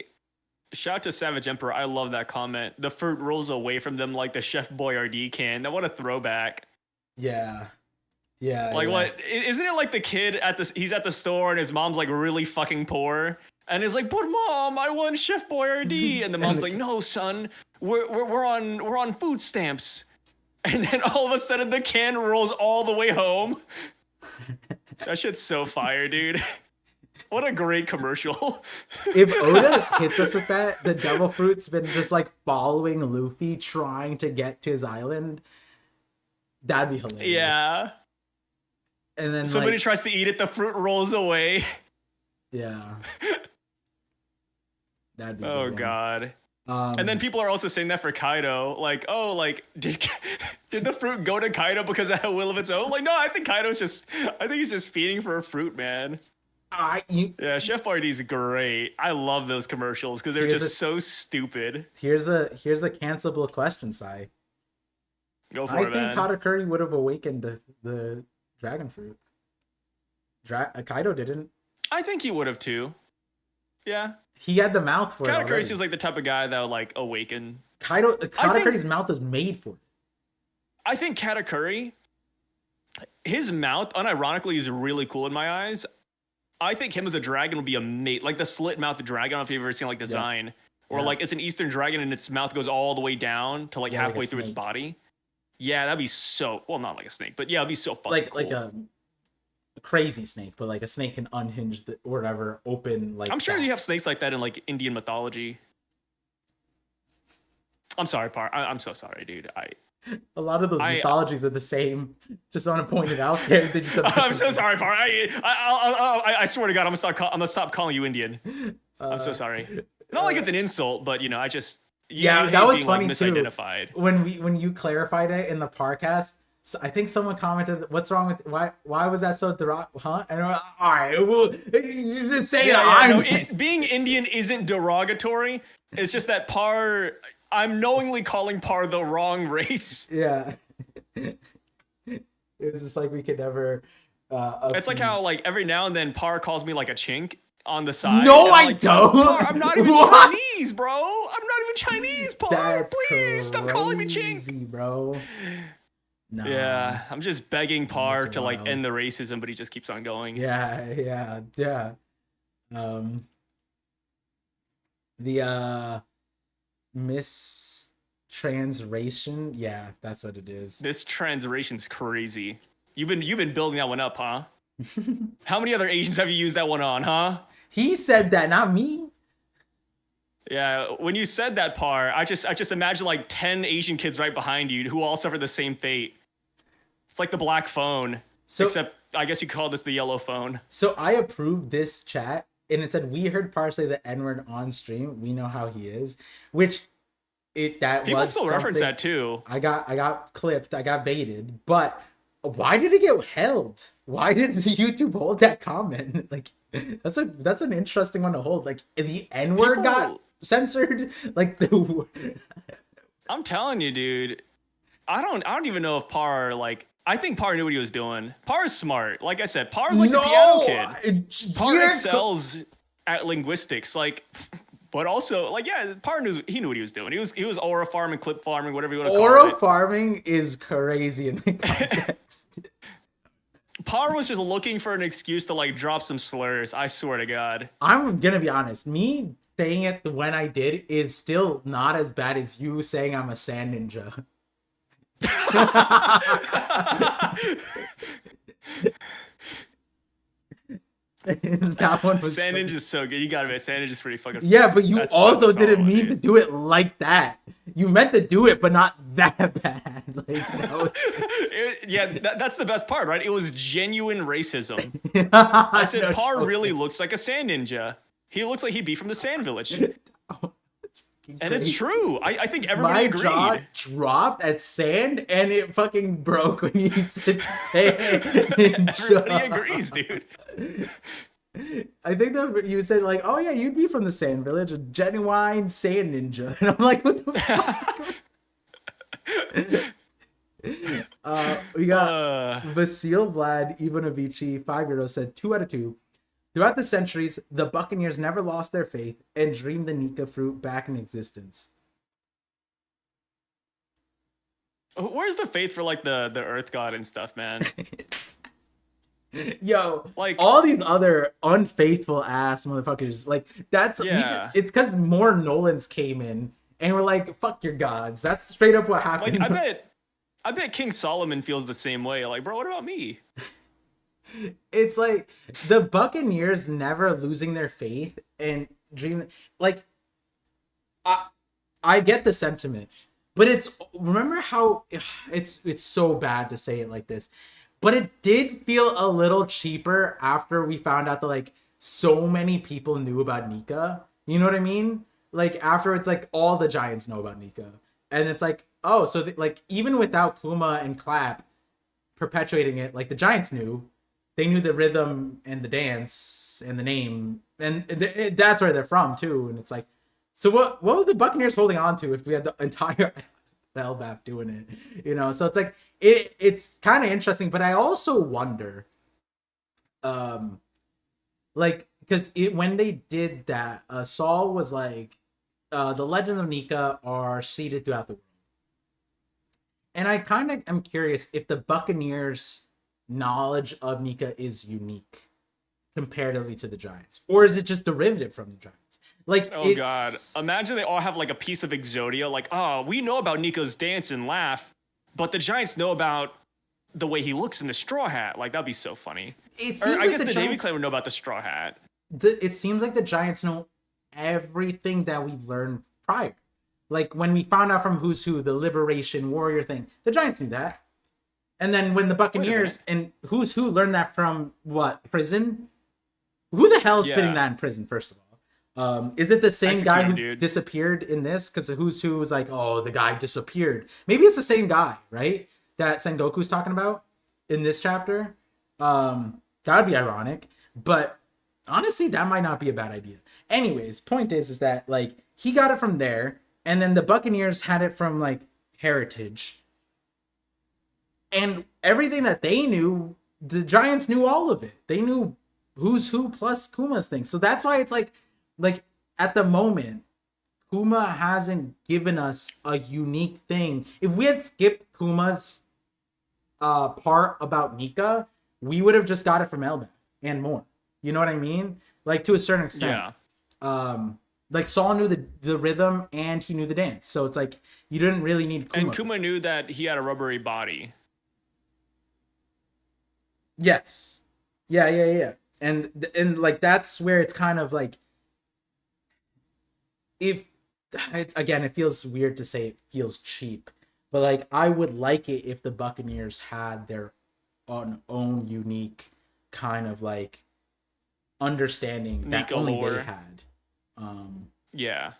Shout out to Savage Emperor. I love that comment. The fruit rolls away from them like the Chef Boyardee can. Now, what a throwback. Yeah. What? Isn't it like the kid he's at the store and his mom's like really fucking poor? And he's like, but mom, I want Chef Boyardee. And the mom's like, no, son, we're on food stamps. And then all of a sudden the can rolls all the way home. That shit's so fire, dude. What a great commercial. If Oda hits us with that, the devil fruit's been just like following Luffy trying to get to his island. That'd be hilarious. Yeah. And then somebody tries to eat it, the fruit rolls away. Yeah. That'd be oh god. And then people are also saying that for Kaido, like, oh, like, did the fruit go to Kaido because it had a will of its own? Like, no, I think he's just feeding for a fruit, man. Yeah, Chef Boyardee's great. I love those commercials because they're just so stupid. Here's a cancelable question, Sai. Go for it, man. I think Katakuri would have awakened the dragon fruit. Kaido didn't. I think he would have too. Yeah. He had the mouth for it. Katakuri seems like the type of guy that would like awaken. Katakuri's mouth is made for it. I think Katakuri, his mouth, unironically, is really cool in my eyes. I think him as a dragon would be a mate, like the slit mouth dragon. I don't know if you've ever seen like design, or like it's an Eastern dragon and its mouth goes all the way down to like halfway through its body. Yeah, that'd be so not like a snake, but yeah, it'd be so fucking cool. Like a crazy snake, but like a snake can unhinge or whatever, open like. I'm sure you have snakes like that in like Indian mythology. I'm sorry, Par. I'm so sorry, dude. A lot of those mythologies are the same. Just want to point it out there. I'm so sorry, Par. I swear to God, I'm gonna stop calling you Indian. I'm so sorry. Not like it's an insult, but you know, that was funny like, misidentified. Too. When you clarified it in the podcast, I think someone commented, "What's wrong with why was that so derogatory?" Huh? And all right, well, you just say being Indian isn't derogatory. It's just that Par. I'm knowingly calling Par the wrong race. Yeah. It was just like we could never. It's like how like every now and then Par calls me like a chink on the side. No, I don't. Par, I'm not even Chinese, bro. I'm not even Chinese, Par. That's Please stop calling me chink, bro. Nah, yeah, I'm just begging Par to like end the racism, but he just keeps on going. Yeah. The Miss Transration. Yeah, that's what it is. This translation's crazy. You've been building that one up, huh? How many other Asians have you used that one on, huh? He said that, not me. Yeah, when you said that part, I just imagine like 10 Asian kids right behind you who all suffered the same fate. It's like the black phone, So except I guess you call this the yellow phone. so I approved this chat, and it said we heard Par say the N word on stream. We know how he is, which that People was still reference something that too. I got clipped, I got baited, but why did it get held? Why did YouTube hold that comment? Like that's an interesting one to hold. Like the N word got People, censored. Like the I'm telling you, dude. I don't even know if Par like. I think Par knew what he was doing. Par's smart. Like I said, Par's like the piano kid. Par excels at linguistics. Like, but also like yeah, Par knew what he was doing. He was aura farming, clip farming, whatever you want to call Oro it. farming is crazy in the context. Par was just looking for an excuse to like drop some slurs. I swear to God. I'm gonna be honest. Me saying it when I did is still not as bad as you saying I'm a sand ninja. That one was Sand funny. Ninja's so good. You gotta admit, Sand Ninja's pretty fucking. Yeah, but you That's also so didn't solid, mean to dude. do it like that. You meant to do it, but not that bad. Like that was Yeah, that's the best part, right? It was genuine racism. I I said, Par really looks like a sand ninja. He looks like he'd be from the Sand Village. And it's true. I think everybody My jaw agreed. dropped at sand, and it fucking broke when you said sand. Everybody agrees, dude. I think that you said like, "Oh yeah, you'd be from the Sand Village, a genuine sand ninja," and I'm like, "What the fuck?" We got Vasil Vlad Ivanovici, 5-year-old, said 2 out of 2. Throughout the centuries, the Buccaneers never lost their faith and dreamed the Nika fruit back in existence. Where's the faith for like the Earth God and stuff, man? Yo, Like, all these other unfaithful ass motherfuckers, like that's yeah. it's because more Nolans came in and we're like, fuck your gods. That's straight up what happened. Like I bet King Solomon feels the same way. Like, bro, what about me? It's like the Buccaneers never losing their faith and dream. Like, I get the sentiment, but it's remember how it's so bad to say it like this, but it did feel a little cheaper after we found out that like so many people knew about Nika. You know what I mean? Like after it's like all the Giants know about Nika, and it's like oh, so like even without Kuma and Clap perpetuating it, like the Giants knew. They knew the rhythm and the dance and the name, and that's where they're from too. And it's like, so what were the Buccaneers holding on to if we had the entire LBAP doing it? You know, so it's like it's kind of interesting, but I also wonder, like because when they did that, Saul was like, the Legends of Nika are seeded throughout the world, and I kind of am curious if the Buccaneers knowledge of Nika is unique comparatively to the Giants, or is it just derivative from the Giants? Like, Oh God! Imagine they all have like a piece of Exodia. Like, oh, we know about Nico's dance and laugh, but the Giants know about the way he looks in the straw hat. Like, that'd be so funny. It Or seems I like guess the the Navy Giants. Clan would know about the straw hat. It seems like the Giants know everything that we've learned prior. Like when we found out from Who's Who, the Liberation Warrior thing, the Giants knew that. And then when the Buccaneers and Who's Who learned that from what prison? Who the hell is spitting that in prison? First of all, is it the same guy who disappeared in this? Because Who's Who was like, oh, the guy disappeared. Maybe it's the same guy, right? That Sengoku's talking about in this chapter. That'd be ironic, but honestly, that might not be a bad idea. Anyways, point is that like he got it from there, and then the Buccaneers had it from like Heritage. And everything that they knew, the Giants knew all of it. They knew Who's Who plus Kuma's thing. So that's why it's like at the moment, Kuma hasn't given us a unique thing. If we had skipped Kuma's part about Nika, we would have just got it from Elbaf and more. You know what I mean? Like to a certain extent. Yeah. Like Saul knew the rhythm and he knew the dance, so it's like you didn't really need Kuma. And Kuma knew that he had a rubbery body. Yes. Yeah. And like that's where it's kind of like, if it's, again, it feels weird to say it feels cheap, but like I would like it if the Buccaneers had their own unique kind of like understanding that Nika only lore. they had. Yeah.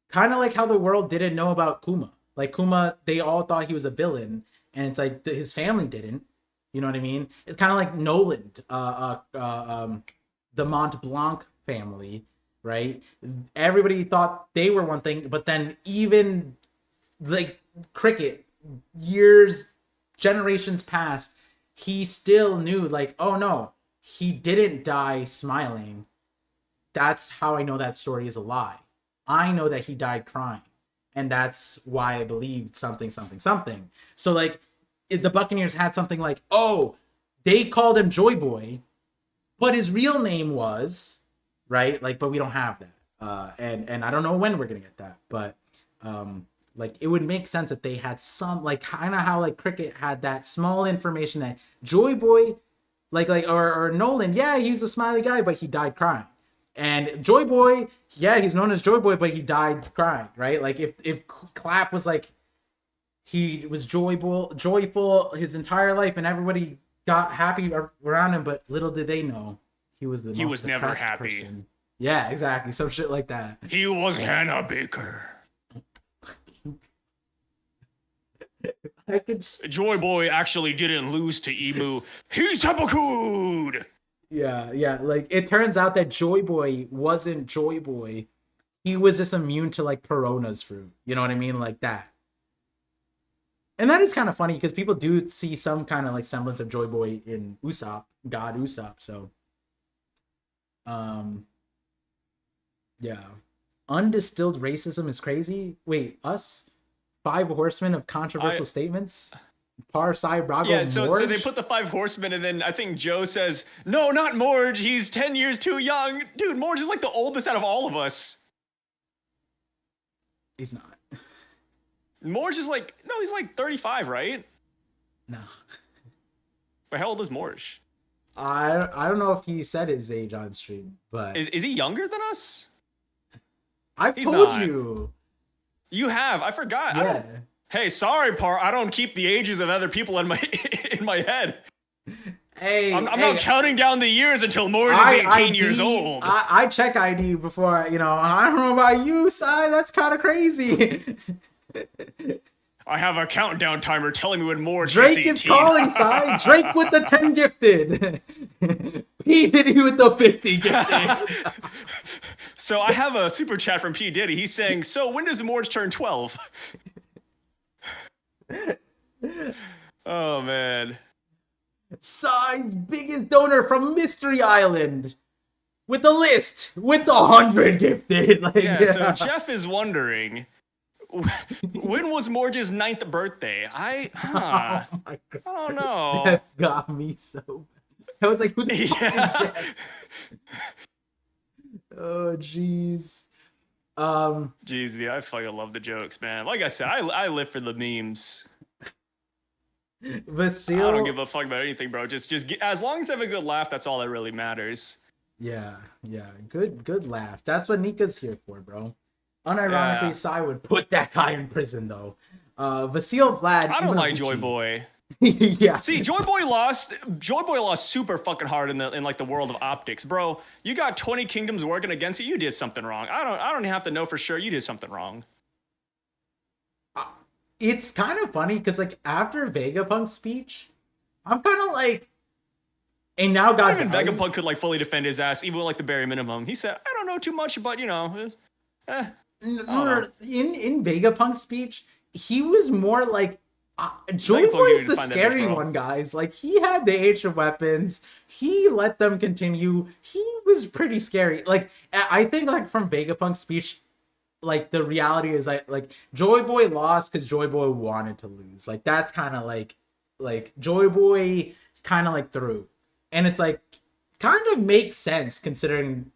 Kind of like how the world didn't know about Kuma. Like Kuma, they all thought he was a villain, and it's like his family didn't. You know what I mean? It's kind of like Noland, the Mont Blanc family, right? Everybody thought they were one thing, but then even like Cricket, years, generations past, he still knew like, oh no, he didn't die smiling. That's how I know that story is a lie. I know that he died crying. And that's why I believed something. So like, if the Buccaneers had something like, oh, they called him Joy Boy, but his real name was, right? Like, but we don't have that. And I don't know when we're gonna get that, but like it would make sense if they had some, like, kind of how like Cricket had that small information that Joy Boy, or Nolan, yeah, he's a smiley guy, but he died crying. And Joy Boy, yeah, he's known as Joy Boy, but he died crying, right? Like if Clap was like, he was joyful his entire life, and everybody got happy around him, but little did they know he was the most never depressed happy person. Yeah, exactly, some shit like that. He was Hannah Baker. I could. Joy Boy actually didn't lose to Emu. He's seppuku. Yeah. Like it turns out that Joy Boy wasn't Joy Boy. He was just immune to like Perona's fruit. You know what I mean? Like that. And that is kind of funny because people do see some kind of like semblance of Joy Boy in Usopp, God Usopp. So, yeah, undistilled racism is crazy. Wait, us 5 horsemen of controversial statements. Par Sai Brago. Yeah, so they put the 5 horsemen, and then I think Joe says, "No, not Morge. He's 10 years too young, dude. Morge is like the oldest out of all of us." He's not. Morge is like, no, he's like 35, right? No. But how old is Morge? I don't know if he said his age on stream, but is he younger than us? I've told you. You have. I forgot. Yeah. Hey, sorry, Par. I don't keep the ages of other people in my head. Hey, I'm not counting down the years until Morge is 18 years old. I check ID before, I don't know about you, Sai. That's kind of crazy. I have a countdown timer telling me when Morge Drake is calling, Sai. Drake with the 10 gifted. P. Diddy with the 50 gifted. So I have a super chat from P. Diddy. He's saying, so when does Morge turn 12? Oh, man. Sai's biggest donor from Mystery Island. With the list. With the 100 gifted. So Jeff is wondering, when was Morge's 9th birthday? Oh my God. I don't know. That got me so bad. I was like, who the fuck is Jeff? Oh, jeez. Jeez, yeah, I fucking love the jokes, man. Like I said, I live for the memes. Vasil, I don't give a fuck about anything, bro. Just as long as I have a good laugh, that's all that really matters. Yeah. Good laugh. That's what Nika's here for, bro. Unironically, Sai would put that guy in prison, though. Vasil Vlad. I don't like Joy Boy. Yeah. See, Joy Boy lost super fucking hard in like the world of optics, bro. You got 20 kingdoms working against you. You did something wrong. I don't have to know for sure. You did something wrong. It's kind of funny because like after Vegapunk's speech, I'm kind of like, and now God. Even Vegapunk could like fully defend his ass, even with like the bare minimum. He said, "I don't know too much, but in Vegapunk's speech, he was more like. Joy Boy's the scary one, guys. Like, he had the age of weapons. He let them continue. He was pretty scary. Like, I think, like, from Vegapunk's speech, like, the reality is, like Joy Boy lost because Joy Boy wanted to lose. Like, that's kind of, like, Joy Boy kind of, like, threw. And it's, like, kind of makes sense considering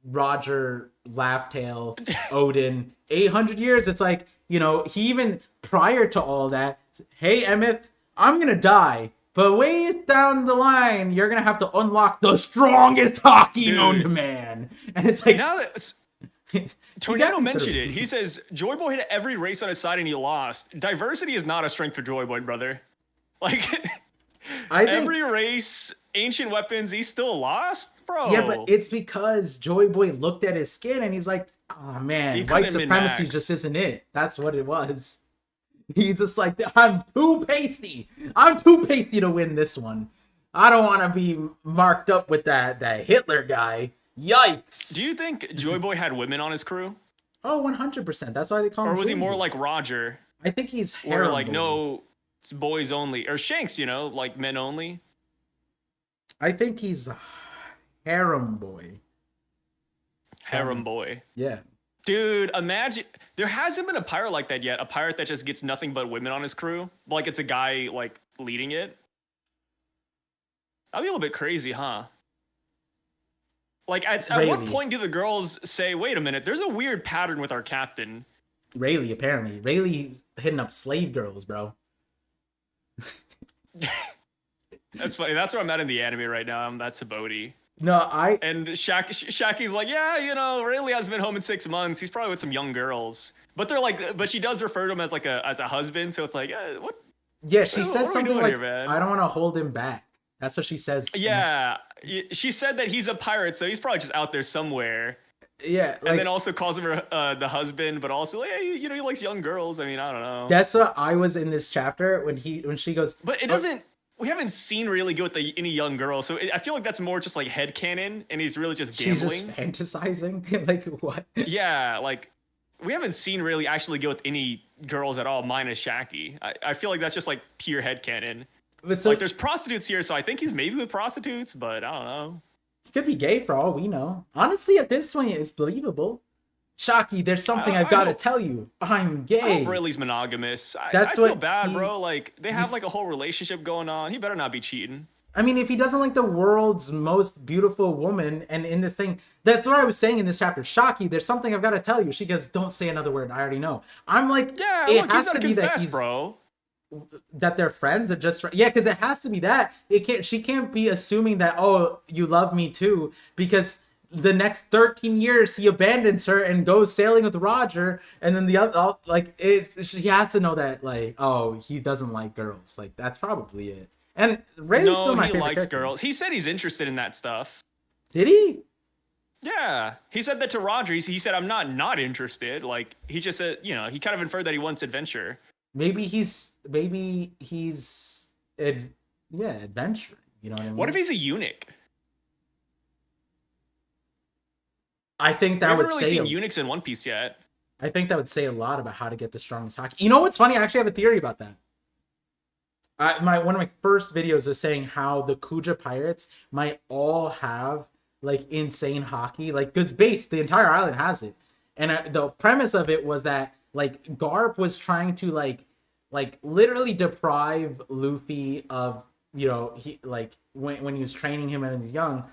Roger, Laughtail, Odin, 800 years. It's like, you know, he even prior to all that, hey, Emmett, I'm going to die. But way down the line, you're going to have to unlock the strongest hockey known to man. And it's like... Now that... Tornado mentioned it. He says, Joy Boy hit every race on his side and he lost. Diversity is not a strength for Joy Boy, brother. Like, every race, ancient weapons, he still lost? Bro. Yeah, but it's because Joy Boy looked at his skin and he's like, oh man, white supremacy just isn't it. That's what it was. He's just like, I'm too pasty. I'm too pasty to win this one. I don't want to be marked up with that Hitler guy. Yikes. Do you think Joy Boy had women on his crew? Oh, 100%. That's why they call him. Or was he more like Roger? I think he's Or like, no, it's boys only. Or Shanks, you know, like men only. I think he's harem boy. Harem boy. Yeah. Dude, imagine there hasn't been a pirate like that yet. A pirate that just gets nothing but women on his crew. Like it's a guy like leading it. That'd be a little bit crazy, huh? Like at what point do the girls say, wait a minute, there's a weird pattern with our captain? Rayleigh, apparently. Rayleigh's hitting up slave girls, bro. That's funny. That's where I'm at in the anime right now. That's Saboti. No, And Shaki's like, yeah, you know, Rayleigh hasn't been home in 6 months. He's probably with some young girls. But they're like, but she does refer to him as like as a husband. So it's like, what? Yeah, she says something like, here, I don't want to hold him back. That's what she says. Yeah, she said that he's a pirate, so he's probably just out there somewhere. Yeah, and then also calls him the husband, but also like, hey, you know, he likes young girls. I mean, I don't know. That's what I was in this chapter when she goes. But it doesn't. We haven't seen really go with any young girl, so I feel like that's more just like headcanon, and he's really just gambling. She's just fantasizing. Like what? Yeah, like we haven't seen really actually go with any girls at all, minus Shaki. I feel like that's just like pure headcanon. So, like there's prostitutes here, so I think he's maybe with prostitutes, but I don't know. He could be gay for all we know. Honestly, at this point, it's believable. Shaki, there's something I've got to tell you. I'm gay. I hope Rayleigh's monogamous. I feel bad, bro. Like they have like a whole relationship going on. He better not be cheating. I mean, if he doesn't like the world's most beautiful woman, and in this thing, that's what I was saying in this chapter. Shaki, there's something I've got to tell you. She goes, don't say another word. I already know. I'm like, yeah, it look, has to be confess, that he's, bro. That they're friends or just, yeah, because it has to be that. She can't be assuming that, oh, you love me too, because the next 13 years he abandons her and goes sailing with Roger, and then the other, like, she has to know that, like, oh, he doesn't like girls. Like, that's probably it. And Rayleigh's still my favorite likes character. girls. He said he's interested in that stuff. Did he? Yeah, he said that to Roger. He said, I'm not interested. Like, he just said, you know, he kind of inferred that he wants adventure. Maybe he's adventuring. You know what I mean? What if he's a eunuch? I think that would say. We haven't really seen eunuchs in One Piece yet. I think that would say a lot about how to get the strongest hockey. You know what's funny? I actually have a theory about that. One of my first videos was saying how the Kuja pirates might all have like insane hockey, like because the entire island has it, and the premise of it was that like Garp was trying to like literally deprive Luffy of, you know, he like when he was training him when he was young,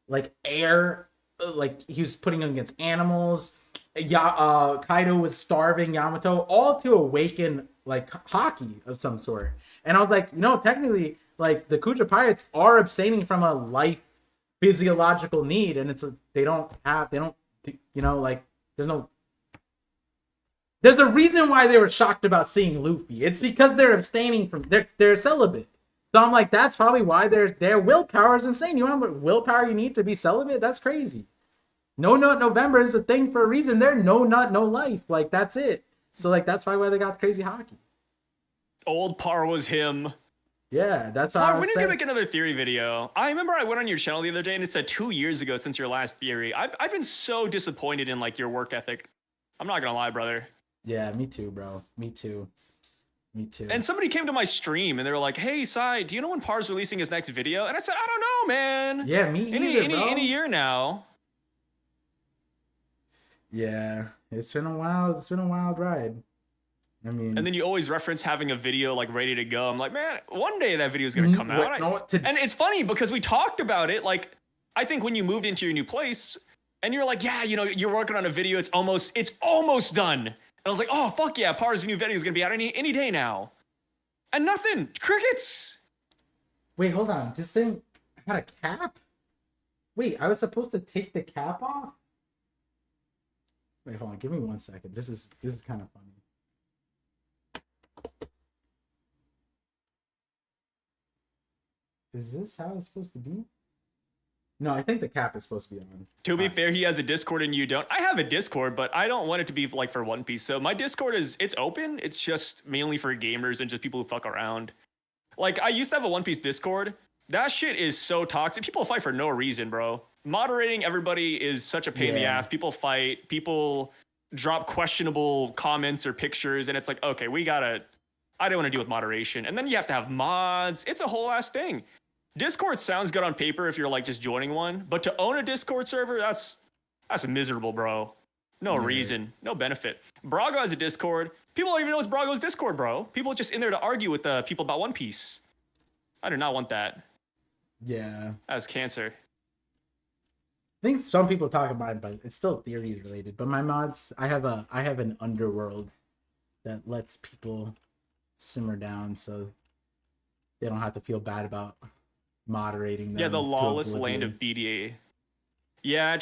like air, like he was putting him against animals. Kaido was starving Yamato, all to awaken like hockey of some sort. And I was like, you know, technically, like the Kuja pirates are abstaining from a life physiological need, and it's they don't, you know, like there's a reason why they were shocked about seeing Luffy. It's because they're abstaining from they're celibate. So I'm like, that's probably why their willpower is insane. You know how much willpower you need to be celibate? That's crazy. No Nut November is a thing for a reason. They're no nut, no life. Like that's it. So like that's probably why they got crazy hockey. Old Par was him. Yeah, that's how. When did you make another theory video? I remember I went on your channel the other day and it said 2 years ago since your last theory. I've been so disappointed in like your work ethic. I'm not gonna lie, brother. Yeah, me too, bro. Me too. And somebody came to my stream and they were like, "Hey, Sai, do you know when Par's releasing his next video?" And I said, "I don't know, man." Yeah, me either, bro. Any year now. Yeah, it's been a wild ride. I mean, and then you always reference having a video like ready to go. I'm like, man, one day that video is gonna come out. And it's funny because we talked about it. Like, I think when you moved into your new place, And you're like, yeah, you're working on a video. It's almost done. And I was like, oh fuck yeah, Par's new video is gonna be out any day now. And nothing, crickets. Wait, hold on. This thing had a cap? Wait, I was supposed to take the cap off? Wait, hold on. Give me 1 second. This is kind of funny. Is this how it's supposed to be? No, I think the cap is supposed to be on. To be fair, he has a Discord and you don't. I have a Discord, but I don't want it to be like for One Piece. So my Discord it's open. It's just mainly for gamers and just people who fuck around. Like, I used to have a One Piece Discord. That shit is so toxic. People fight for no reason, bro. Moderating everybody is such a pain in the ass. People fight. People drop questionable comments or pictures, and it's like, okay, I don't want to deal with moderation. And then you have to have mods. It's a whole ass thing. Discord sounds good on paper if you're like just joining one, but to own a Discord server, that's miserable, bro. No reason, no benefit. Brago has a Discord. People don't even know it's Brago's Discord, bro. People are just in there to argue with people about One Piece. I do not want that. Yeah. That's cancer. I think some people talk about it, but it's still theory related. But my mods, I have an underworld that lets people simmer down so they don't have to feel bad about moderating them. Yeah, the lawless land of BDA. Yeah,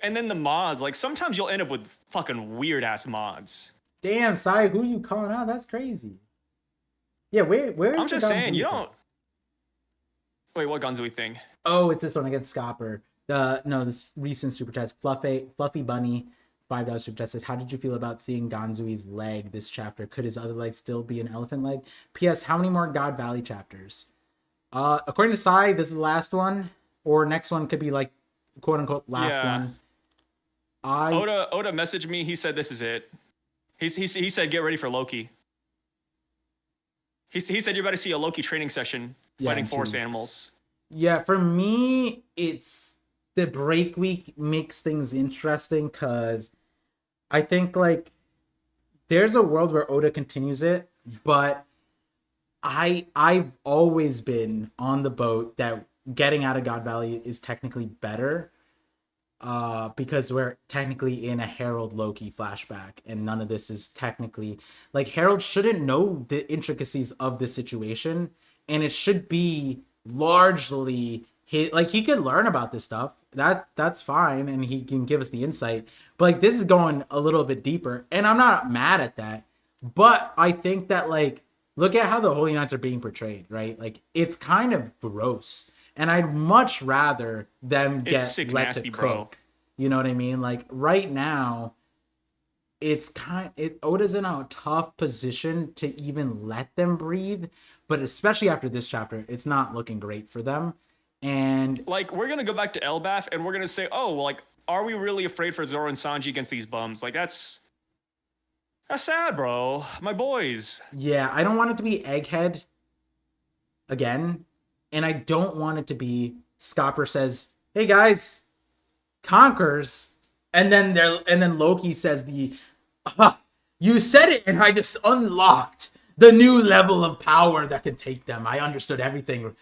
and then the mods, like sometimes you'll end up with fucking weird ass mods. Damn, Sai, who are you calling out? That's crazy. Yeah, where is I'm just saying, you don't. Wait, what Gonzui thing? Oh, it's this one against Scopper. This recent super chat. Fluffy Bunny, $5 super chat says, how did you feel about seeing Gonzui's leg this chapter? Could his other leg still be an elephant leg? P.S. How many more God Valley chapters? According to Sai, this is the last one, or next one could be like quote unquote last one. Oda messaged me. He said this is it. He said get ready for Loki. He said you're about to see a Loki training session fighting forest animals. Yeah, for me, it's the break week makes things interesting because I think like there's a world where Oda continues it, but I've always been on the boat that getting out of God Valley is technically better because we're technically in a Herald Loki flashback and none of this is technically like Herald shouldn't know the intricacies of the situation and it should be largely he could learn about this stuff that's fine and he can give us the insight, but like this is going a little bit deeper and I'm not mad at that, but I think that like look at how the Holy Knights are being portrayed, right? Like it's kind of gross and I'd much rather them get sick, let nasty, to cook, bro. You know what I mean? Like right now it's Oda's in a tough position to even let them breathe, but especially after this chapter, it's not looking great for them. And like we're gonna go back to Elbaf and we're gonna say, oh, well, like, are we really afraid for Zoro and Sanji against these bums? Like that's sad, bro. My boys. Yeah, I don't want it to be Egghead again, and I don't want it to be Scopper says, "Hey guys, conquers," and then Loki says you said it, and I just unlocked the new level of power that can take them. I understood everything,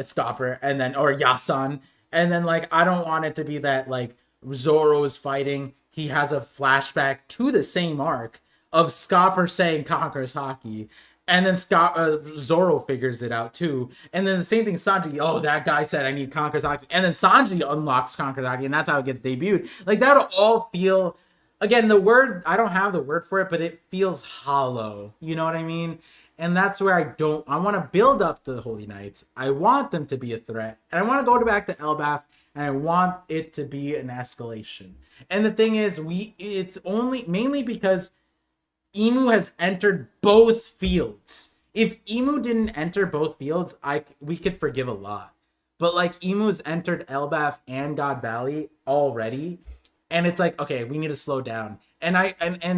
Scopper, and then or Yasan, and then like I don't want it to be that like Zoro is fighting. He has a flashback to the same arc of Scopper saying Conquerors Hockey, and then Zoro figures it out too, and then the same thing Sanji. Oh, that guy said I need Conquerors Hockey, and then Sanji unlocks Conquerors Hockey, and that's how it gets debuted. Like that'll all feel. Again, the word, I don't have the word for it, but it feels hollow. You know what I mean? And that's where I want to build up to the Holy Knights. I want them to be a threat. And I want to go back to Elbaf, and I want it to be an escalation. And the thing is, it's only mainly because Imu has entered both fields. If Imu didn't enter both fields, we could forgive a lot. But like Imu's entered Elbaf and God Valley already. And it's like, okay, we need to slow down. And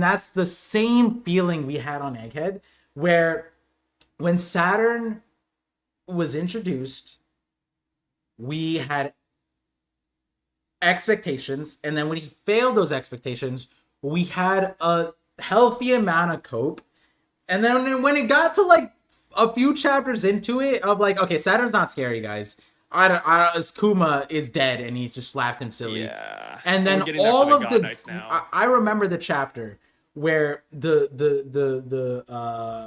that's the same feeling we had on Egghead, where when Saturn was introduced, we had expectations, and then when he failed those expectations, we had a healthy amount of cope. And then when it got to like a few chapters into it of like, okay, Saturn's not scary, guys. Kuma is dead and he's just slapped him silly. Yeah. And We're then getting that all from the of God the Knights now. I remember the chapter where the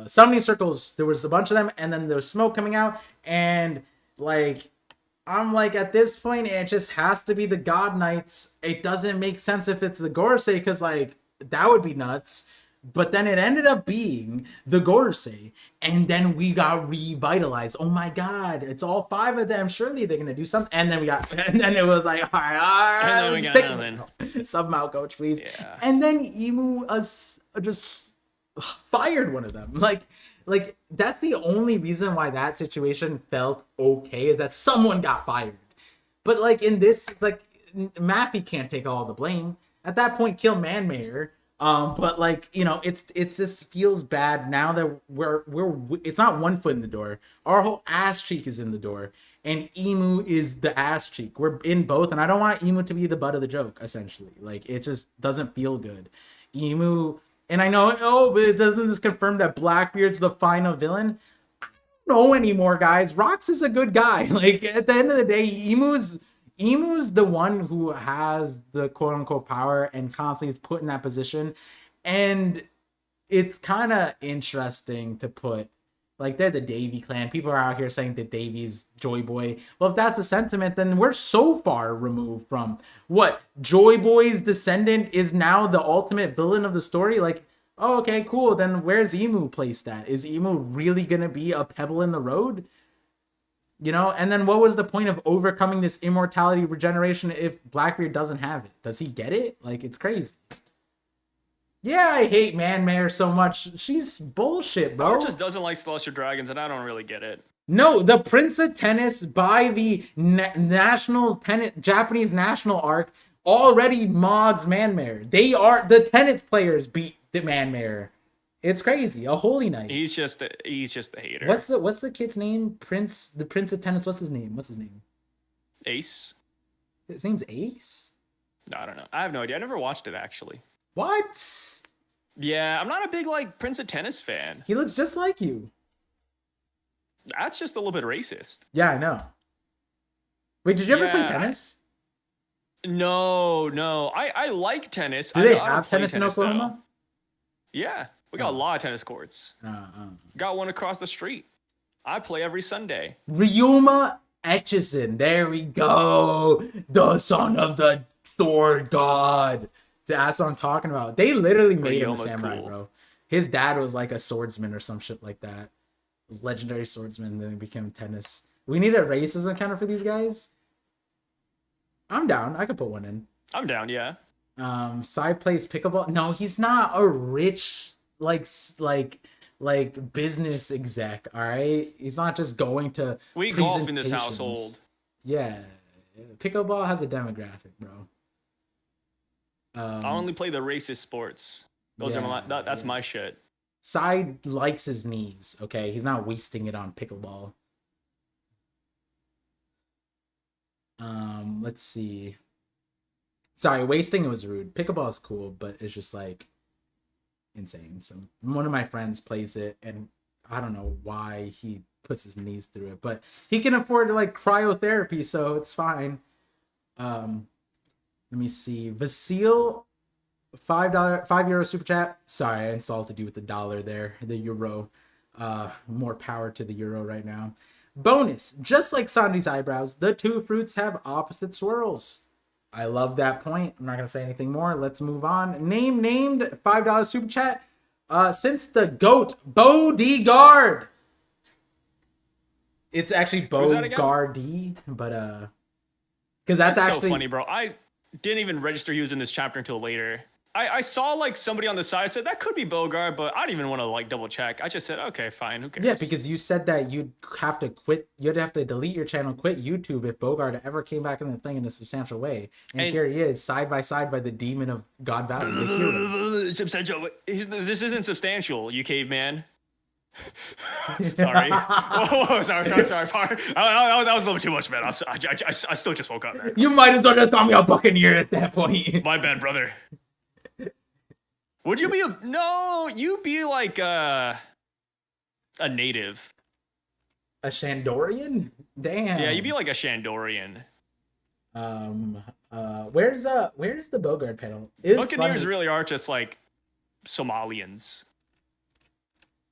summoning circles, there was a bunch of them, and then there was smoke coming out, and like I'm like, at this point it just has to be the God Knights. It doesn't make sense if it's the Gorosei, because like that would be nuts. But then it ended up being the Gorosei, and then we got revitalized. Oh my god, it's all 5 of them. Surely they're gonna do something. And then and then it was like, all And then right, we let's got take nothing. sub them out, coach, please. Yeah. And then Emu just fired one of them. Like that's the only reason why that situation felt okay, is that someone got fired. But like in this, like Mappy can't take all the blame. At that point, kill Manmayer. But like, you know, it's just feels bad now that we're it's not one foot in the door. Our whole ass cheek is in the door, and Emu is the ass cheek. We're in both, and I don't want Emu to be the butt of the joke. Essentially, like it just doesn't feel good. Emu, and I know, oh, but it doesn't just confirm that Blackbeard's the final villain. I don't know anymore, guys. Rox is a good guy. Like at the end of the day, Emu's the one who has the quote unquote power and constantly is put in that position. And it's kind of interesting to put, like, they're the Davy clan. People are out here saying that Davy's Joy Boy. Well, if that's the sentiment, then we're so far removed from what Joy Boy's descendant is now the ultimate villain of the story. Like, oh, okay, cool. Then where's Emu placed at? Is Emu really going to be a pebble in the road? You know, and then what was the point of overcoming this immortality regeneration if Blackbeard doesn't have it? Does he get it? Like, it's crazy. Yeah, I hate Manmare so much. She's bullshit, bro. Power just doesn't like Celestial Dragons, and I don't really get it. No, the Prince of Tennis by the national tennis Japanese national arc already mods Manmare. They are the tennis players beat the Manmare. It's crazy. A holy knight. He's just a hater. What's the kid's name? The Prince of Tennis. What's his name? Ace? His name's Ace? No, I don't know. I have no idea. I never watched it actually. What? Yeah, I'm not a big like Prince of Tennis fan. He looks just like you. That's just a little bit racist. Yeah, I know. Wait, did you ever play tennis? No. I like tennis. Do they have tennis in Oklahoma? Though. Yeah. We got a lot of tennis courts. Got one across the street. I play every Sunday. Ryuma Etchison. There we go. The son of the sword god. That's what I'm talking about. They literally made him a samurai, cool. Bro. His dad was like a swordsman or some shit like that. Legendary swordsman, then he became tennis. We need a racism counter for these guys. I'm down. I could put one in. I'm down, yeah. Side plays pickleball. No, he's not a rich like business exec, all right? He's not just going to we golf in this household. Yeah. Pickleball has a demographic, bro. I only play the racist sports. Those are that's my shit. Side likes his knees, okay? He's not wasting it on pickleball. Let's see. Sorry, wasting it was rude. Pickleball is cool, but it's just like insane. So one of my friends plays it, and I don't know why he puts his knees through it, but he can afford like cryotherapy, so it's fine. Let me see. Vasil, €5 super chat. Sorry, I insulted you with the dollar there, the euro. More power to the euro right now. Bonus, just like Sandy's eyebrows, the two fruits have opposite swirls. I love that point. I'm not going to say anything more. Let's move on. Named $5 super chat. Since the GOAT, Bodyguard. It's actually Bogardy, but because that's actually so funny, bro. I didn't even register he was in this chapter until later. I saw like somebody on the side said that could be Bogart, but I didn't even want to like double check. I just said, okay, fine, who cares? Yeah, because you said that you'd have to quit. You'd have to delete your channel, quit YouTube if Bogart ever came back in the thing in a substantial way. And here he is, side by side by the demon of God Valley, the hero. Substantial. This isn't substantial, you caveman. Sorry. Whoa, sorry. That was a little too much, man. I still just woke up, man. You might as well just call me a Buccaneer at that point. My bad, brother. Would you be you'd be like a native. A Shandorian? Damn. Yeah, you'd be like a Shandorian. Where's the Bogart panel? It's Buccaneers funny. really are just like Somalians.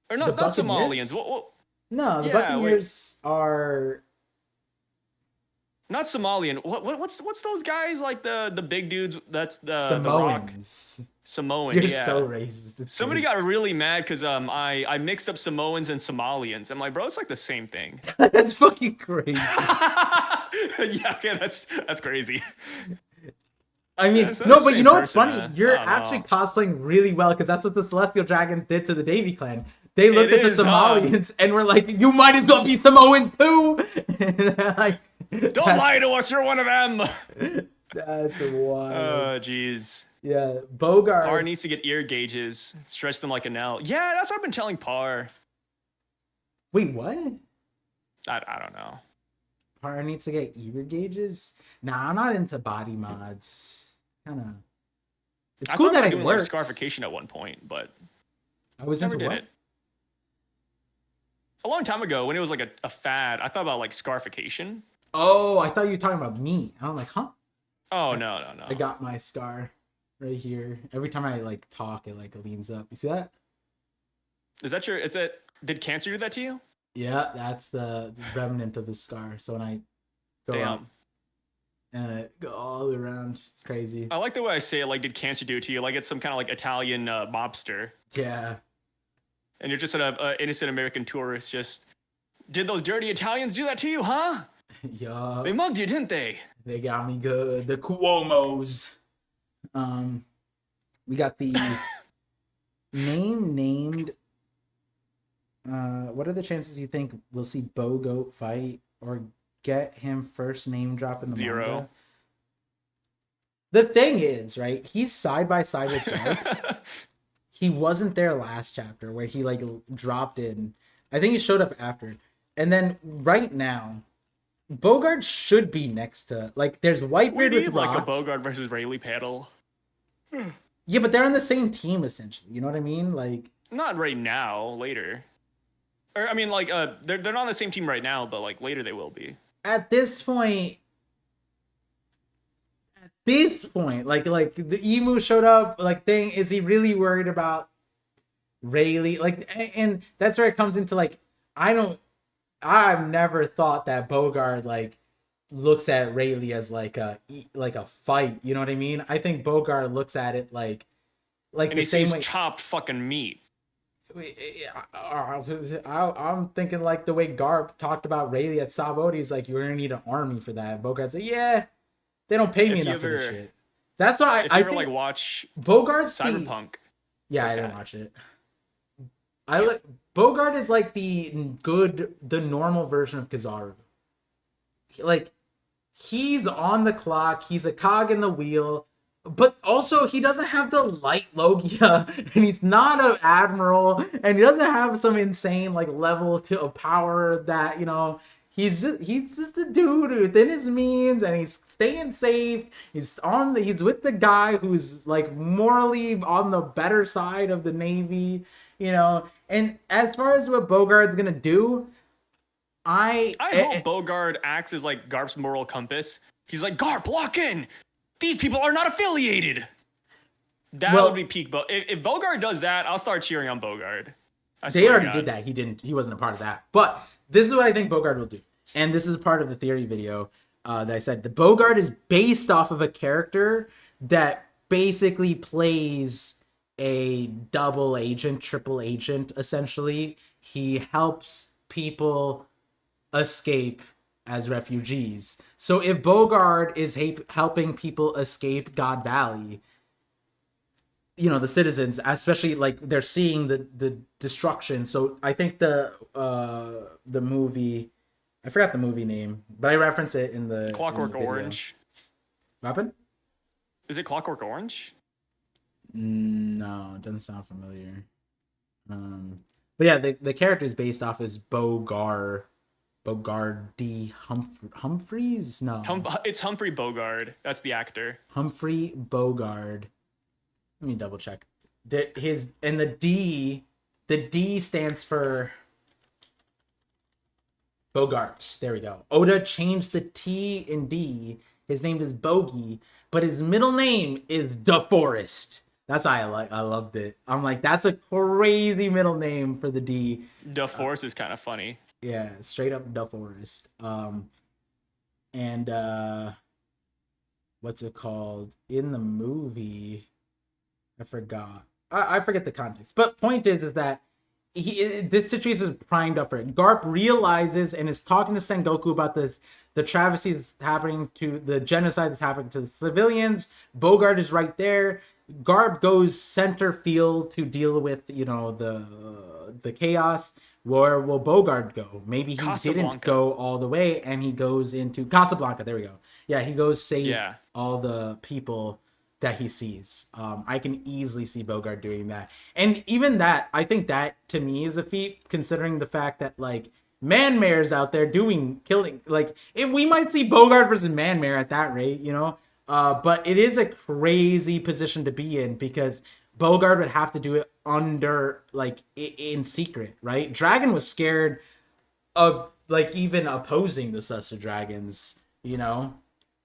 Or The not Buccaneers? Somalians. What? No, the Yeah, wait. Buccaneers are Not Somalian. What's those guys like the big dudes? That's the Rock. Samoans. Samoan. You're Yeah. so racist. It's Somebody crazy. got really mad because I mixed up Samoans and Somalians. I'm like, bro, it's like the same thing. That's fucking crazy. Yeah, okay, that's crazy. I mean, That's no, the but you same know what's person, funny? man. You're I don't actually know. cosplaying really well because that's what the Celestial Dragons did to the Davy clan. They looked at the is, huh? Somalians and were like, "You might as well be Samoan too." And they're like, Don't lie to us. You're one of them. That's wild. Oh, jeez. Yeah, Par Bogart. needs to get ear gauges. Stretch them like an L. Yeah, that's what I've been telling Par. Wait, what? I don't know. Par needs to get ear gauges. Nah, I'm not into body mods. Kind of. It's I cool thought that about it doing works. like scarification at one point, but I was never into did what? it. A long time ago, when it was like a fad, I thought about like scarification. Oh, I thought you were talking about me. I'm like, huh? Oh no. I got my scar right here. Every time I like talk, it like leans up. You see that? Is that your? Is it? Did cancer do that to you? Yeah, that's the remnant of the scar. So when I go up Damn. and it go all around, it's crazy. I like the way I say it. Like, did cancer do it to you? Like, it's some kind of like Italian mobster, Yeah. and you're just an innocent American tourist. Just did those dirty Italians do that to you, huh? Yeah. They mugged you, didn't they? They got me good. The Cuomos. We got the name named. What are the chances you think we'll see Bogoat fight or get him first name drop in the 0. manga? The thing is, right? He's side by side with Garp. He wasn't there last chapter where he like dropped in. I think he showed up after. And then right now, Bogart should be next to like there's We Whitebeard with need like a Rocks. Bogart versus Rayleigh panel. Yeah, but they're on the same team essentially. You know what I mean? Like Not right now, later. Or I mean, like they're not on the same team right now, but like later they will be. at this point, like the emu showed up. Like thing, is he really worried about Rayleigh? Like, and that's where it comes into like I've never thought that Bogart like looks at Rayleigh as like a fight. You know what I mean? I think Bogart looks at it like And the he same sees way. chopped fucking meat. I'm thinking like the way Garp talked about Rayleigh at Savodi. He's like, you're gonna need an army for that. Bogart's like, yeah, they don't pay me If you enough for this ever- shit. That's why If I you ever think like watch Bogart's the, Cyberpunk, yeah, I okay. didn't watch it. I like Bogart is like the normal version of Kizaru. Like he's on the clock, he's a cog in the wheel, but also he doesn't have the light Logia, and he's not an admiral, and he doesn't have some insane like level of power that, you know, he's just a dude within his means, and he's staying safe. He's with the guy who's like morally on the better side of the Navy, you know. And as far as what Bogart's gonna do, I hope Bogart acts as like Garp's moral compass. He's like, Garp, lock in. These people are not affiliated. That Well- would be peak. If Bogart does that, I'll start cheering on Bogart. I They swear already to did God. that. He wasn't a part of that. But this is what I think Bogart will do. And this is part of the theory video that I said. The Bogart is based off of a character that basically plays a double agent, triple agent, essentially. He helps people escape as refugees. So if Bogart is helping people escape God Valley, you know, the citizens, especially like they're seeing the destruction. So I think the movie, I forgot the movie name, but I reference it in the Clockwork video. Orange. What happened? Is it Clockwork Orange? No, it doesn't sound familiar. But yeah, the character is based off as Bogardy Humphreys. No, It's Humphrey Bogart. That's the actor. Humphrey Bogart. Let me double check. The D stands for Bogart. There we go. Oda changed the T and D. His name is Bogey, but his middle name is DeForest. That's why I loved it. I'm like, that's a crazy middle name for the D. DeForest is kind of funny. Yeah, straight up DeForest. And what's it called? In the movie, I forgot. I forget the context. But point is that this situation is primed up for it. Garp realizes and is talking to Sengoku about this, the travesty that's happening to the genocide that's happening to the civilians. Bogart is right there. Garp goes center field to deal with, you know, the chaos. Where will Bogart go? Maybe he didn't go all the way, and he goes into Casablanca. There we go. Yeah, he goes save all the people that he sees. I can easily see Bogart doing that. And even that, I think that to me is a feat, considering the fact that like Man-Mare's out there killing. Like if we might see Bogart versus Man-Mare at that rate, you know. But it is a crazy position to be in because Bogart would have to do it under like in secret, right? Dragon was scared of like even opposing the Suster Dragons, you know.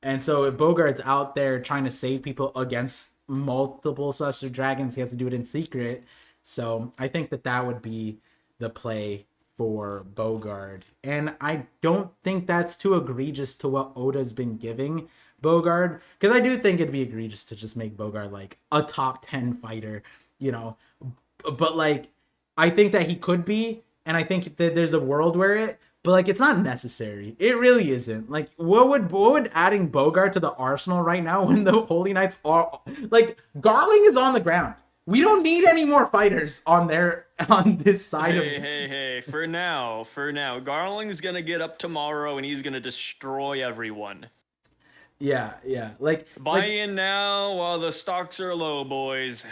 And so if Bogart's out there trying to save people against multiple Suster Dragons, he has to do it in secret. So I think that would be the play for Bogart. And I don't think that's too egregious to what Oda's been giving Bogart. Because I do think it'd be egregious to just make Bogart like a top 10 fighter, you know. But like, I think that he could be. And I think that there's a world where but like it's not necessary. It really isn't. Like what would adding Bogart to the arsenal right now when the Holy Knights are like Garling is on the ground. We don't need any more fighters on this side of Hey, for now. Garling's gonna get up tomorrow and he's gonna destroy everyone. Yeah. Like buy in now while the stocks are low, boys.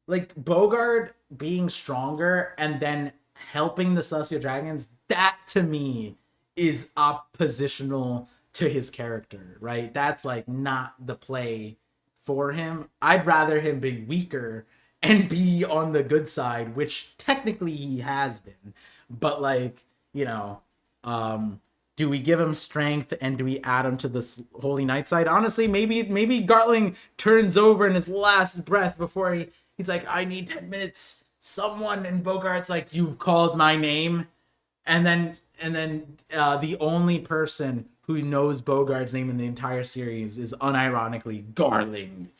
Like Bogart being stronger and then helping the Celestial Dragons, that to me is oppositional to his character, right? That's like not the play for him. I'd rather him be weaker and be on the good side, which technically he has been. But like, you know, do we give him strength and do we add him to the Holy Knight side? Honestly, maybe Garling turns over in his last breath before he's like, I need 10 minutes. Someone, and Bogart's like, you called my name. And then the only person who knows Bogart's name in the entire series is unironically Garling.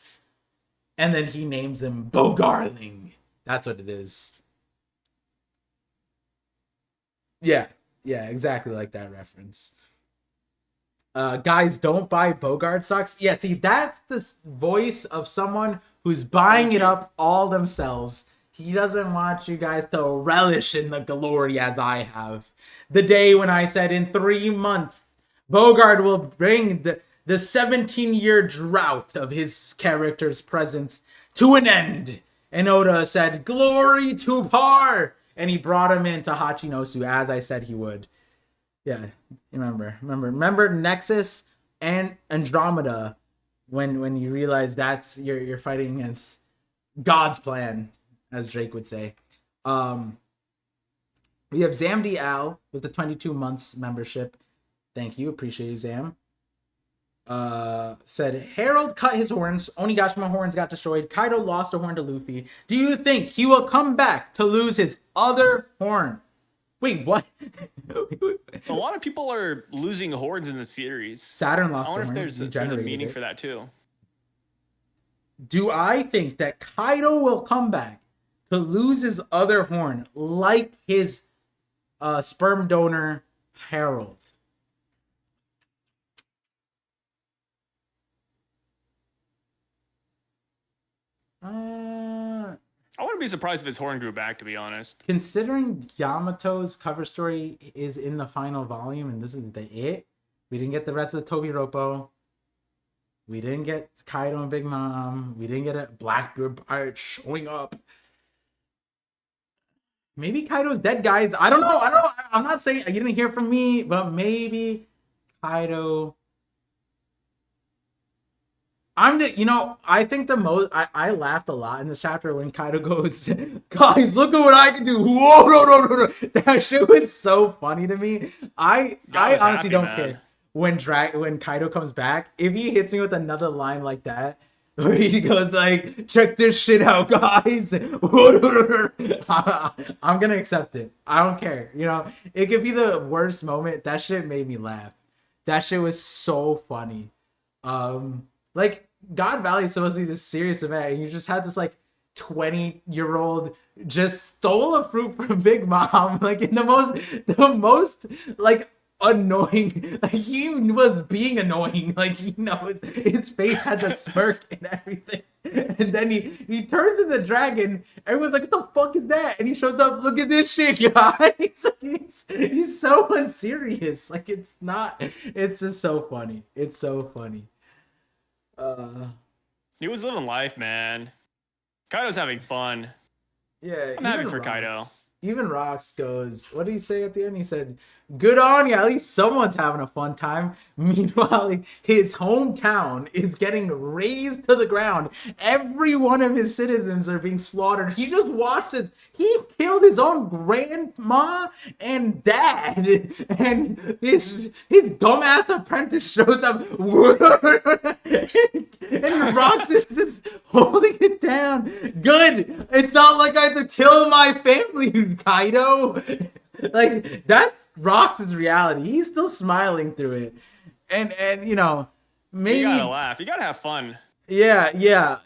And then he names him Bogarling. That's what it is. Yeah, exactly like that reference. Guys, don't buy Bogart socks. Yeah, see, that's the voice of someone who's buying it up all themselves. He doesn't want you guys to relish in the glory as I have. The day when I said in 3 months, Bogart will bring the 17-year drought of his character's presence to an end. And Oda said, glory to Par! And he brought him into Hachinosu as I said he would. Yeah, remember Nexus and Andromeda when you realize that's you're fighting against God's plan, as Drake would say. We have Zamdi Al with the 22 months membership. Thank you. Appreciate you, Zam. Said, Harold cut his horns. Onigashima horns got destroyed. Kaido lost a horn to Luffy. Do you think he will come back to lose his other horn? Wait, what? A lot of people are losing horns in the series. Saturn lost a horn. I wonder if there's a meaning for that too. Do I think that Kaido will come back to lose his other horn like his sperm donor Harold? I wouldn't be surprised if his horn grew back, to be honest. Considering Yamato's cover story is in the final volume and this isn't it, we didn't get the rest of the Tobi Roppo. We didn't get Kaido and Big Mom. We didn't get a Blackbeard pirate showing up. Maybe Kaido's dead, guys. I don't know. I'm not saying you didn't hear from me, but maybe Kaido. I think the most I laughed a lot in this chapter when Kaido goes, guys, look at what I can do. Whoa, no, no, no, no. That shit was so funny to me. God I was honestly happy, don't man. care when Kaido comes back. If he hits me with another line like that, where he goes like, check this shit out, guys. I'm gonna accept it. I don't care. It could be the worst moment. That shit made me laugh. That shit was so funny. Like God Valley is supposed to be this serious event, and you just had this like 20-year-old just stole a fruit from Big Mom, like in the most like annoying. Like he was being annoying. Like his face had the smirk and everything. And then he turns into the dragon. Everyone's like, "What the fuck is that?" And he shows up. Look at this shit, guys. He's so unserious. Like it's not. It's just so funny. It's so funny. He was living life, man. Kaido's having fun. Yeah, I'm happy for Kaido. Even Rocks goes, what did he say at the end? He said, good on you. At least someone's having a fun time. Meanwhile, his hometown is getting razed to the ground. Every one of his citizens are being slaughtered. He just watches. He killed his own grandma and dad. And his dumbass apprentice shows up. And Rocks is just holding it down. Good. It's not like I had to kill my family, Kaido. Like that's Rox's reality. He's still smiling through it. And maybe You gotta laugh. You gotta have fun. yeah.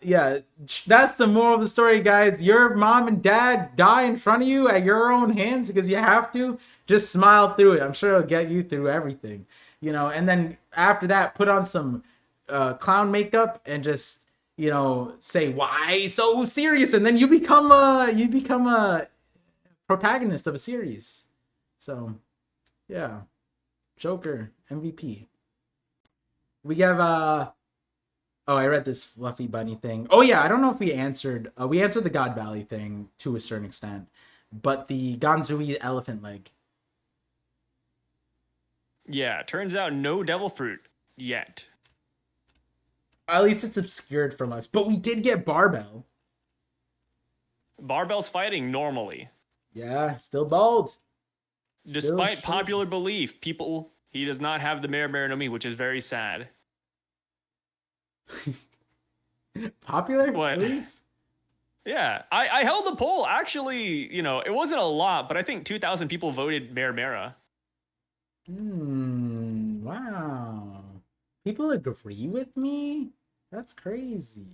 That's the moral of the story, guys. Your mom and dad die in front of you at your own hands because you have to. Just smile through it. I'm sure it'll get you through everything. And then after that, put on some clown makeup and just say why so serious, and then you become a protagonist of a series. So yeah, Joker MVP. We have oh, I read this fluffy bunny thing. Oh yeah, I don't know if we answered the God Valley thing to a certain extent, but the Ganzui elephant leg. Yeah, turns out no devil fruit yet. At least it's obscured from us, but we did get Barbell. Barbell's fighting normally. Yeah, still bald. Despite popular belief, he does not have the Mare no Mi, which is very sad. Popular What? belief? Yeah, I held the poll. Actually, it wasn't a lot, but I think 2,000 people voted Mare. Wow. People agree with me? That's crazy.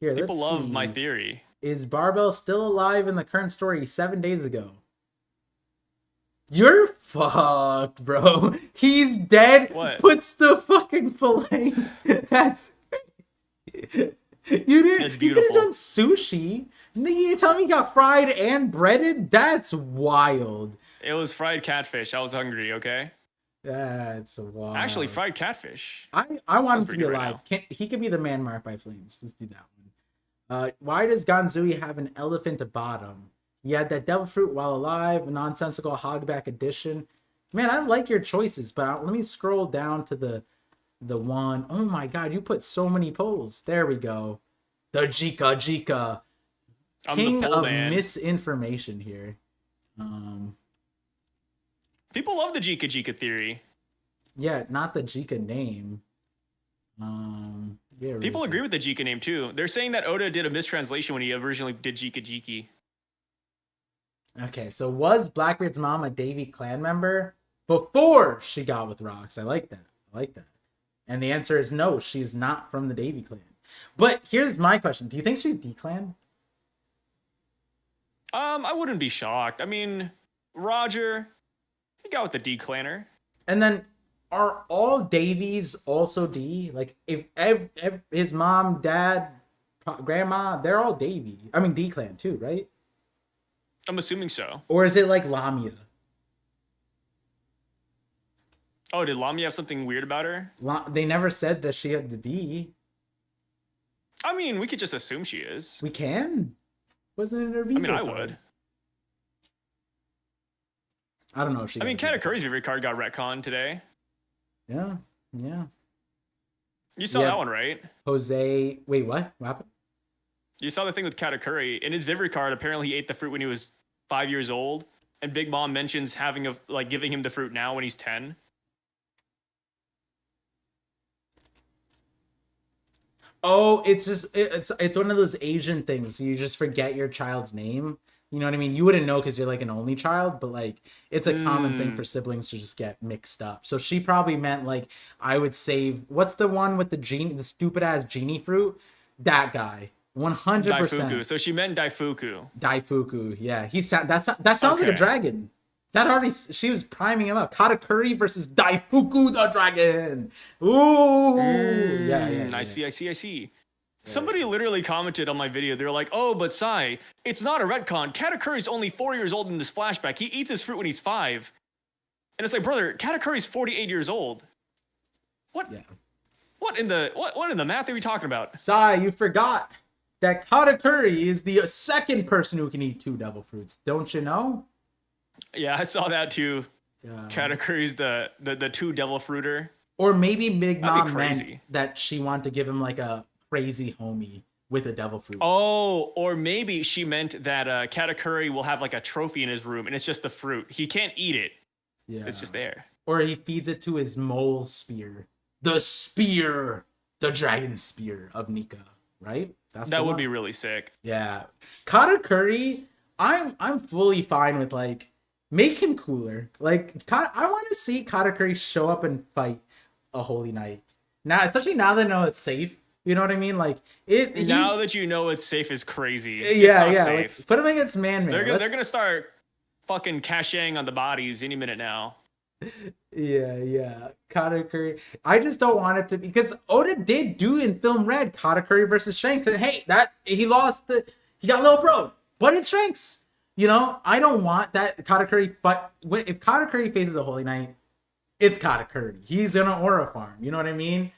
Here, People let's love see. my theory. Is Barbell still alive in the current story 7 days ago? You're fucked, bro. He's dead. What? Puts the fucking fillet. That's crazy. You could have beautiful. done sushi. You tell me you got fried and breaded? That's wild. It was fried catfish. I was hungry, okay? That's wild. Actually, fried catfish. I want him to be Right alive. now. He could be the man marked by flames. Let's do that one. Why does Ganzui have an elephant bottom? He had that devil fruit while alive, a nonsensical hogback addition. Man, I like your choices, but let me scroll down to the one. Oh my god, you put so many polls. There we go. The Jika. King of misinformation here. People love the Jika theory. Yeah, not the Jika name. People agree with the Jika name too. They're saying that Oda did a mistranslation when he originally did Jika. Okay, so was Blackbeard's mom a Davy clan member before she got with Rocks? I like that. And the answer is no, she's not from the Davy clan. But here's my question. Do you think she's D-clan? I wouldn't be shocked. I mean, Roger, he got with the D-clanner. And then are all Davies also D? Like if his mom, dad, grandma, they're all Davy. I mean D-clan too, right? I'm assuming so. Or is it like Lamia? Oh, did Lamia have something weird about her? They never said that she had the D. I mean, we could just assume she is. We can. Wasn't it interview? I mean, I would. I don't know if she. I mean, Katakuri's favorite card got retconned today. Yeah. You We saw that have one, right? Jose. Wait, what? What happened? You saw the thing with Katakuri. In his Vivid card, apparently he ate the fruit when he was 5 years old, and Big Mom mentions having a like giving him the fruit now when he's 10. Oh, it's just it's one of those Asian things. You just forget your child's name. You know what I mean? You wouldn't know because you're like an only child, but like it's a common thing for siblings to just get mixed up. So she probably meant like I would save. What's the one with the genie, the stupid ass genie fruit? That guy, 100%. Daifuku. So she meant Daifuku. Daifuku. Yeah, that sounds like a Okay. dragon. That already she was priming him up. Katakuri versus Daifuku the dragon. Ooh, yeah. I see. Somebody literally commented on my video. They were like, "Oh, but Sai, it's not a retcon. Katakuri's only 4 years old in this flashback. He eats his fruit when he's 5." And it's like, brother, Katakuri's 48 years old. What? Yeah. What in the math are we talking about? Sai, you forgot that Katakuri is the second person who can eat 2 devil fruits. Don't you know? Yeah, I saw that too. Yeah. Katakuri's the 2 devil fruiter. Or maybe Big That'd be Mom meant crazy. that she wanted to give him like a crazy homie with a devil fruit. Oh, or maybe she meant that Katakuri will have like a trophy in his room, and it's just the fruit. He can't eat it. Yeah. It's just there. Or he feeds it to his mole spear. The dragon spear of Nika, right? That would be really sick. Yeah. Katakuri, I'm fully fine with like make him cooler. Like I want to see Katakuri show up and fight a Holy Knight. Now, especially now that I know it's safe. You know what I mean? Like Now that you know it's safe is crazy. Yeah. Safe. Like, put him against Man. They're gonna start fucking cashing on the bodies any minute now. Yeah. Katakuri. I just don't want it to because Oda did do in Film Red Katakuri versus Shanks, and hey, that he got little bro, but it's Shanks. You know, I don't want that Katakuri. But if Katakuri faces a Holy Knight, it's Katakuri. He's gonna aura farm. You know what I mean?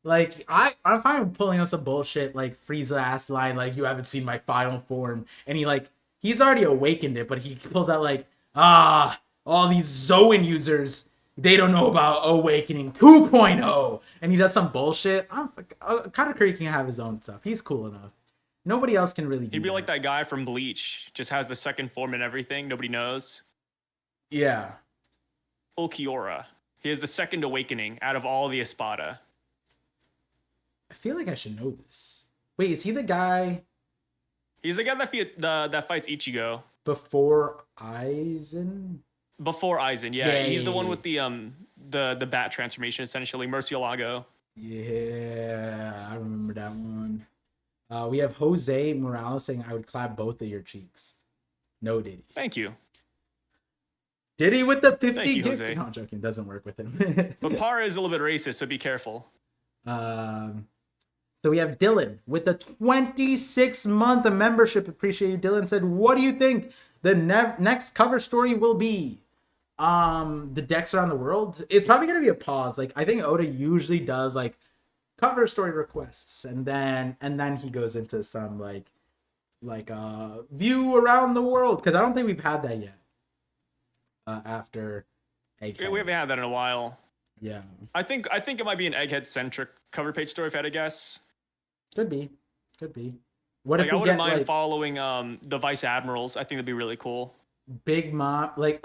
Like I'm fine with pulling up some bullshit like Frieza ass line like you haven't seen my final form, and he's already awakened it, but he pulls out like all these Zoan users, they don't know about Awakening 2.0, and he does some bullshit. Katakuri can have his own stuff. He's cool enough. Nobody else can really do He'd be like that guy from Bleach, just has the second form and everything. Nobody knows. Yeah. Ulquiorra. He has the second awakening out of all the Espada. I feel like I should know this. Wait, is he the guy He's the guy that fights Ichigo. before Aizen? Before Aizen, yeah. He's the one with the bat transformation, essentially. Murcielago. Yeah, I remember that one. We have Jose Morales saying, I would clap both of your cheeks. No Diddy. Thank you. Diddy with the 50 Thank you, gift. Jose. No, I'm joking. Doesn't work with him. But Par is a little bit racist, so be careful. So we have Dylan with the 26-month of membership. Appreciate you. Dylan said, what do you think the next cover story will be? The decks around the world. It's probably going to be a pause. Like, I think Oda usually does like cover story requests, and then he goes into some like view around the world, because I don't think we've had that yet. After Egghead. Yeah, we haven't had that in a while. Yeah. I think it might be an Egghead centric cover page story if I had to guess. Could be. What Like, if I we wouldn't get mind like following the Vice Admirals. I think that'd be really cool. Big Mom, like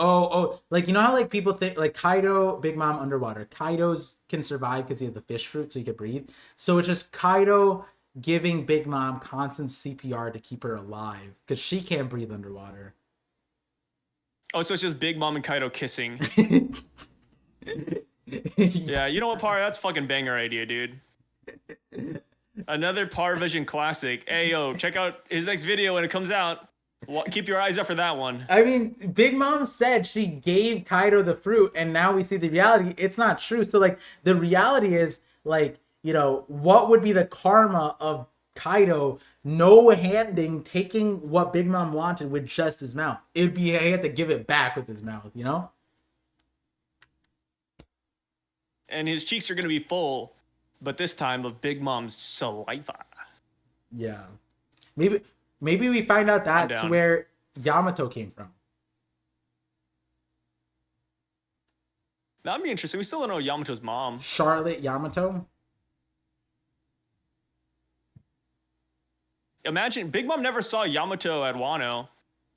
like you know how like people think like Kaido, Big Mom underwater. Kaido's can survive because he has the fish fruit, so he can breathe. So it's just Kaido giving Big Mom constant CPR to keep her alive because she can't breathe underwater. Oh, so it's just Big Mom and Kaido kissing. Yeah, you know what, Par? That's fucking banger idea, dude. Another ParVision classic. Hey, yo, check out his next video when it comes out. Keep your eyes up for that one. I mean, Big Mom said she gave Kaido the fruit, and now we see the reality. It's not true. So, like, the reality is, like, you know, what would be the karma of Kaido no-handing, taking what Big Mom wanted with just his mouth? It'd be, he had to give it back with his mouth, you know? And his cheeks are going to be full, but this time of Big Mom's saliva. Yeah. Maybe we find out that's where Yamato came from. That'd be interesting. We still don't know Yamato's mom. Charlotte Yamato? imagine Big Mom never saw Yamato at Wano.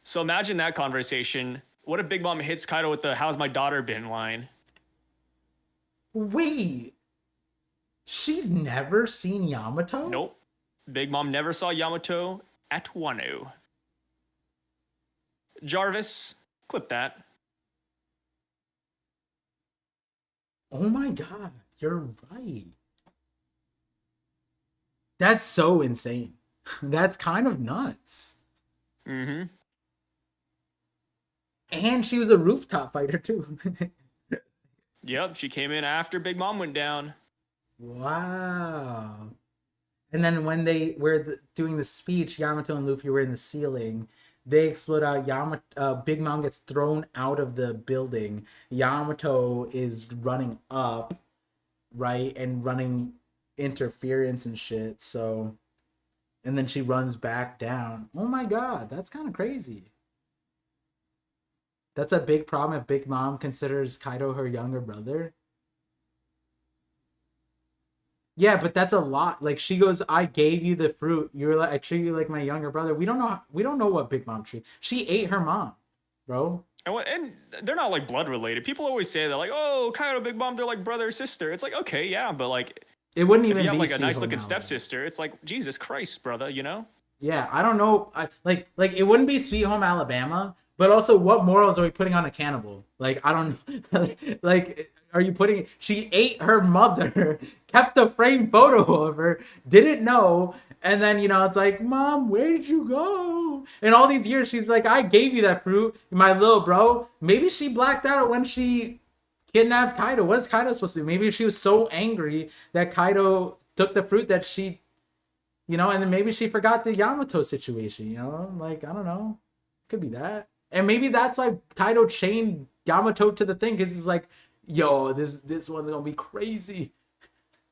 So imagine that conversation. What if Big Mom hits Kaido with the "How's my daughter been" line? Wait, she's never seen Yamato? Nope. Big Mom never saw Yamato at Wano. Jarvis, clip that. Oh my god, you're right. That's so insane. That's kind of nuts. Mm-hmm. And she was a rooftop fighter too. Yep, she came in after Big Mom went down. Wow. And then when they were doing the speech, Yamato and Luffy were in the ceiling. They explode out. Big Mom gets thrown out of the building. Yamato is running up, right, and running interference and shit. So, and then she runs back down. Oh my god, that's kind of crazy. That's a big problem if Big Mom considers Kaido her younger brother. Yeah, but that's a lot. Like she goes, "I gave you the fruit. You're like, I treat you like my younger brother." We don't know. We don't know what Big Mom treat. She ate her mom, bro. And they're not like blood related. People always say that, like, "Oh, Kaido, Big Mom, they're like brother or sister." It's like, okay, yeah, but like, It wouldn't if even you have be like a nice Sweet looking Home stepsister, it's like, Jesus Christ, brother, you know? Yeah, I don't know. Like it wouldn't be Sweet Home Alabama, but also what morals are we putting on a cannibal? Like I don't like. Are you putting? She ate her mother, kept a framed photo of her, didn't know, and then it's like, Mom, where did you go? And all these years, she's like, I gave you that fruit, my little bro. Maybe she blacked out when she kidnapped Kaido. What's Kaido supposed to do? Maybe she was so angry that Kaido took the fruit that she, and then maybe she forgot the Yamato situation. Like I don't know, could be that, and maybe that's why Kaido chained Yamato to the thing because he's like, yo, this one's gonna be crazy.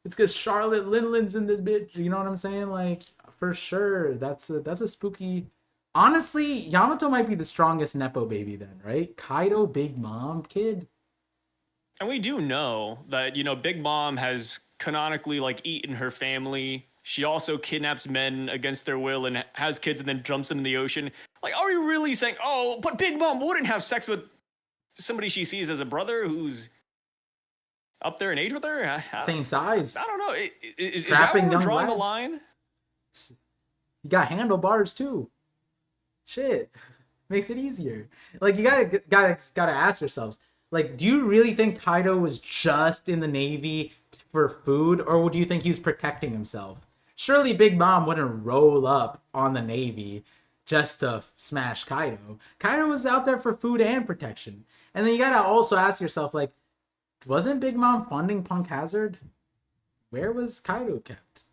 It's because Charlotte Linlin's in this bitch. You know what I'm saying? Like for sure, that's a spooky. Honestly, Yamato might be the strongest nepo baby then, right? Kaido, Big Mom, kid. And we do know that, Big Mom has canonically like eaten her family. She also kidnaps men against their will and has kids and then dumps them in the ocean. Like, are we really saying, oh, but Big Mom wouldn't have sex with somebody she sees as a brother who's up there in age with her? Same size. I don't know. Is Strapping that where we're young drawing the lads. line? You got handlebars too. Shit. Makes it easier. Like you gotta ask yourselves, like, do you really think Kaido was just in the Navy for food, or do you think he was protecting himself? Surely Big Mom wouldn't roll up on the Navy just to smash Kaido. Kaido was out there for food and protection. And then you gotta also ask yourself, like, wasn't Big Mom funding Punk Hazard? Where was Kaido kept?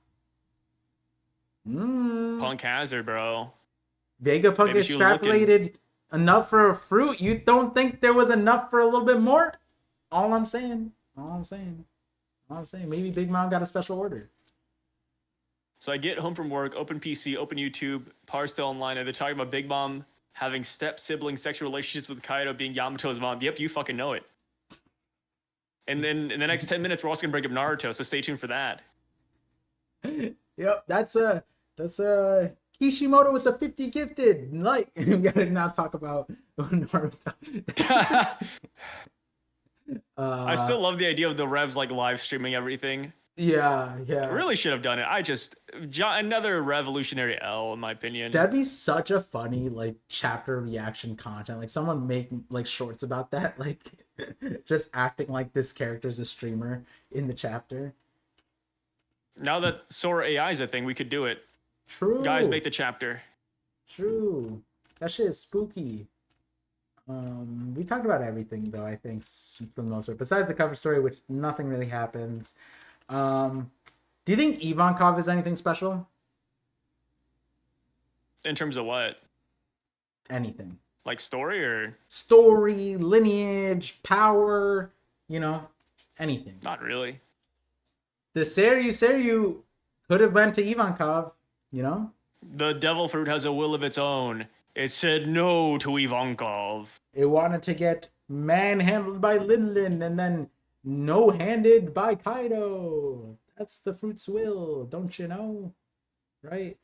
Punk Hazard, bro. Vegapunk Maybe she was extrapolated enough for a fruit. You don't think there was enough for a little bit more? All I'm saying. Maybe Big Mom got a special order. So I get home from work, open PC, open YouTube, Par's still online, and they're talking about Big Mom having step-sibling sexual relationships with Kaido being Yamato's mom. Yep, you fucking know it. And then in the next 10 minutes, we're also going to bring up Naruto, so stay tuned for that. Yep, that's Kishimoto with the 50 gifted. Like, we gotta now talk about Naruto. I still love the idea of the Revs like live streaming everything. Yeah. I really should have done it. Another revolutionary L in my opinion. That'd be such a funny like chapter reaction content. Like someone make like shorts about that, like just acting like this character's a streamer in the chapter. Now that Sora AI is a thing, we could do it. True. Guys, make the chapter. True. That shit is spooky. We talked about everything though, I think, for the most part. Besides the cover story, which nothing really happens. Do you think Ivankov is anything special? In terms of what? Anything. Like story or? Story, lineage, power, anything. Not really. The Seryu could have went to Ivankov, The devil fruit has a will of its own. It said no to Ivankov. It wanted to get manhandled by Linlin and then no-handed by Kaido. That's the fruit's will, don't you know? Right?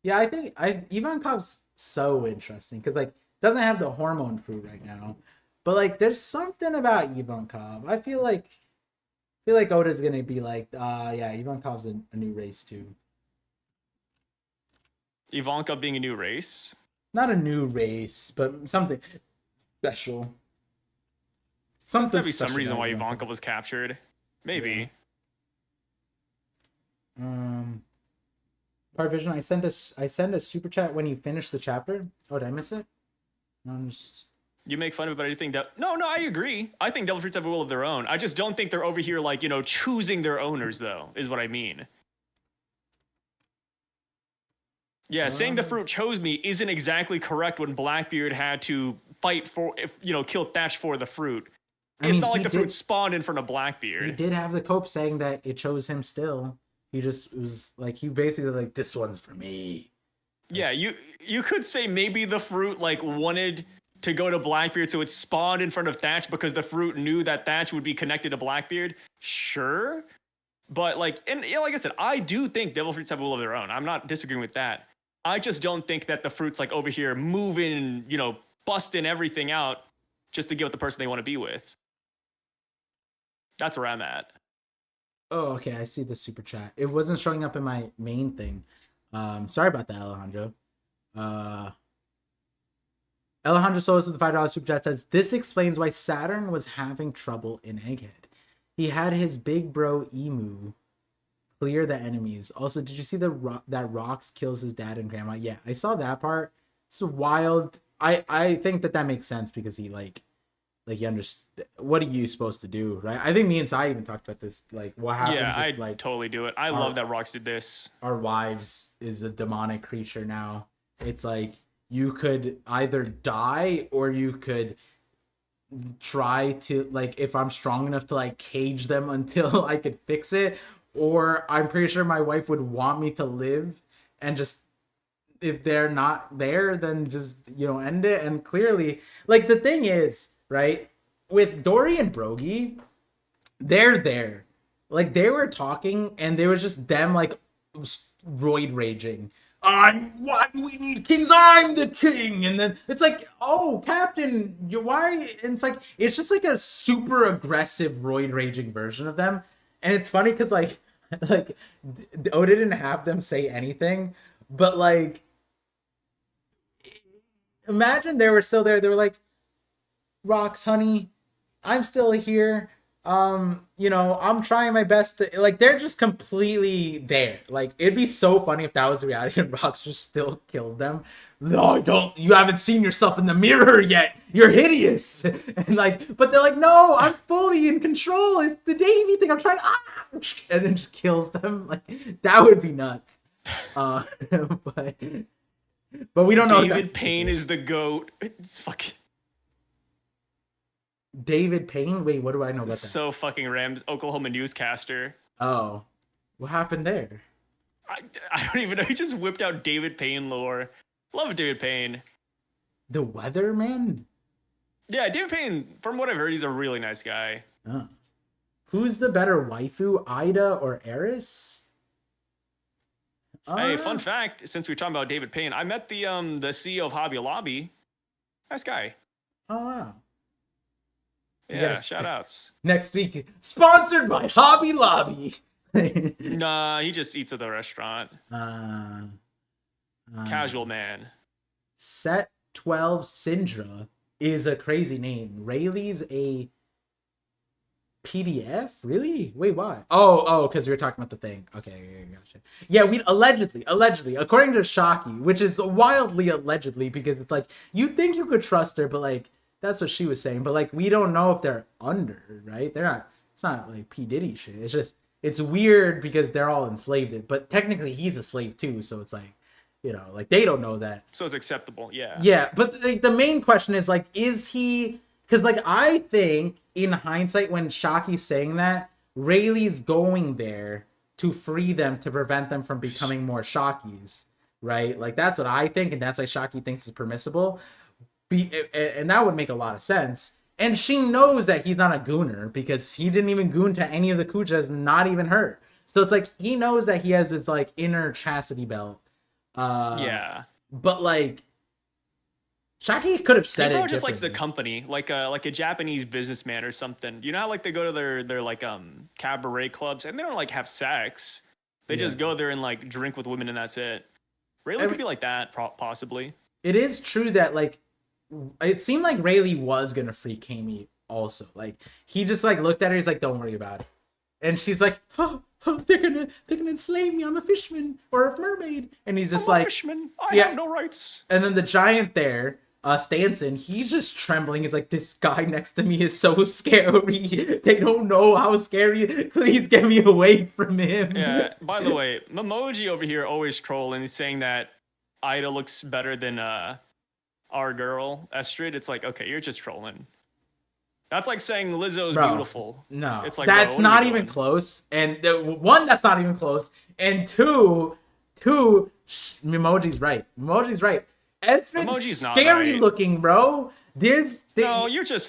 Yeah, I think Ivankov's so interesting because like doesn't have the hormone fruit right now, but like there's something about Ivankov. I feel like Oda's gonna be like, yeah, Ivankov's a new race too. Ivanka being a new race. Not a new race, but something special. There's Something gotta be some special reason about why Ivankov. Ivanka was captured. Maybe. Yeah. ParVision, I send a super chat when you finish the chapter. Oh, did I miss it? No, I'm just. You make fun of it, but I think that no, I agree. I think devil fruits have a will of their own. I just don't think they're over here like, choosing their owners though, is what I mean. Yeah, saying the fruit chose me isn't exactly correct when Blackbeard had to fight for, kill Thatch for the fruit. It's not like the fruit spawned in front of Blackbeard. He did have the cope saying that it chose him still. He just was like, he basically like, this one's for me. Yeah, you could say maybe the fruit like wanted to go to Blackbeard, so it spawned in front of Thatch because the fruit knew that Thatch would be connected to Blackbeard. Sure, but like, and like I said, I do think devil fruits have a will of their own. I'm not disagreeing with that. I just don't think that the fruit's like over here moving, busting everything out just to get with the person they want to be with. That's where I'm at. Oh, okay. I see the super chat. It wasn't showing up in my main thing. Sorry about that, Alejandro. Alejandro Solis with the $5 super chat says, this explains why Saturn was having trouble in Egghead. He had his big bro Emu clear the enemies. Also, did you see that Rox kills his dad and grandma? Yeah, I saw that part. It's wild. I think that makes sense because he like he understands what are you supposed to do, right? I think me and Sai even talked about this, like what happens if I totally do it. I love that Rox did this. Our wives is a demonic creature now. It's like you could either die or you could try to, like, if I'm strong enough to like cage them until I could fix it, or I'm pretty sure my wife would want me to live and just, if they're not there, then just, end it. And clearly, like, the thing is, right, with Dory and Brogy, they're there. Like, they were talking and there was just them, like, roid raging. Why do we need kings? I'm the king. And then it's like, oh, Captain, why? And it's like, it's just like a super aggressive roid raging version of them. And it's funny because like Oda didn't have them say anything, but like, imagine they were still there. They were like, Rox, honey, I'm still here. I'm trying my best to, like, they're just completely there. Like, it'd be so funny if that was the reality and Rox just still killed them. No, you haven't seen yourself in the mirror yet. You're hideous. And like, but they're like, no, I'm fully in control. It's the Davy thing. I'm trying to, and then just kills them. Like, that would be nuts. But we don't know. David Payne is the GOAT. It's fucking David Payne? Wait, what do I know about that? So fucking Rams, Oklahoma newscaster. Oh, what happened there? I don't even know. He just whipped out David Payne lore. Love David Payne. The Weatherman? Yeah, David Payne, from what I've heard, he's a really nice guy. Oh. Who's the better waifu, Ida or Eris? Hey, fun fact, since we're talking about David Payne, I met the CEO of Hobby Lobby. Nice guy. Oh, wow. Yeah, shout outs. Next week, sponsored by Hobby Lobby. Nah, he just eats at the restaurant. Casual man. Set 12 Syndra is a crazy name. Rayleigh's a PDF? Really? Wait, why? Oh, because we were talking about the thing. Okay, gotcha. Yeah, we allegedly, according to Shocky, which is wildly allegedly, because it's like, you think you could trust her, but like, that's what she was saying. But like, we don't know if they're under, right? They're not, it's not like P. Diddy shit. It's just, it's weird because they're all enslaved. But technically he's a slave too. So it's like, like they don't know that. So it's acceptable. Yeah. Yeah. But like, the main question is like, is he, because like, I think in hindsight, when Shocky's saying that, Rayleigh's going there to free them, to prevent them from becoming more Shockies, right? Like, that's what I think. And that's why Shocky thinks it's permissible. And that would make a lot of sense. And she knows that he's not a gooner because he didn't even goon to any of the Kuchas, not even her. So it's like he knows that he has his like inner chastity belt. Yeah. But like Shaki could have He said probably it just likes the differently. company, like a Japanese businessman or something. You know how like they go to their like cabaret clubs and they don't like have sex. They Yeah. just go there and like drink with women and that's it. I Rayleigh could mean, be like that, possibly. it is true that like it seemed like Rayleigh was gonna freak Amy also. Like he just like looked at her, he's like, "Don't worry about it," and she's like, "Oh, they're gonna enslave me. I'm a fisherman or a mermaid," and he's just I'm a like, fisherman. I "Yeah." have no rights. And then the giant there, Stanson, he's just trembling. He's like, "This guy next to me is so scary. They don't know how scary. Please get me away from him." Yeah. By the way, Memoji over here always trolling, he's saying that Ida looks better than our girl Estrid. It's like, okay, you're just trolling. That's like saying Lizzo's Bro, beautiful. no, It's like, bro, that's what are we not even doing? close. And one, that's not even close. And two, Mimoji's right. Mimoji's right. Ezra's Emoji's not scary right. looking, bro. There's No, the you're just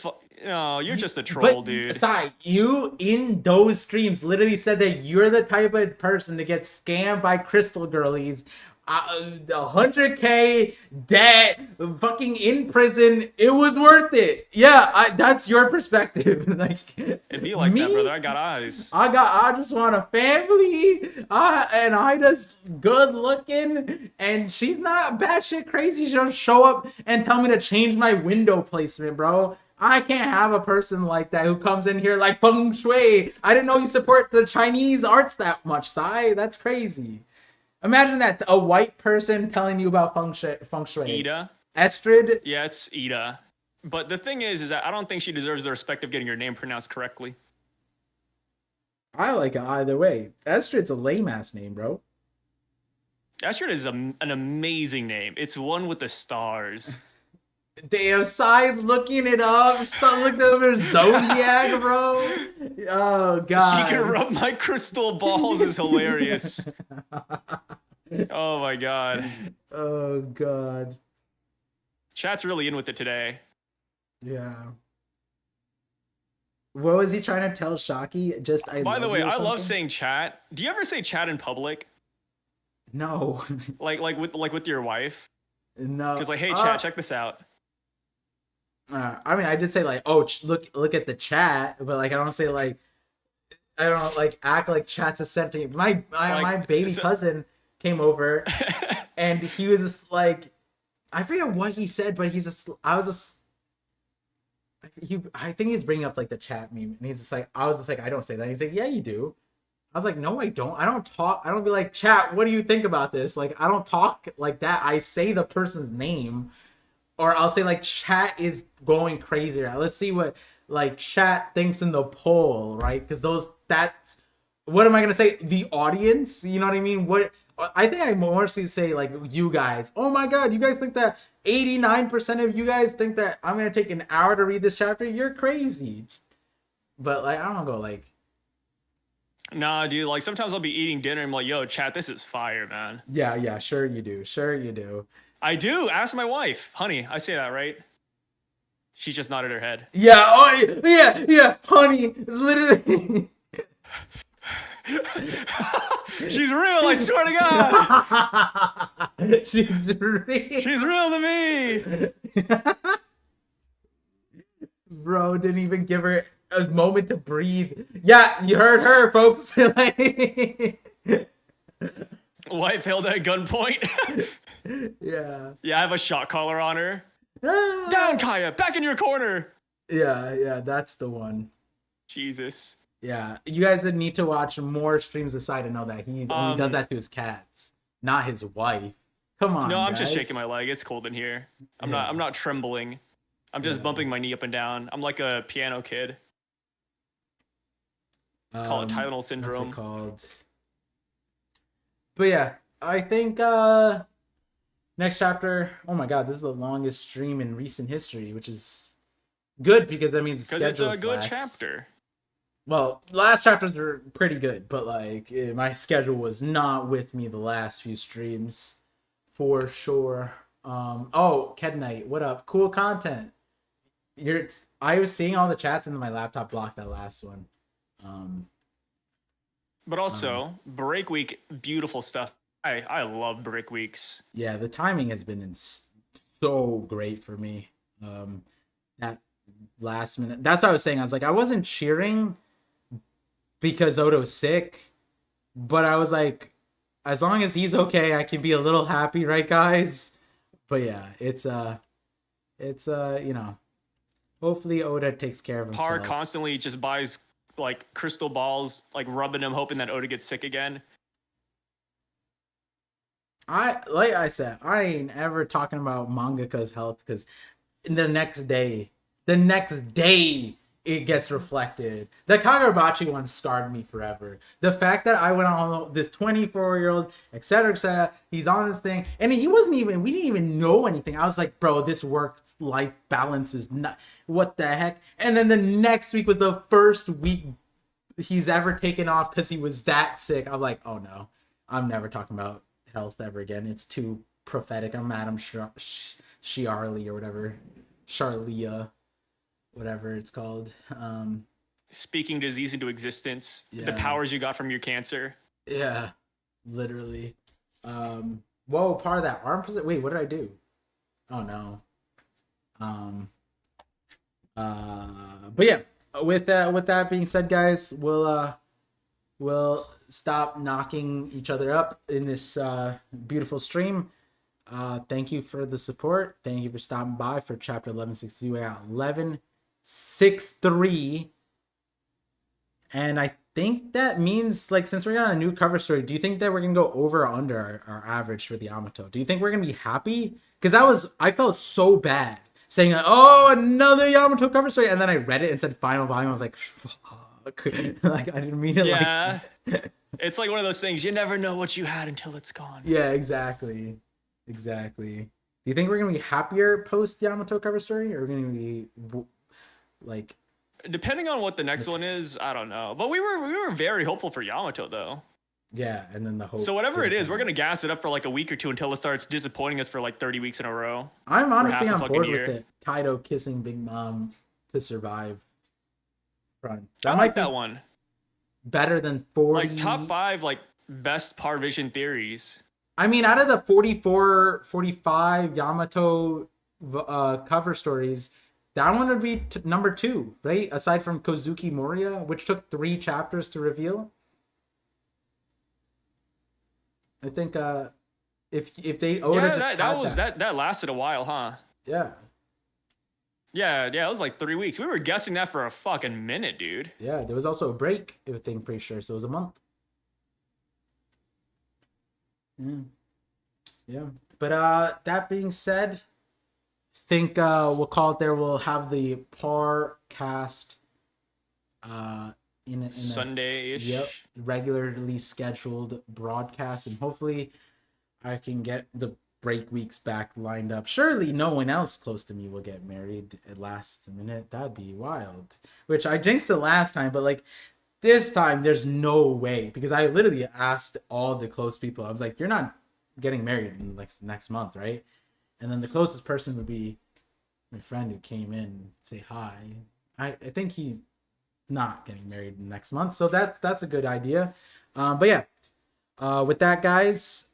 a troll, but dude. Sai, you in those streams literally said that you're the type of person to get scammed by crystal girlies. 100K debt, fucking in prison. It was worth it. Yeah, that's your perspective. Like It'd be like that, brother. me, I got eyes. I just want a family. And Ida's good looking, and she's not batshit crazy. She'll show up and tell me to change my window placement, bro. I can't have a person like that who comes in here like feng shui. I didn't know you support the Chinese arts that much, Sai. That's crazy. Imagine that a white person telling you about feng shui. Feng shui. Ida. Estrid, Yeah, it's Ida. But the thing is that I don't think she deserves the respect of getting her name pronounced correctly. I like it either way. Estrid's a lame ass name, bro. Astrid is an amazing name. It's one with the stars. Damn, Sai looking it up. Stop looking over Zodiac, bro. Oh god. She can rub my crystal balls is hilarious. Oh my god. Oh god. Chat's really in with it today. Yeah. What was he trying to tell Shaki? Just I By the love way, you or I love something? saying chat. Do you ever say chat in public? No. Like with your wife? No. Because like, hey chat, check this out. I mean, I did say like, oh, look at the chat, but like, I don't say like, I don't like act like chat's a sentient. My baby cousin came over, and he was just like, I forget what he said, but he's just, I was just, I think he's bringing up like the chat meme, and he's just like, I was just like, I don't say that. He's like, yeah, you do. I was like, no, I don't. I don't talk. I don't be like, chat, what do you think about this? Like, I don't talk like that. I say the person's name, or I'll say like chat is going crazy. Right? Let's see what like chat thinks in the poll, right? Because that's what am I gonna say? The audience, you know what I mean? What I think I mostly say like you guys. Oh my god, you guys think that 89% of you guys think that I'm gonna take an hour to read this chapter? You're crazy. But like I don't go like Nah, dude. Like sometimes I'll be eating dinner and I'm like, yo, chat, this is fire, man. yeah, sure you do, sure you do. I do. Ask my wife, honey. I say that right. She just nodded her head. Yeah, oh yeah, honey, literally. She's real. I swear to God. She's real. She's real to me. Bro didn't even give her a moment to breathe. Yeah, you heard her, folks. Wife held at gunpoint. Yeah. Yeah, I have a shot collar on her. Ah. Down, Kaya. Back in your corner. Yeah, that's the one. Jesus. Yeah, you guys would need to watch more streams aside to know that he only does that to his cats, not his wife. Come on, No, I'm guys. just shaking my leg. It's cold in here. I'm not trembling. I'm just bumping my knee up and down. I'm like a piano kid. Call it Tylenol syndrome. What's it called? But yeah, I think next chapter. Oh my god, this is the longest stream in recent history, which is good because that means the schedule it's a good slacks. chapter. Well, last chapters were pretty good, but like my schedule was not with me the last few streams, for sure. Oh, Ked Knight, what up? Cool content. I was seeing all the chats and then my laptop blocked that last one. But also, break week, beautiful stuff I love break weeks. Yeah, the timing has been so great for me. That last minute. That's what I was saying. I was like, I wasn't cheering because Odo's sick, but I was like, as long as he's okay, I can be a little happy, right, guys? But yeah, you know, hopefully Oda takes care of himself. Par constantly just buys like crystal balls, like rubbing him, hoping that Oda gets sick again. Like I said, I ain't ever talking about mangaka's health because the next day it gets reflected. The Kagurabachi one scarred me forever. The fact that I went on this 24-year-old, etc., he's on this thing, and we didn't even know anything. I was like, bro, this work-life balance is not, what the heck? And then the next week was the first week he's ever taken off because he was that sick. I'm like, oh no, I'm never talking about health ever again. It's too prophetic. I'm Madam Shiarly or whatever. Charlia, whatever it's called. Speaking disease into existence. Yeah. The powers you got from your cancer. Yeah, literally. Whoa, part of that arm position. Wait, what did I do? Oh no. But yeah, with that being said, guys, we'll stop knocking each other up in this beautiful stream. Thank you for the support. Thank you for stopping by for chapter 1162. I got 1163. And I think that means, like, since we're on a new cover story, do you think that we're gonna go over or under our average for the Yamato? Do you think we're gonna be happy? Because I felt so bad saying, oh, another Yamato cover story, and then I read it and said final volume. I was like, fuck. Like, I didn't mean it. Yeah. Like it's like one of those things, you never know what you had until it's gone. Yeah, exactly. Do you think we're gonna be happier post Yamato cover story, or we're gonna be like, depending on what the next one is, I don't know. But we were very hopeful for Yamato though. Yeah, and then the hope. So whatever it is, we're gonna gas it up for like a week or two until it starts disappointing us for like 30 weeks in a row. I'm honestly on board with it. Kaido kissing Big Mom to survive. Front. I like that one. Better than 40. Like top 5 like best ParVision theories. I mean, out of the 44, 45 Yamato cover stories, that one would be number 2, right? Aside from Kozuki Moria, which took 3 chapters to reveal. I think if they that lasted a while, huh? Yeah. Yeah, it was like 3 weeks. We were guessing that for a fucking minute, dude. Yeah, there was also a break, I think, pretty sure. So it was a month. Yeah. But that being said, think we'll call it there. We'll have the Parcast in Sunday-ish. Yep, regularly scheduled broadcast, and hopefully I can get the break weeks back lined up. Surely no one else close to me will get married at last minute. That'd be wild. Which I jinxed it last time, but like this time there's no way, because I literally asked all the close people. I was like, you're not getting married in like next month, right? And then the closest person would be my friend who came in say hi. I think he's not getting married next month, so that's a good idea. But yeah, with that, guys,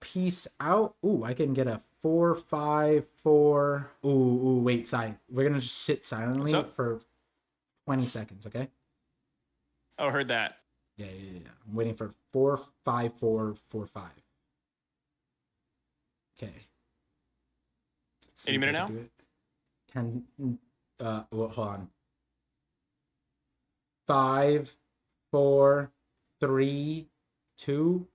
peace out. Ooh, I can get a 454. Ooh, wait, we're gonna just sit silently for 20 seconds, okay? Oh, heard that. Yeah. I'm waiting for 45445. Okay. Any minute now? 10. Well, hold on. 5, 4, 3, 2,